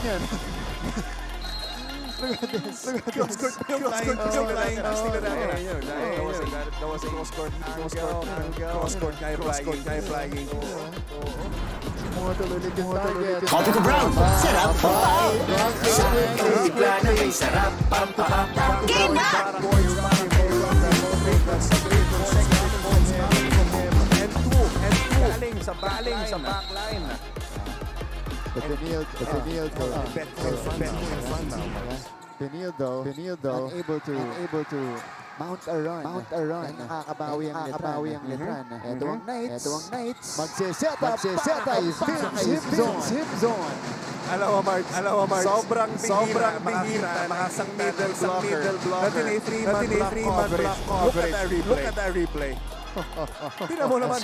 yan. Look at this. Cross-court flying. That was a cross-court angle. Cross-court guy flying. Motol ulit yung target. Copy ko Brown. Sarap pa. Sigla na may sarap. Game na! And two. Galing sa backline. Benilde though, unable to mount a run. Nakakabawi ang Letran. Ito ang Knights. Magsiset up. Hip zone. Alam mo, Mark, sobrang bihira makasang middle blocker natin ay 3-man block coverage. Look at that replay. Tingnan mo naman,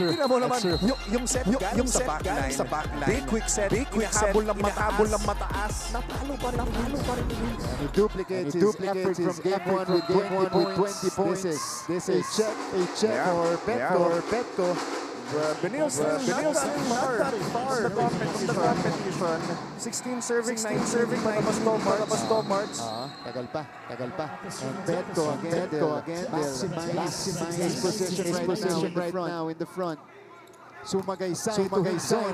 yung set galing sa backline. Big quick set, inahabol ng mataas. Natalo pa rin. He duplicates his effort from game 1 with 20 points. This is a check for Petco. Benilde still not that far from the competition. 16 serving, 19 serving, palabas to Marks. Tagal pa. And Betko again, maximize his position right now in the front. Sumagay side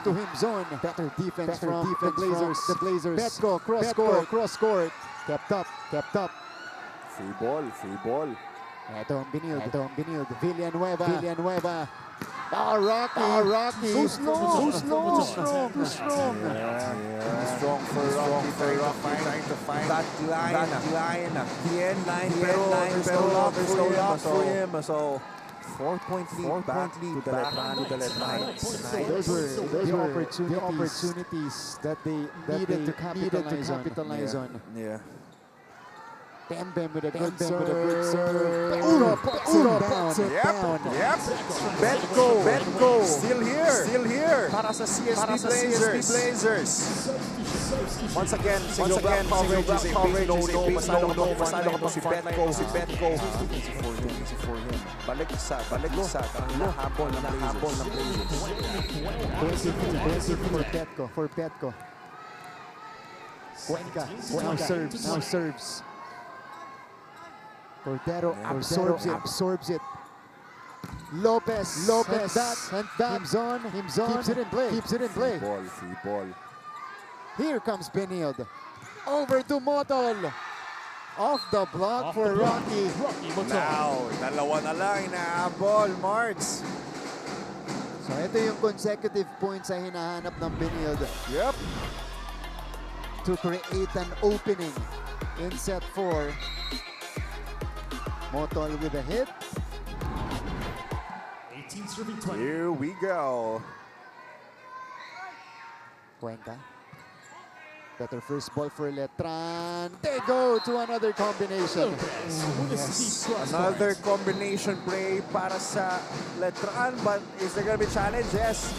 to him zone. Better defense from the Blazers. Betko, cross court. Kept up. Free ball. Ito ang Benilde. Villanueva. Rocky. Too strong. Too strong for Rocky. Trying to find that line. The end line, there's no lock for him. So 4-point lead back to the Letran. Those were the opportunities that they needed to capitalize on. Yeah. Bam with a good serve. Puts it down. Yep. Betko. Still here. Para sa CSB Blazers. Once again, single block coverage is a big no-no. Masalo ko si Betko. Easy for him. Balik-isat. Ang habol ng Blazers. 23 for Betko. Cuenca now serves. Cordero absorbs it. Lopez. And that. Him zone. Keeps it in play. Free ball. Here comes Benilde. Over to Motol. Off the block for Rocky. Now, dalawa na lang inaabol, Marks. So ito yung consecutive points na hinahanap ng Benilde. Yep. To create an opening in set 4. Motol with a hit. 18 serving 20. Here we go. Cuenca. Better first ball for Letran. They go to another combination. Yes. Another combination play para sa Letran. But is there gonna be challenge? Yes.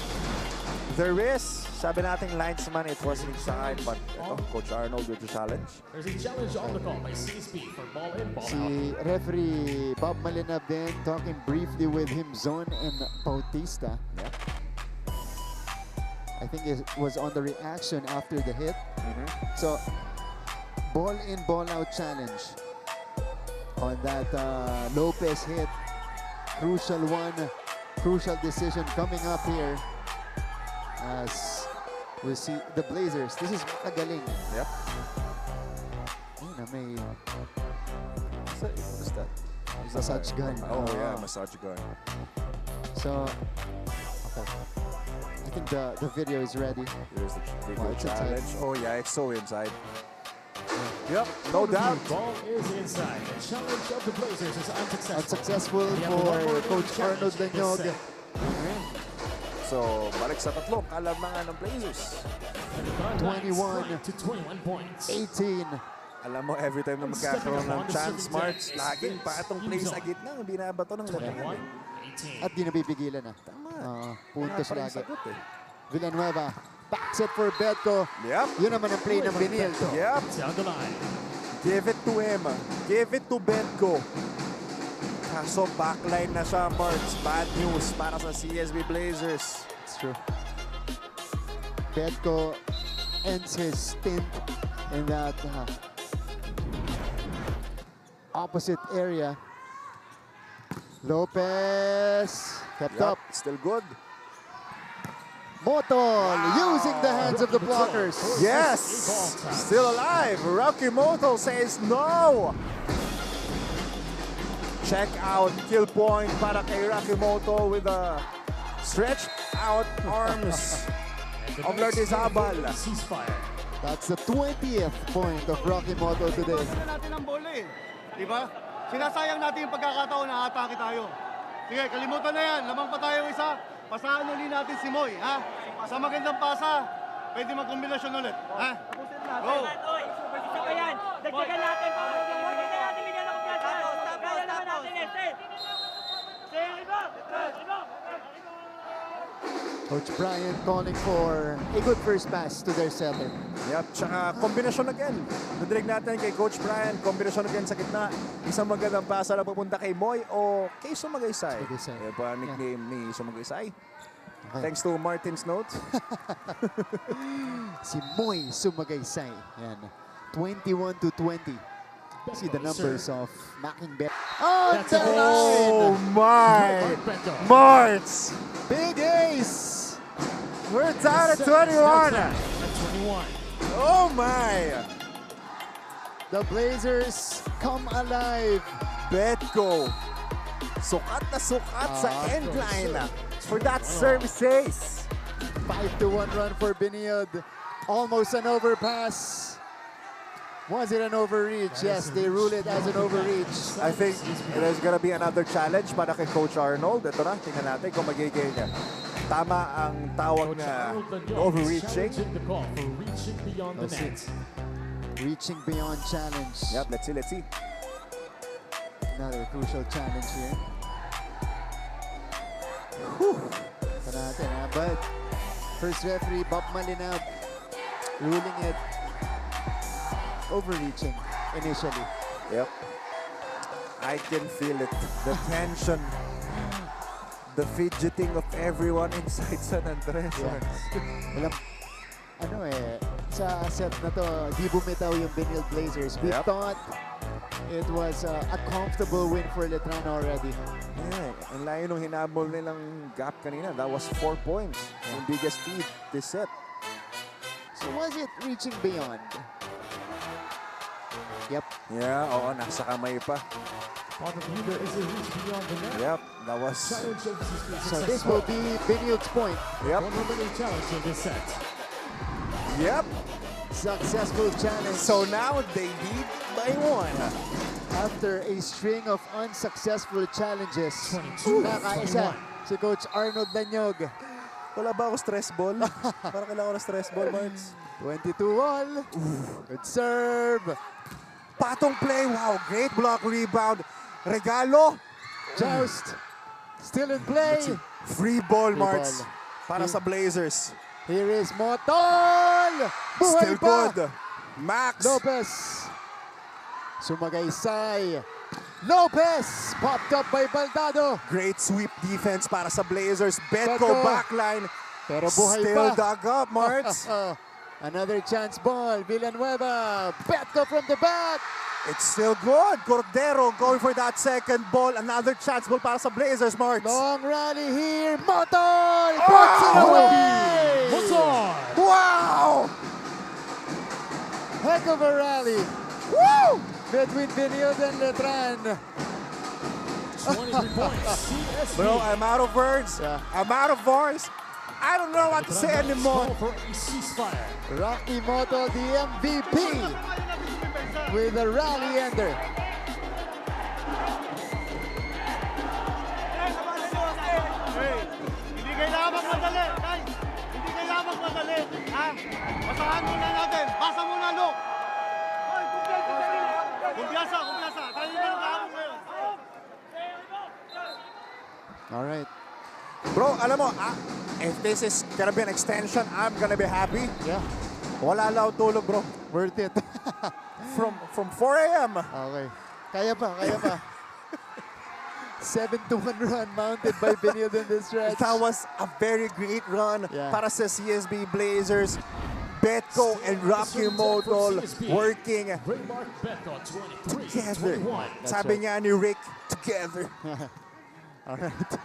There is. Sabi nating linesman, it was inside. But ito, Coach Arnold with the challenge. There's a challenge on the call by CSB for ball in, ball out. Si referee Bob Malinab then talking briefly with him Zone and Bautista. Yeah. I think it was on the reaction after the hit. So, ball in, ball out challenge on that Lopez hit. Crucial decision coming up here as we see the Blazers. This is magaling. Yep. May What is that? massage gun. Oh yeah, massage gun. So, okay. I think the video is ready. Here's the video it's challenge. inside. Oh yeah, it's so inside. Yep, no doubt. Ball is inside. The challenge of the Blazers is Unsuccessful for Coach Arnold Danyog. So, balik sa tatlong kalamangan ng Blazers. 21 to 21 points. 18. Alam mo, every time na magkakaroon ng chance, Marks, laging patong play sa gitna, binabato ng Letran. At di nabibigilan na. Tama. Puntos Wala pa rin lagi. sagot eh. Villanueva. Back set for Betko. Yep. Yun naman ang play ng Benilde. Yep. Down the line. Give it to him. Give it to Betko. Kaso backline na siya, Marks. Bad news para sa CSB Blazers. It's true. Betko ends his stint in that opposite area. Lopez kept up. Still good. Motol using the hands of the blockers. Yes! Still alive. Rocky Motol says no. Check out kill point para kay Rocky Motol with a stretched out arms of Lardizabal. That's the 20th point of Rocky Motol today. Gusto natin ang bola eh. Di ba? Sinasayang natin yung pagkakataon na atake tayo. Sige, kalimutan na yan. Lamang pa tayo isa. Pasahan ulit natin si Moy, ha? Sa magandang pasa, pwede magkombinasyon ulit, ha? Go! Isa pa yan. Dagdagan natin. Dagdagan natin. Bigyan ako yan. Kaya naman natin eh. Stay. Stay. Stay. Coach Brian calling for a good first pass to their setter. Yep, tsaka kombinasyon again. Nadinig natin kay Coach Brian, kombinasyon again sa gitna. Isang magandang pasa na pupunta kay Moy o kay Sumagaysay. Sumagaysay. Yan po ang nickname ni Sumagaysay. Okay. Thanks to Martin's note. Si Moy Sumagaysay. Yan. 21-20. See the numbers of Mackinbeck. On the line! Oh my! Marts! Big ace! We're down at 21! At 21. Oh my! The Blazers come alive. Betko. Sukat na sukat sa end line for that services. 5-1 run for Benilde. Almost an overpass. Was it an overreach? Yes, they rule it as an overreach. I think there's gonna be another challenge para kay Coach Arnold. Ito na, tingnan natin kung magiging tama ang tawag na overreaching. The call for reaching beyond the net. Reaching beyond challenge. Yep, let's see. Another crucial challenge here. Whew. Ito natin, ha? But first referee, Bob Malinab, ruling it overreaching initially. Yep. I can feel it. The tension. The fidgeting of everyone inside San Andres. Walang, sa set na to, di bumitaw yung Benilde Blazers. We thought it was a comfortable win for Letran already. Yeah, ang layo nung hinabol nilang gap kanina. That was 4 points. Yung biggest lead this set. So was it reaching beyond? Yep. Yeah, oo, nasa kamay pa. Yep, that was... So this will be Benilde's point. Yep. Challenge in this set. Yep. Successful challenge. So now they lead by 1. After a string of unsuccessful challenges, nakaisa si Coach Arnold Lanyog. Wala ba ako stress ball? Parang kailangan ko ng stress ball, Marts. 22-all. Good serve. Patong play. Wow, great block rebound. Regalo. Joust. Still in play. Free ball, Marts. Ball. Para sa Blazers. Here is Motol. Buhay Still pa. good. Max. Lopez. Sumagaysay. Lopez. Popped up by Baldado. Great sweep defense para sa Blazers. Betko backline. Pero buhay Still pa. dug up, Marts. Another chance ball. Villanueva. Betko from the back. It's still good. Cordero going for that second ball. Another chance ball para sa Blazers, Marts. Long rally here. Motol. Puts it away. Wow! Heck of a rally. Woo! Between Benilde and Letran. 23 points. CSB. Bro, I'm out of words. I'm out of voice. I don't know what to say anymore. For a ceasefire. Rocky Moto, the MVP, with a rally ender. Hindi kailangan magmadali, guys. Hindi kailangan magmadali. Ha? Basahan muna natin. Basa muna, Luke. Kumpiyansa. Tayo na lang ngayon. All right. Bro, alam mo, if this is gonna be an extension, I'm gonna be happy. Yeah. Wala lang tulog, bro. Worth it. From 4 a.m. Okay. Kaya pa. 7-1 run mounted by Benilde in this stretch. That was a very great run para sa CSB Blazers. Betko and Rocky Modol working together. Sabi nga ni Rick, together. All right.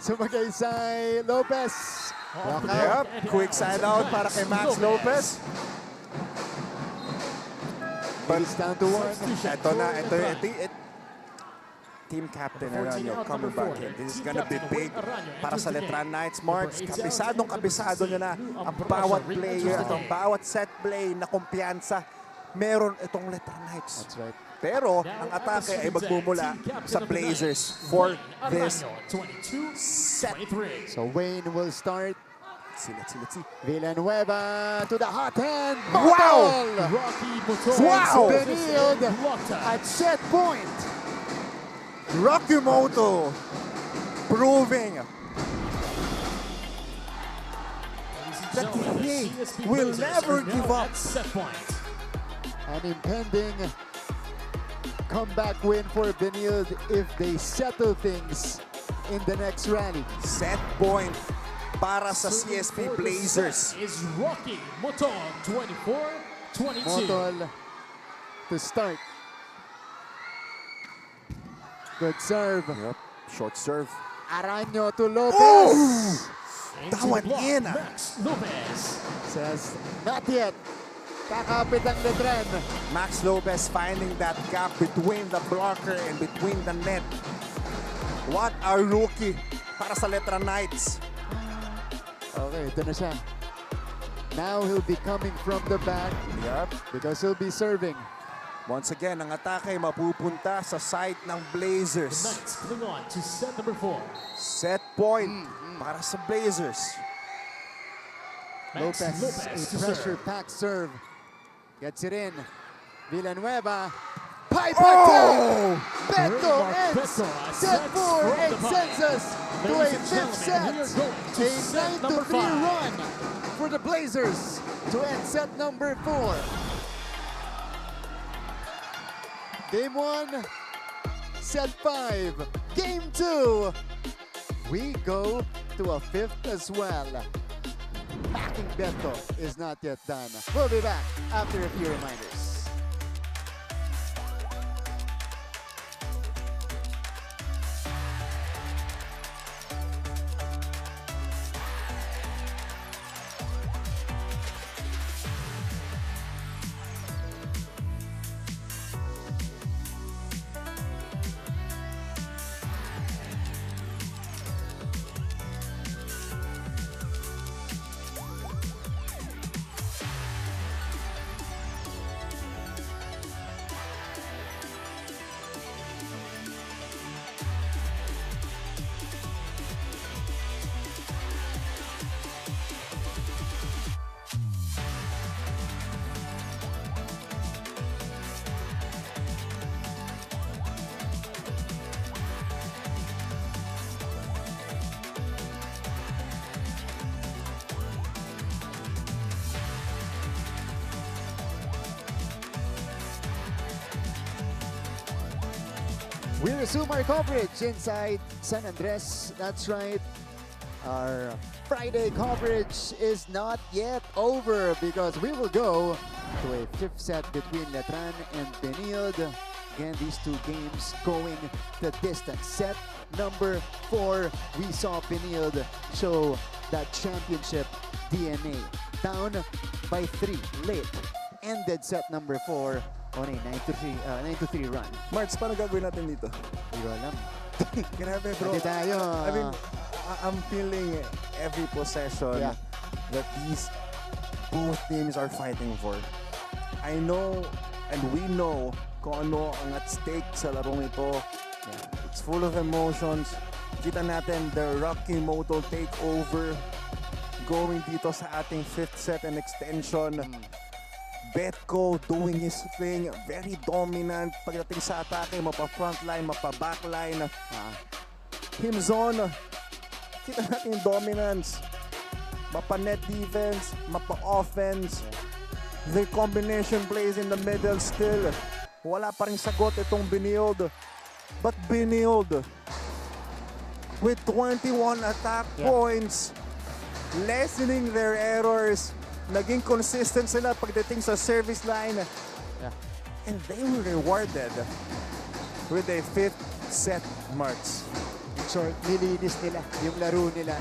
Sumagaysay Lopez. Yep, quick side out para kay Max Lopez. But it's down to 1. Ito na, ito team captain Arellano coming back in. This is gonna be big para sa Letran Knights, Marks. Kabisado nyo na ang bawat player at ang bawat set play na kumpiyansa. Meron itong Letran Knights. That's right. Pero ang atake ay magmumula sa Blazers for this set. So Wayne will start. Let's see. Villanueva to the hot hand. Wow! Wow! Benilde at set point. Rocky Moto proving that Gentlemen, the they CSP will Blazers never are now give up. at set point. An impending comeback win for Benilde if they settle things in the next rally. Set point para sa Serving CSP for the Blazers. set is Rocky Motol, 24-22. Motol to start. Good serve. Yep, short serve. Arellano to Lopez. Oh! Into That one block, in. Max Lopez. Says, not yet. Kakapit ang Letran. Max Lopez finding that gap between the blocker and between the net. What a rookie para sa Letran Knights. Okay, ito na siya. Now he'll be coming from the back. Yep. Because he'll be serving. Once again, ang atake mapupunta sa side ng The Blazers. Knights cling on to set number 4. Set point para sa Blazers. Max Lopez, Lopez a to pressure serve. pack serve. Gets it in. Villanueva. Pipe Oh! attack! Beto Mark ends Beto set sets 4 from and the back. sends us to a Ladies and fifth set. gentlemen, we are going to A set number 9-3 5. run for the Blazers to end set number 4. Game 1, set 5. Game 2, we go to a fifth as well. Packing Beto is not yet done. We'll be back after a few reminders. We resume our coverage inside San Andres. That's right. Our Friday coverage is not yet over because we will go to a fifth set between Letran and Benilde. Again, these two games going the distance. Set number 4, we saw Benilde show that championship DNA. Down by 3 late. Ended set number 4 on a 9-3 run. Marts, paano gagawin natin dito? Hindi ko alam. Grabe, bro. Hindi tayo. I mean, I'm feeling every possession that these both teams are fighting for. I know and we know kung ano ang at stake sa larong ito. It's full of emotions. Kita natin the Rocky Moto takeover going dito sa ating fifth set and extension. Betko doing his thing, very dominant pagdating sa atake, mapa-frontline, mapa-backline. Himzon, kita natin yung dominance. Mapa-net defense, mapa-offense. The combination plays in the middle still. Wala pa rin sagot itong Benilde. But Benilde, with 21 attack points, lessening their errors, naging consistent sila pagdating sa service line. And they were rewarded with a fifth set marks. Short, nilinis nila yung laro nila.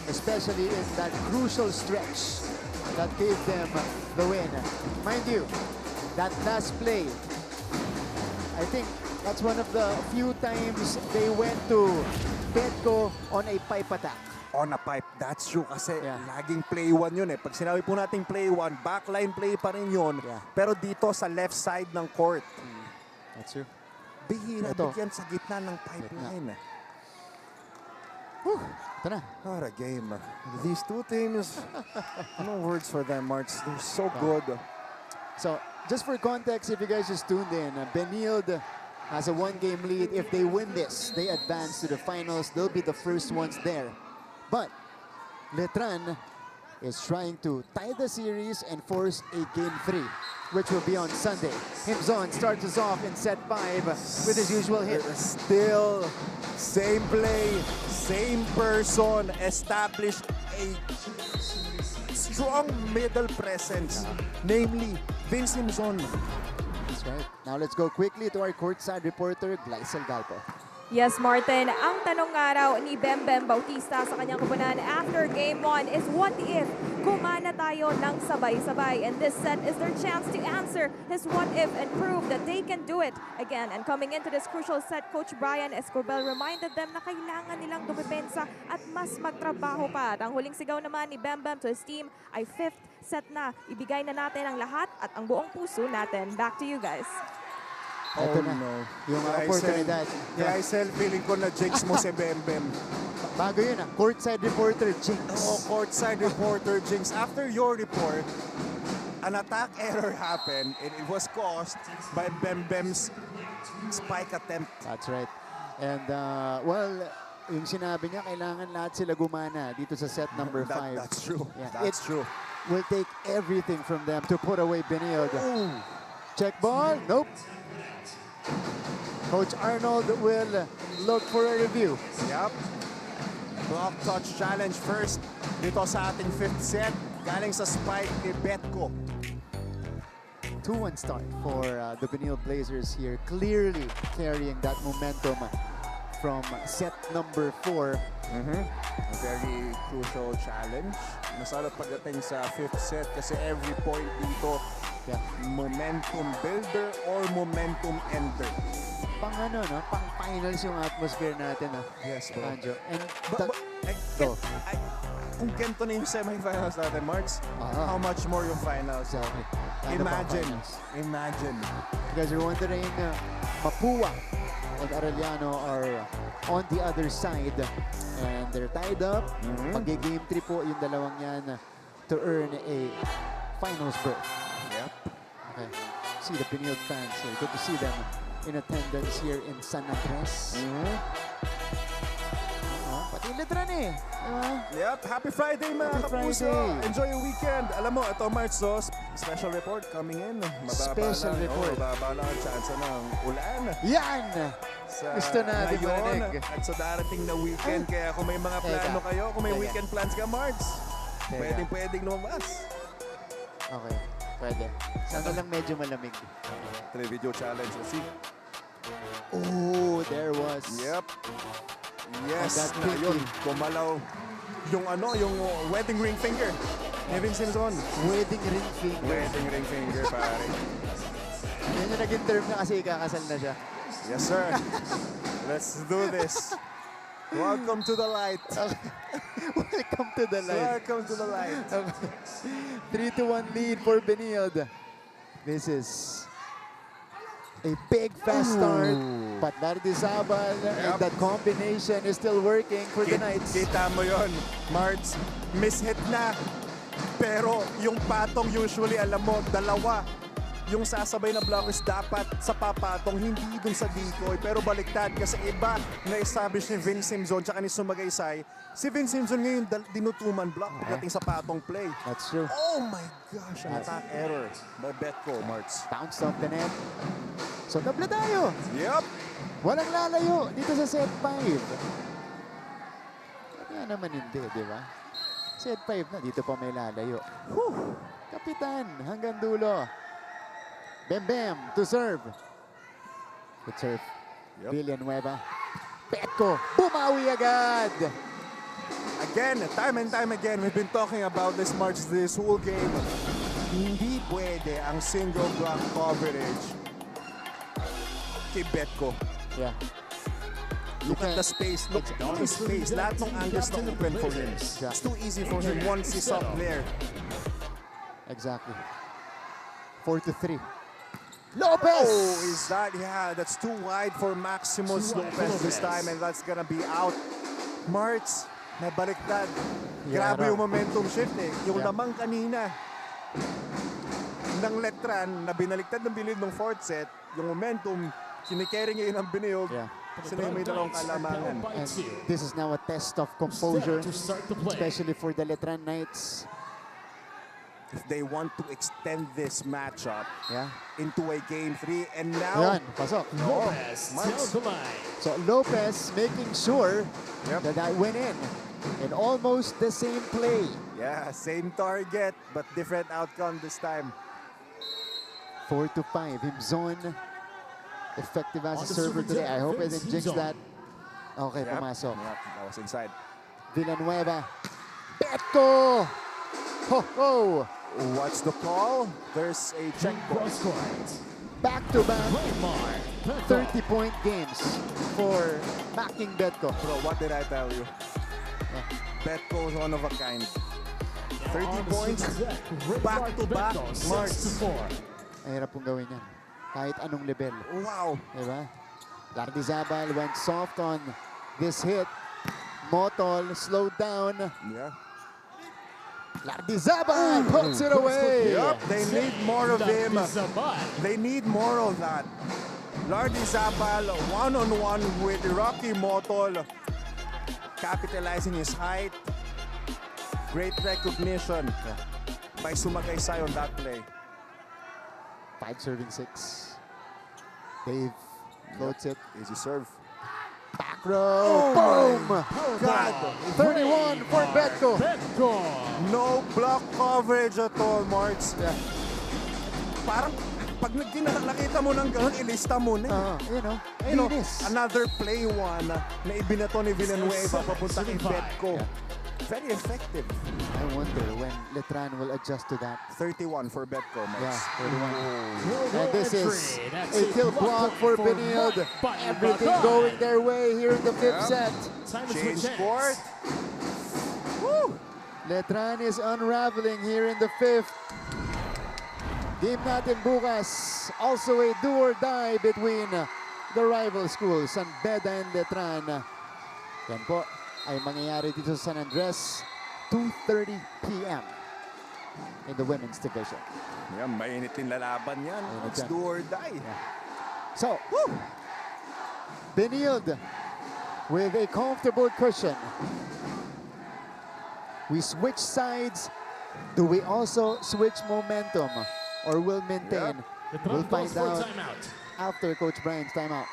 Especially in that crucial stretch that gave them the win. Mind you, that last play, I think that's one of the few times they went to Betko on a pipe attack. On a pipe, that's true kasi laging play 1 yun eh. Pag sinabi po nating play 1, backline play pa rin yun. Pero dito sa left side ng court. That's true. Bihira bigyan sa gitna ng pipeline. Ito na. What a game. These two teams, no words for them, Marts. They're so good. So, just for context, if you guys just tuned in, Benilde has a 1-game lead. If they win this, they advance to the finals. They'll be the first ones there. But Letran is trying to tie the series and force a Game 3, which will be on Sunday. Himzon starts us off in set 5 with his usual hit. Still, same play, same person, established a strong middle presence, namely Vince Himzon. That's right. Now let's go quickly to our courtside reporter, Glycel Galpo. Yes, Martin. Ang tanong nga raw ni Bembem Bautista sa kanyang kupunan after Game 1 is what if kumana tayo ng sabay-sabay? And this set is their chance to answer his what if and prove that they can do it again. And coming into this crucial set, Coach Brian Escobel reminded them na kailangan nilang dumipensa at mas magtrabaho pa. At ang huling sigaw naman ni Bembem to his team ay 5th set na. Ibigay na natin ang lahat at ang buong puso natin. Back to you guys. Ito na, yung oportunidad. Glycel, feeling ko na jinx mo si Bembem. Bago yun courtside reporter Jinx. Courtside reporter Jinx. After your report, an attack error happened and it was caused by Bembem's spike attempt. That's right. And well, yung sinabi niya, kailangan lahat sila gumana dito sa set number 5. That's true. Yeah. That's true. Will take everything from them to put away Benilde. Check ball. Nope. Coach Arnold will look for a review. Yep. Block touch challenge first dito sa ating 5th set. Galing sa spike ni Betko. 2-1 start for the Benilde Blazers here. Clearly carrying that momentum from set number 4. A very crucial challenge. Masarap pagdating sa 5th set kasi every point dito momentum builder or momentum ender. Pang ano, no? Pang finals yung atmosphere natin, no? Yes, bro. Anjo. And kung ganito na yung semifinals natin, Marks, how much more yung finals? Imagine. You guys are wondering, Mapúa and Arellano are on the other side and they're tied up. Pag-game 3 po yung dalawang yan to earn a finals berth. Yep. Okay. See the Benilde fans here. Good to see them in attendance here in San Andres. Pati Letran eh. Yep. Happy Friday mga kapuso. Enjoy your weekend. Alam mo, ito March, special report coming in. Special report. Mababa lang ang chance ng ulan. Yan! Gusto natin marinig. At sa darating na weekend. Kaya kung may mga plano kayo, kung may weekend plans ka, March, pwedeng lumabas. Okay. Pwede. Sana lang medyo malamig. 3 video challenge. Let's see. Oh, there was. Yep. Yes, na yun. Kumalaw yung yung wedding ring finger ni Vince Himzon. Wedding ring finger. Wedding ring finger, pare. Yan yung naging term na kasi ikakasal na siya. Yes, sir. Let's do this. Welcome to the light. Welcome to the light. Welcome to the light. 3-1 lead for Benilde. This is a big fast start. But Lardizabal and that combination is still working for the Knights. Kita mo yun, Marts. Miss-hit na. Pero yung patong usually, alam mo, dalawa. Yung sasabay na blockers dapat sa papatong, hindi dun sa decoy. Pero baliktad kasi iba na-establish ni Vince Himzon tsaka ni Sumagaysay. Si Vince Himzon ngayon dinutuman block pagdating sa patong play. That's true. Oh my gosh, an attack error by Betko, Marts. Bounce off the net. So tabla tayo. Yep. Walang lalayo dito sa set 5. Kaya naman hindi, di ba? Set 5 na, dito pa may lalayo. Kapitan, hanggang dulo. Bembem to serve. Good serve. Villanueva. Betko, bumawi agad. Again, time and time again, we've been talking about this March, this whole game. Hindi pwede ang single block coverage kay Betko. Yeah. Look at the space. Look at the space. Lahat ng angles na open for him. It's too easy for him once he's up there. Exactly. 4-3. Lopez! Oh, is that, that's too wide for Maximus Lopez this time and that's gonna be out. Marts, nabaliktad. Grabe yung momentum shift eh. Yung lamang kanina ng Letran na binaliktad ng Benilde ng 4th set, yung momentum, kinikerry ngayon ang Benilde. Sila yung may dalawang kalamangan. And this is now a test of composure, especially for the Letran Knights. if they want to extend this matchup Yeah. into a game 3. And now, Ayan, pasok. Lopez Marks. down the line. So Lopez making sure Yep. that went in almost the same play. yeah, same target, but different outcome this time. 4-5. Himzon effective as On a the server super today. I hope I defense, didn't jinx Himzon. that. Okay, Yep. pumasok. Yep, that was inside. Villanueva. Betko! Ho ho! What's the call? There's a checkpoint. Cross court. Back-to-back Raymar. 30-point games for backing Betko. Bro, what did I tell you? Betko is one of a kind. 30 points, back-to-back marks. Mahirap pong gawin yan. Kahit anong level. Wow. Diba? Lardizabal went soft on this hit. Motol slowed down. Yeah. Lardizabal puts it away. Yup, they need more of him. Lardizabal. They need more of that. Lardizabal one-on-one with Rocky Motol, capitalizing his height. Great recognition by Sumagaysay on that play. 5 serving 6. Dave floats it. Easy serve. Back row. Boom! God. 31 for Betko. Betko. No block coverage at all, Marks. Yeah. Parang pag nakita mo ng gano'n, ilista mo na. You know, Linis. Another play one na ibinato ni Villanueva papunta kay Betko. Very effective. I wonder when Letran will adjust to that. 31 for Betko, Marks. Yeah, 31. And this is a kill block for Benilde. Everything going their way here in the 5th set. Change court. Woo! Letran is unraveling here in the 5th. Game natin bukas. Also a do or die between the rival schools, San Beda and Letran. Yan po ay mangyayari dito sa San Andres, 2:30 p.m. in the women's division. Yeah, mainit yung lalaban yan. It's do or die. Yeah. So, Benilde with a comfortable cushion. We switch sides. Do we also switch momentum or will maintain? We'll find out after Coach Brian's timeout.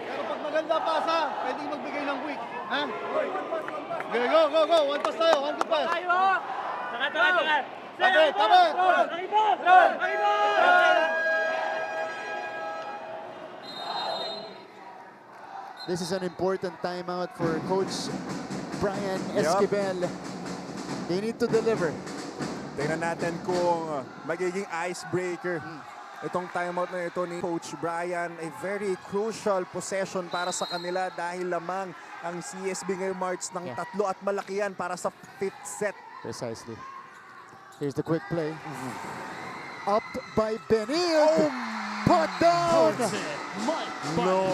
Pero pag maganda pasa, pwedeng magbigay ng quick. Ha? Okay, go, go, go. One pass tayo, one pass. Tayo! Tara! Okay, tama. This is an important timeout for Coach Brian Esquivel. They need to deliver. Tingnan natin kung magiging icebreaker. Itong timeout na ito ni Coach Brian, a very crucial possession para sa kanila dahil lamang ang CSB ngayon March ng tatlo at malaki yan para sa 5th set. Precisely. Here's the quick play. Up by Benilde. Put down. No.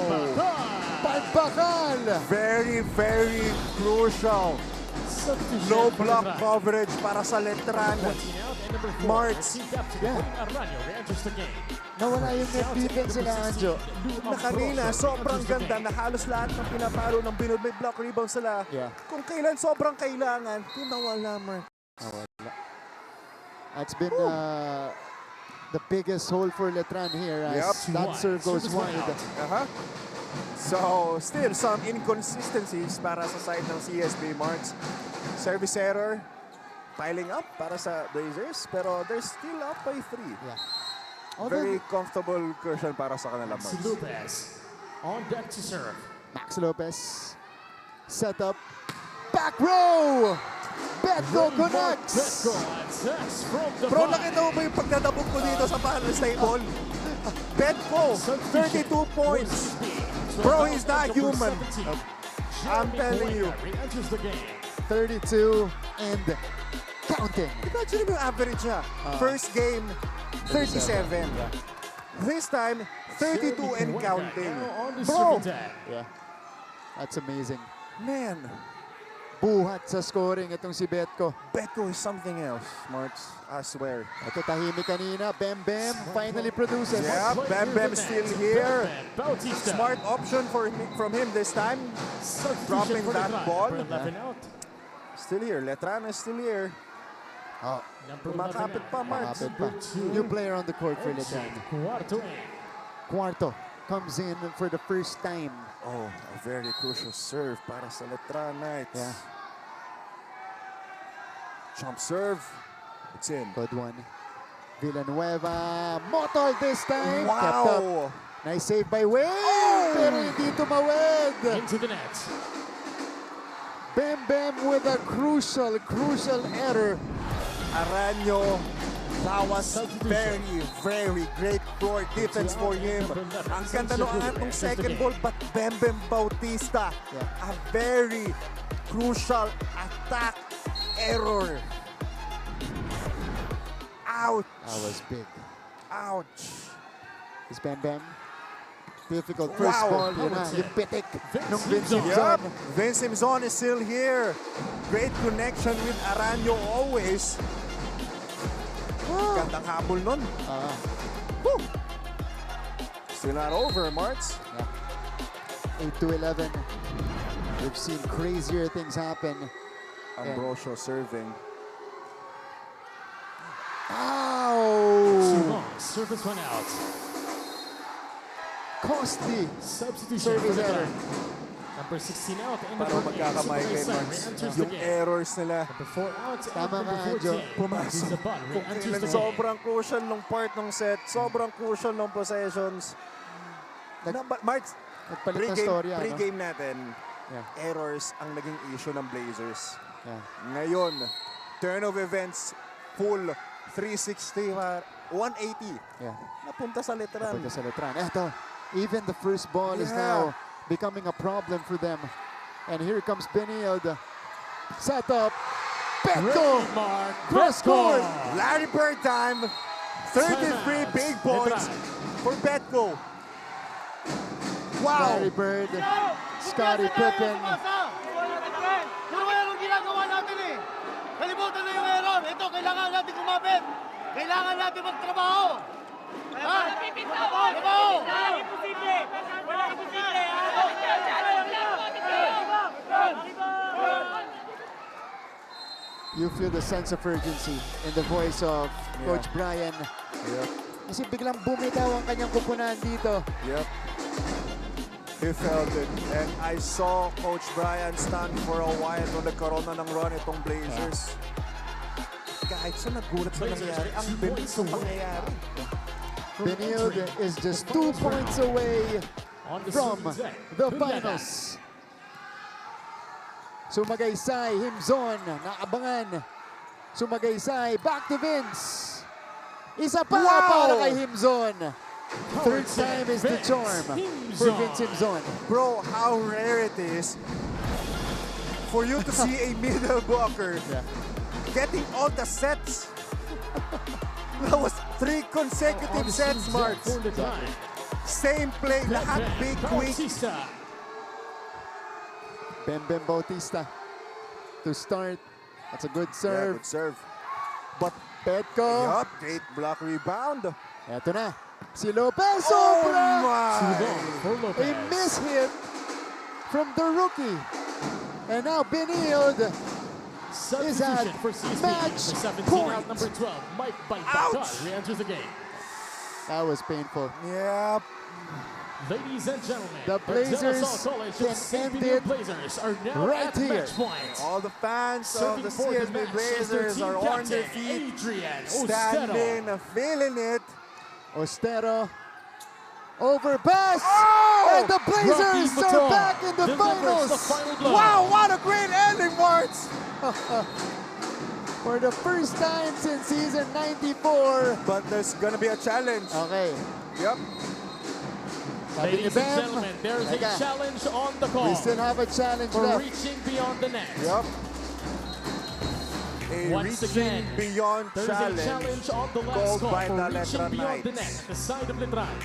By Bakal. Very, very crucial. No block coverage para sa Letran. March. Nawala yung net defense nila, Anjo. Na kanina, sobrang ganda na halos lahat ng pinaparo ng Benilde may block rebound sila. Kung kailan sobrang kailangan, kung nawala, Mark. Nawala. That's been the biggest hole for Letran here as that serve goes wide. So, still some inconsistencies para sa side ng CSB Marks. Service error, piling up para sa Blazers, pero they're still up by 3. Very comfortable cushion para sa kanila Marks. Lopez on deck to serve. Max Lopez set up. Back row! Betko connects! Bro, nakita mo ba yung pagdadabog ko dito sa Paris table? Betko, 32 points. Bro, he's not human. I'm telling you. 32 and counting. Imagine mo yung average niya. First game, 37. This time, 32 and counting. Bro! Yeah, that's amazing. Man. buhat sa scoring itong si Betko. Betko is something else, Marks. I swear. Ito tahimik kanina. Bem Bem finally produces. Yeah, Bam Bam still here. Smart option from him this time. Dropping that ball. Still here. Letran is still here. Oh, Kumakapit pa, Marks. New player on the court for Letran. Cuarto comes in for the first time. Oh, a very crucial serve para sa Letran Knights. Yeah. Jump serve. It's in. Good one. Villanueva. Motol this time. Kept up. Wow! Nice save by Wade. Pero hindi tumawid. Into the net. Bam Bam with a crucial error. Arellano. That was very, very great floor defense for him. Ang ganda nung atong second ball, but Bam Bam Bautista, a very crucial attack error. Ouch! That was big. Ouch! Is Bam Bam? Difficult first ball. Yun na, yung pitik nung Vince Yup, Simpson. Vince Simpson is still here. Great connection with Arellano always. Gandang habol nun. Still not over, Marts. 8-11. We've seen crazier things happen. Ambrosio serving. Ow! Service run out. Costly Substitution service for the error. Number 16 out. And Parang number 8, magkakamay kay Supervisor, Marks. re-enters the Yung game. errors nila. Number 4 out. And Tama number nga, 14. Joe. Pumasok. Zabal Kung re-enters kailan the game. sobrang crucial nung part ng set, sobrang crucial nung possessions. Marks, Nagpalit ng storya, no? pre-game natin, Yeah. errors ang naging issue ng Blazers. Yeah. Ngayon, turn of events, full 360, 180. Yeah. Napunta sa Letran. Napunta sa Letran. Eto, even the first ball is now becoming a problem for them. And here comes Benilde. Set up. Betko! Cross court! Larry Bird time. 33 big points for Betko. Wow! Larry Bird, Scottie Pippen. Puro error ginagawa natin eh. Kalimutan na yung error. Ito, kailangan natin kumapit. Kailangan natin magtrabaho. Ha? Trabaho! You feel the sense of urgency in the voice of Coach Brian. Yep. Kasi biglang bumitaw ang kanyang kupunan dito. Yep. He felt it. And I saw Coach Brian stand for a while nung nagkaroon na ng run itong Blazers. Kahit sa nagulat sa nangyari, ang bilis ng pangyayari. Benilde is just 2 points away from the finals. Sumagaysay, Himzon, naabangan. Sumagaysay, back to Vince. Isa pa para kay Himzon. Third time is the charm for Vince Himzon. Bro, how rare it is for you to see a middle blocker getting all the sets. That was 3 consecutive sets, Mark. Same play, lahat big, quick. Bam Bam Bautista to start. That's a good serve. Yeah, good serve. But Betko. Yup, great block rebound. Eto na. Si Lopez. Oh Sobra! my! A miss hit from the rookie. And now Benilde is at match point. Number 12, Mike Baitaka re-enters the game. That was painful. Yep. Ladies and gentlemen, The Blazers can end it Blazers are now right at here. match point. All the fans Serving of the for the CSB match is Blazers their are team on their captain, feet, Adrian standing, feeling it. Ostero over pass. And the Blazers Rocky are Vuitton back in the delivers finals. the final blow. Wow, what a great ending, Marts! For the first time since season 94. But there's gonna be a challenge. Okay. Yep. Sabi ni Ladies and Bam, gentlemen, there's a teka, challenge on the call we still have a challenge for left. reaching beyond the net. Yep. A Once reaching again, beyond there's challenge, a challenge on the last called call by for the reaching Letran beyond the Knights. net, the side of Letran.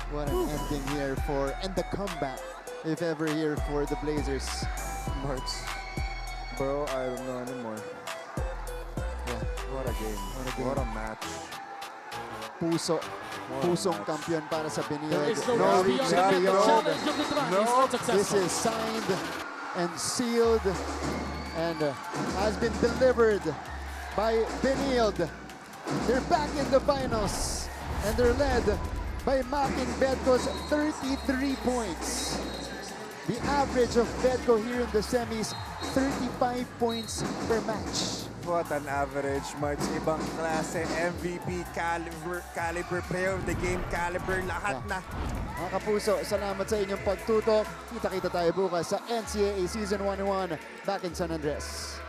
What an ending here for, and the comeback if ever, here for the Blazers. March. Bro, I don't know anymore. Yeah. What a game. What a match. Puso. What a Pusong match. kampiyon para sa There Benilde. is no No rush reach beyond the net. The beyond. challenge of Letran is This unsuccessful. is signed and sealed and has been delivered by Benilde. They're back in the finals and they're led by Makin Bedco's 33 points. The average of Bedco here in the semis, 35 points per match. What an average, March. Ibang klase, MVP caliber, player of the game caliber, lahat na. Mga kapuso, salamat sa inyong pagtutok. Kita-kita tayo bukas sa NCAA Season 101 back in San Andres.